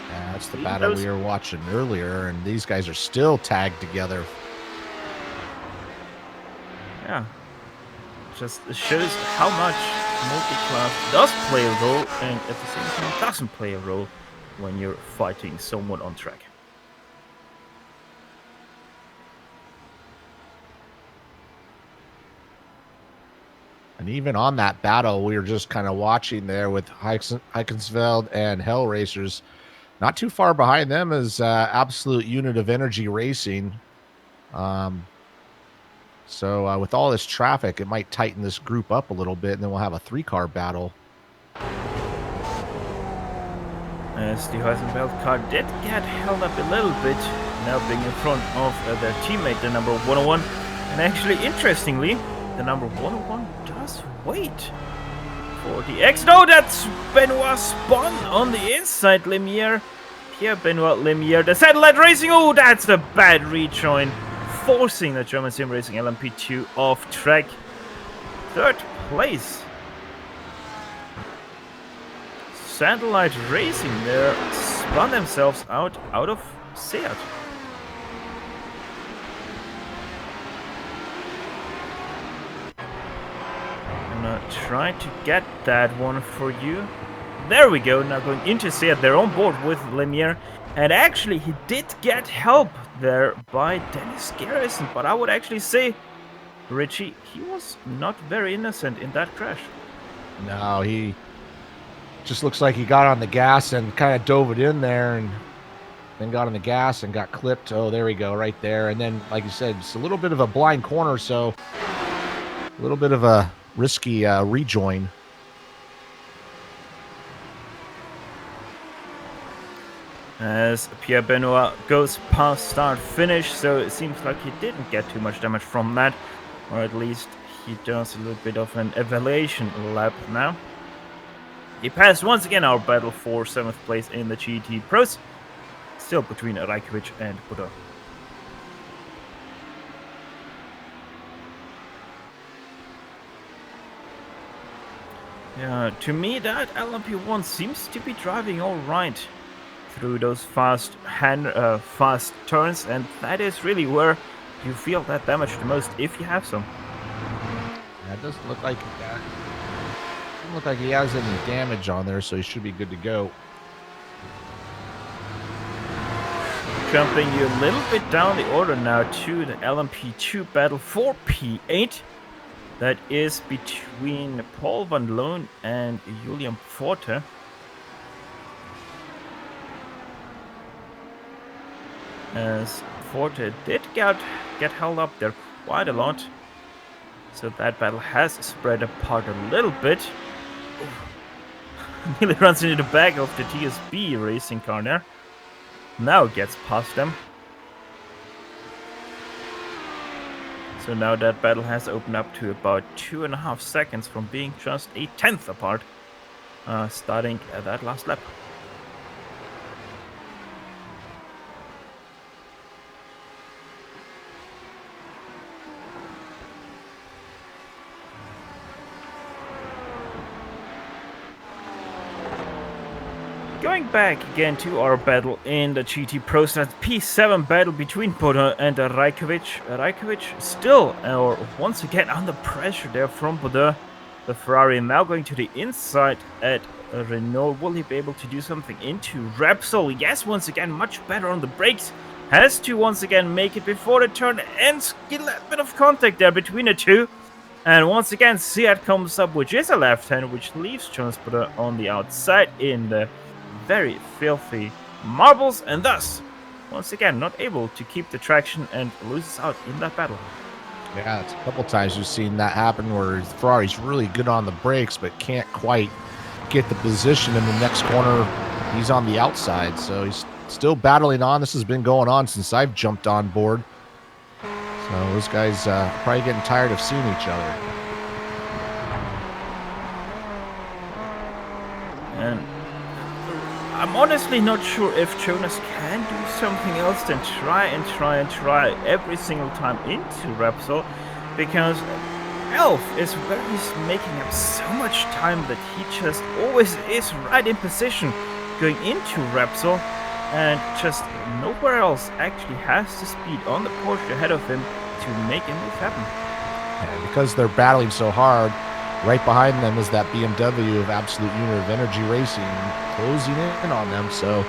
Yeah, that's the battle we were watching earlier, and these guys are still tagged together. Yeah, just shows how much multi-class does play a role, and at the same time doesn't play a role when you're fighting someone on track. And even on that battle, we were just kind of watching there with Heikensveld and Hellraisers. Not too far behind them is Absolute Unit of Energy Racing. So with all this traffic, it might tighten this group up a little bit, and then we'll have a 3-car battle. As the Heisenfeld car did get held up a little bit, now being in front of their teammate, the number 101. And actually, interestingly, the number 101 does wait for the exit. Oh, that's Benoit Spon on the inside. Pierre Benoit Lemieux, the satellite racing. Oh, that's a bad rejoin forcing the German Sim Racing LMP2 off track. Third place. Satellite Racing there spun themselves out of Seat. I'm gonna try to get that one for you. There we go, now going into Seat, they're on board with Lemieux. And actually, he did get help there by Dennis Garrison, but I would actually say, Richie, he was not very innocent in that crash. No, he just looks like he got on the gas and kind of dove it in there and then got on the gas and got clipped. Oh, there we go, right there. And then, like you said, it's a little bit of a blind corner, so a little bit of a risky rejoin. As Pierre Benoit goes past start-finish, so it seems like he didn't get too much damage from that, or at least he does a little bit of an evaluation lap now. He passed once again our battle for 7th place in the GT Pros, still between Rajkovic and Buda. Yeah, to me that LMP1 seems to be driving all right through those fast turns, and that is really where you feel that damage the most if you have some. Yeah, it doesn't look like he has any damage on there, so he should be good to go. Jumping you a little bit down the order now to the LMP2 battle for P8. That is between Paul van Loon and Julian Forte. As Forte did get held up there quite a lot, so that battle has spread apart a little bit. Nearly runs into the back of the TSB racing car there. Now gets past them. So now that battle has opened up to about 2.5 seconds from being just a tenth apart, starting at that last lap. Going back again to our battle in the GT Pros, that P7 battle between Bodin and Rajkovic. Rajkovic still, once again, under pressure there from Bodin. The Ferrari now going to the inside at Renault. Will he be able to do something into Repsol? Yes, once again, much better on the brakes. Has to once again make it before the turn ends. Get a bit of contact there between the two. And once again, Seat comes up, which is a left hand, which leaves Jonas Bodin on the outside in the very filthy marbles, and thus once again not able to keep the traction and loses out in that battle. Yeah, it's a couple times we've seen that happen where Ferrari's really good on the brakes but can't quite get the position in the next corner. He's on the outside, so he's still battling on. This has been going on since I've jumped on board, so those guys probably getting tired of seeing each other. And I'm honestly not sure if Jonas can do something else than try every single time into Repsol, because Elf is where he's making up so much time that he just always is right in position going into Repsol, and just nowhere else actually has the speed on the Porsche ahead of him to make a move happen. And because they're battling so hard, right behind them is that BMW of Absolute Unit of Energy Racing closing in on them. So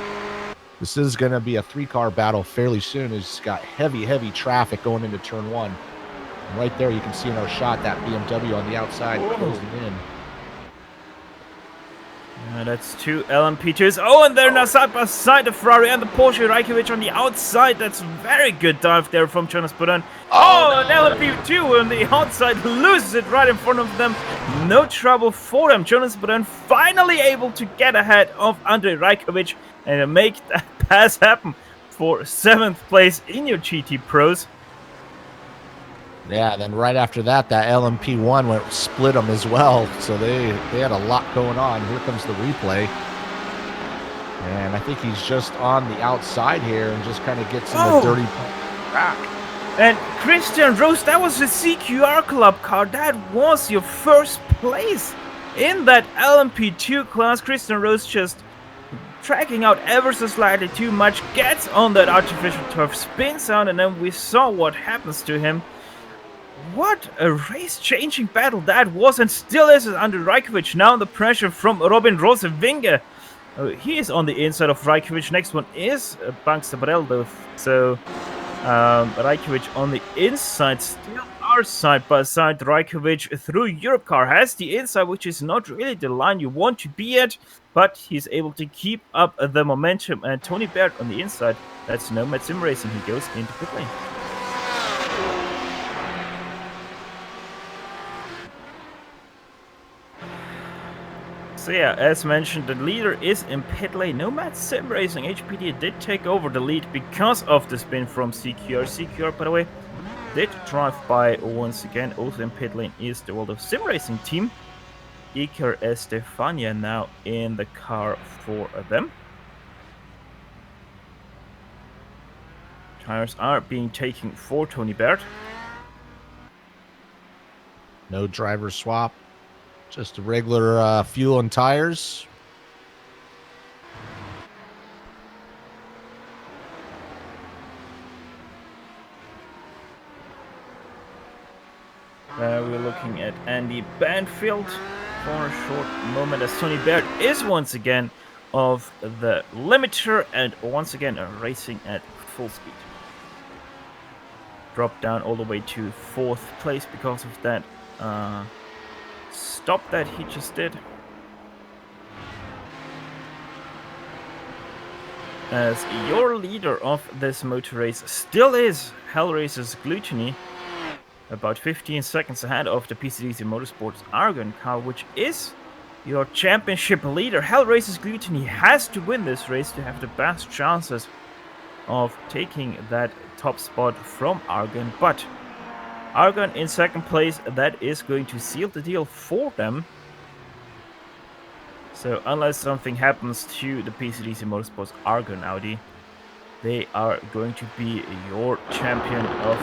this is going to be a 3-car battle fairly soon. It's got heavy traffic going into turn 1. And right there you can see in our shot that BMW on the outside closing in. That's two LMP2s. Oh, and they're now side by side, the Ferrari and the Porsche. Rajkovic on the outside. That's very good dive there from Jonas Bodin. Oh, an LMP2 on the outside loses it right in front of them. No trouble for them. Jonas Bodin finally able to get ahead of Andrej Rajkovic and make that pass happen for 7th place in your GT Pros. Yeah, then right after that, that LMP1 went split them as well. So they had a lot going on. Here comes the replay. And I think he's just on the outside here and just kind of gets in the dirty track. And Christian Rose, that was the CQR Club car. That was your first place in that LMP2 class. Christian Rose just tracking out ever so slightly too much, gets on that artificial turf, spins out, and then we saw what happens to him. What a race-changing battle that was, and still is under Raikovic. Now the pressure from Robin Rosevinge. He is on the inside of Raikovic. Next one is Banks Barel, so Raikovic on the inside, still are side by side. Raikovic through Europcar has the inside, which is not really the line you want to be at, but he's able to keep up the momentum. And Tony Baird on the inside, that's Nomad Sim Racing. He goes into pit lane. So yeah, as mentioned, the leader is in pit lane. Nomad Sim Racing HPD did take over the lead because of the spin from CQR. CQR, by the way, did drive by once again. Also in pit lane is the World of Sim Racing team. Iker Estefania now in the car for them. Tires are being taken for Tony Baird. No driver swap. Just a regular fuel and tires. We're looking at Andy Banfield for a short moment as Tony Baird is once again of the limiter and once again racing at full speed. Dropped down all the way to 4th place because of that stop that he just did. As your leader of this motor race still is Hellraiser's Gluttony, about 15 seconds ahead of the PCDC Motorsports Argon car, which is your championship leader. Hellraiser's Gluttony has to win this race to have the best chances of taking that top spot from Argon, but Argon in 2nd place, that is going to seal the deal for them. So unless something happens to the PCDC Motorsports Argon Audi, they are going to be your champion of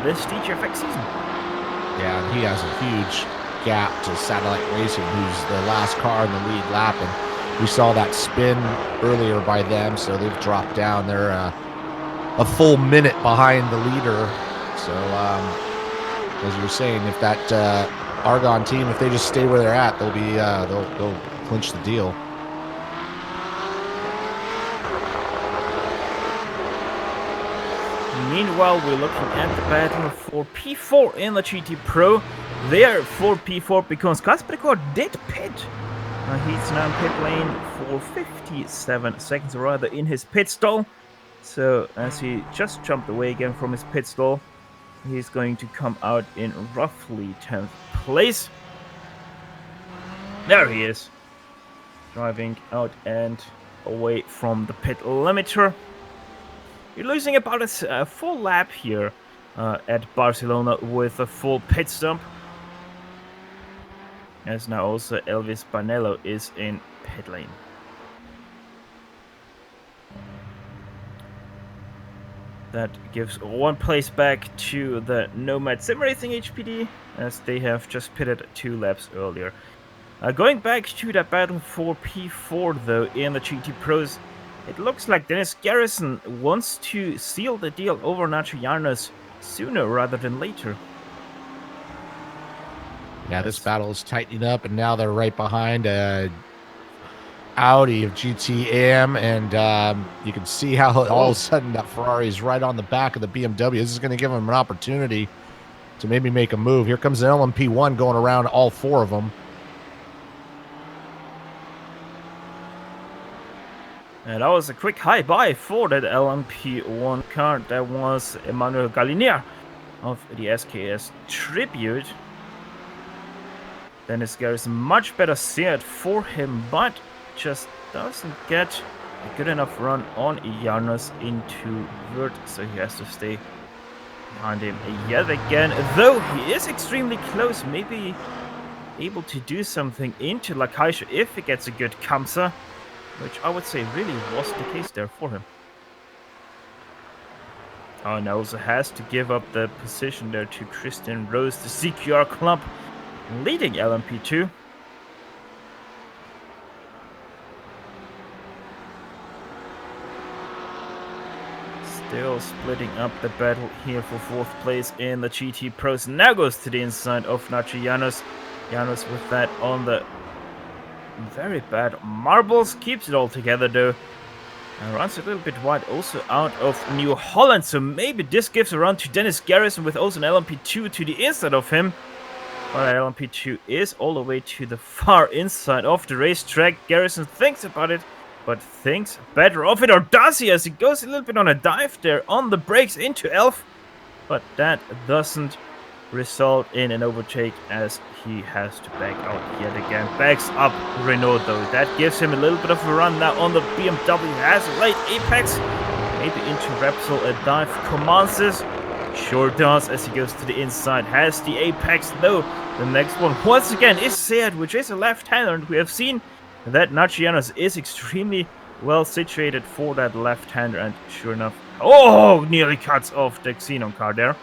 this DGFX season. Yeah, and he has a huge gap to Satellite Racing, who's the last car in the lead lap, and we saw that spin earlier by them, so they've dropped down. They're a full minute behind the leader. So, as you were saying, if that Argon team, if they just stay where they're at, they'll be they'll clinch the deal. Meanwhile, we're looking at the battle for P4 in the GT Pro. There for P4 because Kasperkor did pit. He's now in pit lane for 57 seconds, or rather in his pit stall. So as he just jumped away again from his pit stall, he's going to come out in roughly 10th place. There he is, driving out and away from the pit limiter. You're losing about a full lap here at Barcelona with a full pit stop. As now also Elvis Banello is in pit lane. That gives 1 place back to the Nomad Sim Racing HPD, as they have just pitted 2 laps earlier. Going back to that battle for P4 though in the GT Pros, it looks like Dennis Garrison wants to seal the deal over Nacho Yarnos sooner rather than later. Yeah, this battle is tightening up, and now they're right behind Audi of GTM, and you can see how all of a sudden that Ferrari is right on the back of the BMW. This is going to give them an opportunity to maybe make a move. Here comes an LMP1 going around all 4 of them. And that was a quick high-bye for that LMP1 car. That was Emmanuel Galinier of the SKS Tribute. Dennis Garrison, much better steered for him, but just doesn't get a good enough run on Yarnos into Vert, so he has to stay behind him yet again. Though he is extremely close, maybe able to do something into Lakaisha if he gets a good Kamsa, which I would say really was the case there for him. Oh, and also has to give up the position there to Christian Rose, the CQR club, leading LMP2. Still splitting up the battle here for 4th place in the GT Pros. Now goes to the inside of Nacho Llanos. Llanos with that on the very bad marbles. Keeps it all together though. And runs a little bit wide also out of New Holland. So maybe this gives a run to Dennis Garrison with also an LMP2 to the inside of him. But LMP2 is all the way to the far inside of the racetrack. Garrison thinks about it, but thinks better of it, or does he, as he goes a little bit on a dive there on the brakes into Elf. But that doesn't result in an overtake as he has to back out yet again. Backs up Renault though. That gives him a little bit of a run now on the BMW. Has a late apex. Maybe into Repsol a dive commands this. Sure does as he goes to the inside. Has the apex though. The next one once again is Seat, which is a left-hander, and we have seen that Nacho Llanos is extremely well situated for that left-hander, and sure enough, oh, nearly cuts off the Xenon car there.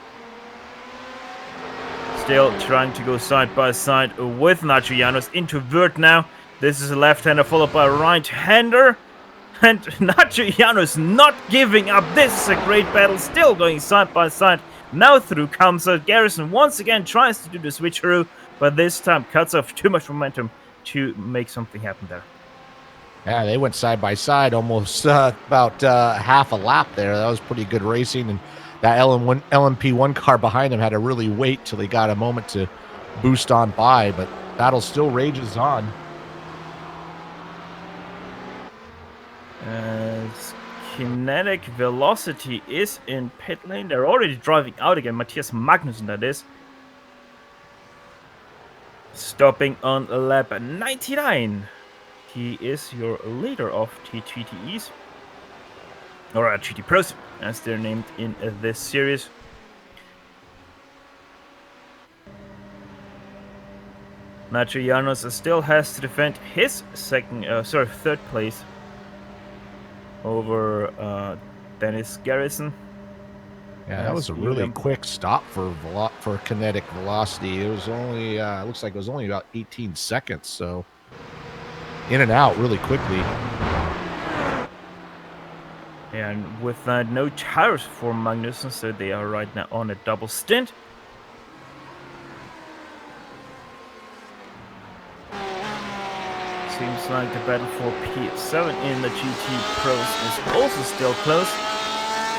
Still trying to go side by side with Nacho Llanos into Vert now. This is a left-hander followed by a right-hander, and Nacho Llanos not giving up. This is a great battle, still going side by side. Now through comes Garrison once again, tries to do the switcheroo, but this time cuts off too much momentum to make something happen there. Yeah, they went side by side almost about half a lap there. That was pretty good racing, and that LMP1 car behind them had to really wait till they got a moment to boost on by, but battle still rages on. As Kinetic Velocity is in pit lane. They're already driving out again. Matthias Magnussen, that is. Stopping on lap 99. He is your leader of TGTEs. Or GT Pros, as they're named in this series. Nacho Llanos still has to defend his third place over Dennis Garrison. Yeah, that was a really quick stop for kinetic velocity. It was only, looks like it was only about 18 seconds, so in and out really quickly. And with no tires for Magnussen, so they are right now on a double stint. Seems like the battle for P7 in the GT Pros is also still close.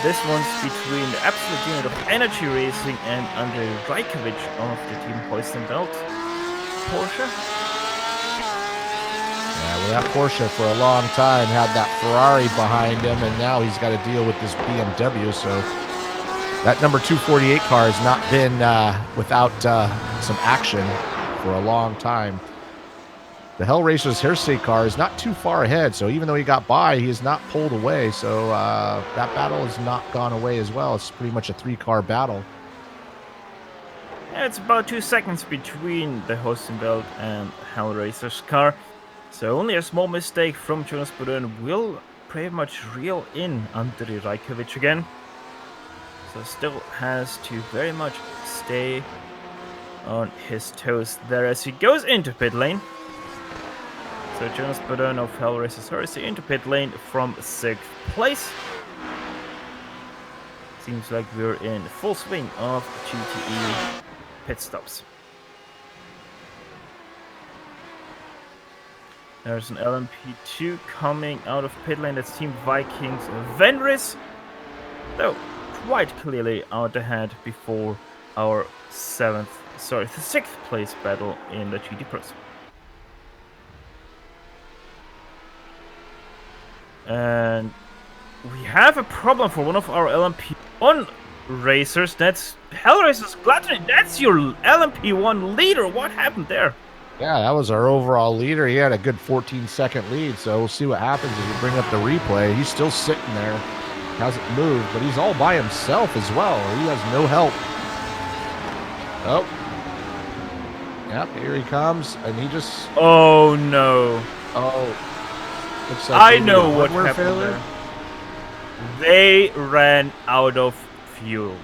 This one's between the absolute unit of Energy Racing and Andrei Rajkovic of the Team Hoist & Belt Porsche. Yeah, well, that Porsche for a long time had that Ferrari behind him, and now he's got to deal with this BMW. So that number 248 car has not been without some action for a long time. The Hellraiser's Hersey car is not too far ahead, so even though he got by, he is not pulled away. So that battle has not gone away as well. It's pretty much a 3-car battle. Yeah, it's about 2 seconds between the Hoist & Belt and Hellraiser's car. So only a small mistake from Jonas Bodön will pretty much reel in Andrei Rajkovic again. So still has to very much stay on his toes there as he goes into pit lane. So Jonas Bodön of Hellraiser's Hersey into pit lane from 6th place. Seems like we're in full swing of GTE pit stops. There's an LMP2 coming out of pit lane. That's Team Vikings Venris, though quite clearly out ahead before our 6th place battle in the GT Pros. And we have a problem for one of our LMP1 racers. That's Hellraiser's Gluttony. That's your LMP1 leader. What happened there? Yeah, that was our overall leader. He had a good 14-second lead, so we'll see what happens as we bring up the replay. He's still sitting there. Hasn't moved, but he's all by himself as well. He has no help. Oh. Yep, here he comes, and he just... Oh, no. Oh. Looks like I know what happened there. They ran out of fuel.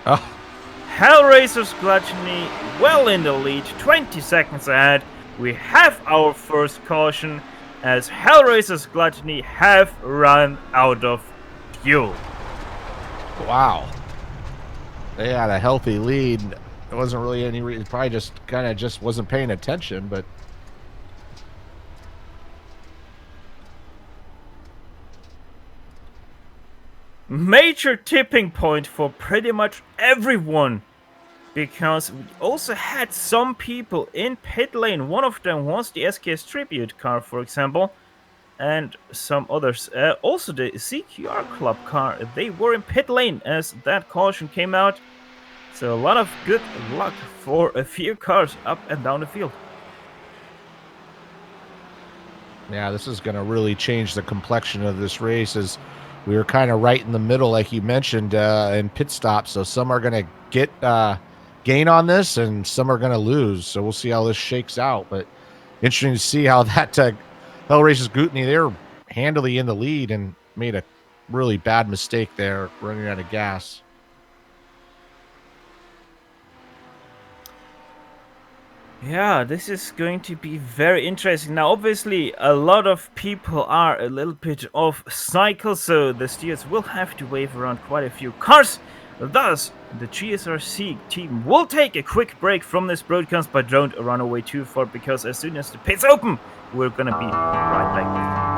Oh, Hellraiser's Gluttony well in the lead, 20 seconds ahead. We have our first caution as Hellraiser's Gluttony have run out of fuel. wow. They had a healthy lead. There wasn't really any reason. Probably just wasn't paying attention, but Major tipping point for pretty much everyone, because we also had some people in pit lane. One of them was the SKS Tribute car, for example, and some others. Also the CQR Club car, they were in pit lane as that caution came out. So a lot of good luck for a few cars up and down the field. yeah, this is going to really change the complexion of this race, as we were kind of right in the middle, like you mentioned, in pit stops. So some are going to get gain on this, and some are going to lose. So we'll see how this shakes out. But interesting to see how that Hellraiser's Gluttony, they're handily in the lead and made a really bad mistake there, running out of gas. Yeah, this is going to be very interesting. Now, obviously, a lot of people are a little bit off cycle, so the steers will have to wave around quite a few cars. Thus, the GSRC team will take a quick break from this broadcast, but don't run away too far, because as soon as the pits open, we're gonna be right back.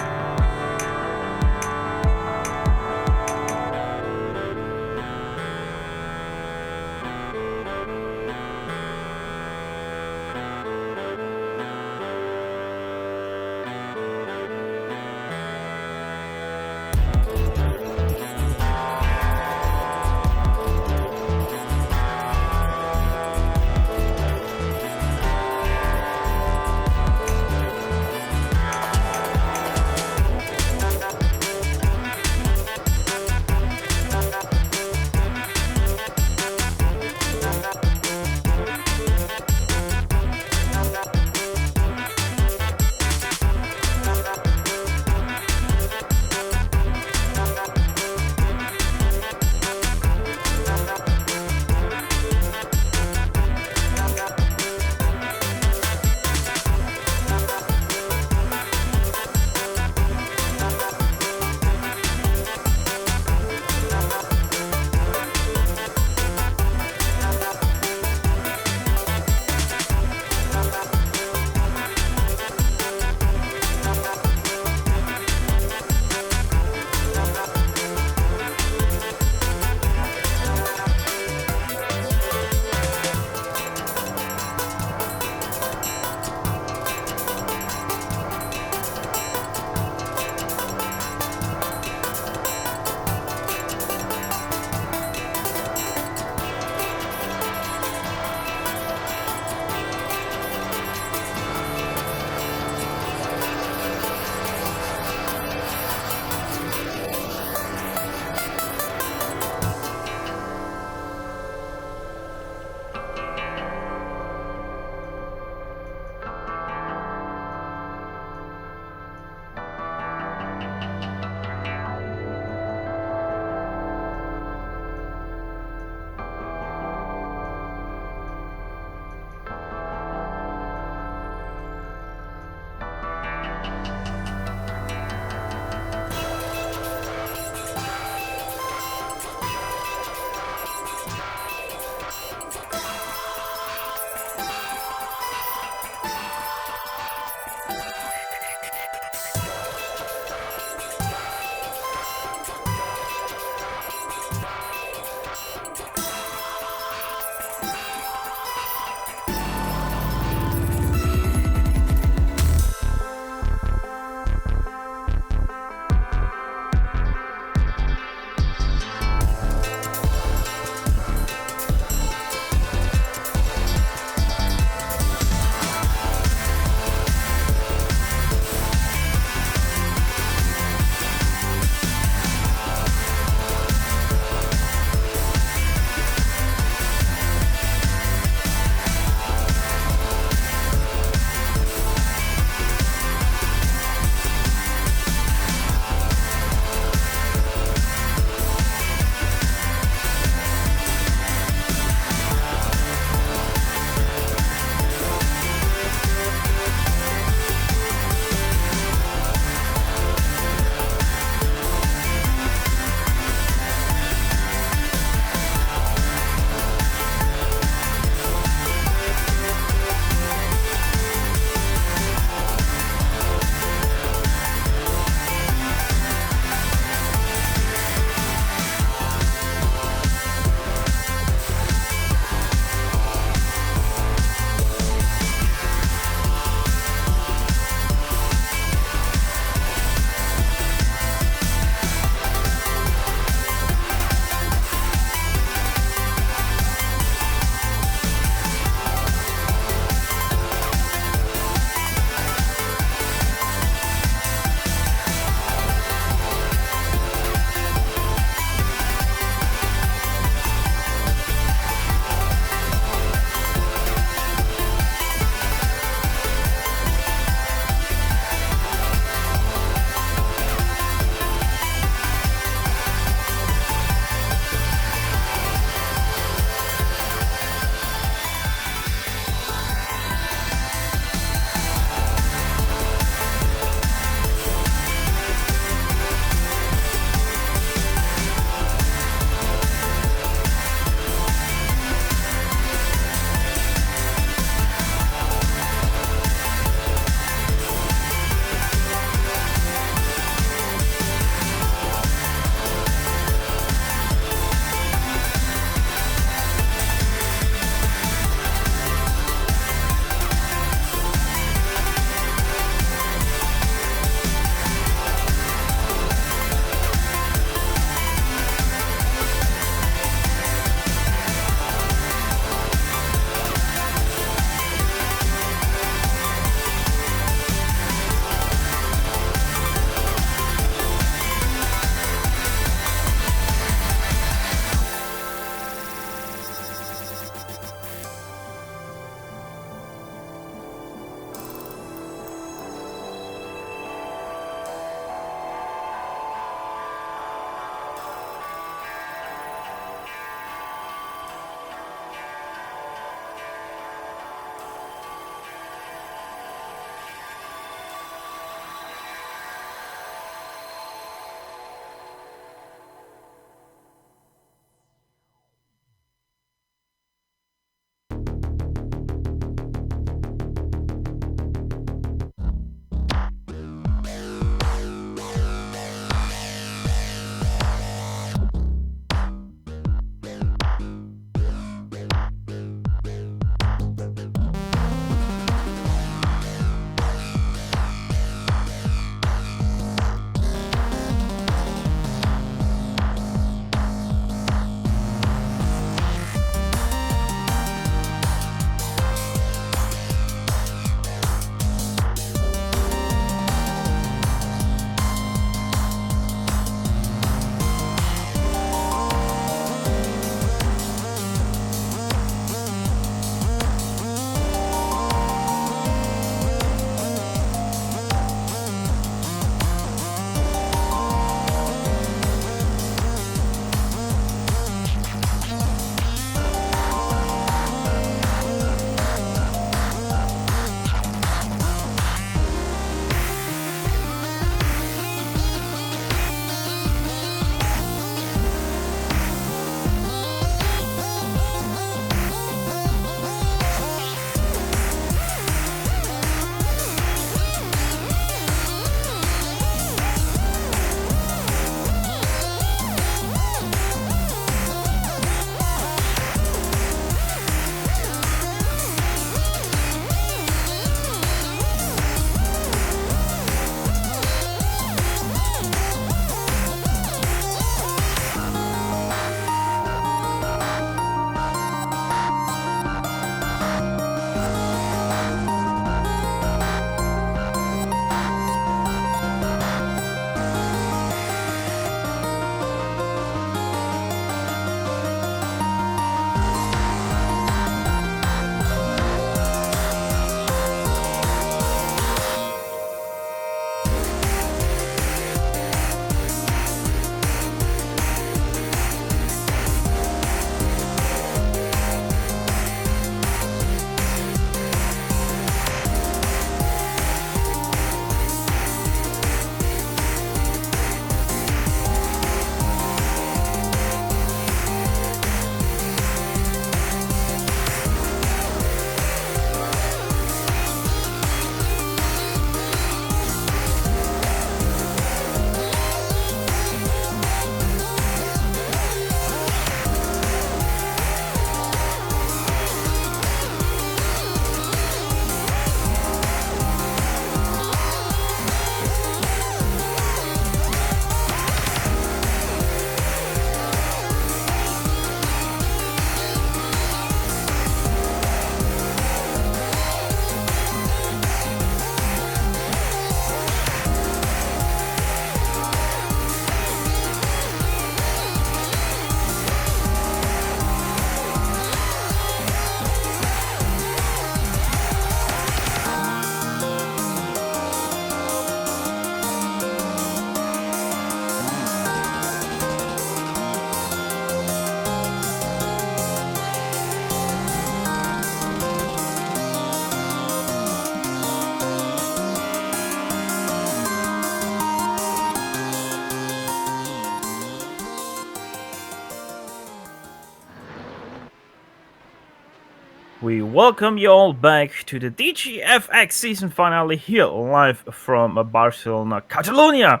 We welcome you all back to the DGFX season finale here live from Barcelona-Catalunya.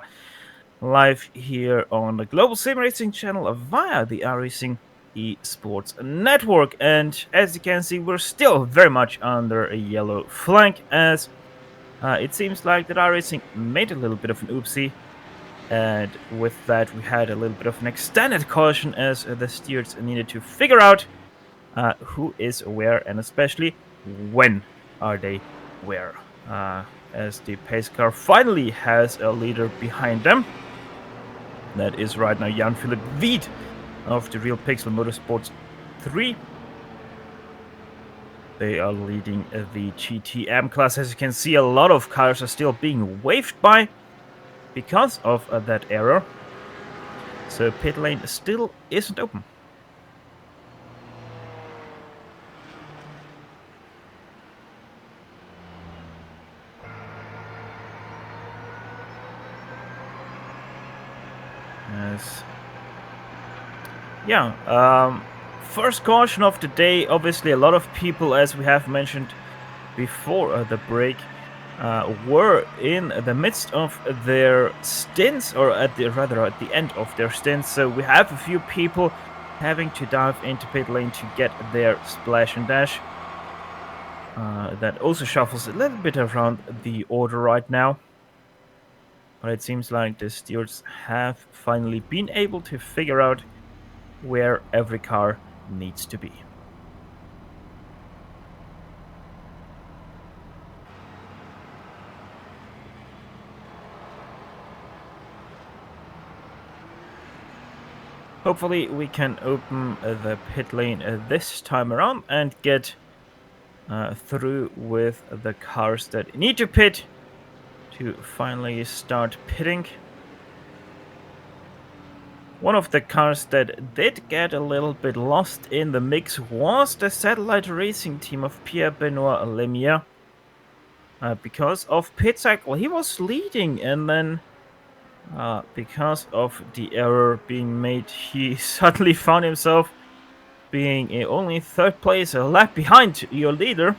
Live here on the Global Sim Racing channel via the iRacing eSports network. And as you can see, we're still very much under a yellow flag, as it seems like that iRacing made a little bit of an oopsie. And with that, we had a little bit of an extended caution, as the stewards needed to figure out who is where, and especially when are they where. As the pace car finally has a leader behind them. That is right now Jan-Philipp Wied of the Real Pixel Motorsports 3. They are leading the GTM class. As you can see, a lot of cars are still being waved by because of that error. So pit lane still isn't open. First caution of the day. Obviously, a lot of people, as we have mentioned before the break, were in the midst of their stints, or at the end of their stints. So we have a few people having to dive into pit lane to get their splash and dash. That also shuffles a little bit around the order right now. But it seems like the stewards have finally been able to figure out where every car needs to be. Hopefully we can open the pit lane this time around and get through with the cars that need to pit to finally start pitting. One of the cars that did get a little bit lost in the mix was the satellite racing team of Pierre-Benoit Lemieux. Because of pit cycle, he was leading, and then because of the error being made, he suddenly found himself being in only third place, a lap behind your leader.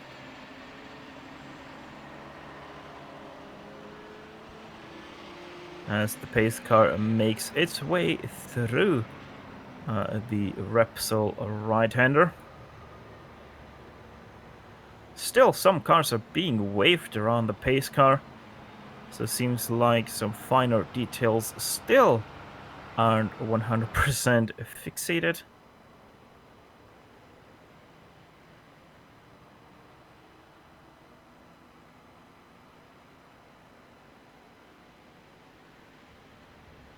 As the pace car makes its way through the Repsol right-hander. Still, some cars are being waved around the pace car, so it seems like some finer details still aren't 100% fixated.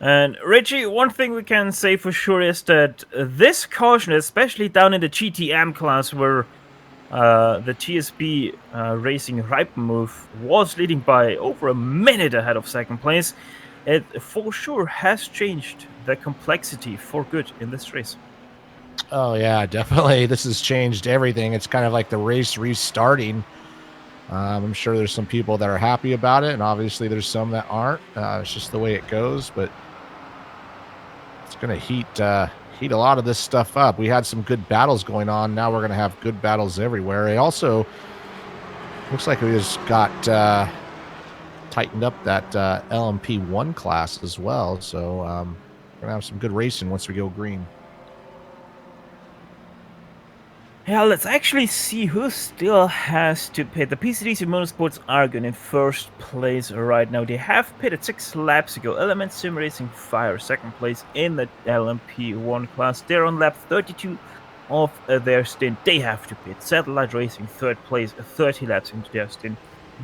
And Richie, one thing we can say for sure is that this caution, especially down in the GTM class where the TSB Racing Reipenmove was leading by over a minute ahead of second place, it for sure has changed the complexity for good in this race. Oh yeah, definitely. This has changed everything. It's kind of like the race restarting. I'm sure there's some people that are happy about it, and obviously there's some that aren't. It's just the way it goes, but it's going to heat a lot of this stuff up. We had some good battles going on. Now we're going to have good battles everywhere. It also looks like we just got tightened up that LMP1 class as well. So we're going to have some good racing once we go green. Yeah, let's actually see who still has to pit. The PCDC Motorsports are going in first place right now. They have pitted 6 laps ago. Element Sim Racing Fire second place in the LMP1 class. They're on lap 32 of their stint. They have to pit. Satellite Racing third place, 30 laps into their stint.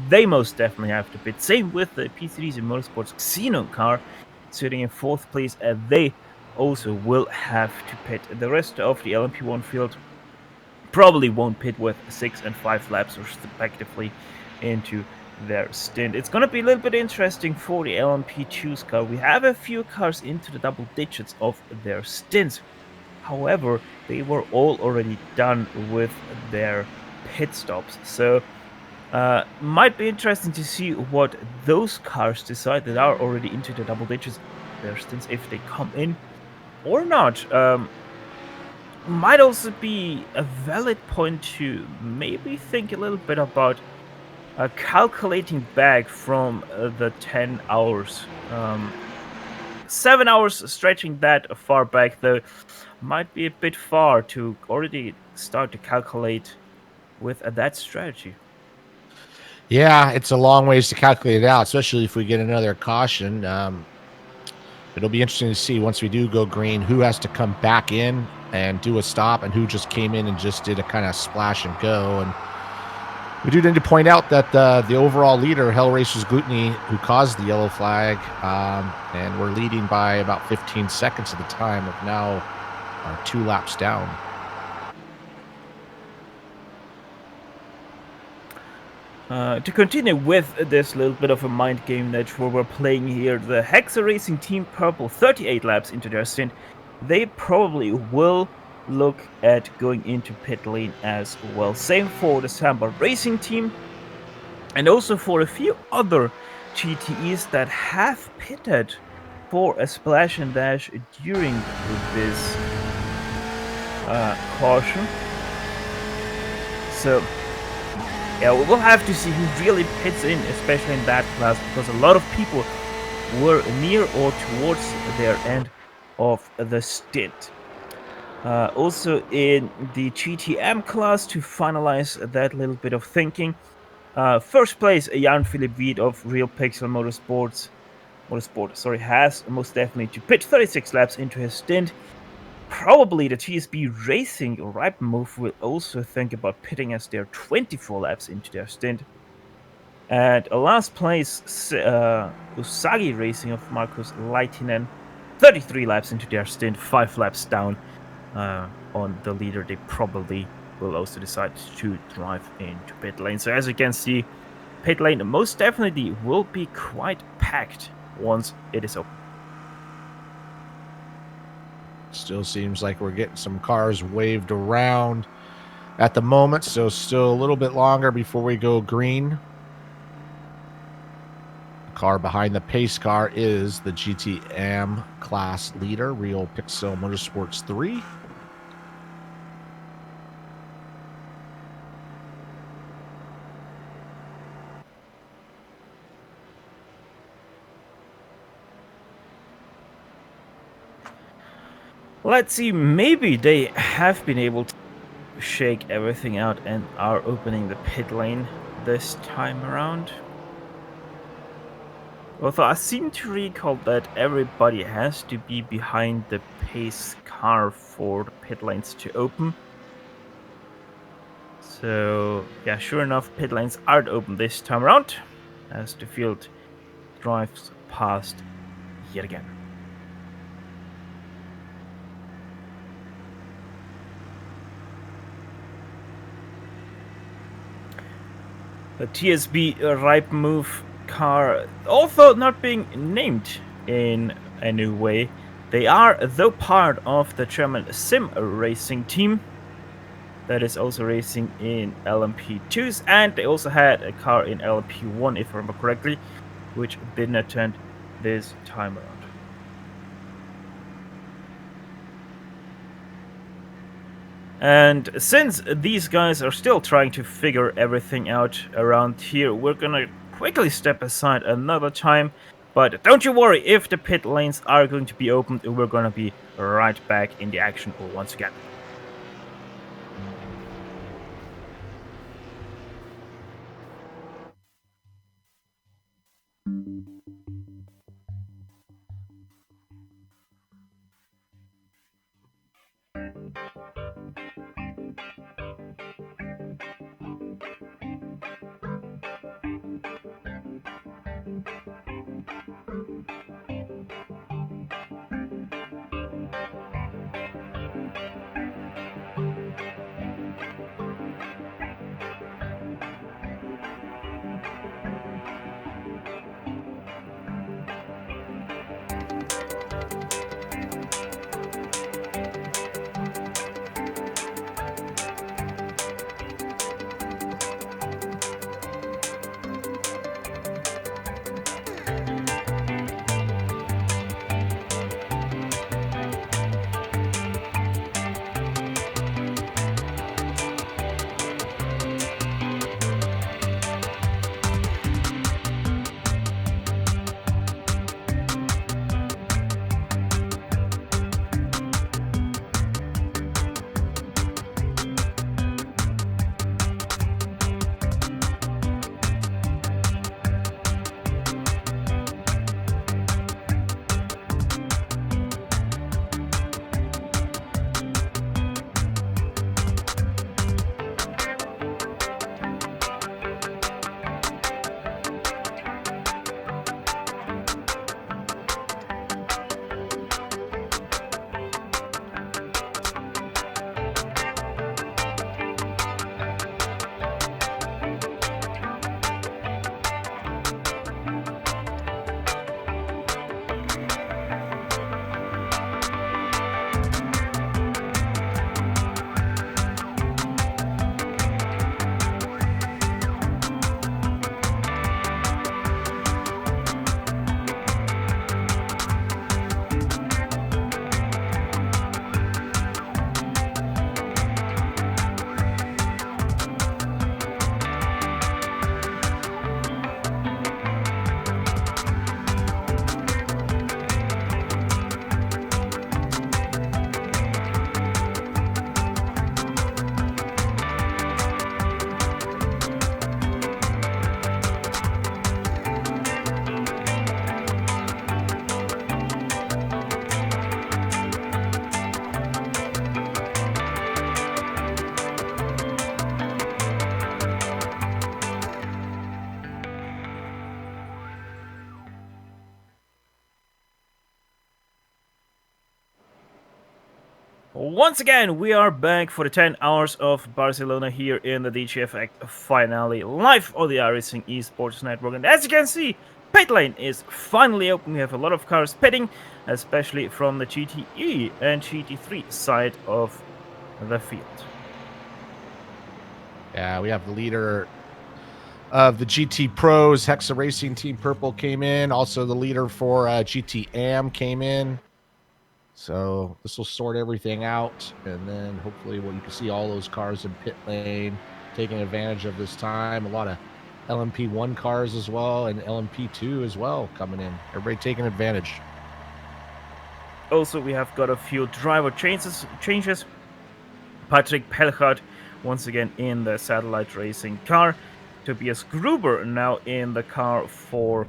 They most definitely have to pit. Same with the PCDC Motorsports Xenon car sitting in fourth place. They also will have to pit. The rest of the LMP1 field probably won't pit with 6 and 5 laps respectively into their stint. It's going to be a little bit interesting for the LMP2's car. We have a few cars into the double digits of their stints. However, they were all already done with their pit stops. So might be interesting to see what those cars decide that are already into the double digits of their stints, if they come in or not. might also be a valid point to maybe think a little bit about calculating back from the 10 hours. 7 hours stretching that far back, though, might be a bit far to already start to calculate with that strategy. Yeah, it's a long ways to calculate it out, especially if we get another caution. It'll be interesting to see once we do go green, who has to come back in and do a stop and who just came in and just did a kind of splash and go. And we do need to point out that the overall leader, Hell Racers Gluteny, who caused the yellow flag, and we're leading by about 15 seconds at the time of now 2 laps down. To continue with this little bit of a mind game that we're playing here, the Hexa Racing Team Purple, 38 laps into their stint, they probably will look at going into pit lane as well. Same for the Samba Racing Team, and also for a few other GTEs that have pitted for a splash and dash during this caution. So yeah, we'll have to see who really pits in, especially in that class, because a lot of people were near or towards their end of the stint. Also in the GTM class, to finalize that little bit of thinking, first place, Jan-Philipp Wied of Real Pixel Motorsport, has most definitely to pit 36 laps into his stint. Probably the TSB Racing Ripe Move will also think about pitting as they're 24 laps into their stint. And last place, Usagi Racing of Markus Leitinen, 33 laps into their stint, 5 laps down on the leader. They probably will also decide to drive into pit lane. So as you can see, pit lane most definitely will be quite packed once it is open. Still seems like we're getting some cars waved around at the moment, so still a little bit longer before we go green. The car behind the pace car is the GTM class leader, Real Pixel Motorsports 3. Let's see, maybe they have been able to shake everything out and are opening the pit lane this time around. Although I seem to recall that everybody has to be behind the pace car for the pit lanes to open. So yeah, sure enough, pit lanes aren't open this time around as the field drives past yet again. The TSB Ripe Move car, although not being named in any way, they are though part of the German sim racing team that is also racing in LMP2s, and they also had a car in LMP1, if I remember correctly, which didn't attend this time around. And since these guys are still trying to figure everything out around here, we're gonna quickly step aside another time. But don't you worry, if the pit lanes are going to be opened, we're gonna be right back in the action once again. Once again, we are back for the 10 hours of Barcelona here in the DGFX finale, live on the iRacing Esports Network. And as you can see, pit lane is finally open. We have a lot of cars pitting, especially from the GTE and GT3 side of the field. Yeah, we have the leader of the GT Pros, Hexa Racing Team Purple came in. Also, the leader for GT Am came in. So this will sort everything out, and then hopefully, you can see all those cars in pit lane taking advantage of this time. A lot of LMP1 cars as well, and LMP2 as well coming in. Everybody taking advantage. Also, we have got a few driver changes. Patrick Pelchard once again in the satellite racing car. Tobias Gruber now in the car for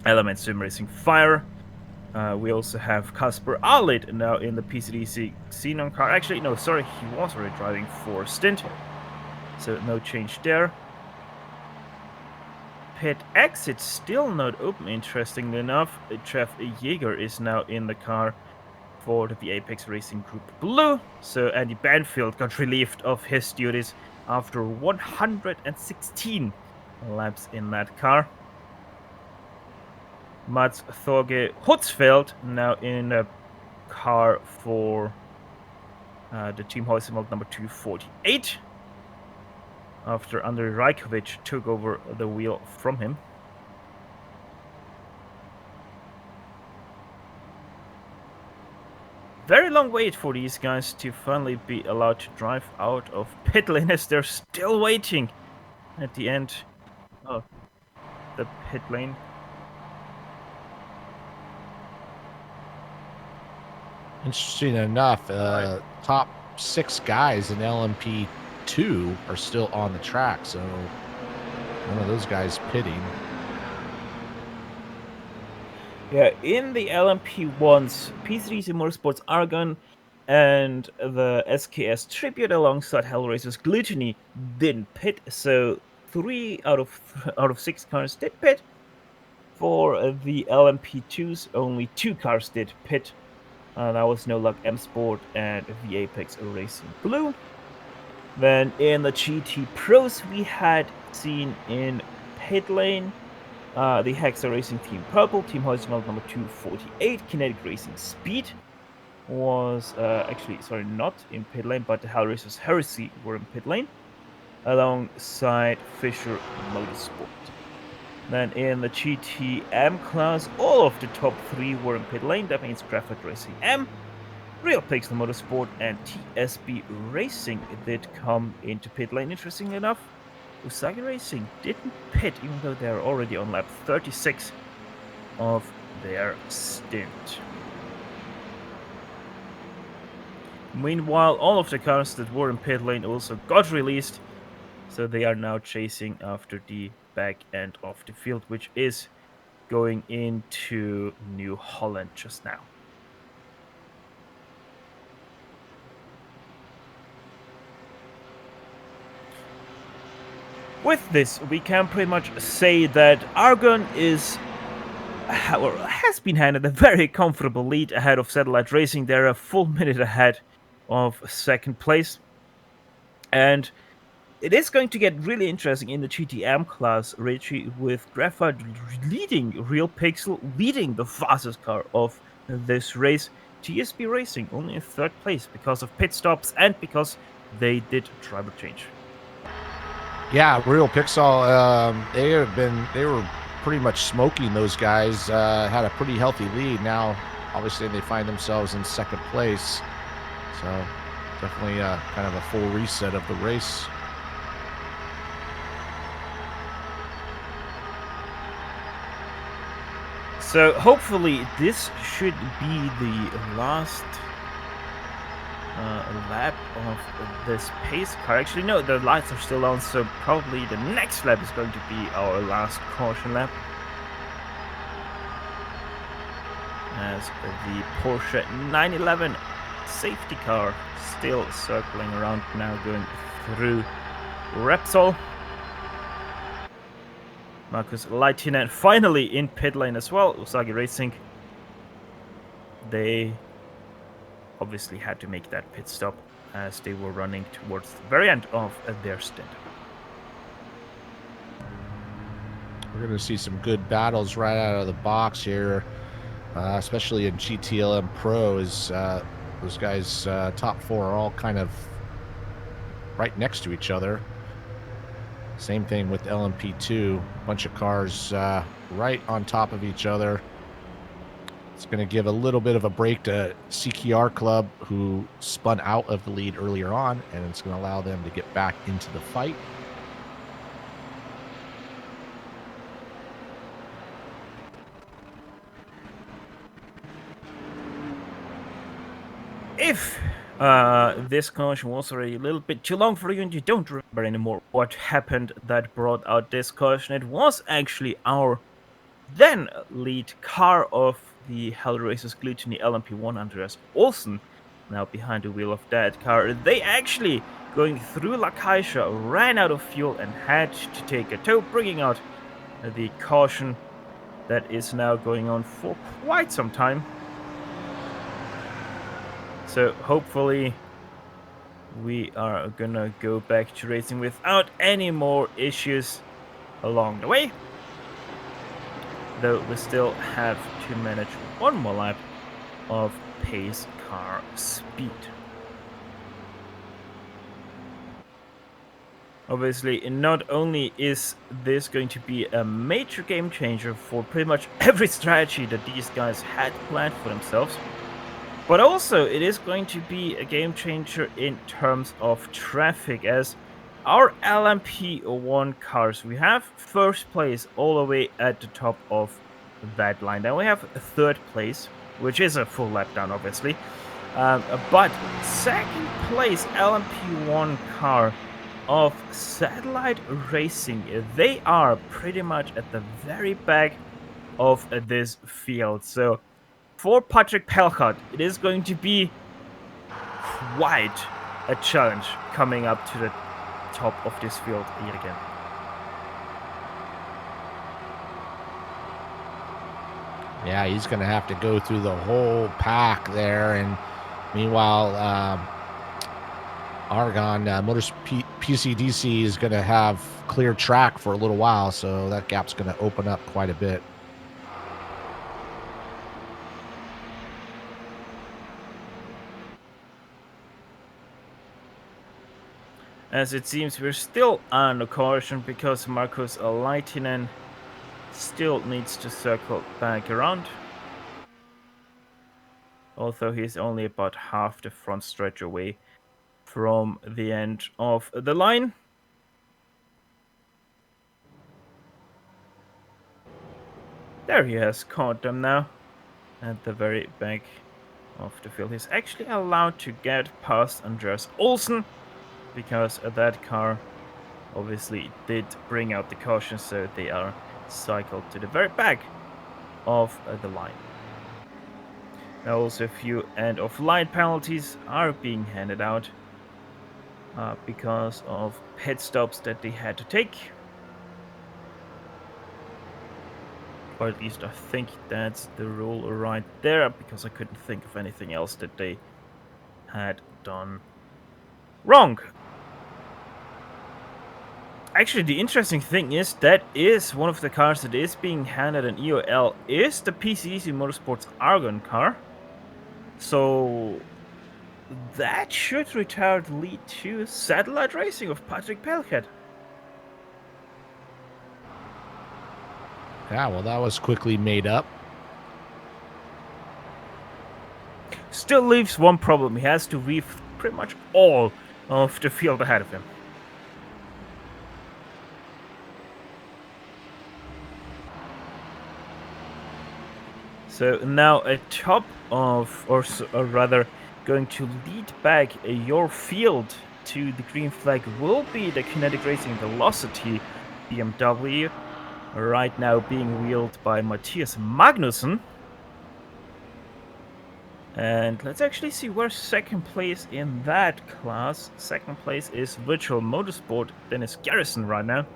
Element Sim Racing Fire. We also have Kasper Arlid now in the PCDC Xenon car. Actually, no, sorry, he was already driving for Stint. So no change there. Pit exit still not open, interestingly enough. Jeff Yeager is now in the car for the Apex Racing Group Blue. So Andy Banfield got relieved of his duties after 116 laps in that car. Mats Thorge Hutzfeld now in a car for the Team Heusemelt number 248 after Andrei Rajkovic took over the wheel from him. Very long wait for these guys to finally be allowed to drive out of pit lane as they're still waiting at the end of the pit lane. Interesting enough, top 6 guys in LMP2 are still on the track, so one of those guys pitting. Yeah, in the LMP1s, PCDC Motorsports Argon and the SKS Tribute alongside Hellraiser's Gluttony didn't pit, so 3 out of 6 cars did pit. For the LMP2s, only 2 cars did pit. That was No Luck M Sport and the Apex Racing Blue. Then in the GT Pros, we had seen in pit lane the Hexa Racing Team Purple, Team Heusemelt number 248, Kinetic Racing Speed was not in pit lane, but the Hellraiser's Heresy were in pit lane alongside Fisher Motorsport. Then in the GTM class, all of the top 3 were in pit lane. That means Graphite Racing M, Real Pixel Motorsport, and TSB Racing did come into pit lane. Interestingly enough, Usagi Racing didn't pit, even though they're already on lap 36 of their stint. Meanwhile, all of the cars that were in pit lane also got released, so they are now chasing after the back end of the field, which is going into New Holland just now. With this, we can pretty much say that Argon has been handed a very comfortable lead ahead of Satellite Racing. They're a full minute ahead of second place. And it is going to get really interesting in the GTM class, Richie, with Graphite leading Real Pixel, leading the fastest car of this race. TSB Racing only in third place because of pit stops and because they did driver change. Yeah, Real Pixel, they were pretty much smoking those guys, had a pretty healthy lead. Now, obviously, they find themselves in second place. So, definitely kind of a full reset of the race. So hopefully this should be the last lap of this pace car. Actually, no, the lights are still on, so probably the next lap is going to be our last caution lap. As the Porsche 911 safety car still circling around now, going through Repsol. Markus Leitinen finally in pit lane as well. Usagi Racing, they obviously had to make that pit stop as they were running towards the very end of their stint. We're going to see some good battles right out of the box here, especially in GTLM Pro. Those guys, top four, are all kind of right next to each other. Same thing with LMP2. A bunch of cars right on top of each other. It's going to give a little bit of a break to CKR Club, who spun out of the lead earlier on, and it's going to allow them to get back into the fight. If this caution was already a little bit too long for you and you don't remember anymore what happened that brought out this caution, it was actually our then lead car of the Hell Racers Gluttony LMP1, Andreas Olsen, now behind the wheel of that car. They actually, going through La Caixa, ran out of fuel and had to take a tow, bringing out the caution that is now going on for quite some time. So hopefully we are gonna go back to racing without any more issues along the way. Though we still have to manage one more lap of pace car speed. Obviously, not only is this going to be a major game changer for pretty much every strategy that these guys had planned for themselves, but also it is going to be a game changer in terms of traffic, as our LMP1 cars, we have first place all the way at the top of that line. Then we have third place, which is a full lap down, obviously. But second place LMP1 car of Satellite Racing, they are pretty much at the very back of this field. So for Patrick Pelchat, it is going to be quite a challenge coming up to the top of this field yet again. Yeah, he's going to have to go through the whole pack there, and meanwhile, Argon Motors PCDC is going to have clear track for a little while, so that gap's going to open up quite a bit. As it seems we're still on a caution because Markus Leitinen still needs to circle back around. Although he's only about half the front stretch away from the end of the line. There he has caught them now at the very back of the field. He's actually allowed to get past Andreas Olsen, because that car obviously did bring out the caution, so they are cycled to the very back of the line. Now also a few end-of-line penalties are being handed out because of pit stops that they had to take. Or at least I think that's the rule right there, because I couldn't think of anything else that they had done wrong. Actually, the interesting thing is that is one of the cars that is being handed an EOL is the PCDC Motorsports Argon car. So that should retire the lead to Satellite Racing of Patrick Pelchat. Yeah, well, that was quickly made up. Still leaves one problem. He has to weave pretty much all of the field ahead of him. So now a top of, or rather going to lead back your field to the green flag will be the Kinetic Racing Velocity BMW, right now being wheeled by Matthias Magnussen. And let's actually see where second place in that class. Second place is Virtual Motorsport, Dennis Garrison right now.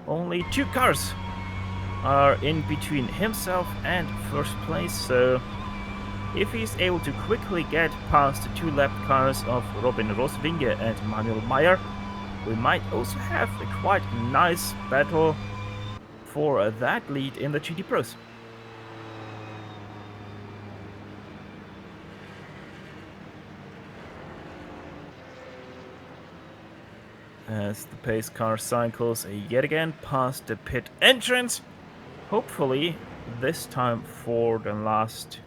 Only 2 cars are in between himself and first place, so If he's able to quickly get past the 2 lap cars of Robin Rosvinge and Manuel Meyer, we might also have a quite nice battle for that lead in the GT Pros. As the pace car cycles yet again past the pit entrance, hopefully this time for the last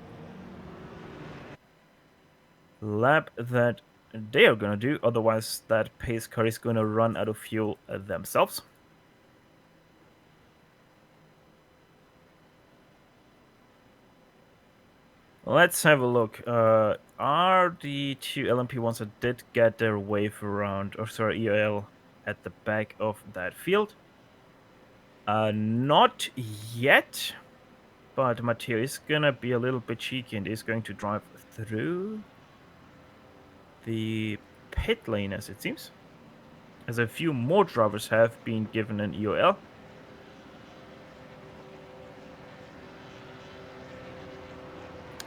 lap that they are gonna do, otherwise that pace car is gonna run out of fuel themselves. Let's have a look. Are the 2 LMP ones that did get their wave around, or sorry, EOL at the back of that field? Not yet, but Matteo is gonna be a little bit cheeky and is going to drive through the pit lane, as it seems, as a few more drivers have been given an EOL.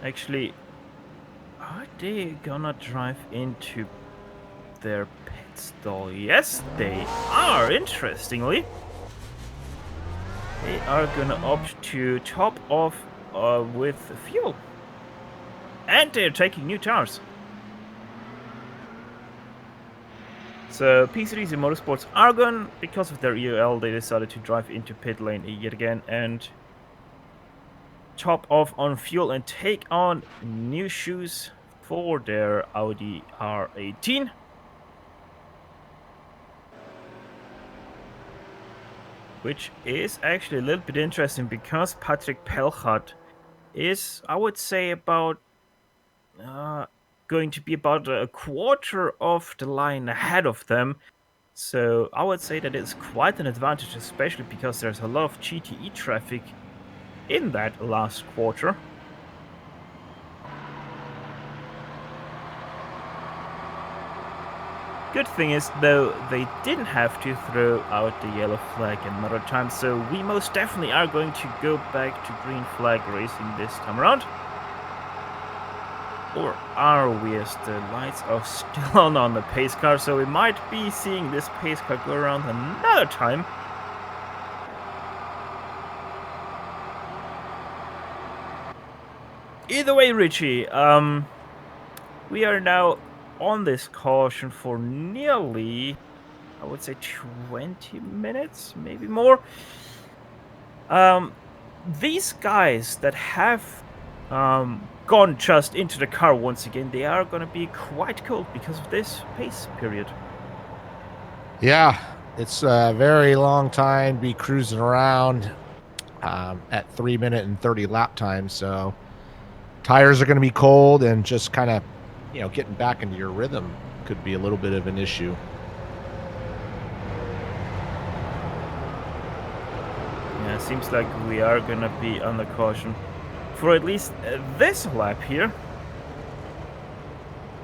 Actually, are they gonna drive into their pit stall? Yes, they are, interestingly. They are gonna opt to top off with fuel. And they're taking new tires. So P3's in Motorsports Argon, because of their EOL, they decided to drive into pit lane yet again and top off on fuel and take on new shoes for their Audi R18. Which is actually a little bit interesting because Patrick Pelchat is, I would say, about going to be about a quarter of the line ahead of them. So I would say that it's quite an advantage, especially because there's a lot of GTE traffic in that last quarter. Good thing is, though, they didn't have to throw out the yellow flag another time, so we most definitely are going to go back to green flag racing this time around. Or are we, as the lights are still on the pace car, so we might be seeing this pace car go around another time. Either way, Richie, we are now on this caution for nearly, I would say, 20 minutes, maybe more. These guys that have gone just into the car once again, they are going to be quite cold because of this pace period. Yeah, it's a very long time to be cruising around at 3 minute and 30 lap time. So tires are going to be cold, and just kind of, getting back into your rhythm could be a little bit of an issue. Yeah, seems like we are going to be under caution for at least this lap here.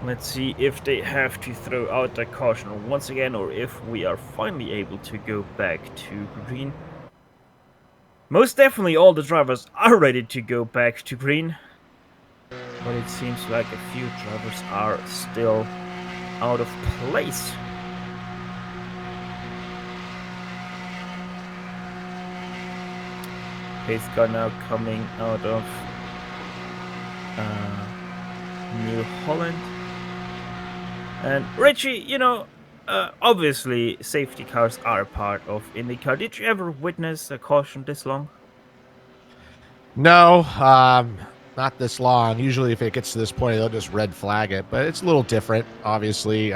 Let's see if they have to throw out the caution once again, or if we are finally able to go back to green. Most definitely all the drivers are ready to go back to green, but it seems like a few drivers are still out of place. Pace car now coming out of New Holland. And Richie, obviously safety cars are a part of IndyCar. Did you ever witness a caution this long? No, not this long. Usually if it gets to this point, they'll just red flag it, but it's a little different, obviously.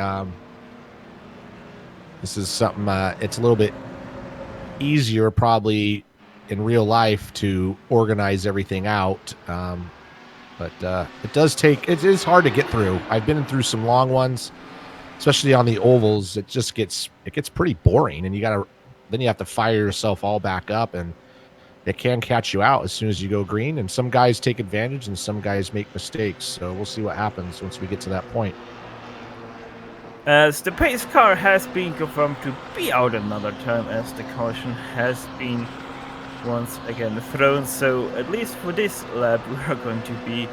This is something, it's a little bit easier probably in real life to organize everything out. But it does take, it is hard to get through. I've been through some long ones, especially on the ovals. It gets pretty boring, and then you have to fire yourself all back up, and it can catch you out as soon as you go green. And some guys take advantage and some guys make mistakes. So we'll see what happens once we get to that point. As the pace car has been confirmed to be out another time, as the caution has been once again thrown. So at least for this lap, we are going to be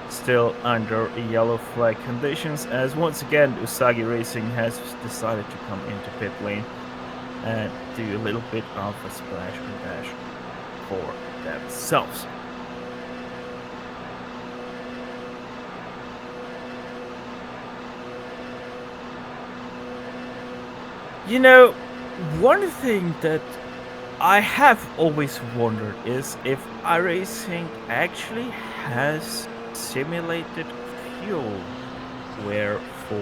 still under yellow flag conditions, as once again Usagi Racing has decided to come into pit lane and do a little bit of a splash and dash for themselves. You know, one thing that I have always wondered is if iRacing actually has simulated fuel wear for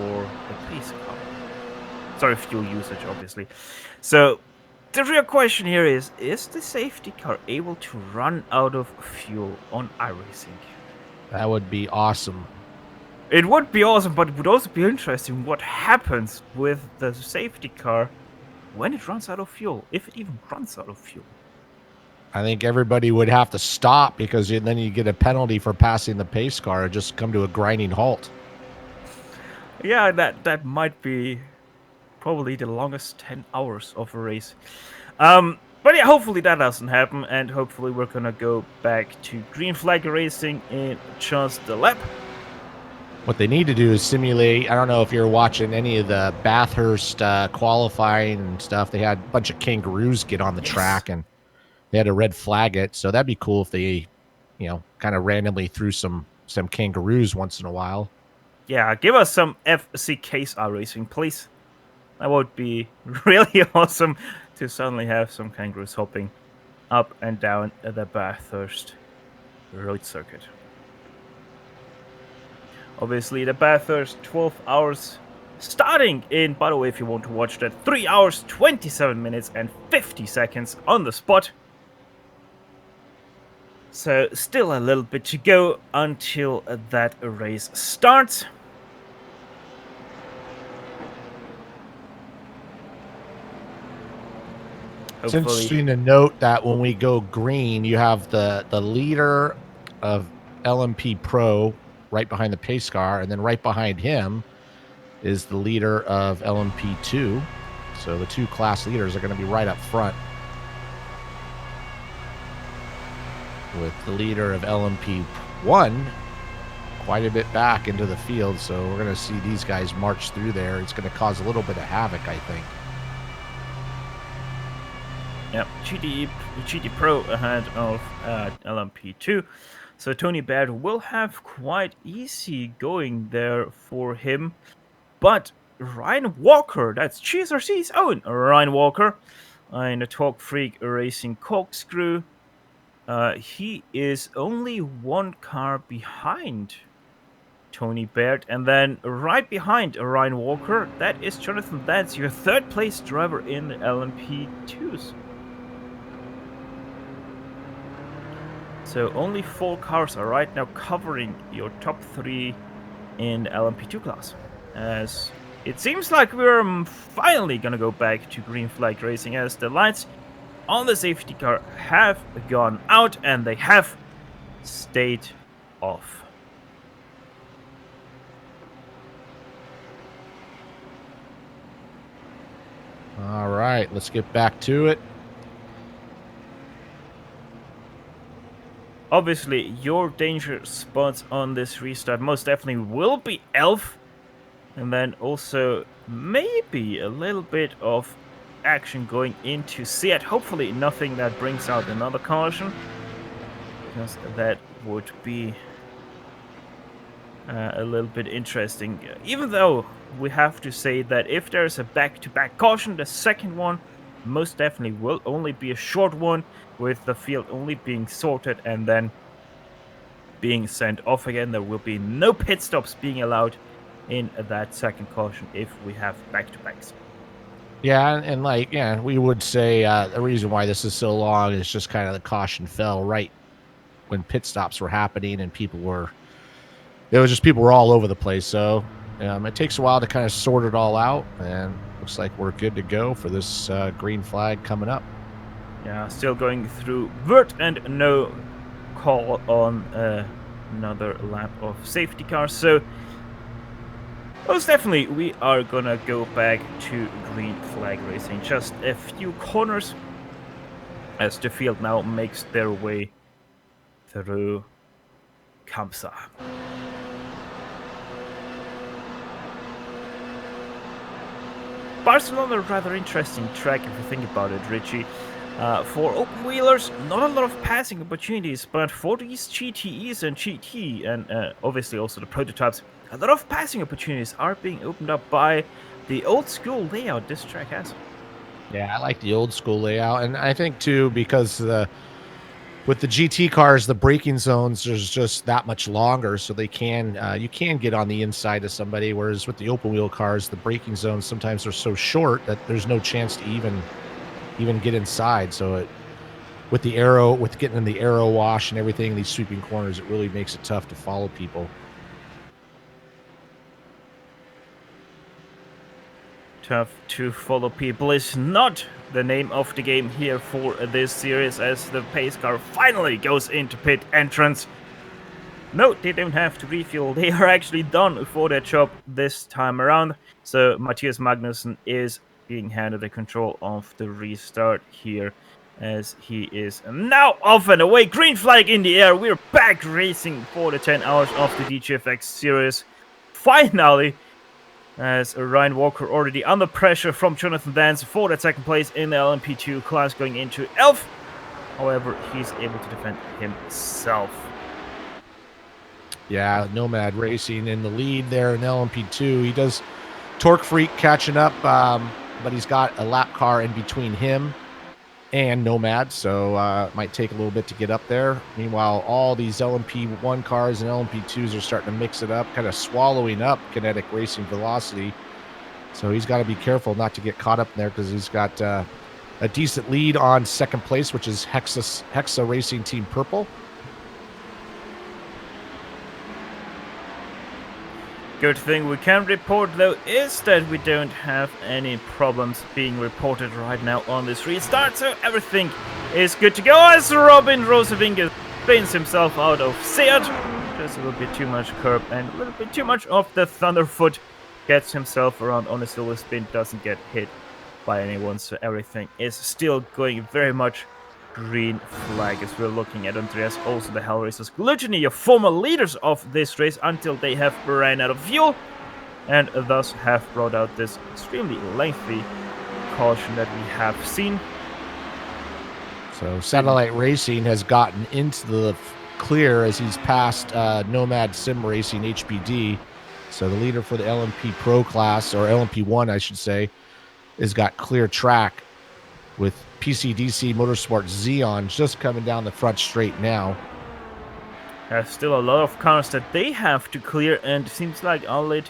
the pace car. Sorry, fuel usage, obviously. So, the real question here is the safety car able to run out of fuel on iRacing? That would be awesome. It would be awesome, but it would also be interesting what happens with the safety car when it runs out of fuel, if it even runs out of fuel. I think everybody would have to stop because then you get a penalty for passing the pace car and just come to a grinding halt. Yeah, that might be probably the longest 10 hours of a race. But yeah, hopefully that doesn't happen, and hopefully we're gonna go back to green flag racing in just a lap. What they need to do is simulate. I don't know if you're watching any of the Bathurst qualifying and stuff. They had a bunch of kangaroos get on the track and they had to red flag it. So that'd be cool if they, kind of randomly threw some kangaroos once in a while. Yeah, give us some FC case racing, please. That would be really awesome to suddenly have some kangaroos hopping up and down the Bathurst road circuit. Obviously, the Bathurst 12 hours starting in, by the way, if you want to watch that, 3 hours, 27 minutes and 50 seconds on the spot. So, still a little bit to go until that race starts. It's interesting to note that when we go green, you have the leader of LMP Pro right behind the pace car, and then right behind him is the leader of LMP2. So the two class leaders are going to be right up front, with the leader of LMP1 quite a bit back into the field. So we're going to see these guys march through there. It's going to cause a little bit of havoc, I think. Yep, GT Pro ahead of LMP2. So Tony Baird will have quite easy going there for him. But Ryan Walker, that's GSRC's own Ryan Walker, in the Talk Freak Racing Corkscrew, he is only one car behind Tony Baird. And then right behind Ryan Walker, that is Jonathan Dance, your third place driver in the LMP2s. So only 4 cars are right now covering your top 3 in the LMP2 class. As it seems like we're finally gonna go back to green flag racing, as the lights on the safety car have gone out and they have stayed off. All right, let's get back to it. Obviously, your danger spots on this restart most definitely will be Elf, and then also maybe a little bit of action going into Seat. Hopefully nothing that brings out another caution, because that would be a little bit interesting. Even though we have to say that if there's a back-to-back caution, the second one most definitely will only be a short one, with the field only being sorted and then being sent off again. There will be no pit stops being allowed in that second caution if we have back-to-backs. Yeah, and we would say the reason why this is so long is just kind of the caution fell right when pit stops were happening and people were all over the place. So it takes a while to kind of sort it all out, and looks like we're good to go for this green flag coming up. Yeah, still going through vert and no call on another lap of safety cars. So most definitely we are gonna go back to green flag racing. Just a few corners as the field now makes their way through Kamsa. Barcelona, rather interesting track if you think about it, Richie. For open wheelers, not a lot of passing opportunities, but for these GTEs and GT, and obviously also the prototypes, a lot of passing opportunities are being opened up by the old school layout this track has. Yeah, I like the old school layout, and I think too because with the GT cars, the braking zones is just that much longer, so they can you can get on the inside of somebody. Whereas with the open wheel cars, the braking zones sometimes are so short that there's no chance to even get inside. So with getting in the aero wash and everything, these sweeping corners, it really makes it tough to follow people. Tough to follow people is not the name of the game here for this series, as the pace car finally goes into pit entrance. No, they don't have to refuel. They are actually done for their job this time around. So Matthias Magnussen is being handed the control of the restart here, as he is now off and away. Green flag in the air. We're back racing for the 10 hours of the DGFX series. Finally, as Ryan Walker already under pressure from Jonathan Dance for that second place in the LMP2 class going into Elf. However, he's able to defend himself. Yeah, Nomad Racing in the lead there in LMP2. He does Torque Freak catching up, but he's got a lap car in between him and Nomad, so it might take a little bit to get up there. Meanwhile, all these LMP1 cars and LMP2s are starting to mix it up, kind of swallowing up Kinetic Racing Velocity. So he's got to be careful not to get caught up in there, because he's got a decent lead on second place, which is Hexa Racing Team Purple. Good thing we can report, though, is that we don't have any problems being reported right now on this restart, so everything is good to go as Robin Rosevinger spins himself out of Seat. Just a little bit too much curb and a little bit too much of the Thunderfoot. Gets himself around on a silver spin, doesn't get hit by anyone, so everything is still going very much green flag, as we're looking at Andreas, also the Hellraisers, Gluttony, your former leaders of this race, until they have ran out of fuel and thus have brought out this extremely lengthy caution that we have seen. So Satellite Racing has gotten into the clear as he's passed Nomad Sim Racing HBD. So the leader for the LMP Pro class, or LMP1 I should say, has got clear track, with PCDC Motorsport Xeon just coming down the front straight now. There's still a lot of cars that they have to clear, and it seems like Arlit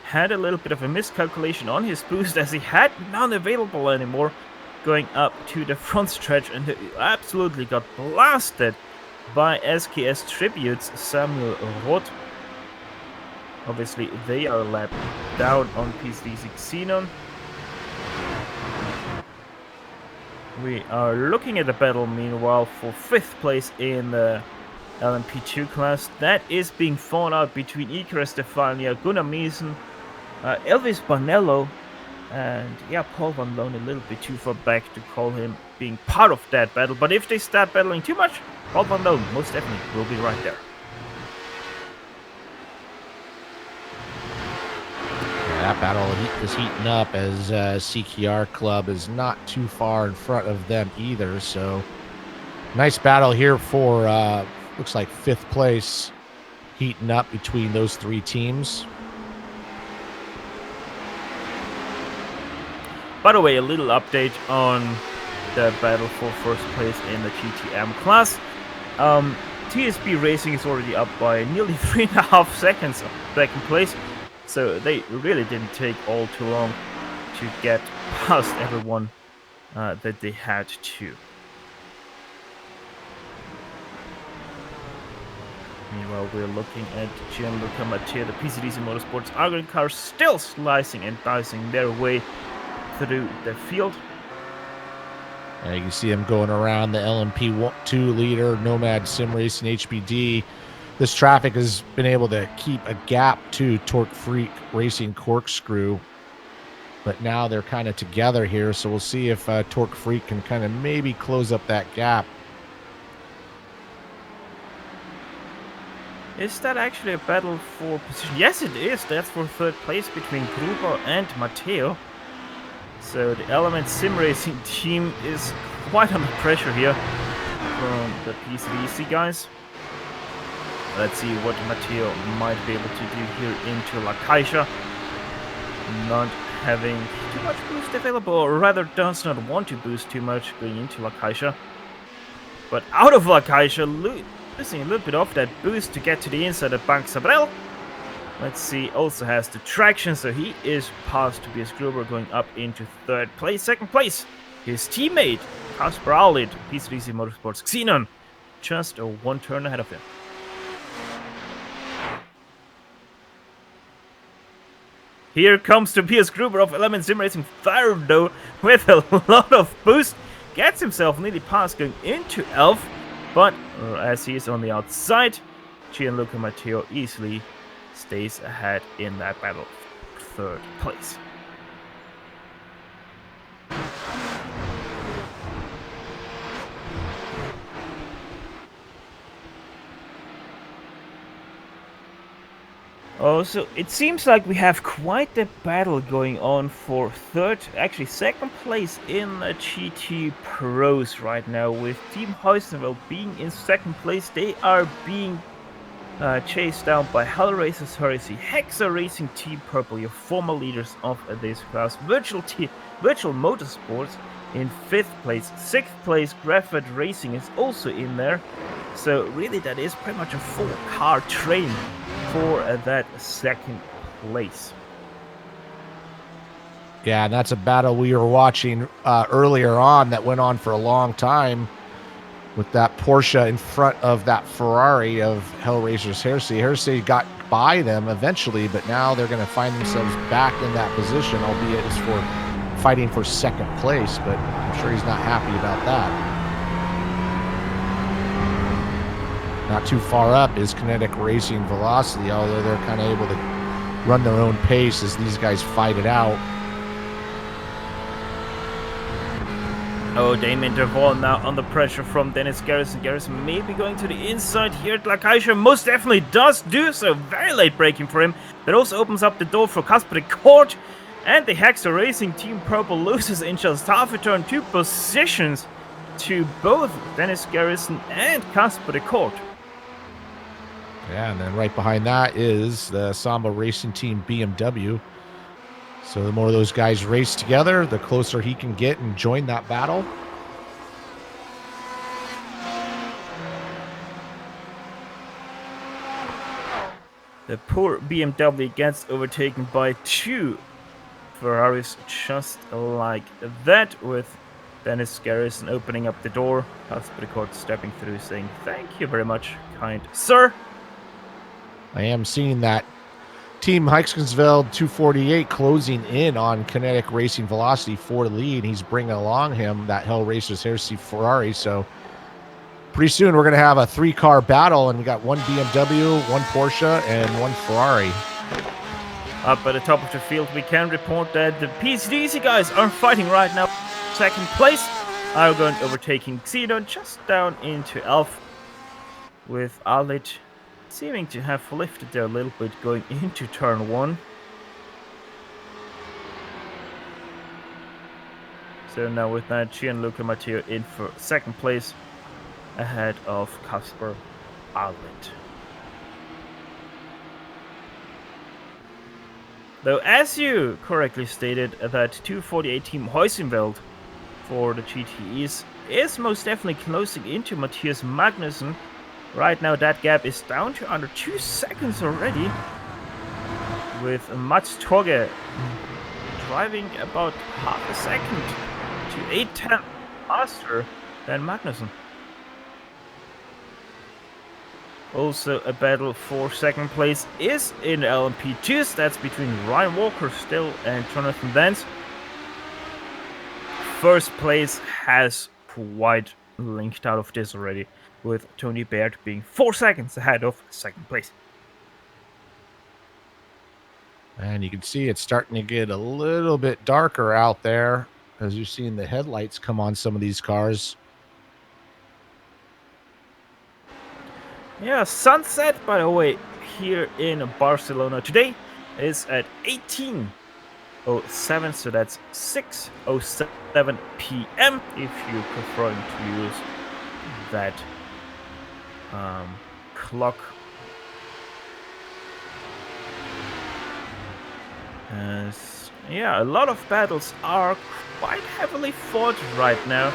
had a little bit of a miscalculation on his boost, as he had none available anymore going up to the front stretch, and he absolutely got blasted by SKS Tributes Samuel Roth. Obviously, they are lapped down on PCDC Xenon. We are looking at the battle, meanwhile, for 5th place in the LMP2 class. That is being fought out between Iker Stefania, Gunnar Miesen, Elvis Bonello, and Paul Van Loon a little bit too far back to call him being part of that battle. But if they start battling too much, Paul Van Loon most definitely will be right there. That battle is heating up, as CKR Club is not too far in front of them either. So nice battle here for looks like 5th place, heating up between those 3 teams. By the way, a little update on the battle for 1st place in the GTM class. TSB Racing is already up by nearly 3.5 seconds of 2nd place. So they really didn't take all too long to get past everyone that they had to. Meanwhile, we're looking at Gianluca Mattia, the PCDC Motorsports Argon cars, still slicing and dicing their way through the field. You can see them going around the LMP2 leader, Nomad Sim Racing HBD. This traffic has been able to keep a gap to Torque Freak Racing Corkscrew, but now they're kind of together here, so we'll see if Torque Freak can kind of maybe close up that gap. Is that actually a battle for position? Yes, it is. That's for 3rd place between Gruber and Matteo. So the Element Sim Racing team is quite under pressure here from the PCDC guys. Let's see what Matteo might be able to do here into La Caixa. Not having too much boost available, or rather does not want to boost too much going into La Caixa. But out of La Caixa, losing a little bit of that boost to get to the inside of Bank Sabrel. Let's see, also has the traction, so he is past Tobias Gruber, going up into 3rd place. 2nd place, his teammate, Kasper Aulit, PCDC Motorsports Xenon, just a 1 turn ahead of him. Here comes Tobias Gruber of Element Sim Racing third, though, with a lot of boost. Gets himself nearly past going into Elf, but as he is on the outside, Gianluca Matteo easily stays ahead in that battle. 3rd place. Oh, so it seems like we have quite a battle going on for 2nd place in the GT Pros right now, with Team Heusenfeld being in 2nd place. They are being chased down by Hellraiser's Heresy, Hexa Racing, Team Purple, your former leaders of this class. Virtual Motorsports in 5th place. 6th place, Graphite Racing is also in there. So really that is pretty much a 4-car train for that 2nd place. Yeah, and that's a battle we were watching earlier on that went on for a long time, with that Porsche in front of that Ferrari of Hellraiser's Heresy. Heresy got by them eventually, but now they're going to find themselves back in that position, albeit it's for fighting for 2nd place, but I'm sure he's not happy about that. Not too far up is Kinetic Racing Velocity, although they're kind of able to run their own pace as these guys fight it out. Oh, Damien Devon now under pressure from Dennis Garrison. Garrison maybe going to the inside here at La Caixa. Most definitely does do so. Very late braking for him. That also opens up the door for Kasper de Kort. And the Hexa Racing Team Purple loses in just half a turn 2 positions to both Dennis Garrison and Kasper de Kort. Yeah, and then right behind that is the Samba Racing Team BMW. So the more of those guys race together, the closer he can get and join that battle. The poor BMW gets overtaken by 2 Ferraris just like that, with Dennis Garrison opening up the door. Kasper de Kort stepping through saying, "Thank you very much, kind sir." I am seeing that Team Heiskensveld 248 closing in on Kinetic Racing Velocity for the lead. He's bringing along him that Hellraiser's Heresy Ferrari. So pretty soon we're going to have a 3-car battle, and we got 1 BMW, 1 Porsche, and 1 Ferrari. Up at the top of the field, we can report that the PCDC guys are fighting right now. 2nd place, Argon overtaking Xenon just down into Elf, with Alit seeming to have lifted there a little bit going into turn 1. So now with that, Gianluca Matteo in for 2nd place, ahead of Kasper Alit. Though, as you correctly stated, that 248 Team Heusenfeld for the GTEs is most definitely closing into Matthias Magnussen. Right now that gap is down to under 2 seconds already, with Mats Torge driving about half a second to 8/10 faster than Magnussen. Also a battle for 2nd place is in LMP2s. That's between Ryan Walker still and Jonathan Dance. 1st place has quite linked out of this already, with Tony Baird being 4 seconds ahead of 2nd place. And you can see it's starting to get a little bit darker out there as you've seen the headlights come on some of these cars. Yeah, sunset, by the way, here in Barcelona today is at 18 6:07, so that's 6:07 p.m. if you're preferring to use that clock. Yeah, a lot of battles are quite heavily fought right now.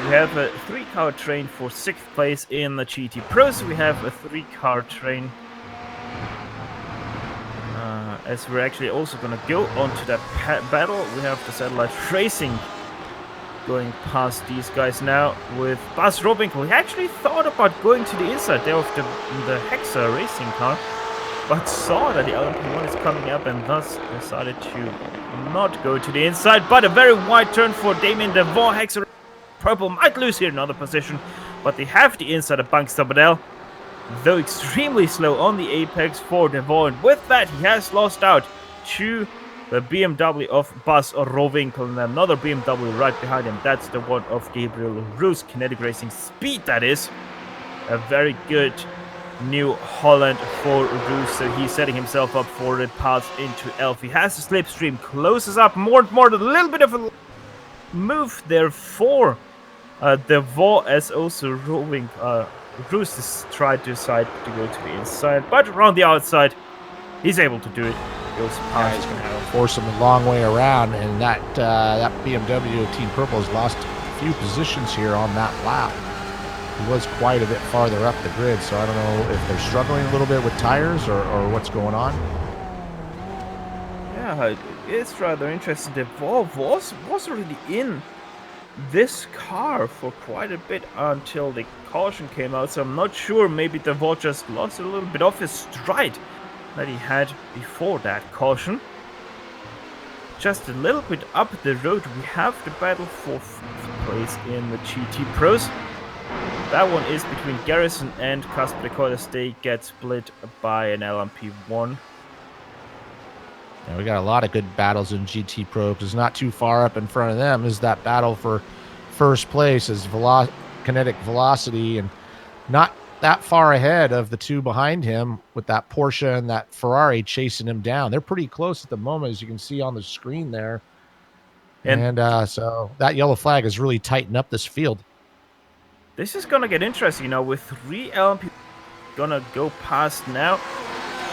We have a 3-car train for 6th place in the GT Pros. We have a 3-car train. As we're actually also going to go on to that battle, we have the Satellite Racing going past these guys now with Bas Robinkel. He actually thought about going to the inside there of the Hexa racing car, but saw that the LMP1 is coming up and thus decided to not go to the inside. But a very wide turn for Damien DeVore. Hexa Purple might lose here another position, but they have the inside of Banks Sabadell, though extremely slow on the apex for DeVore. And with that, he has lost out to the BMW of Bas Rovinkel, and another BMW right behind him. That's the one of Gabriel Roos, Kinetic Racing Speed, that is. A very good New Holland for Roos, so he's setting himself up for the path into Elf. He has the slipstream, closes up more and more, a little bit of a move there for DeVore, as also Roos has tried to decide to go to the inside, but around the outside, he's able to do it. Goes past. He's going to force him a long way around, and that BMW Team Purple has lost a few positions here on that lap. He was quite a bit farther up the grid, so I don't know if they're struggling a little bit with tires or what's going on. Yeah, it's rather interesting. DeVore was already in this car for quite a bit until the caution came out, so I'm not sure. Maybe DeVore just lost a little bit of his stride that he had before that caution. Just a little bit up the road, we have the battle for 4th place in the GT Pros. That one is between Garrison and Casper de Cordes. They get split by an LMP1. Yeah, we got a lot of good battles in GT Pro, because not too far up in front of them is that battle for first place as Kinetic Velocity, and not that far ahead of the two behind him with that Porsche and that Ferrari chasing him down. They're pretty close at the moment, as you can see on the screen there. And so that yellow flag has really tightened up this field. This is going to get interesting, with 3 LMP going to go past now.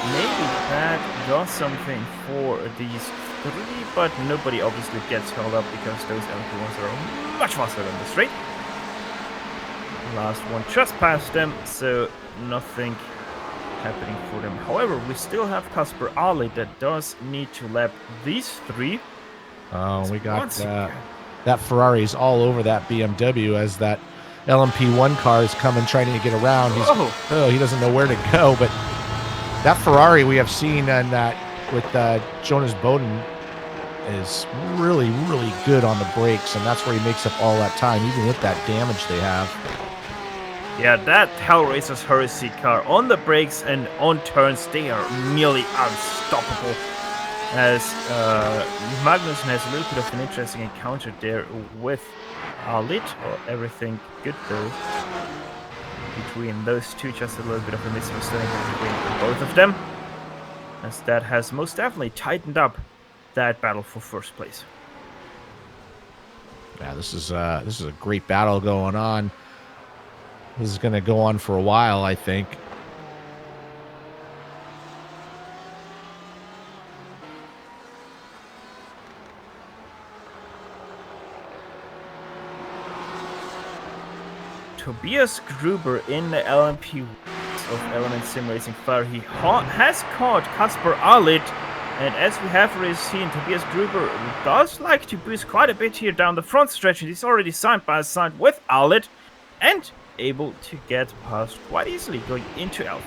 Maybe that does something for these 3, but nobody obviously gets held up because those LMP1s are much faster than the straight. Last one just past them, so nothing happening for them. However, we still have Kasper Ali that does need to lap these 3. Oh, we got that Ferrari's all over that BMW as that LMP1 car is coming, trying to get around. He doesn't know where to go, but that Ferrari we have seen and that with Jonas Bowden is really, really good on the brakes, and that's where he makes up all that time, even with that damage they have. Yeah, that Hellraiser's Heresy car on the brakes and on turns, they are nearly unstoppable. As Magnussen has a little bit of an interesting encounter there with Arlit. Everything good though between those two, just a little bit of a misunderstanding between both of them, as that has most definitely tightened up that battle for first place. Yeah, this is a great battle going on. This is going to go on for a while, I think. Tobias Gruber in the LMP of Element Sim Racing Fire. He has caught Kasper Arlit, and as we have already seen, Tobias Gruber does like to boost quite a bit here down the front stretch, and he's already side by side with Arlit, and able to get past quite easily going into Elf.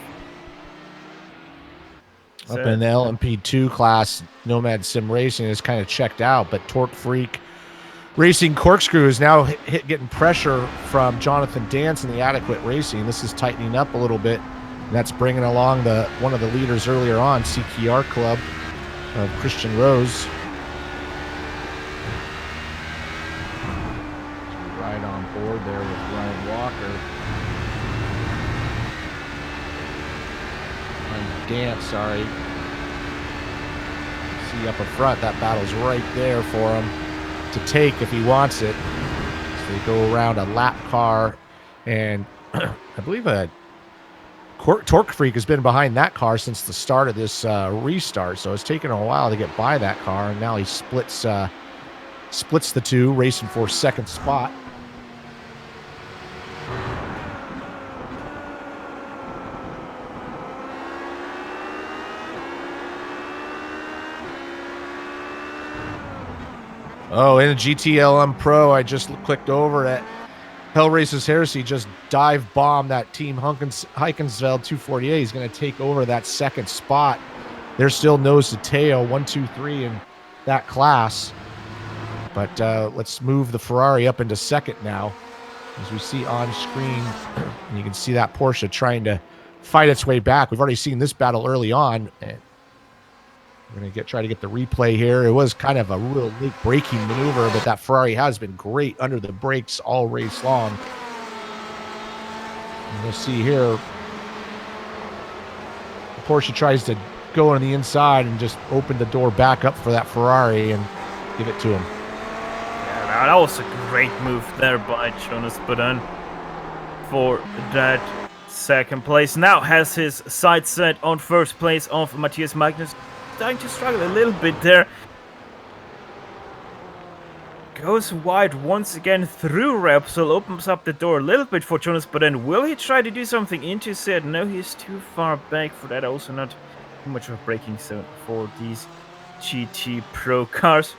Up in the LMP2 class, Nomad Sim Racing is kind of checked out, but Torque Freak Racing Corkscrew is now getting pressure from Jonathan Dance in the Adequate Racing. This is tightening up a little bit, and that's bringing along one of the leaders earlier on, CKR Club of Christian Rose. Right on board there with Ryan Walker. Dance, sorry. see up in front, that battle's right there for him to take if he wants it. So they go around a lap car, and I believe a Torque Freak has been behind that car since the start of this restart, so it's taken a while to get by that car, and now he splits the two, racing for second spot. Oh, in a GTLM Pro, I just clicked over at Hell Races Heresy, just dive bomb that Team Heikensveld 248. He's going to take over that second spot. They're still nose to tail, 1, 2, 3 in that class. But let's move the Ferrari up into second now. As we see on screen, and you can see that Porsche trying to fight its way back. We've already seen this battle early on, and we're going to try to get the replay here. It was kind of a real late braking maneuver, but that Ferrari has been great under the brakes all race long. And you'll see here, the Porsche tries to go on the inside and just open the door back up for that Ferrari and give it to him. Yeah, that was a great move there by Jonas Boden for that second place. Now has his sights set on first place of Matthias Magnus. Starting to struggle a little bit there. Goes wide once again through Repsol, opens up the door a little bit for Jonas, but then will he try to do something into Sid? No, he's too far back for that. Also not too much of a braking zone for these GT Pro cars.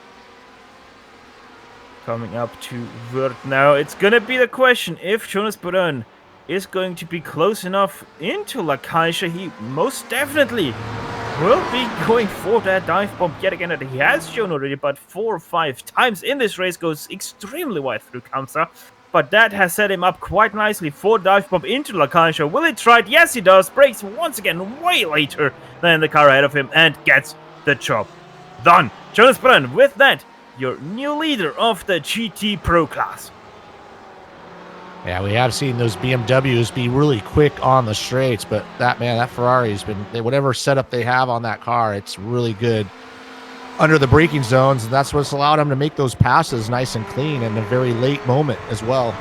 Coming up to Wörth now. It's gonna be the question if Jonas Boden is going to be close enough into La Caixa. He most definitely will be going for that dive bomb yet again that he has shown already, but 4 or 5 times in this race. Goes extremely wide through Kamsa, but that has set him up quite nicely for dive bomb into La Caixa. Will he try it? Yes, he does. Brakes once again way later than the car ahead of him and gets the job done. Jonas Boden, with that, your new leader of the GT Pro class. Yeah, we have seen those BMWs be really quick on the straights, but that Ferrari's been, whatever setup they have on that car, it's really good under the braking zones, and that's what's allowed them to make those passes nice and clean in a very late moment as well.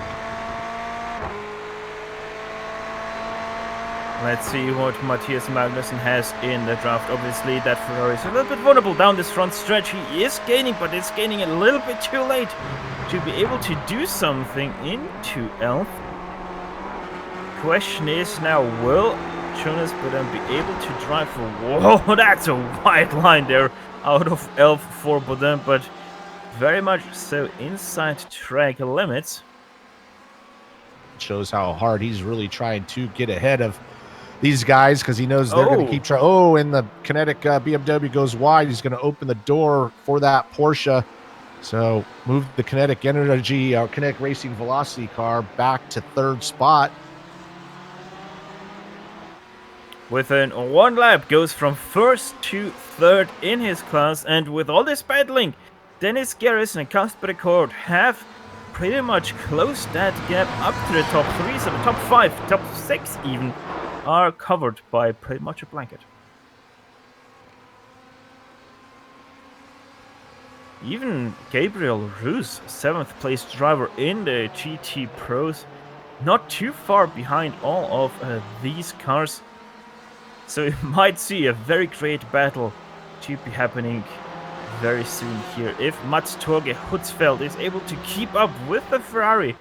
Let's see what Matthias Magnussen has in the draft. Obviously, that Ferrari is a little bit vulnerable down this front stretch. He is gaining, but it's gaining a little bit too late to be able to do something into Elf. Question is now, will Jonas Boden be able to drive for... Whoa, that's a wide line there out of Elf for Boden, but very much so inside track limits. It shows how hard he's really trying to get ahead of these guys, because he knows they're going to keep trying. Oh, and the Kinetic BMW goes wide. He's going to open the door for that Porsche. So move the Kinetic Energy, or Kinetic Racing Velocity car back to third spot. Within 1 lap, goes from first to third in his class. And with all this battling, Dennis Garrison and Kasper Record have pretty much closed that gap up to the top 3. So the top 5, top 6 even, are covered by pretty much a blanket. Even Gabriel Roos, 7th place driver in the GT Pros, not too far behind all of these cars. So you might see a very great battle to be happening very soon here. If Mats Torge Hutzfeld is able to keep up with the Ferrari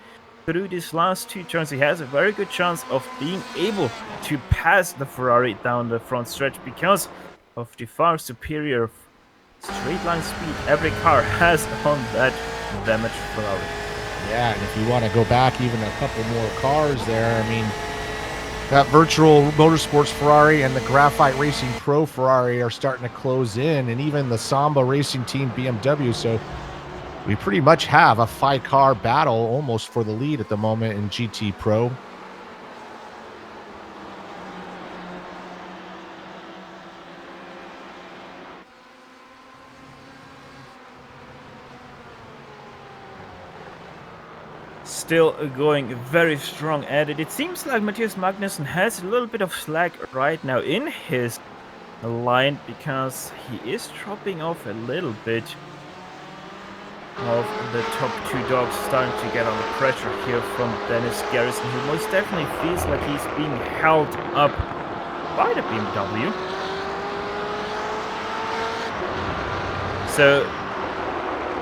through these last 2 turns, he has a very good chance of being able to pass the Ferrari down the front stretch because of the far superior straight line speed every car has on that damaged Ferrari. Yeah, and if you want to go back even a couple more cars there, I mean, that Virtual Motorsports Ferrari and the Graphite Racing Pro Ferrari are starting to close in, and even the Samba Racing Team BMW. So we pretty much have a 5-car battle almost for the lead at the moment in GT Pro. Still going very strong at it. It seems like Matthias Magnussen has a little bit of slack right now in his line because he is dropping off a little bit of the top two dogs, starting to get under pressure here from Dennis Garrison, who most definitely feels like he's being held up by the BMW. So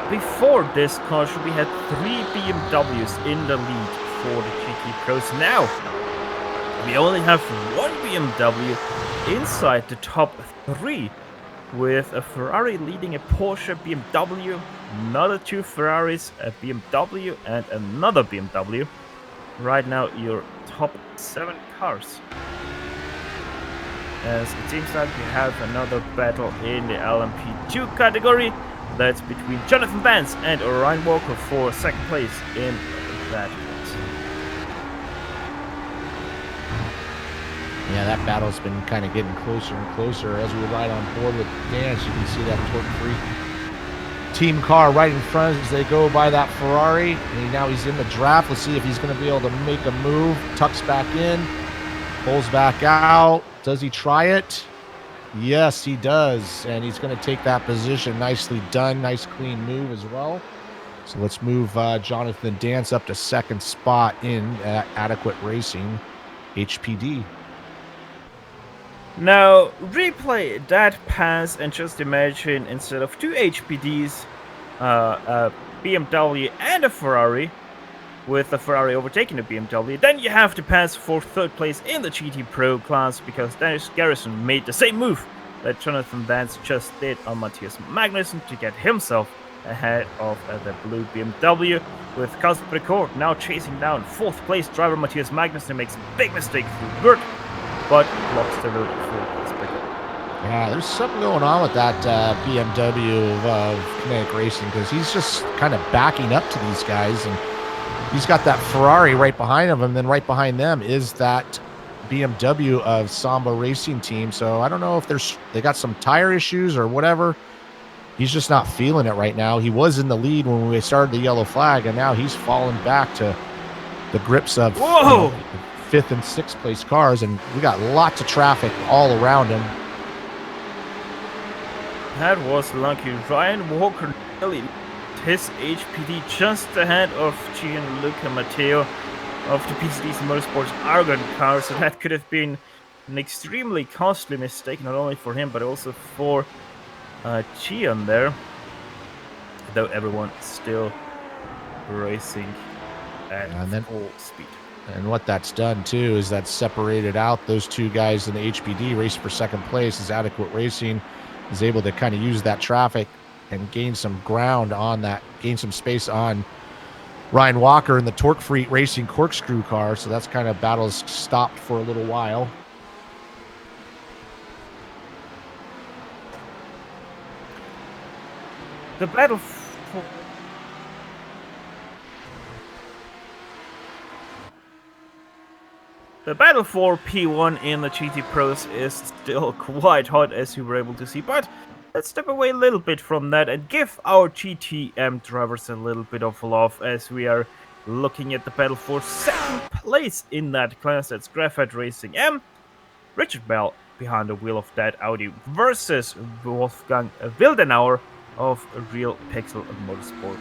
before this caution we had 3 BMWs in the lead for the GT Pros. Now we only have 1 BMW inside the top 3, with a Ferrari leading a Porsche, BMW, another 2 Ferraris, a BMW and another BMW. Right now your top 7 cars. As it seems like we have another battle in the LMP2 category. That's between Jonathan Vance and Ryan Walker for second place in that class. Yeah, that battle's been kind of getting closer and closer as we ride on board with Dance. You can see that torque-free team car right in front as they go by that Ferrari. And now he's in the draft. Let's see if he's going to be able to make a move. Tucks back in, pulls back out. Does he try it? Yes, he does. And he's going to take that position. Nicely done. Nice clean move as well. So let's move Jonathan Dance up to second spot in Adequate Racing HPD. Now, replay that pass and just imagine instead of 2 HPDs, a BMW and a Ferrari, with the Ferrari overtaking the BMW, then you have to pass for third place in the GT Pro class, because Dennis Garrison made the same move that Jonathan Vance just did on Matthias Magnussen to get himself ahead of the blue BMW, with Kasper Precourt now chasing down fourth place driver Matthias Magnussen. Makes a big mistake through Burt, but blocks the road for Kasper Precourt. Yeah, there's something going on with that BMW of Kinetic Racing, because he's just kind of backing up to these guys, and he's got that Ferrari right behind him, and then right behind them is that BMW of Samba Racing Team. So I don't know if they got some tire issues or whatever. He's just not feeling it right now. He was in the lead when we started the yellow flag, and now he's fallen back to the grips of fifth and sixth place cars, and we got lots of traffic all around him. That was lucky. Ryan Walker nearly his HPD just ahead of Gianluca Matteo of the PCD's Motorsports Argon car, so that could have been an extremely costly mistake, not only for him but also for Gian there, though everyone still racing at full speed. And what that's done too is that's separated out those two guys in the HPD race for second place, as Adequate Racing is able to kind of use that traffic and gain some ground on that, gain some space on Ryan Walker in the Torque Free Racing Corkscrew car. So that's kind of battles stopped for a little while. The battle for P1 in the GT Pros is still quite hot, as you were able to see, but let's step away a little bit from that and give our GTM drivers a little bit of love, as we are looking at the battle for second place in that class. That's Graphite Racing M, Richard Bell behind the wheel of that Audi, versus Wolfgang Wildenauer of Real Pixel Motorsport 3.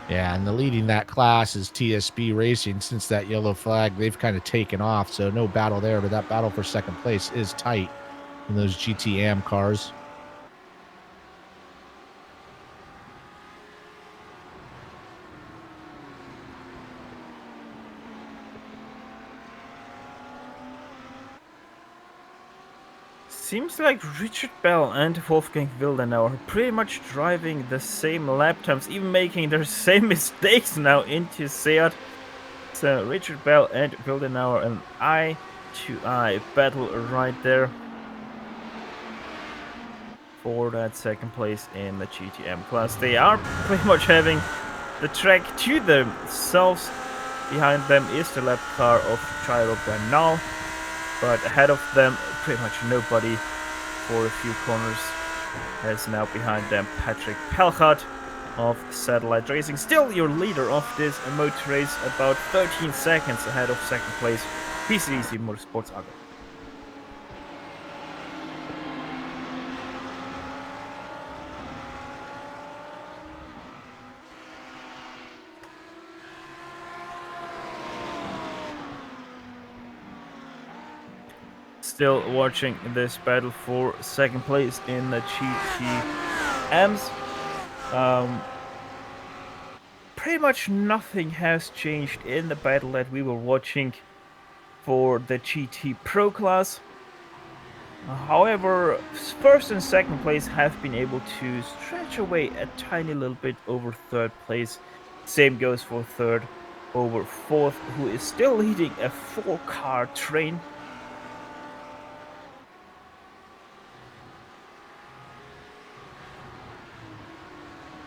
Yeah, and the leading that class is TSB Racing. Since that yellow flag, they've kind of taken off, so no battle there, but that battle for second place is tight in those GTM cars. Seems like Richard Bell and Wolfgang Wildenauer are pretty much driving the same lap times, even making their same mistakes now into Seat. So Richard Bell and Wildenauer, an eye-to-eye battle right there for that second place in the GTM class. They are pretty much having the track to themselves. Behind them is the lap car of Jairo Bernal, but ahead of them pretty much nobody for a few corners, as now behind them Patrick Pelchat of Satellite Racing, still your leader of this motor race, about 13 seconds ahead of second place PCDC Motorsports Argo. still watching this battle for second place in the GTMs. Pretty much nothing has changed in the battle that we were watching for the GT Pro class. However, first and second place have been able to stretch away a tiny little bit over third place. Same goes for third over fourth, who is still leading a 4-car train.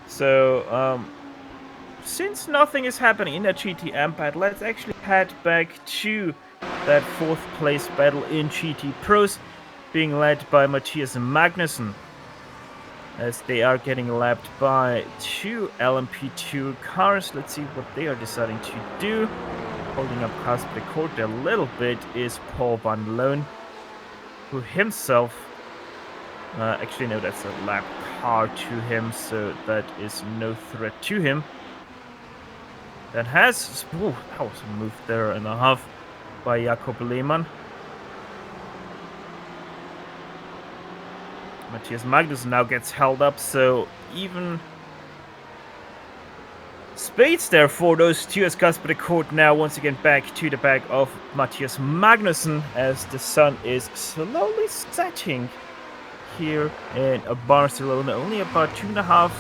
So, since nothing is happening in the GTM battle, let's actually head back to that 4th place battle in GT Pros, being led by Matthias Magnussen, as they are getting lapped by 2 LMP2 cars. Let's see what they are deciding to do. Holding up Casper Court a little bit is Paul Van Loon, who himself, actually no, that's a lap car to him, so that is no threat to him. That has, that was a move there and a half by Jakob Lehmann. Matthias Magnussen now gets held up, so even space there for those two, as Casper Court now once again back to the back of Matthias Magnussen as the sun is slowly setting here in Barcelona. Only about 2.5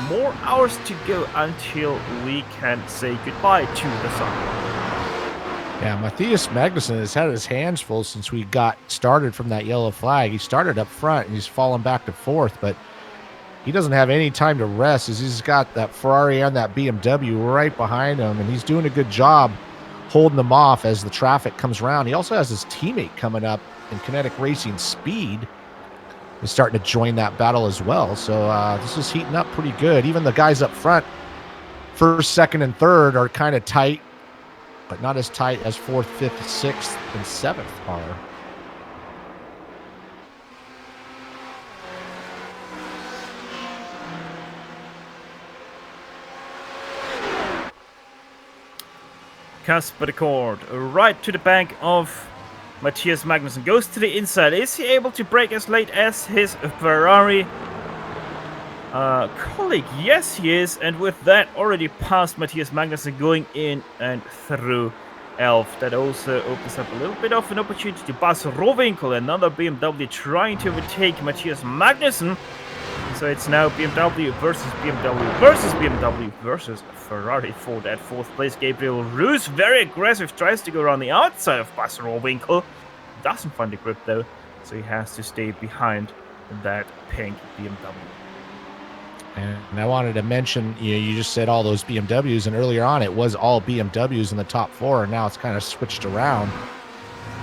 more hours to go until we can say goodbye to the sun. Yeah, Matthias Magnussen has had his hands full since we got started from that yellow flag. He started up front and he's fallen back to 4th, but he doesn't have any time to rest as he's got that Ferrari and that BMW right behind him, and he's doing a good job holding them off as the traffic comes around. He also has his teammate coming up in Kinetic Racing Speed. Is starting to join that battle as well. So this is heating up pretty good. Even the guys up front, 1st, 2nd, and 3rd are kind of tight, but not as tight as 4th, 5th, 6th, and 7th are. Casper Court right to the back of Matthias Magnussen, goes to the inside. Is he able to brake as late as his Ferrari colleague? Yes, he is. And with that, already past Matthias Magnussen, going in and through Elf. That also opens up a little bit of an opportunity to Bas Rohwinkel, another BMW, trying to overtake Matthias Magnussen. So it's now BMW versus BMW versus BMW versus Ferrari for that 4th place. Gabriel Roos, very aggressive, tries to go around the outside of Bas Rohwinkel. Doesn't find the grip though, so he has to stay behind that pink BMW. And I wanted to mention, you just said all those BMWs, and earlier on it was all BMWs in the top 4, and now it's kind of switched around.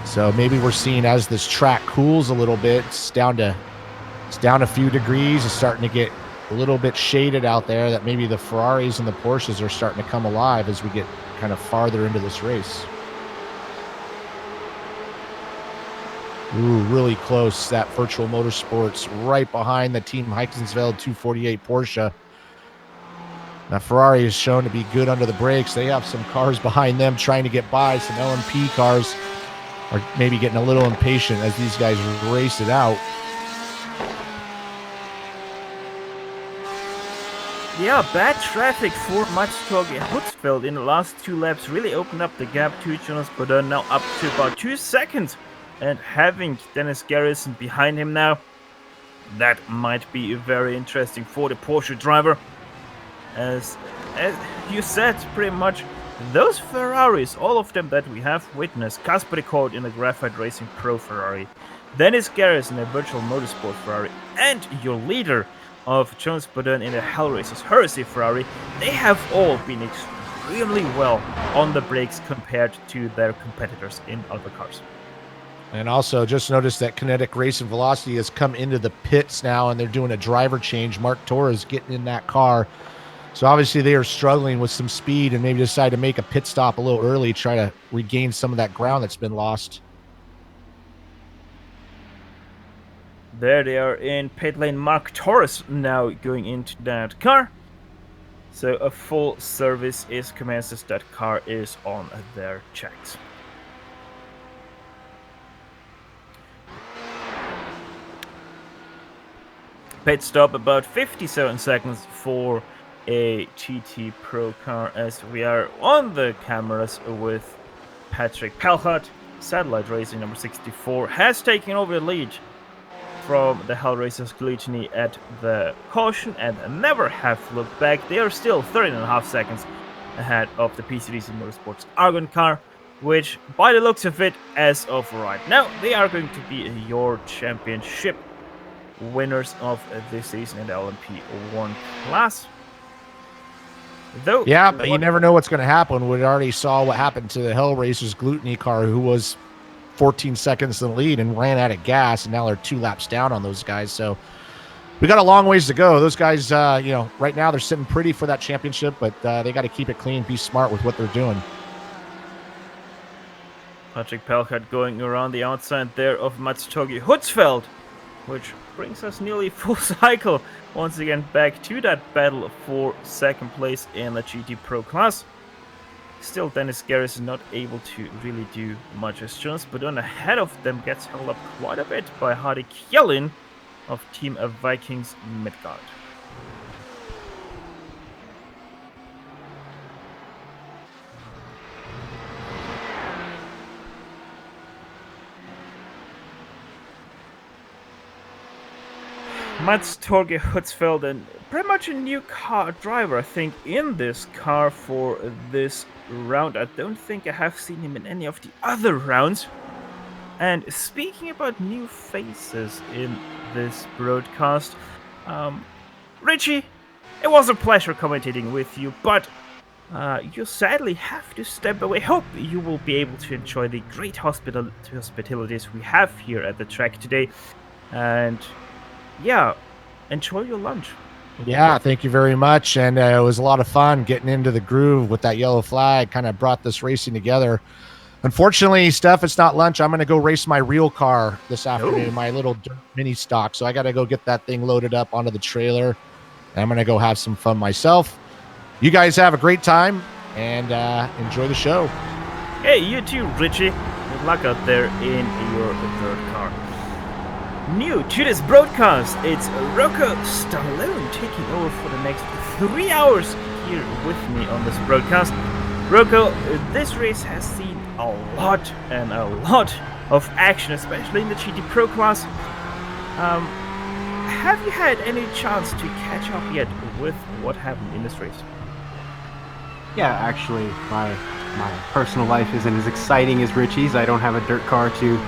So maybe we're seeing as this track cools a little bit, it's down a few degrees. It's starting to get a little bit shaded out there, that maybe the Ferraris and the Porsches are starting to come alive as we get kind of farther into this race. Ooh, really close. That Virtual Motorsports right behind the Team Heikensveld 248 Porsche. Now Ferrari is shown to be good under the brakes. They have some cars behind them trying to get by. Some LMP cars are maybe getting a little impatient as these guys race it out. Yeah, bad traffic for Matchtalk Hutzfeld in the last 2 laps really opened up the gap to Jonas Bodin, now up to about 2 seconds. And having Dennis Garrison behind him now, that might be very interesting for the Porsche driver. As you said, pretty much, those Ferraris, all of them that we have witnessed, Casper Court in the Graphite Racing Pro Ferrari, Dennis Garrison in a Virtual Motorsport Ferrari, and your leader of Jonas Bodin in the Hell Racers Heresy Ferrari, they have all been extremely well on the brakes compared to their competitors in other cars. And also just noticed that Kinetic Racing Velocity has come into the pits now, and they're doing a driver change. Mark Torres getting in that car. So obviously they are struggling with some speed and maybe decide to make a pit stop a little early, try to regain some of that ground that's been lost. There they are in pit lane. Mark Torres now going into that car. So a full service is commences. That car is on their checks. Pit stop about 57 seconds for a GT Pro car, as we are on the cameras with Patrick Pelhut. Satellite Racing number 64 has taken over the lead from the Hell Racers Gluttony at the caution and never have looked back. They are still 13.5 seconds ahead of the PCDC Motorsports Argon car, which by the looks of it, as of right now, they are going to be your championship winners of this season in the LMP1 class. Though, Yeah, but you never know what's going to happen. We already saw what happened to the Hell Racers Gluttony car, who was 14 seconds in the lead and ran out of gas, and now they're 2 laps down on those guys. So we got a long ways to go. Those guys, right now they're sitting pretty for that championship, but they got to keep it clean, be smart with what they're doing. Patrick Pelhut going around the outside there of Matsutogi Hutzfeld, which brings us nearly full cycle once again back to that battle for second place in the GT Pro class. Still, Dennis Garris is not able to really do much as Jones, but on ahead of them gets held up quite a bit by Hardy Kjellin of Team Vikings Midgard. Mats Torge Hutzfeld, and pretty much a new car driver, I think, in this car for this round. I don't think I have seen him in any of the other rounds. And speaking about new faces in this broadcast, Richie, it was a pleasure commentating with you, but you sadly have to step away. Hope you will be able to enjoy the great hospitalities we have here at the track today. And yeah, enjoy your lunch. Yeah, thank you very much. And it was a lot of fun getting into the groove with that yellow flag. Kind of brought this racing together. Unfortunately, Steph, it's not lunch. I'm going to go race my real car this afternoon, my little mini stock. So I got to go get that thing loaded up onto the trailer. And I'm going to go have some fun myself. You guys have a great time and enjoy the show. Hey, you too, Richie. Good luck out there in your third car. New to this broadcast, it's Rocco Stallone taking over for the next 3 hours here with me on this broadcast. Rocco, this race has seen a lot of action, especially in the GT Pro class. Have you had any chance to catch up yet with what happened in this race? Yeah, actually, my personal life isn't as exciting as Richie's. I don't have a dirt car to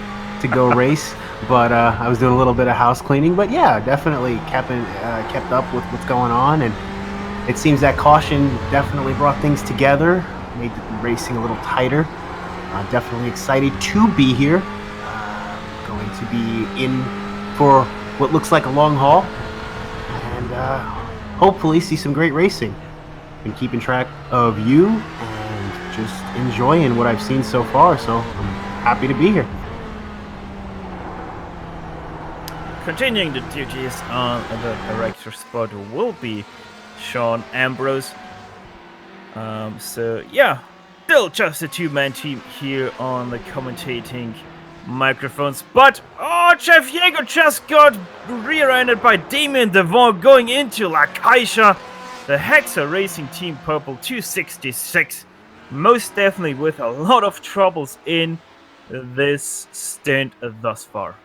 go race. But I was doing a little bit of house cleaning. But yeah, definitely kept up with what's going on, and it seems that caution definitely brought things together, made the racing a little tighter. Definitely excited to be here. Going to be in for what looks like a long haul, and hopefully see some great racing. Been keeping track of you and just enjoying what I've seen so far. So I'm happy to be here. Continuing the duties on the director spot will be Sean Ambrose. So yeah, still just a two-man team here on the commentating microphones. But Jeff Yeager just got rear-ended by Damien Devon going into La Caixa. The Hexa Racing Team Purple 266. Most definitely with a lot of troubles in this stint thus far.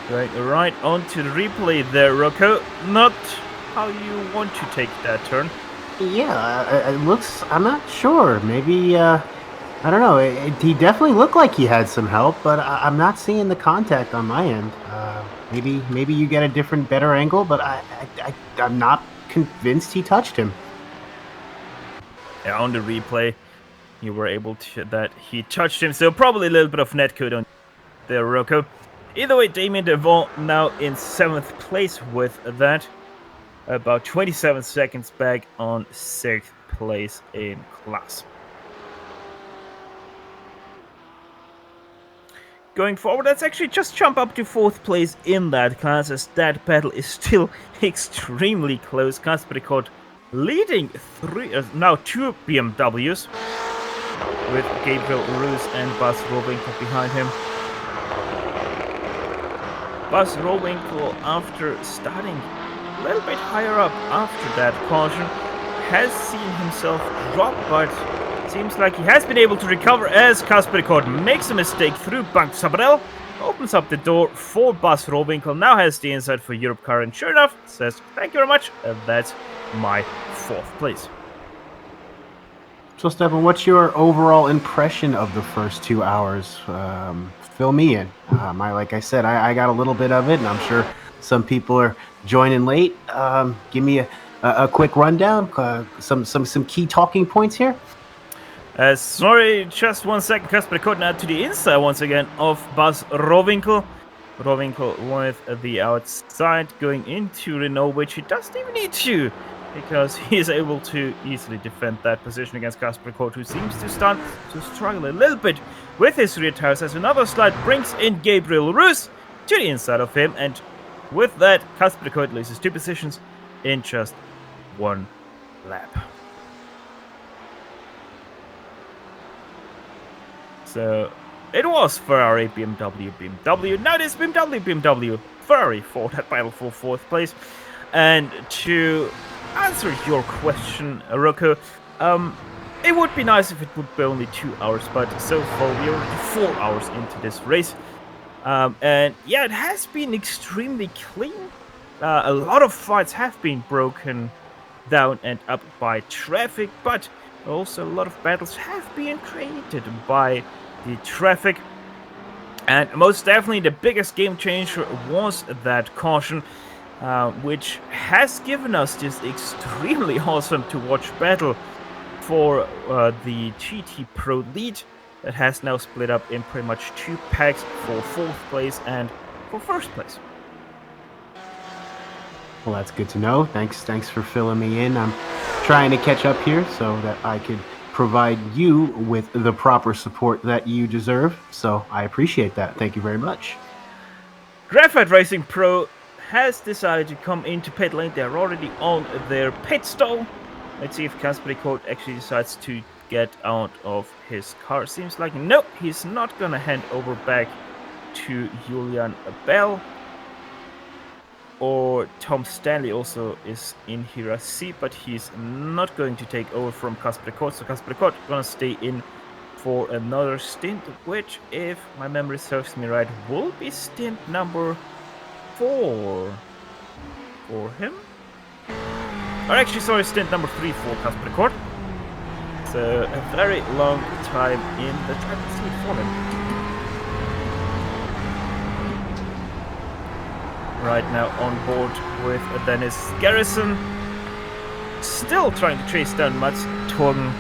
Going right onto the replay there, Rocco. Not how you want to take that turn. Yeah, it looks... I'm not sure. Maybe, I don't know. He definitely looked like he had some help, but I'm not seeing the contact on my end. Maybe you get a different, better angle, but I'm not convinced he touched him. Yeah, on the replay, you were able to... that he touched him, so probably a little bit of netcode on there, Rocco. Either way, Damien Devon now in 7th place with that. About 27 seconds back on 6th place in class. Going forward, let's actually just jump up to 4th place in that class, as that battle is still extremely close. Class record leading now 2 BMWs, with Gabriel Roos and Bas Robinko behind him. Buzz Rowinkle, after starting a little bit higher up after that caution, has seen himself drop, but seems like he has been able to recover as Kasper Kort makes a mistake through Bank Sabrel, opens up the door for Buzz Rowinkle, now has the inside for Europe car, and sure enough, says thank you very much, that's my 4th place. So, Stefan, what's your overall impression of the first 2 hours? Fill me in. Like I said, I got a little bit of it, and I'm sure some people are joining late. Give me a quick rundown, some key talking points here. Sorry, just 1 second. Kasper Kort now to the inside once again of Buzz Rowinkle. Rowinkle with the outside going into Renault, which he doesn't even need to, because he is able to easily defend that position against Kasper Kort, who seems to start to struggle a little bit with his rear tires, as another slide brings in Gabriel Roos to the inside of him, and with that, Kasper Kort loses 2 positions in just 1 lap. So it was Ferrari, BMW, BMW. Now it is BMW, BMW, Ferrari for that battle for 4th place. And to answer your question, Rocco, it would be nice if it would be only 2 hours, but so far we're already 4 hours into this race. And yeah, it has been extremely clean. A lot of fights have been broken down and up by traffic, but also a lot of battles have been created by the traffic. And most definitely the biggest game changer was that caution, which has given us this extremely awesome to watch battle for the GT Pro lead that has now split up in pretty much 2 packs for 4th place and for 1st place. Well, that's good to know. Thanks for filling me in. I'm trying to catch up here so that I could provide you with the proper support that you deserve. So I appreciate that. Thank you very much. Graphite Racing Pro has decided to come into pit lane. They're already on their pit stall. Let's see if Kasper Kort actually decides to get out of his car. Seems like no, he's not gonna hand over back to Julian Bell. Or Tom Stanley also is in here, I see, but he's not going to take over from Kasper Kort. So Kasper Kort gonna stay in for another stint, which, if my memory serves me right, will be stint number 4 for him. Or actually, sorry, stint number 3 for Kasper Kort. So a very long time in the driving seat for him. Right now on board with Dennis Garrison, still trying to chase down Mats Torgen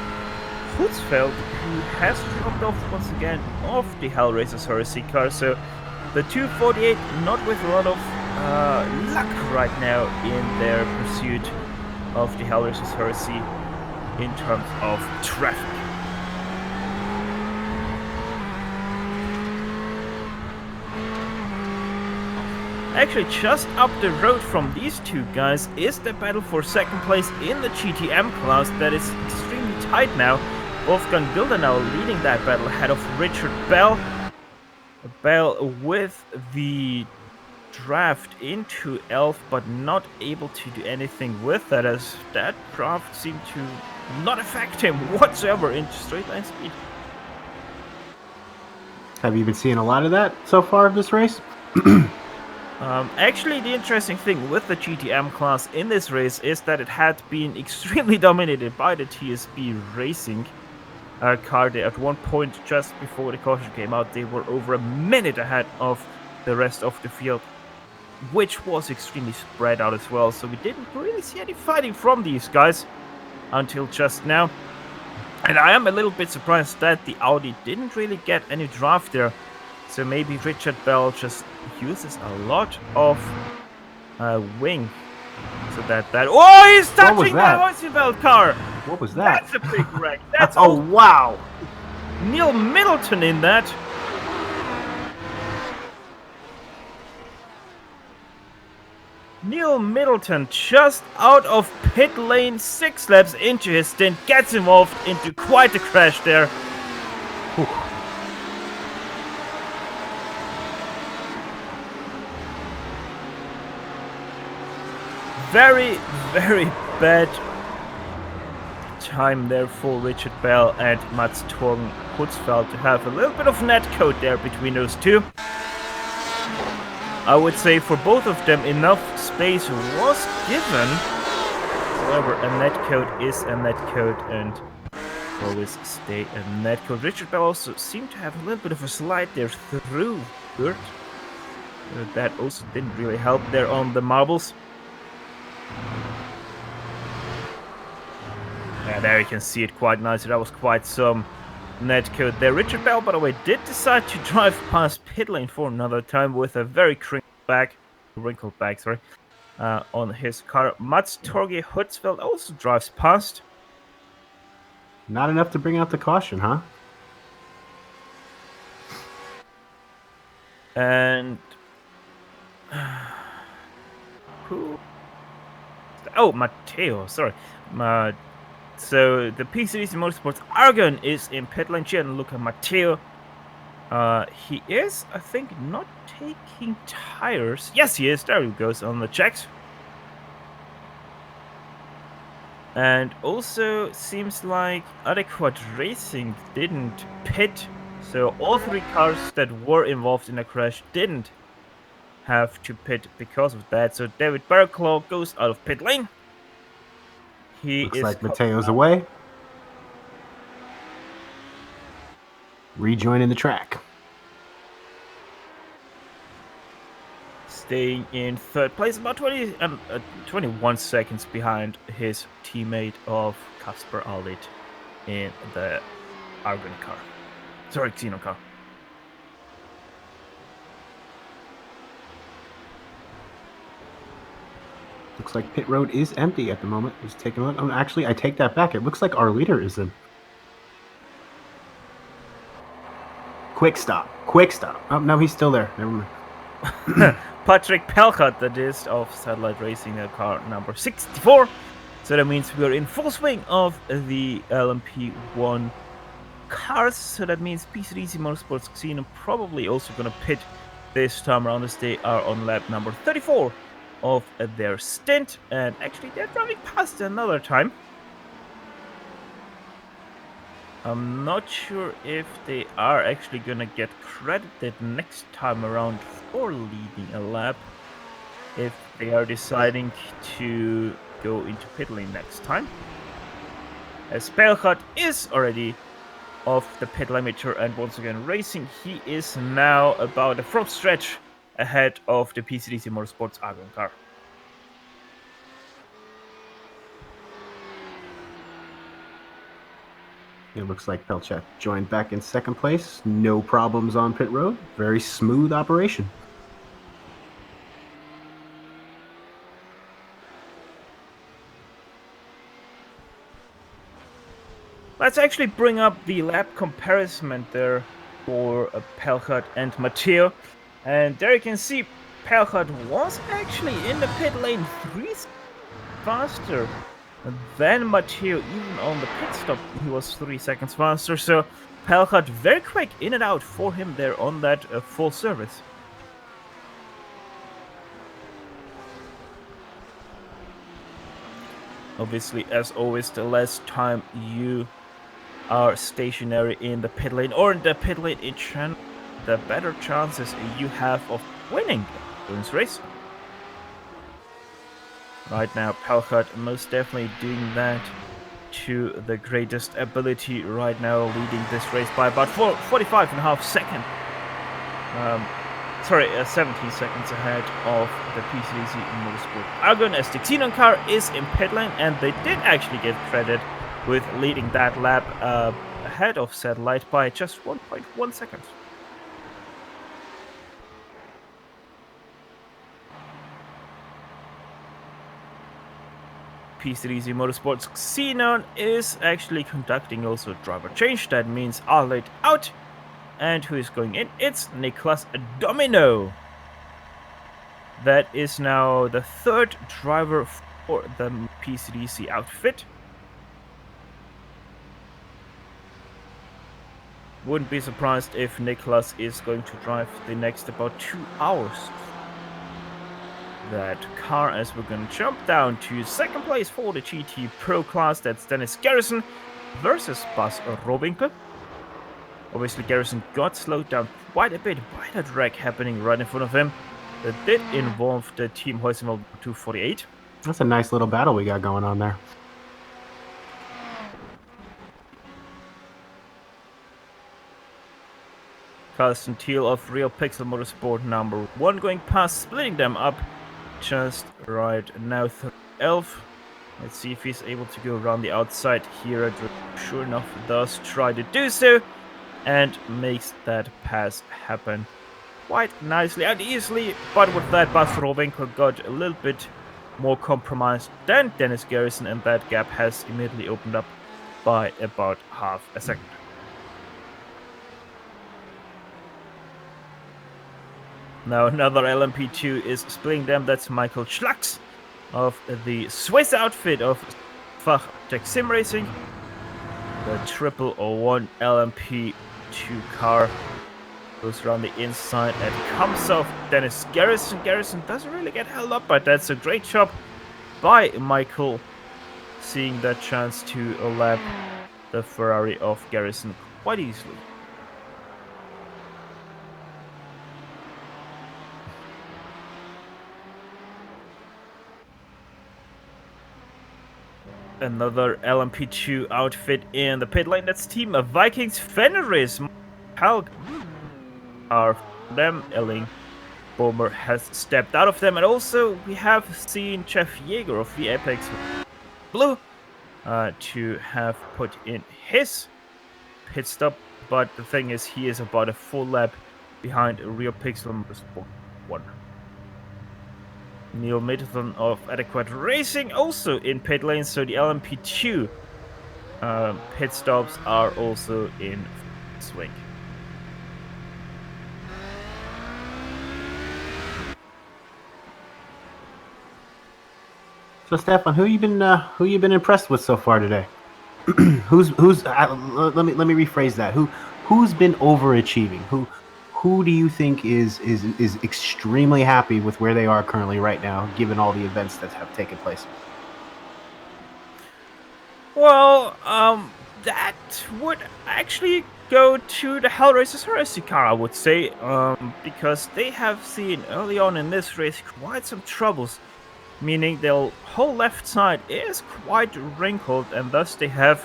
Hutzfeld, who has dropped off once again off the Hellraiser's Heresy car. So the 248 not with a lot of luck right now in their pursuit of the Hellraiser's Heresy in terms of traffic. Actually, just up the road from these two guys is the battle for 2nd place in the GTM class that is extremely tight now. Wolfgang Wilder now leading that battle ahead of Richard Bell. Bell with the draft into Elf, but not able to do anything with that, as that draft seemed to not affect him whatsoever into straight line speed. Have you been seeing a lot of that so far of this race? Actually, the interesting thing with the GTM class in this race is that it had been extremely dominated by the TSB Racing car. They, at one point, just before the caution came out, they were over a minute ahead of the rest of the field, which was extremely spread out as well. So we didn't really see any fighting from these guys until just now. And I am a little bit surprised that the Audi didn't really get any draft there. So maybe Richard Bell just uses a lot of wing. So that... Oh, he's touching my Oysenfeld car! What was that? That's a big wreck. That's oh, wow! Neil Middleton in that. Neil Middleton just out of pit lane, 6 laps into his stint, gets involved into quite a crash there. Whew. very, very bad time there for Richard Bell and Mats Torgen Hutzfeld to have a little bit of netcode there between those two. I would say for both of them enough space was given. However, a netcode is a netcode and always stay a netcode. Richard Bell also seemed to have a little bit of a slide there through third. That also didn't really help there on the marbles. Yeah, there you can see it quite nicely. That was quite some netcode there. Richard Bell, by the way, did decide to drive past pit lane for another time with a very wrinkled back, on his car. Mats Torge Hutzfeld also drives past. Not enough to bring out the caution, huh? And who? Oh, Matteo. Sorry. So the PCDC Motorsports Argon is in pit lane. And look at Matteo. He is, I think, not taking tires. Yes, he is. There he goes on the checks. And also seems like Adequate Racing didn't pit. So all three cars that were involved in a crash didn't have to pit because of that. So David Barraclough goes out of pit lane. Looks like Mateo's away. Rejoining the track. Staying in third place, about 21 seconds behind his teammate of Kasper Allit in the Argon car. Sorry, Xeno car. Looks like pit road is empty at the moment. Just taking a look. Oh, actually, I take that back. It looks like our leader is in. Quick stop. Quick stop. Oh, no, he's still there. Never mind. Patrick Pelchat, that is, of Satellite Racing, car number 64. So that means we're in full swing of the LMP1 cars. So that means PCDC Motorsports Xenon probably also going to pit this time around as they are on lap number 34 of their stint. And actually, they're driving past another time. I'm not sure if they are actually gonna get credited next time around for leading a lap, if they are deciding to go into pit lane next time. As Pelchat is already off the pit limiter and once again racing, he is now about a front stretch ahead of the PCDC Motorsports Argon car. It looks like Pelchat joined back in second place. No problems on pit road. Very smooth operation. Let's actually bring up the lap comparison there for Pelchat and Matteo. And there you can see Pelchat was actually in the pit lane 3 faster than Matteo. Even on the pit stop, he was 3 seconds faster. So Pelchat very quick in and out for him there on that full service. Obviously, as always, the less time you are stationary in the pit lane or in the pit lane in general, the better chances you have of winning this race. Right now, Pelchat most definitely doing that to the greatest ability right now, leading this race by about 45.5 seconds. 17 seconds ahead of the PCDC Motorsport Argon, as the Xenon car is in pit lane, and they did actually get credit with leading that lap ahead of Satellite by just 1.1 seconds. PCDC Motorsports Xenon is actually conducting also driver change. That means Arlit out. And who is going in? It's Niklas Domino. That is now the third driver for the PCDC outfit. Wouldn't be surprised if Niklas is going to drive the next about 2 hours. that car as we're going to jump down to second place for the GT Pro class. That's Dennis Garrison versus Bas Robinke. Obviously, Garrison got slowed down quite a bit by that wreck happening right in front of him. That did involve the Team Heusenwald 248. That's a nice little battle we got going on there. Carsten Thiel of Real Pixel Motorsport number 1 going past, splitting them up just right now. Elf. Let's see if he's able to go around the outside here. Sure enough, does try to do so and makes that pass happen quite nicely and easily. But with that, Bas Rovenko got a little bit more compromised than Dennis Garrison, and that gap has immediately opened up by about half a second. Now another LMP2 is splitting them. That's Michael Schlacks of the Swiss outfit of Fach Tech Sim Racing. The 0001 LMP2 car goes around the inside and comes off Dennis Garrison. Garrison doesn't really get held up, but that's a great job by Michael, seeing that chance to lap the Ferrari of Garrison quite easily. Another LMP2 outfit in the pit lane. That's Team Vikings Fenris. Halk are them. Elling Bomer has stepped out of them, and also we have seen Jeff Yeager of the Apex Blue to have put in his pit stop. But the thing is, he is about a full lap behind Real Pixel Motorsport 1. Neil Middleton of Adequate Racing also in pit lane, so the LMP2 pit stops are also in swing. So Stefan, who you been impressed with so far today? Who's let me rephrase that. Who's been overachieving? Who do you think is extremely happy with where they are currently right now, given all the events that have taken place? Well, that would actually go to the Hellraisers Heresy car, I would say, because they have seen early on in this race quite some troubles, meaning their whole left side is quite wrinkled, and thus they have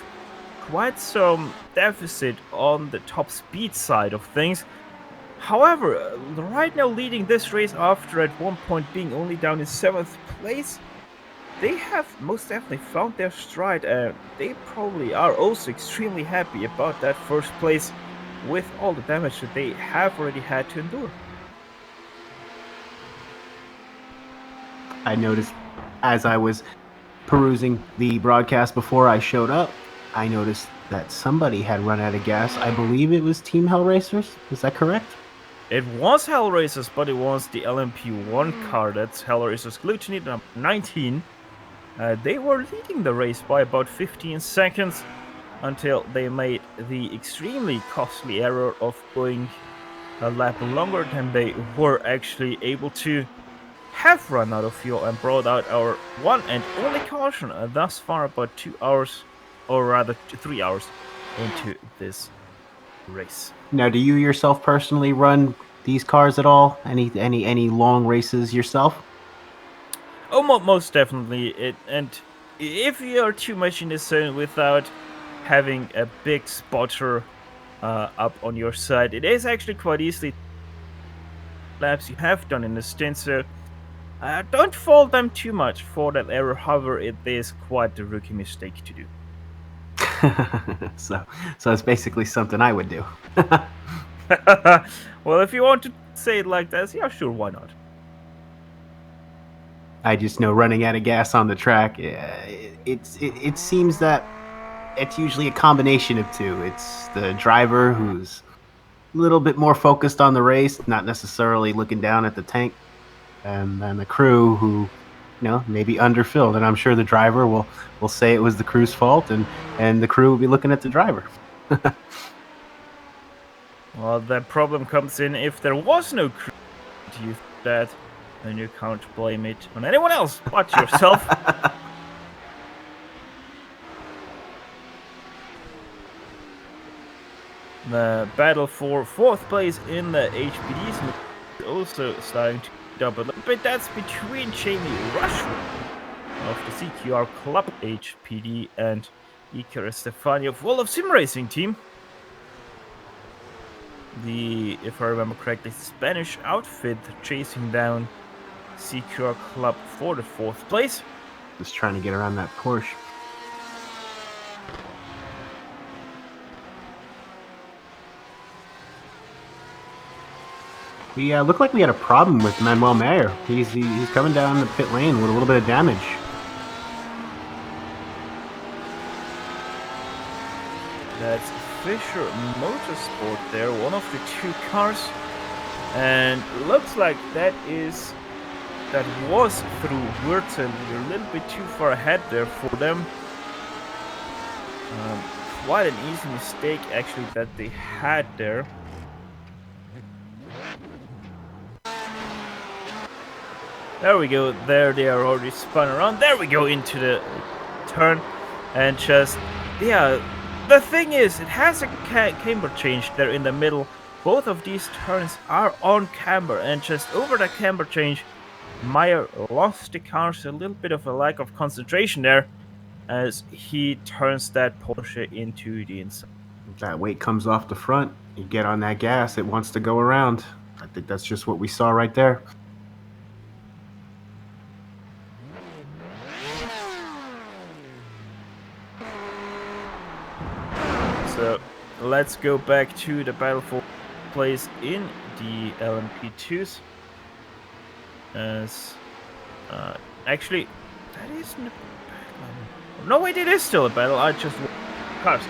quite some deficit on the top speed side of things. However, right now leading this race after at one point being only down in 7th place, they have most definitely found their stride, and they probably are also extremely happy about that first place with all the damage that they have already had to endure. I noticed as I was perusing the broadcast before I showed up, I noticed that somebody had run out of gas. I believe it was Team Hellraisers. Is that correct? It was Hellraisers, but it was the LMP1 car. That's Hellraisers Gluttony number 19. They were leading the race by about 15 seconds until they made the extremely costly error of going a lap longer than they were actually able to, have run out of fuel and brought out our one and only caution thus far, about 2 hours, or rather 3 hours into this race. Now, do you yourself personally run these cars at all? Any long races yourself? Oh, most definitely. And if you are too much in the zone without having a big spotter up on your side, it is actually quite easily laps you have done in the stint, so don't fault them too much for that error. However, it is quite the rookie mistake to do. so it's basically something I would do. Well, if you want to say it like that, yeah, sure, why not? I just know running out of gas on the track, it seems that it's usually a combination of two. It's the driver who's a little bit more focused on the race, not necessarily looking down at the tank, and then the crew who, maybe underfilled. And I'm sure the driver will say it was the crew's fault, and the crew will be looking at the driver. Well, that problem comes in if there was no crew. Do you think that and you can't blame it on anyone else but yourself. The battle for 4th place in the HPDs is also starting to double a little bit. That's between Jamie Rushwood of the CQR Club HPD and Iker Stefani of Wall of Sim Racing team. The, if I remember correctly, Spanish outfit chasing down CQR Club for the 4th place. Just trying to get around that Porsche. We looked like we had a problem with Manuel Mayer. He's coming down the pit lane with a little bit of damage. That's Fisher Motorsport there, one of the 2 cars. And looks like that was through Würtel. We're a little bit too far ahead there for them. Quite an easy mistake actually that they had there. There we go, there they are already spun around. There we go into the turn. And just, yeah, the thing is, it has a camber change there in the middle. Both of these turns are on camber, and just over the camber change, Meyer lost the cars. A little bit of a lack of concentration there as he turns that Porsche into the inside. If that weight comes off the front, you get on that gas, it wants to go around. I think that's just what we saw right there. So let's go back to the battle for place in the LMP2s. As actually, that isn't a battle. No, wait, it is still a battle. I just cars.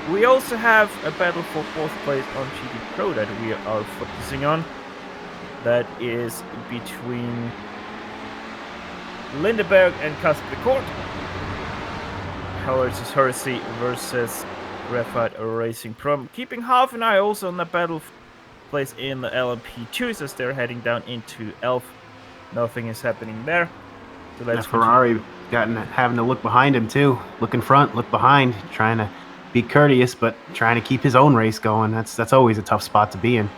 We also have a battle for 4th place on GT Pro that we are focusing on. That is between Lindeberg and Casper Court. Howard Hersey versus Graphite Racing Pro. Keeping half an eye also on the battle place in the LMP2s as they're heading down into Elf. Nothing is happening there. So let's Ferrari having to look behind him too. Look in front, look behind, trying to be courteous, but trying to keep his own race going. That's always a tough spot to be in.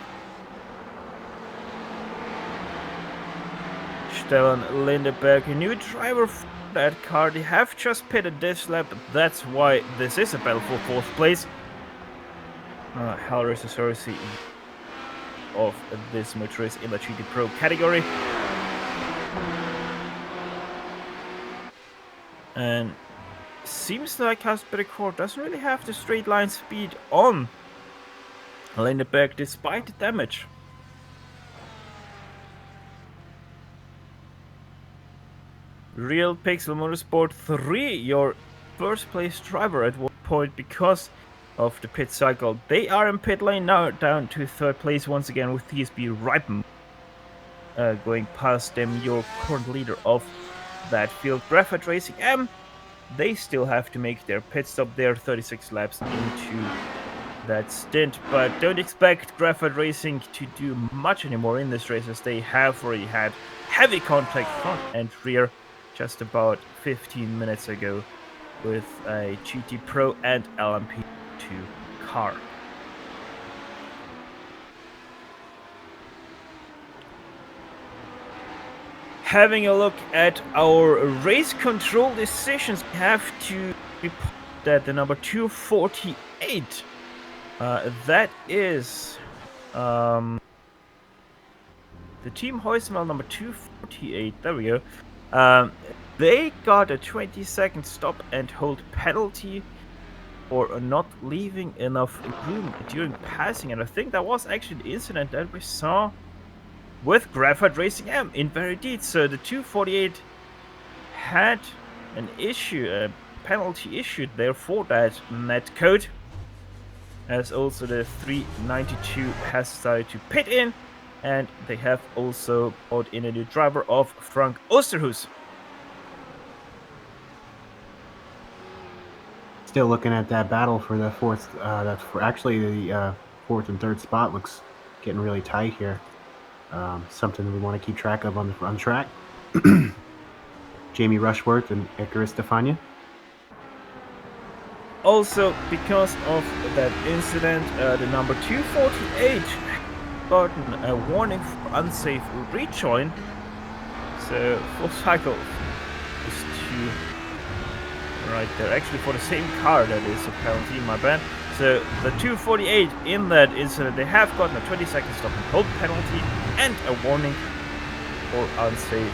Stellan Lindeberg, a new driver for that car. They have just pitted this lap, but that's why this is a battle for 4th place. Hell versus Hersey of this motorist in the GT Pro category. And seems like Casper Court doesn't really have the straight line speed on Lindeberg despite the damage. Real Pixel Motorsport 3, your 1st place driver at one point because of the pit cycle. They are in pit lane now, down to 3rd place once again with TSB Ripen going past them, your current leader of that field. Graphite Racing M, they still have to make their pit stop there, 36 laps into that stint, but don't expect Graphite Racing to do much anymore in this race as they have already had heavy contact front and rear just about 15 minutes ago with a GT Pro and LMP2 car. Having a look at our race control decisions, we have to report that the number 248, that is the Team Heusmel number 248, there we go. They got a 20-second stop and hold penalty for not leaving enough room during passing, and I think that was actually the incident that we saw with Graphite Racing M in very deed. So the 248 had an issue, a penalty issued there for that net code, as also the 392 has started to pit in, and they have also brought in a new driver of Frank Osterhus. Still looking at that battle for the 4th, that's for actually the 4th and 3rd spot. Looks getting really tight here. something that we want to keep track of on track. Jamie Rushworth and Icarus Stefania. Also, because of that incident, the number 248 gotten a warning for unsafe rejoin. So full cycle is to right there. Actually, for the same car, that is a penalty. My bad. So the 248 in that incident, they have gotten a 20-second stop and hold penalty and a warning for unsafe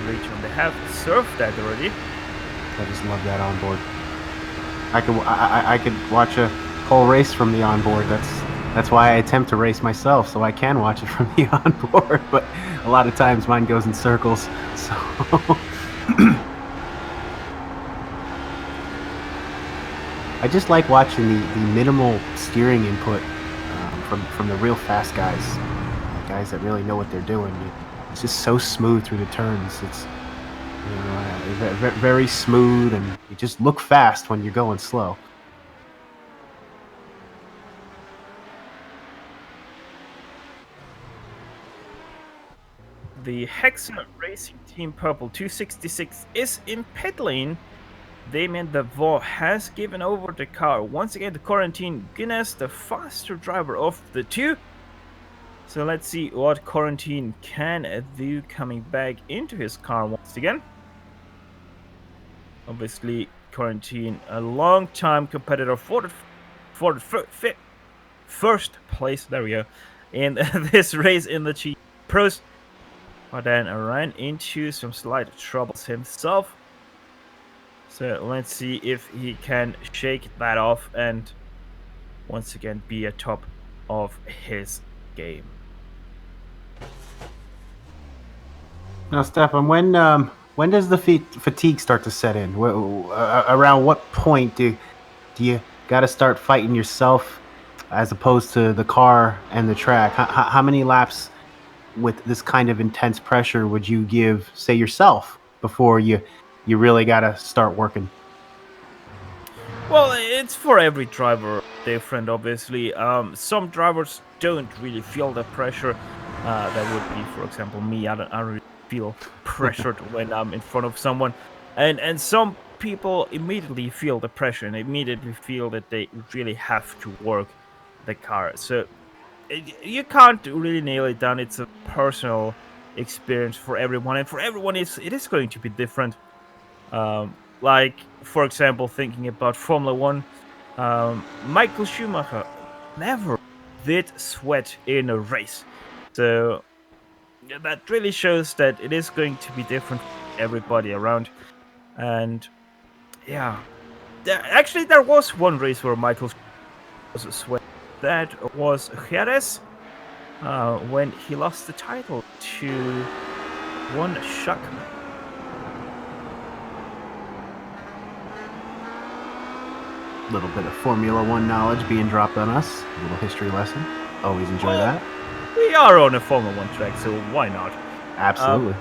rejoin. They have served that already. I just love that onboard. I could watch a whole race from the onboard. That's why I attempt to race myself, so I can watch it from the onboard. But a lot of times mine goes in circles. So I just like watching the minimal steering input from the real fast guys that really know what they're doing. It's just so smooth through the turns. It's very smooth, and you just look fast when you're going slow. The Hexa Racing Team Purple 266 is in pit lane. Damien DeVos has given over the car once again to Corentin Guinness, the faster driver of the two. So let's see what Corentin can do coming back into his car once again. Obviously, Corentin, a long-time competitor for the first place. There we go. In this race in the GT Pros, but then ran into some slight troubles himself. So let's see if he can shake that off and once again be atop of his game. Now, Stefan, when does the fatigue start to set in? Around what point do you got to start fighting yourself as opposed to the car and the track? How many laps with this kind of intense pressure would you give, say, yourself before you really got to start working? Well, it's for every driver different, obviously. Some drivers don't really feel the pressure. That would be, for example, me. I don't really feel pressured when I'm in front of someone. And some people immediately feel the pressure and immediately feel that they really have to work the car. So you can't really nail it down. It's a personal experience for everyone. And for everyone, it is going to be different. Like, for example, thinking about Formula 1, Michael Schumacher never did sweat in a race. So that really shows that it is going to be different for everybody around. And yeah, there was one race where Michael was sweating. That was Jerez, when he lost the title to one Schuckman. A little bit of Formula 1 knowledge being dropped on us. A little history lesson. Always enjoy that. We are on a Formula 1 track, so why not? Absolutely.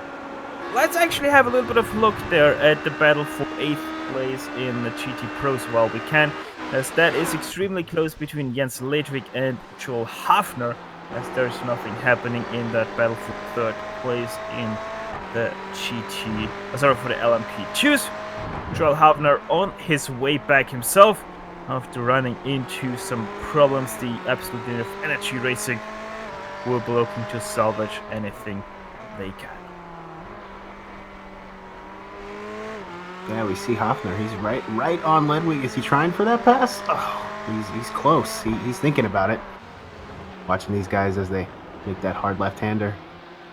Let's actually have a little bit of look there at the battle for 8th place in the GT Pros while we can, as that is extremely close between Jens Ledwig and Joel Hafner, as there's nothing happening in that battle for 3rd place in the for the LMP2s. Joel Hafner on his way back himself after running into some problems. The Absolute Unit of Energy Racing will be looking to salvage anything they can. Yeah, we see Hafner. He's right on Ledwig. Is he trying for that pass? Oh, he's close. He's thinking about it. Watching these guys as they make that hard left-hander,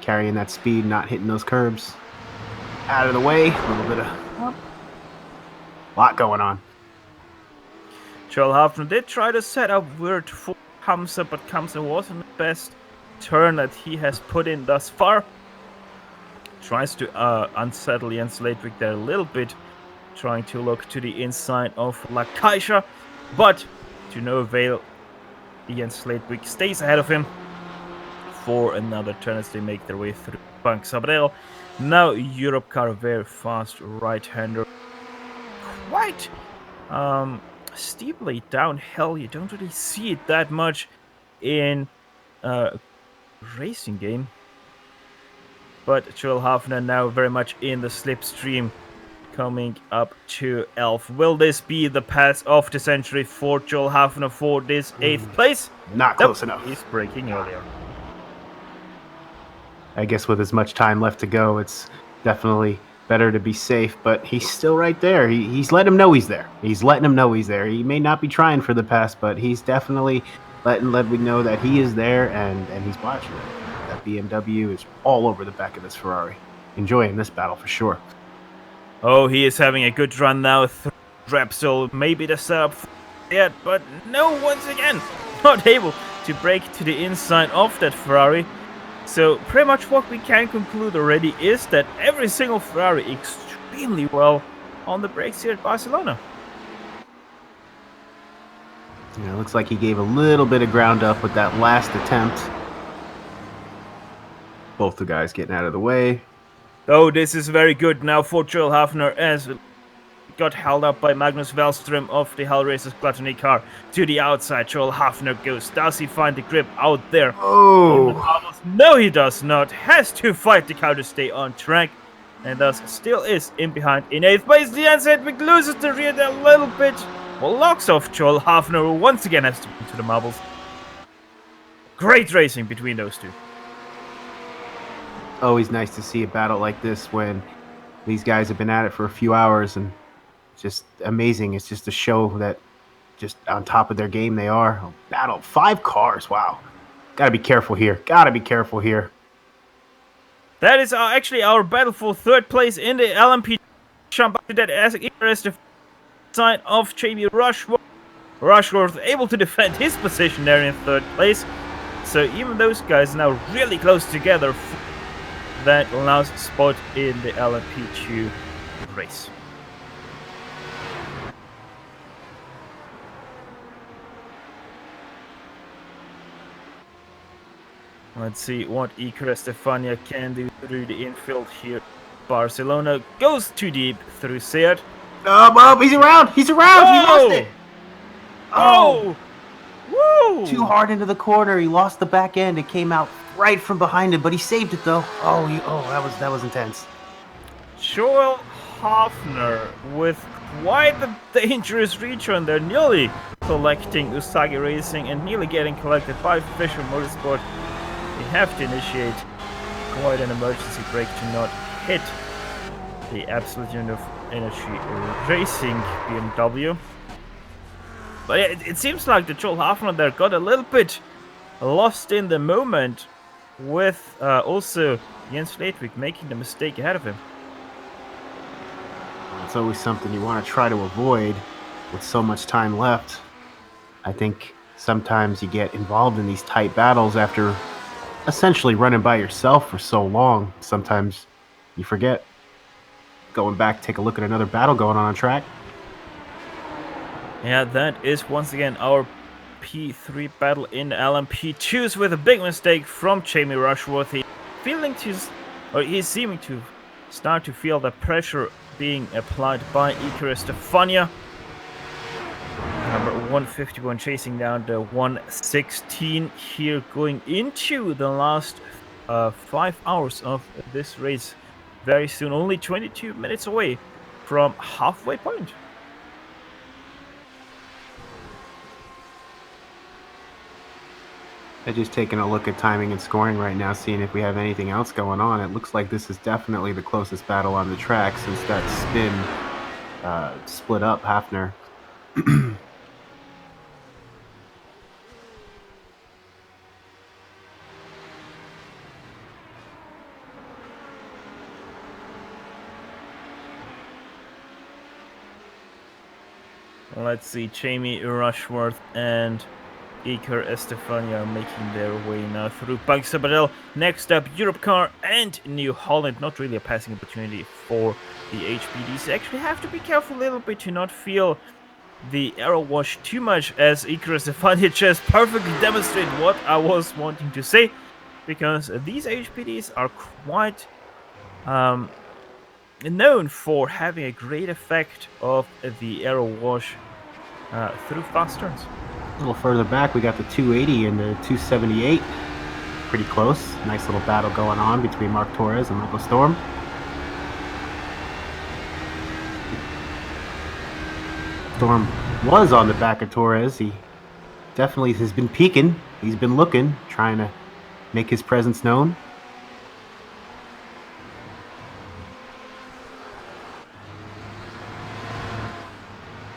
carrying that speed, not hitting those curbs. Out of the way. A little bit of lot going on. Joel Hafner did try to set up weird for Kamsa, but Kamsa wasn't the best turn that he has put in thus far. Tries to unsettle Jens Ledwig there a little bit, trying to look to the inside of La Caixa, but to no avail. Jens Ledwig stays ahead of him for another turn as they make their way through Bank Sabrel. Now Europe car, very fast right-hander, quite steeply downhill. You don't really see it that much in racing game. but Joel Hafner now very much in the slipstream, coming up to Elf. Will this be the pass of the century for Joel Hafner for this 8th place? Not close enough. He's breaking earlier. I guess with as much time left to go, it's definitely better to be safe, but he's still right there. He's letting him know he's there. He's letting him know he's there. He may not be trying for the pass, but he's definitely letting me know that he is there and he's watching it. That BMW is all over the back of this Ferrari. Enjoying this battle for sure. Oh, he is having a good run now through Repsol. Maybe the setup yet, but no, once again, not able to break to the inside of that Ferrari. So pretty much what we can conclude already is that every single Ferrari extremely well on the brakes here at Barcelona. Yeah, it looks like he gave a little bit of ground up with that last attempt. Both the guys getting out of the way. Oh, this is very good now for Joel Hafner as got held up by Magnus Wellström of the Hell Racers Gluttony car to the outside. Joel Hafner goes. Does he find the grip out there? Oh! No, he does not. Has to fight the car to stay on track. And thus still is in behind in 8th place. The Hedwig loses the rear there a little bit. Well, locks off Joel Hafner, who once again has to go to the marbles. Great racing between those two. Always nice to see a battle like this when these guys have been at it for a few hours, and just amazing. It's just a show that just on top of their game they are. Battle 5 cars. Wow. Gotta be careful here. Gotta be careful here. That is actually our battle for 3rd place in the LMP. That as the side of Jamie Rushworth. Rushworth able to defend his position there in 3rd place. So even those guys now really close together. That last spot in the LMP2 race. Let's see what Iker Estefania can do through the infield here. Barcelona goes too deep through Seat. Oh, he's around! He's around! Oh! He lost it! Oh! Woo! Too hard into the corner. He lost the back end. It came out right from behind him, but he saved it though. That was intense. Joel Hafner with quite a dangerous return there, nearly collecting Usagi Racing and nearly getting collected by Fisher Motorsport. They have to initiate quite an emergency brake to not hit the absolute unit of energy racing BMW. But it seems like the Joel Hafner there got a little bit lost in the moment with also Jens Ledwig making the mistake ahead of him. It's always something you want to try to avoid with so much time left. I think sometimes you get involved in these tight battles after essentially running by yourself for so long. Sometimes you forget. Going back, take a look at another battle going on track. Yeah, that is once again our P3 battle in LMP2s with a big mistake from Jamie Rushworth. He's seeming to start to feel the pressure being applied by Iker Estefania. Number 151 chasing down the 116 here, going into the last 5 hours of this race. Very soon, only 22 minutes away from halfway point. I'm just taking a look at timing and scoring right now, seeing if we have anything else going on. It looks like this is definitely the closest battle on the track since that spin split up Hafner. Let's see, Jamie Rushworth and Iker Estefania making their way now through Bank Sabadell. Next up, Europe Car and New Holland. Not really a passing opportunity for the HPDs. They actually have to be careful a little bit to not feel the aero wash too much, as Iker Estefania just perfectly demonstrated what I was wanting to say, because these HPDs are quite known for having a great effect of the aero wash through fast turns. A little further back, we got the 280 and the 278. pretty close. Nice little battle going on between Mark Torres and Michael Storm. Storm was on the back of Torres. He definitely has been peeking. He's been looking, trying to make his presence known.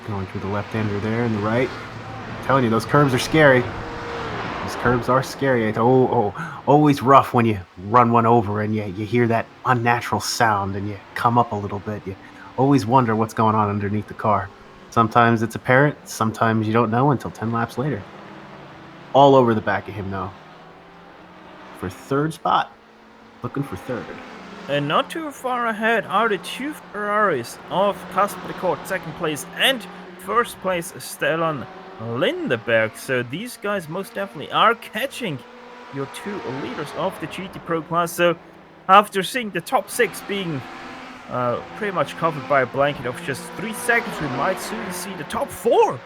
Going through the left-hander there and the right. I'm telling you, those curves are scary. These curves are scary. It's always rough when you run one over and you hear that unnatural sound and you come up a little bit. You always wonder what's going on underneath the car. Sometimes it's apparent, sometimes you don't know until 10 laps later. All over the back of him, though. For third spot. Looking for third. And not too far ahead are the two Ferraris of Kasper de Kort, second place, and first place Stellan Lindeberg. So these guys most definitely are catching your two leaders of the GT Pro class. So after seeing the top 6 being pretty much covered by a blanket of just 3 seconds, we might soon see the top 4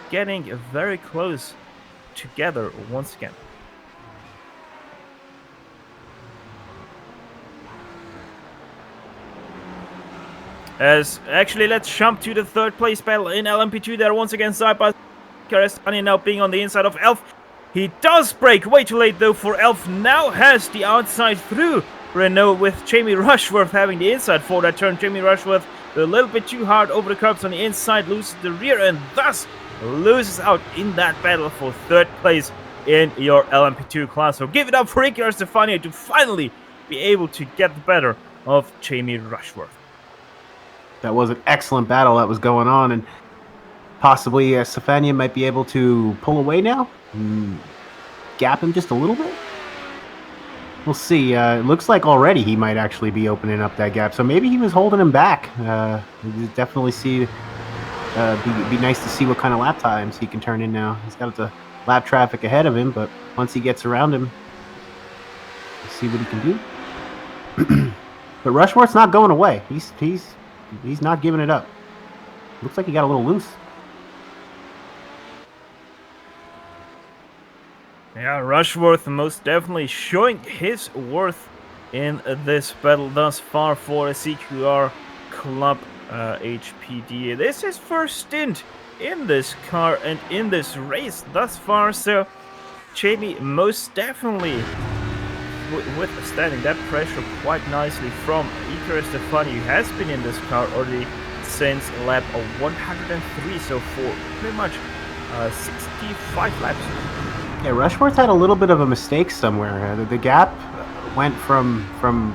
getting very close together once again. Let's jump to the third place battle in LMP2 there once again, side by Estefania now being on the inside of Elf. He does break, way too late though for Elf, now has the outside through Renault with Jamie Rushworth having the inside for that turn. Jamie Rushworth a little bit too hard over the curbs on the inside, loses the rear and thus loses out in that battle for third place in your LMP2 class. So give it up for Ricky Estefania to finally be able to get the better of Jamie Rushworth. That was an excellent battle that was going on, and possibly Estefania might be able to pull away now, gap him just a little bit. We'll see. It looks like already he might actually be opening up that gap, so maybe he was holding him back. Definitely see. Be nice to see what kind of lap times he can turn in now. He's got the lap traffic ahead of him, but once he gets around him, we'll see what he can do. But Rushworth's not going away. He's not giving it up. Looks like he got a little loose. Yeah, Rushworth most definitely showing his worth in this battle thus far for a CQR Club HPD. This is his first stint in this car and in this race thus far, so Jamie most definitely withstanding that pressure quite nicely from Iker Estefania, who has been in this car already since lap 103, so for pretty much 65 laps. Yeah, Rushworth had a little bit of a mistake somewhere. The gap went from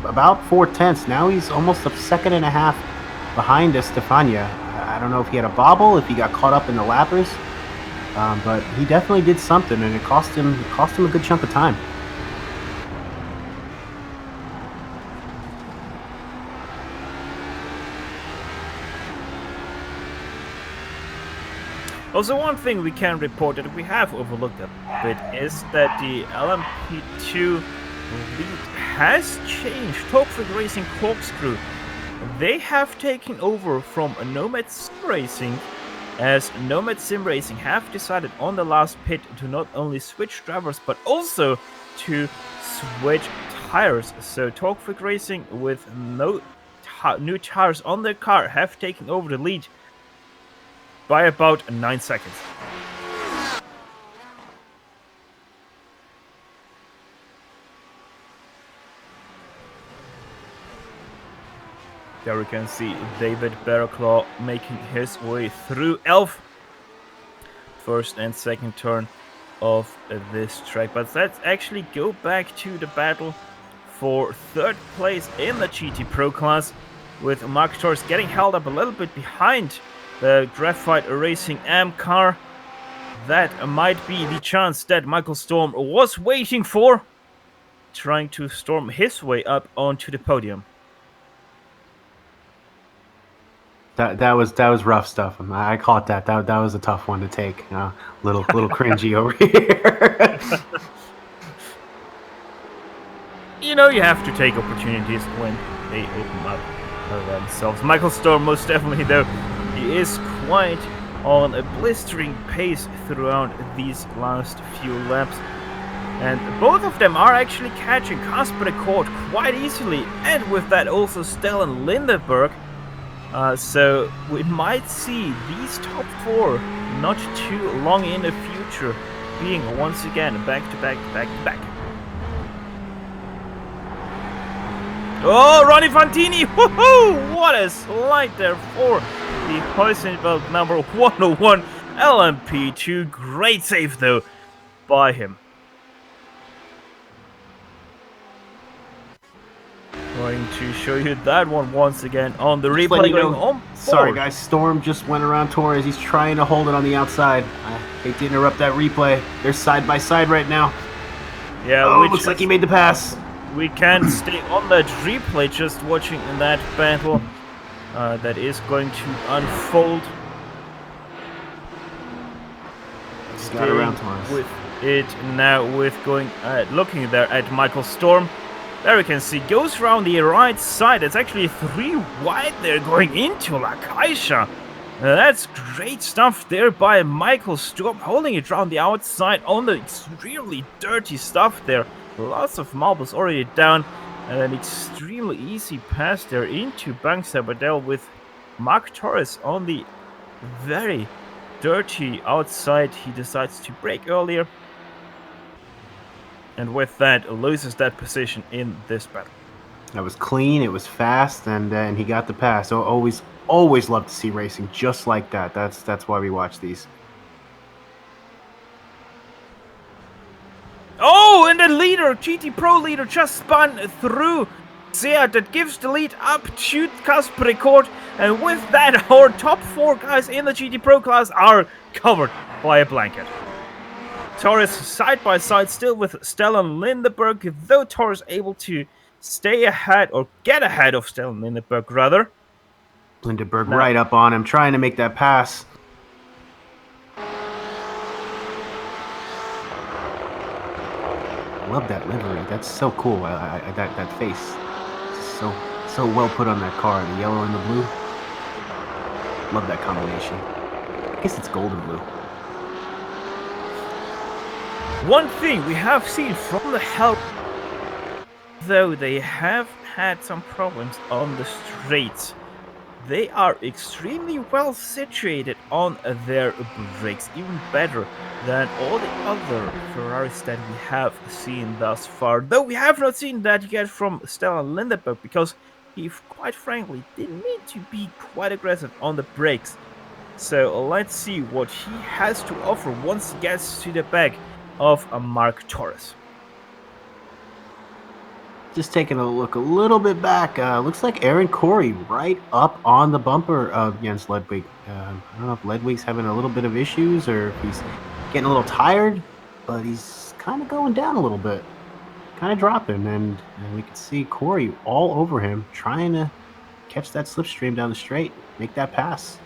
about 4/10. Now he's almost a second and a half behind Estefania. I don't know if he had a bobble, if he got caught up in the lappers, but he definitely did something, and it cost him a good chunk of time. Also, one thing we can report that we have overlooked a bit is that the LMP2 lead has changed. Topford Racing Corkscrew, they have taken over from Nomad Sim Racing, as Nomad Sim Racing have decided on the last pit to not only switch drivers but also to switch tires. So Topford Racing, with no new tires on their car, have taken over the lead by about 9 seconds. There we can see David Barraclaw making his way through Elf. First and second turn of this track. But let's actually go back to the battle for third place in the GT Pro class, with Mark Torres getting held up a little bit behind the Graphite Racing AM car. That might be the chance that Michael Storm was waiting for, trying to storm his way up onto the podium. That was rough stuff. I caught that. That was a tough one to take. Little cringy over here. You know, you have to take opportunities when they open up themselves. Michael Storm most definitely, though, he is quite on a blistering pace throughout these last few laps. And both of them are actually catching Kasper Rekord quite easily, and with that also Stellan Lindeberg. So we might see these top 4 not too long in the future being once again back to back to back to back. Oh, Ronnie Fantini! Woohoo! What a slide there for the Heusenfeld number 101 LMP2. Great save though by him. Going to show you that one once again on the replay. Sorry guys, Storm just went around Torres. He's trying to hold it on the outside. I hate to interrupt that replay. They're side by side right now. Yeah, looks like he made the pass. We can't stay on that replay just watching that battle that is going to unfold. Got around Torres. With it now, with going looking there at Michael Storm. There we can see, goes around the right side. It's actually 3 wide there going into La Caixa. That's great stuff there by Michael Storm, holding it around the outside on the extremely dirty stuff there. Lots of marbles already down, and an extremely easy pass there into Bank Sabadell with Marc Torres on the very dirty outside. He decides to brake earlier, and with that loses that position in this battle. That was clean, it was fast, and he got the pass. So always love to see racing just like that. That's why we watch these. Oh, and the leader, GT Pro leader, just spun through Seat. That gives the lead up to Kasper Rekord, and with that our top 4 guys in the GT Pro class are covered by a blanket. Torres side by side still with Stellan Lindeberg, though Torres able to stay ahead, or get ahead of Stellan Lindeberg rather. Lindeberg right up on him, trying to make that pass. I love that livery. That's so cool. That face, so well put on that car. The yellow and the blue. Love that combination. I guess it's gold and blue. One thing we have seen from the help, though they have had some problems on the straights, they are extremely well situated on their brakes, even better than all the other Ferraris that we have seen thus far. Though we have not seen that yet from Stellan Lindeberg, because he quite frankly didn't need to be quite aggressive on the brakes. So let's see what he has to offer once he gets to the back of Marc Torres. Just taking a look a little bit back, looks like Aaron Corey right up on the bumper of Jens Ledwig. I don't know if Ledwig's having a little bit of issues or if he's getting a little tired, but he's kind of going down a little bit, kind of dropping, and we can see Corey all over him, trying to catch that slipstream down the straight, make that pass.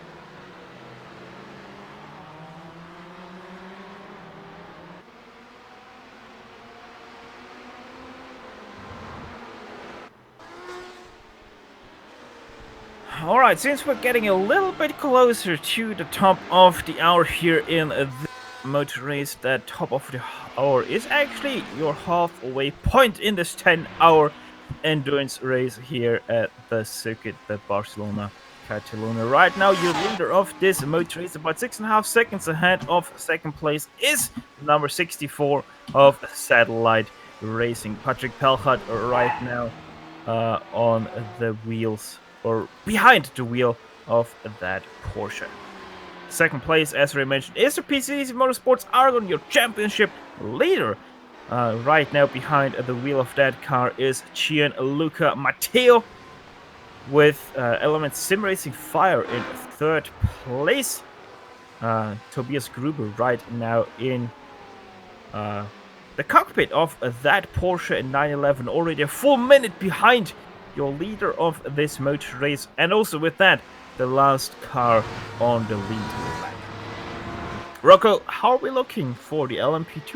Alright, since we're getting a little bit closer to the top of the hour here in the motor race, that top of the hour is actually your halfway point in this 10-hour endurance race here at the circuit, the Barcelona-Catalunya. Right now, your leader of this motor race, about 6.5 seconds ahead of second place, is number 64 of Satellite Racing, Patrick Pelchat, right now on the wheels, or behind the wheel of that Porsche. Second place, as we mentioned, is the PCDC Motorsports Aragon, your championship leader. Right now behind the wheel of that car is Gianluca Matteo with Element Sim Racing Fire in third place. Tobias Gruber right now in the cockpit of that Porsche 911, already a full minute behind your leader of this motor race, and also with that, the last car on the lead track. Rocco, how are we looking for the LMP2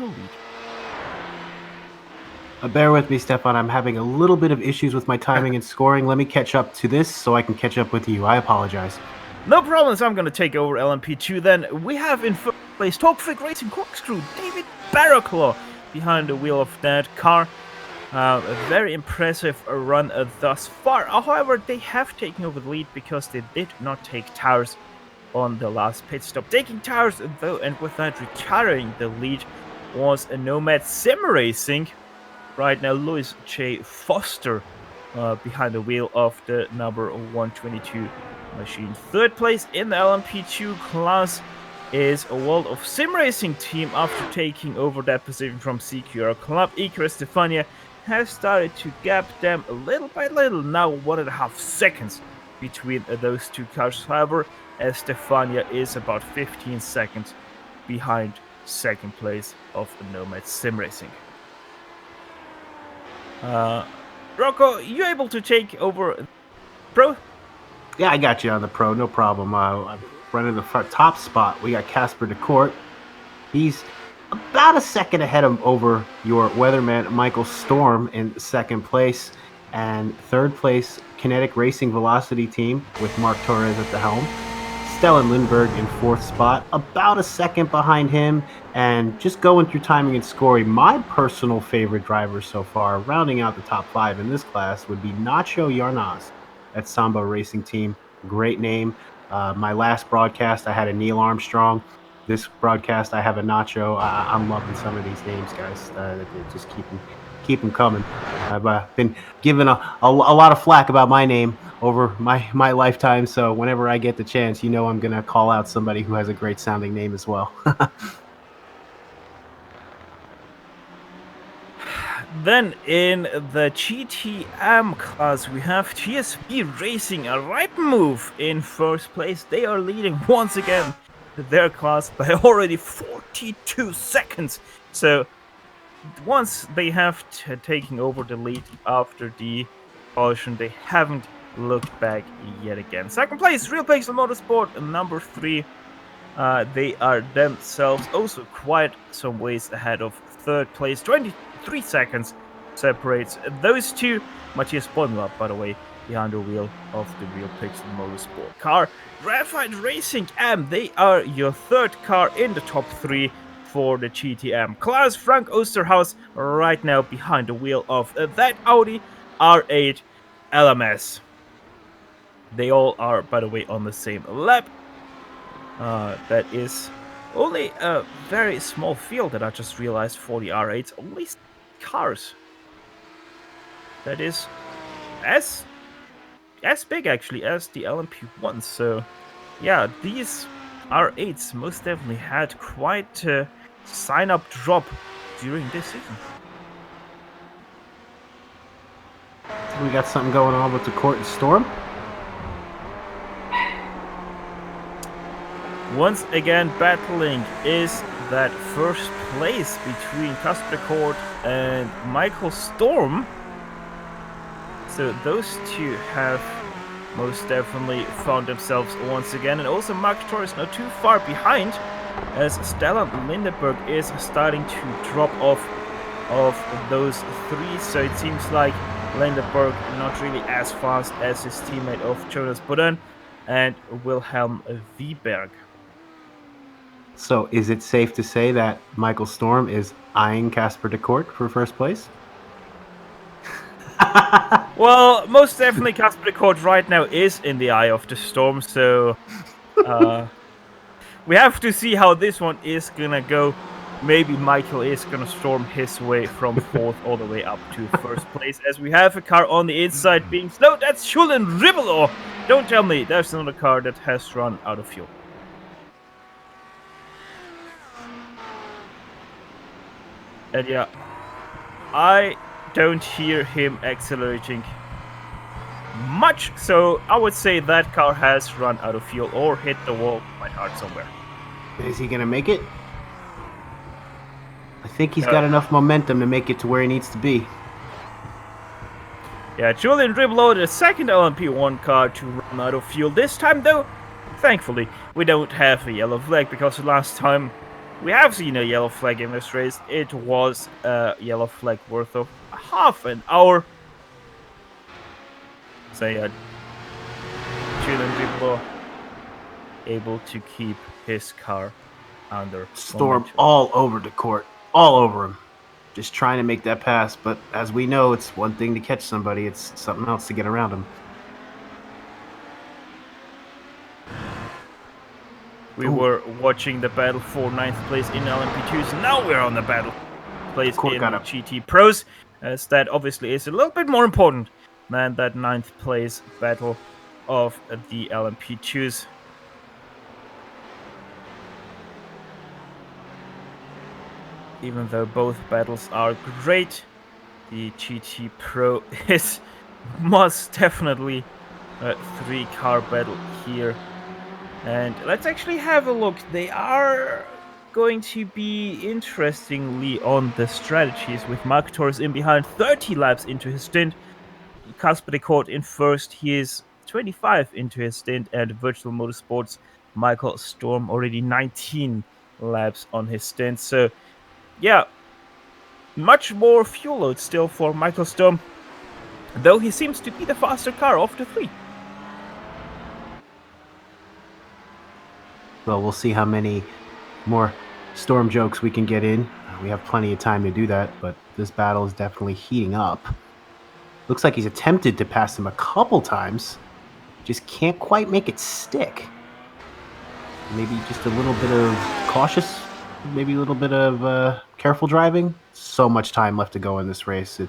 lead? Bear with me, Stefan. I'm having a little bit of issues with my timing and scoring. Let me catch up to this so I can catch up with you. I apologize. No problems. I'm going to take over LMP2 then. We have in first place Talk Freak Racing Corkscrew, David Barraclaw, behind the wheel of that car. A very impressive run thus far. However, they have taken over the lead because they did not take tires on the last pit stop. Taking tires, though, and with that retiring the lead was a Nomad Sim Racing. Right now, Louis J. Foster behind the wheel of the number 122 machine. Third place in the LMP2 class is a World of Sim Racing team after taking over that position from CQR Club. Iker Stefania has started to gap them little by little, now 1.5 seconds between those two cars. However, Estefania is about 15 seconds behind second place of Nomad Sim Racing. Rocco, you able to take over Pro? Yeah, I got you on the Pro, no problem. I'm running the front top spot. We got Casper DeCourt. He's about a second ahead of over your weatherman Michael Storm in second place, and third place Kinetic Racing Velocity team with Mark Torres at the helm. Stellan Lindberg in fourth spot, about a second behind him, and just going through timing and scoring, my personal favorite driver so far, rounding out the top 5 in this class, would be Nacho Yarnaz at Samba Racing Team. Great name. My last broadcast, I had a Neil Armstrong. This broadcast, I have a Nacho. I'm loving some of these names, guys. Just keep them coming. I've been given a lot of flack about my name over my lifetime, so whenever I get the chance, I'm going to call out somebody who has a great sounding name as well. Then in the GTM class, we have GSP Racing, a right move in first place. They are leading once again their class by already 42 seconds. So once they have taken over the lead after the caution, they haven't looked back yet again. Second place, Real Pixel Motorsport, number 3. They are themselves also quite some ways ahead of third place. 23 seconds separates those two. Matthias Bonla, by the way, behind the wheel of the Real Pixel Motorsport car. Graphite Racing M, they are your third car in the top 3 for the GTM class. Frank Osterhaus right now behind the wheel of that Audi R8 LMS. They all are, by the way, on the same lap. That is only a very small field that I just realized for the R8s. Only cars. That is as big actually as the LMP1. So yeah, these R8s most definitely had quite a sign-up drop during this season. We got something going on with the Court and Storm. Once again, battling is that first place between Casper Court and Michael Storm. So those two have most definitely found themselves once again. And also Mark Torres not too far behind, as Stellan Lindeberg is starting to drop off of those 3. So it seems like Lindeberg not really as fast as his teammate of Jonas Budden and Wilhelm Wieberg. So is it safe to say that Michael Storm is eyeing Casper DeCourt for first place? Well, most definitely Casper DeCourt right now is in the eye of the storm, so we have to see how this one is gonna go. Maybe Michael is gonna storm his way from 4th all the way up to 1st place, as we have a car on the inside being slowed. That's Julian Ribelow. Don't tell me there's another car that has run out of fuel. And yeah, I don't hear him accelerating much, so I would say that car has run out of fuel or hit the wall quite hard somewhere. Is he going to make it? I think he's got enough momentum to make it to where he needs to be. Yeah, Julian Ribelow, the second LMP1 car to run out of fuel. This time, though, thankfully, we don't have a yellow flag, because the last time we have seen a yellow flag in this race, it was a yellow flag worth of half an hour. So yeah, Julian Ribelow able to keep his car under Storm momentum. all over the court. All over him. just trying to make that pass. But as we know, it's one thing to catch somebody; it's something else to get around them. We were watching the battle for 9th place in LMP2s. Now we're on the battle place in the GT Pros, as that obviously is a little bit more important than that 9th place battle of the LMP2s. Even though both battles are great, the GT Pro is most definitely a 3-car battle here. And let's actually have a look. They are going to be interestingly on the strategies, with Marc Torres in behind 30 laps into his stint. Casper de Kort in first. He is 25 into his stint. And Virtual Motorsports Michael Storm already 19 laps on his stint. So yeah, much more fuel load still for Michael Storm, though he seems to be the faster car of the 3. Well, we'll see how many more Storm jokes we can get in. We have plenty of time to do that, but this battle is definitely heating up. Looks like he's attempted to pass him a couple times, just can't quite make it stick. Maybe just a little bit of cautious, maybe a little bit of careful driving. So much time left to go in this race. It'd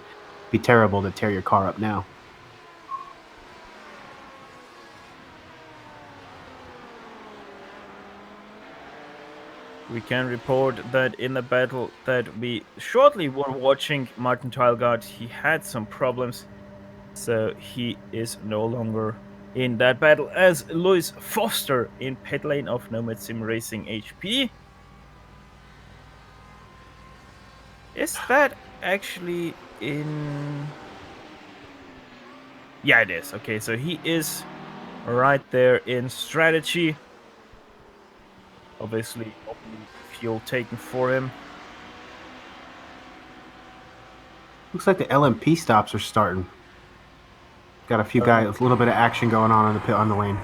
be terrible to tear your car up now. We can report that in the battle that we shortly were watching, Martin Teilgaard, he had some problems, so he is no longer in that battle, as Louis Foster in pit lane of Nomad Sim Racing HP. Is that actually in... Yeah, it is. Okay, so he is right there in strategy. Obviously, fuel taken for him. Looks like the LMP stops are starting. Got a few guys, a little bit of action going on in the lane.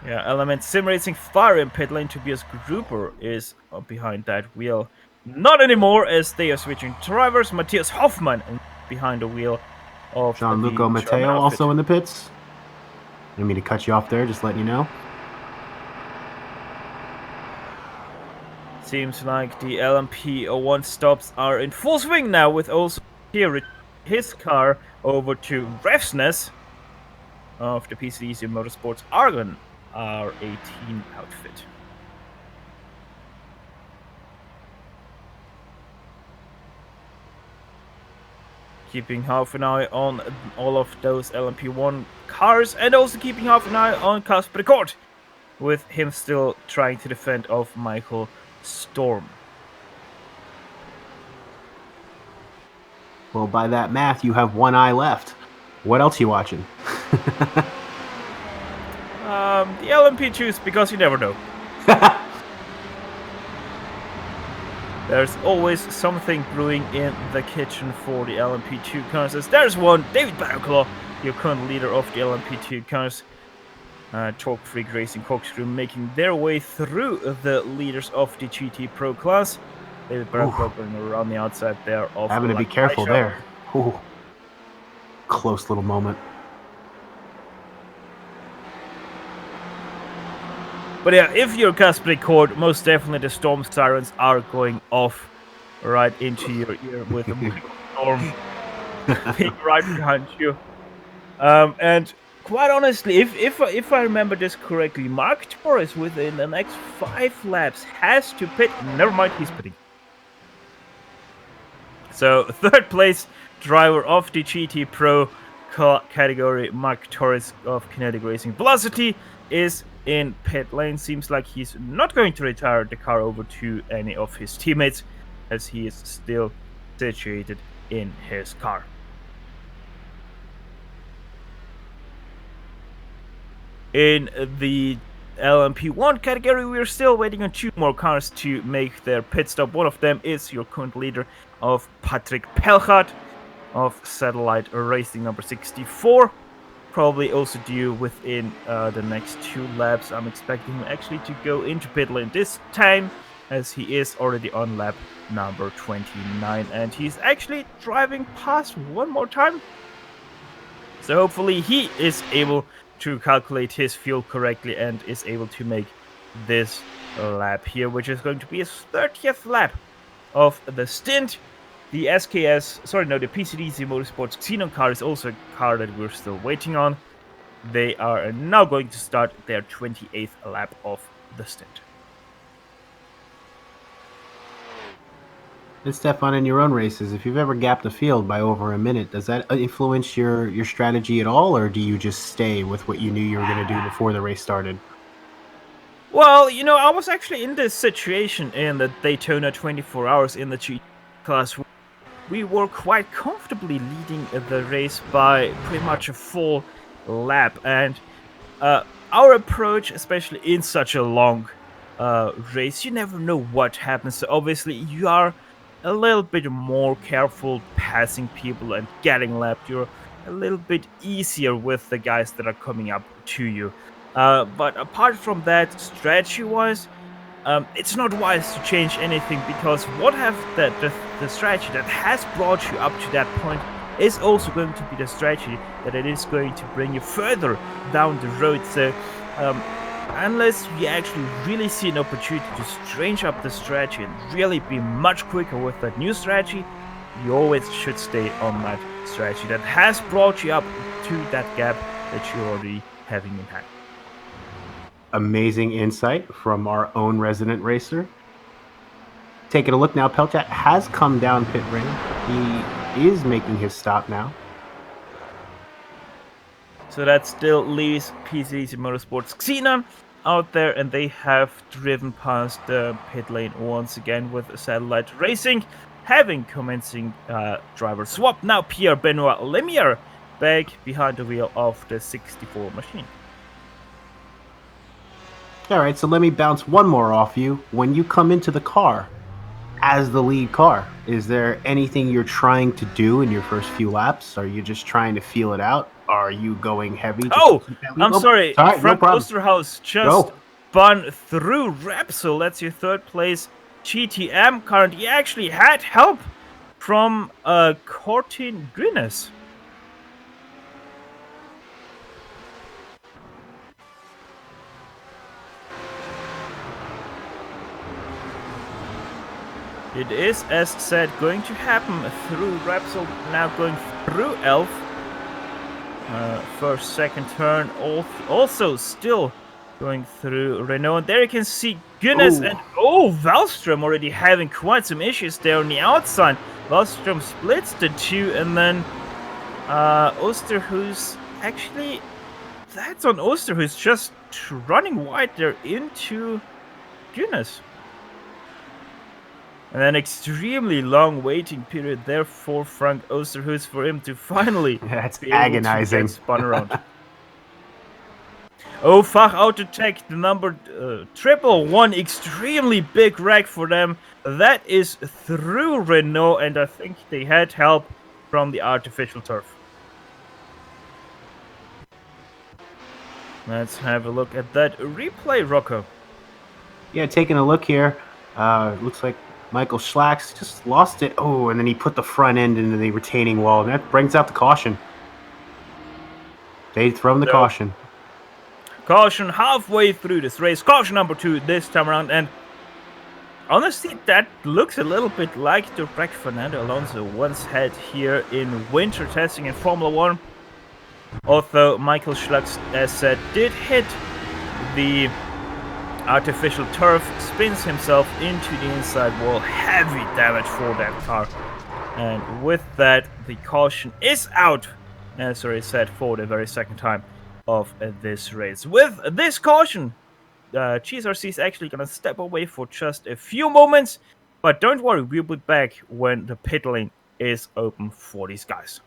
Yeah, Element Sim Racing far in pit lane. Tobias Gruber is behind that wheel. Not anymore, as they are switching drivers. Matthias Hoffmann behind the wheel of Gianluca Matteo also in the pits. I didn't mean to cut you off there, just letting you know. Seems like the LMP01 stops are in full swing now, with also here his car over to Refsness of the PCDC Motorsports Argon R18 outfit. Keeping half an eye on all of those LMP1 cars, and also keeping half an eye on Casper de Kort, with him still trying to defend off Michael Storm. Well, by that math, you have one eye left. What else are you watching? The LMP2s, because you never know. There's always something brewing in the kitchen for the LMP2 cars. As there's one, David Barrowclaw, your current leader of the LMP2 cars. Torque Freak Racing Corkscrew making their way through the leaders of the GT Pro class. David Barrowclaw going around the outside there. Having to be careful there. Ooh. Close little moment. But yeah, if you're Casper de Kort, most definitely the storm sirens are going off right into your ear with the storm being right behind you. And quite honestly, if I remember this correctly, Marc Torres within the next 5 laps has to pit. Never mind, he's pitting. So 3rd place driver of the GT Pro category, Marc Torres of Kinetic Racing Velocity, is in pit lane. Seems like he's not going to retire the car over to any of his teammates, as he is still situated in his car. In the LMP1 category, we're still waiting on 2 more cars to make their pit stop. One of them is your current leader of Patrick Pelchat of Satellite Racing number 64. Probably also due within the next 2 laps. I'm expecting him actually to go into pit lane this time, as he is already on lap number 29, and he's actually driving past one more time. So hopefully he is able to calculate his fuel correctly and is able to make this lap here, which is going to be his 30th lap of the stint. The the PCDC Motorsports Xenon car is also a car that we're still waiting on. They are now going to start their 28th lap of the stint. And Stefan, in your own races, if you've ever gapped a field by over a minute, does that influence your strategy at all, or do you just stay with what you knew you were going to do before the race started? Well, I was actually in this situation in the Daytona 24 Hours in the G class. We were quite comfortably leading the race by pretty much a full lap, and our approach, especially in such a long race, you never know what happens. So obviously you are a little bit more careful passing people and getting lapped. You're a little bit easier with the guys that are coming up to you. But apart from that, strategy-wise, it's not wise to change anything, because what have the strategy that has brought you up to that point is also going to be the strategy that it is going to bring you further down the road. So unless you actually really see an opportunity to change up the strategy and really be much quicker with that new strategy, you always should stay on that strategy that has brought you up to that gap that you're already having in hand. Amazing insight from our own resident racer. Taking a look now, Pelchat has come down pit lane. He is making his stop now. So that still leaves PCDC Motorsports Xenon out there, and they have driven past the pit lane once again with Satellite Racing, having commencing driver swap. Now Pierre-Benoit Lemieux back behind the wheel of the 64 machine. All right, so let me bounce one more off you. When you come into the car as the lead car, is there anything you're trying to do in your first few laps? Are you just trying to feel it out? Are you going heavy? I'm sorry. Frank no problem. Osterhaus just spun through Repsol. That's your third place GTM car. And he actually had help from Cortin Guinness. It is, as said, going to happen through Repsol, now going through Elf. First, second turn, also still going through Renault. And there you can see Guinness and Wallström already having quite some issues there on the outside. Wallström splits the two, and then Osterhuis, actually, that's on Osterhuis, just running wide there into Guinness. And an extremely long waiting period there for Frank Osterhuis for him to finally That's be able agonizing. to get spun around. Fach Autotech, the number 111, extremely big wreck for them. That is through Renault, and I think they had help from the artificial turf. Let's have a look at that replay, Rocco. Yeah, taking a look here, looks like Michael Schlacks just lost it. And then he put the front end into the retaining wall, and that brings out the caution. They've thrown the caution. Caution halfway through this race. Caution number 2 this time around, and honestly, that looks a little bit like the wreck Fernando Alonso once had here in winter testing in Formula 1. Although Michael Schlacks, as said, did hit the artificial turf, spins himself into the inside wall. Heavy damage for that car. And with that, the caution is out, as already said, for the very second time of this race. With this caution, GSRC is actually going to step away for just a few moments. But don't worry, we'll be back when the pit lane is open for these guys.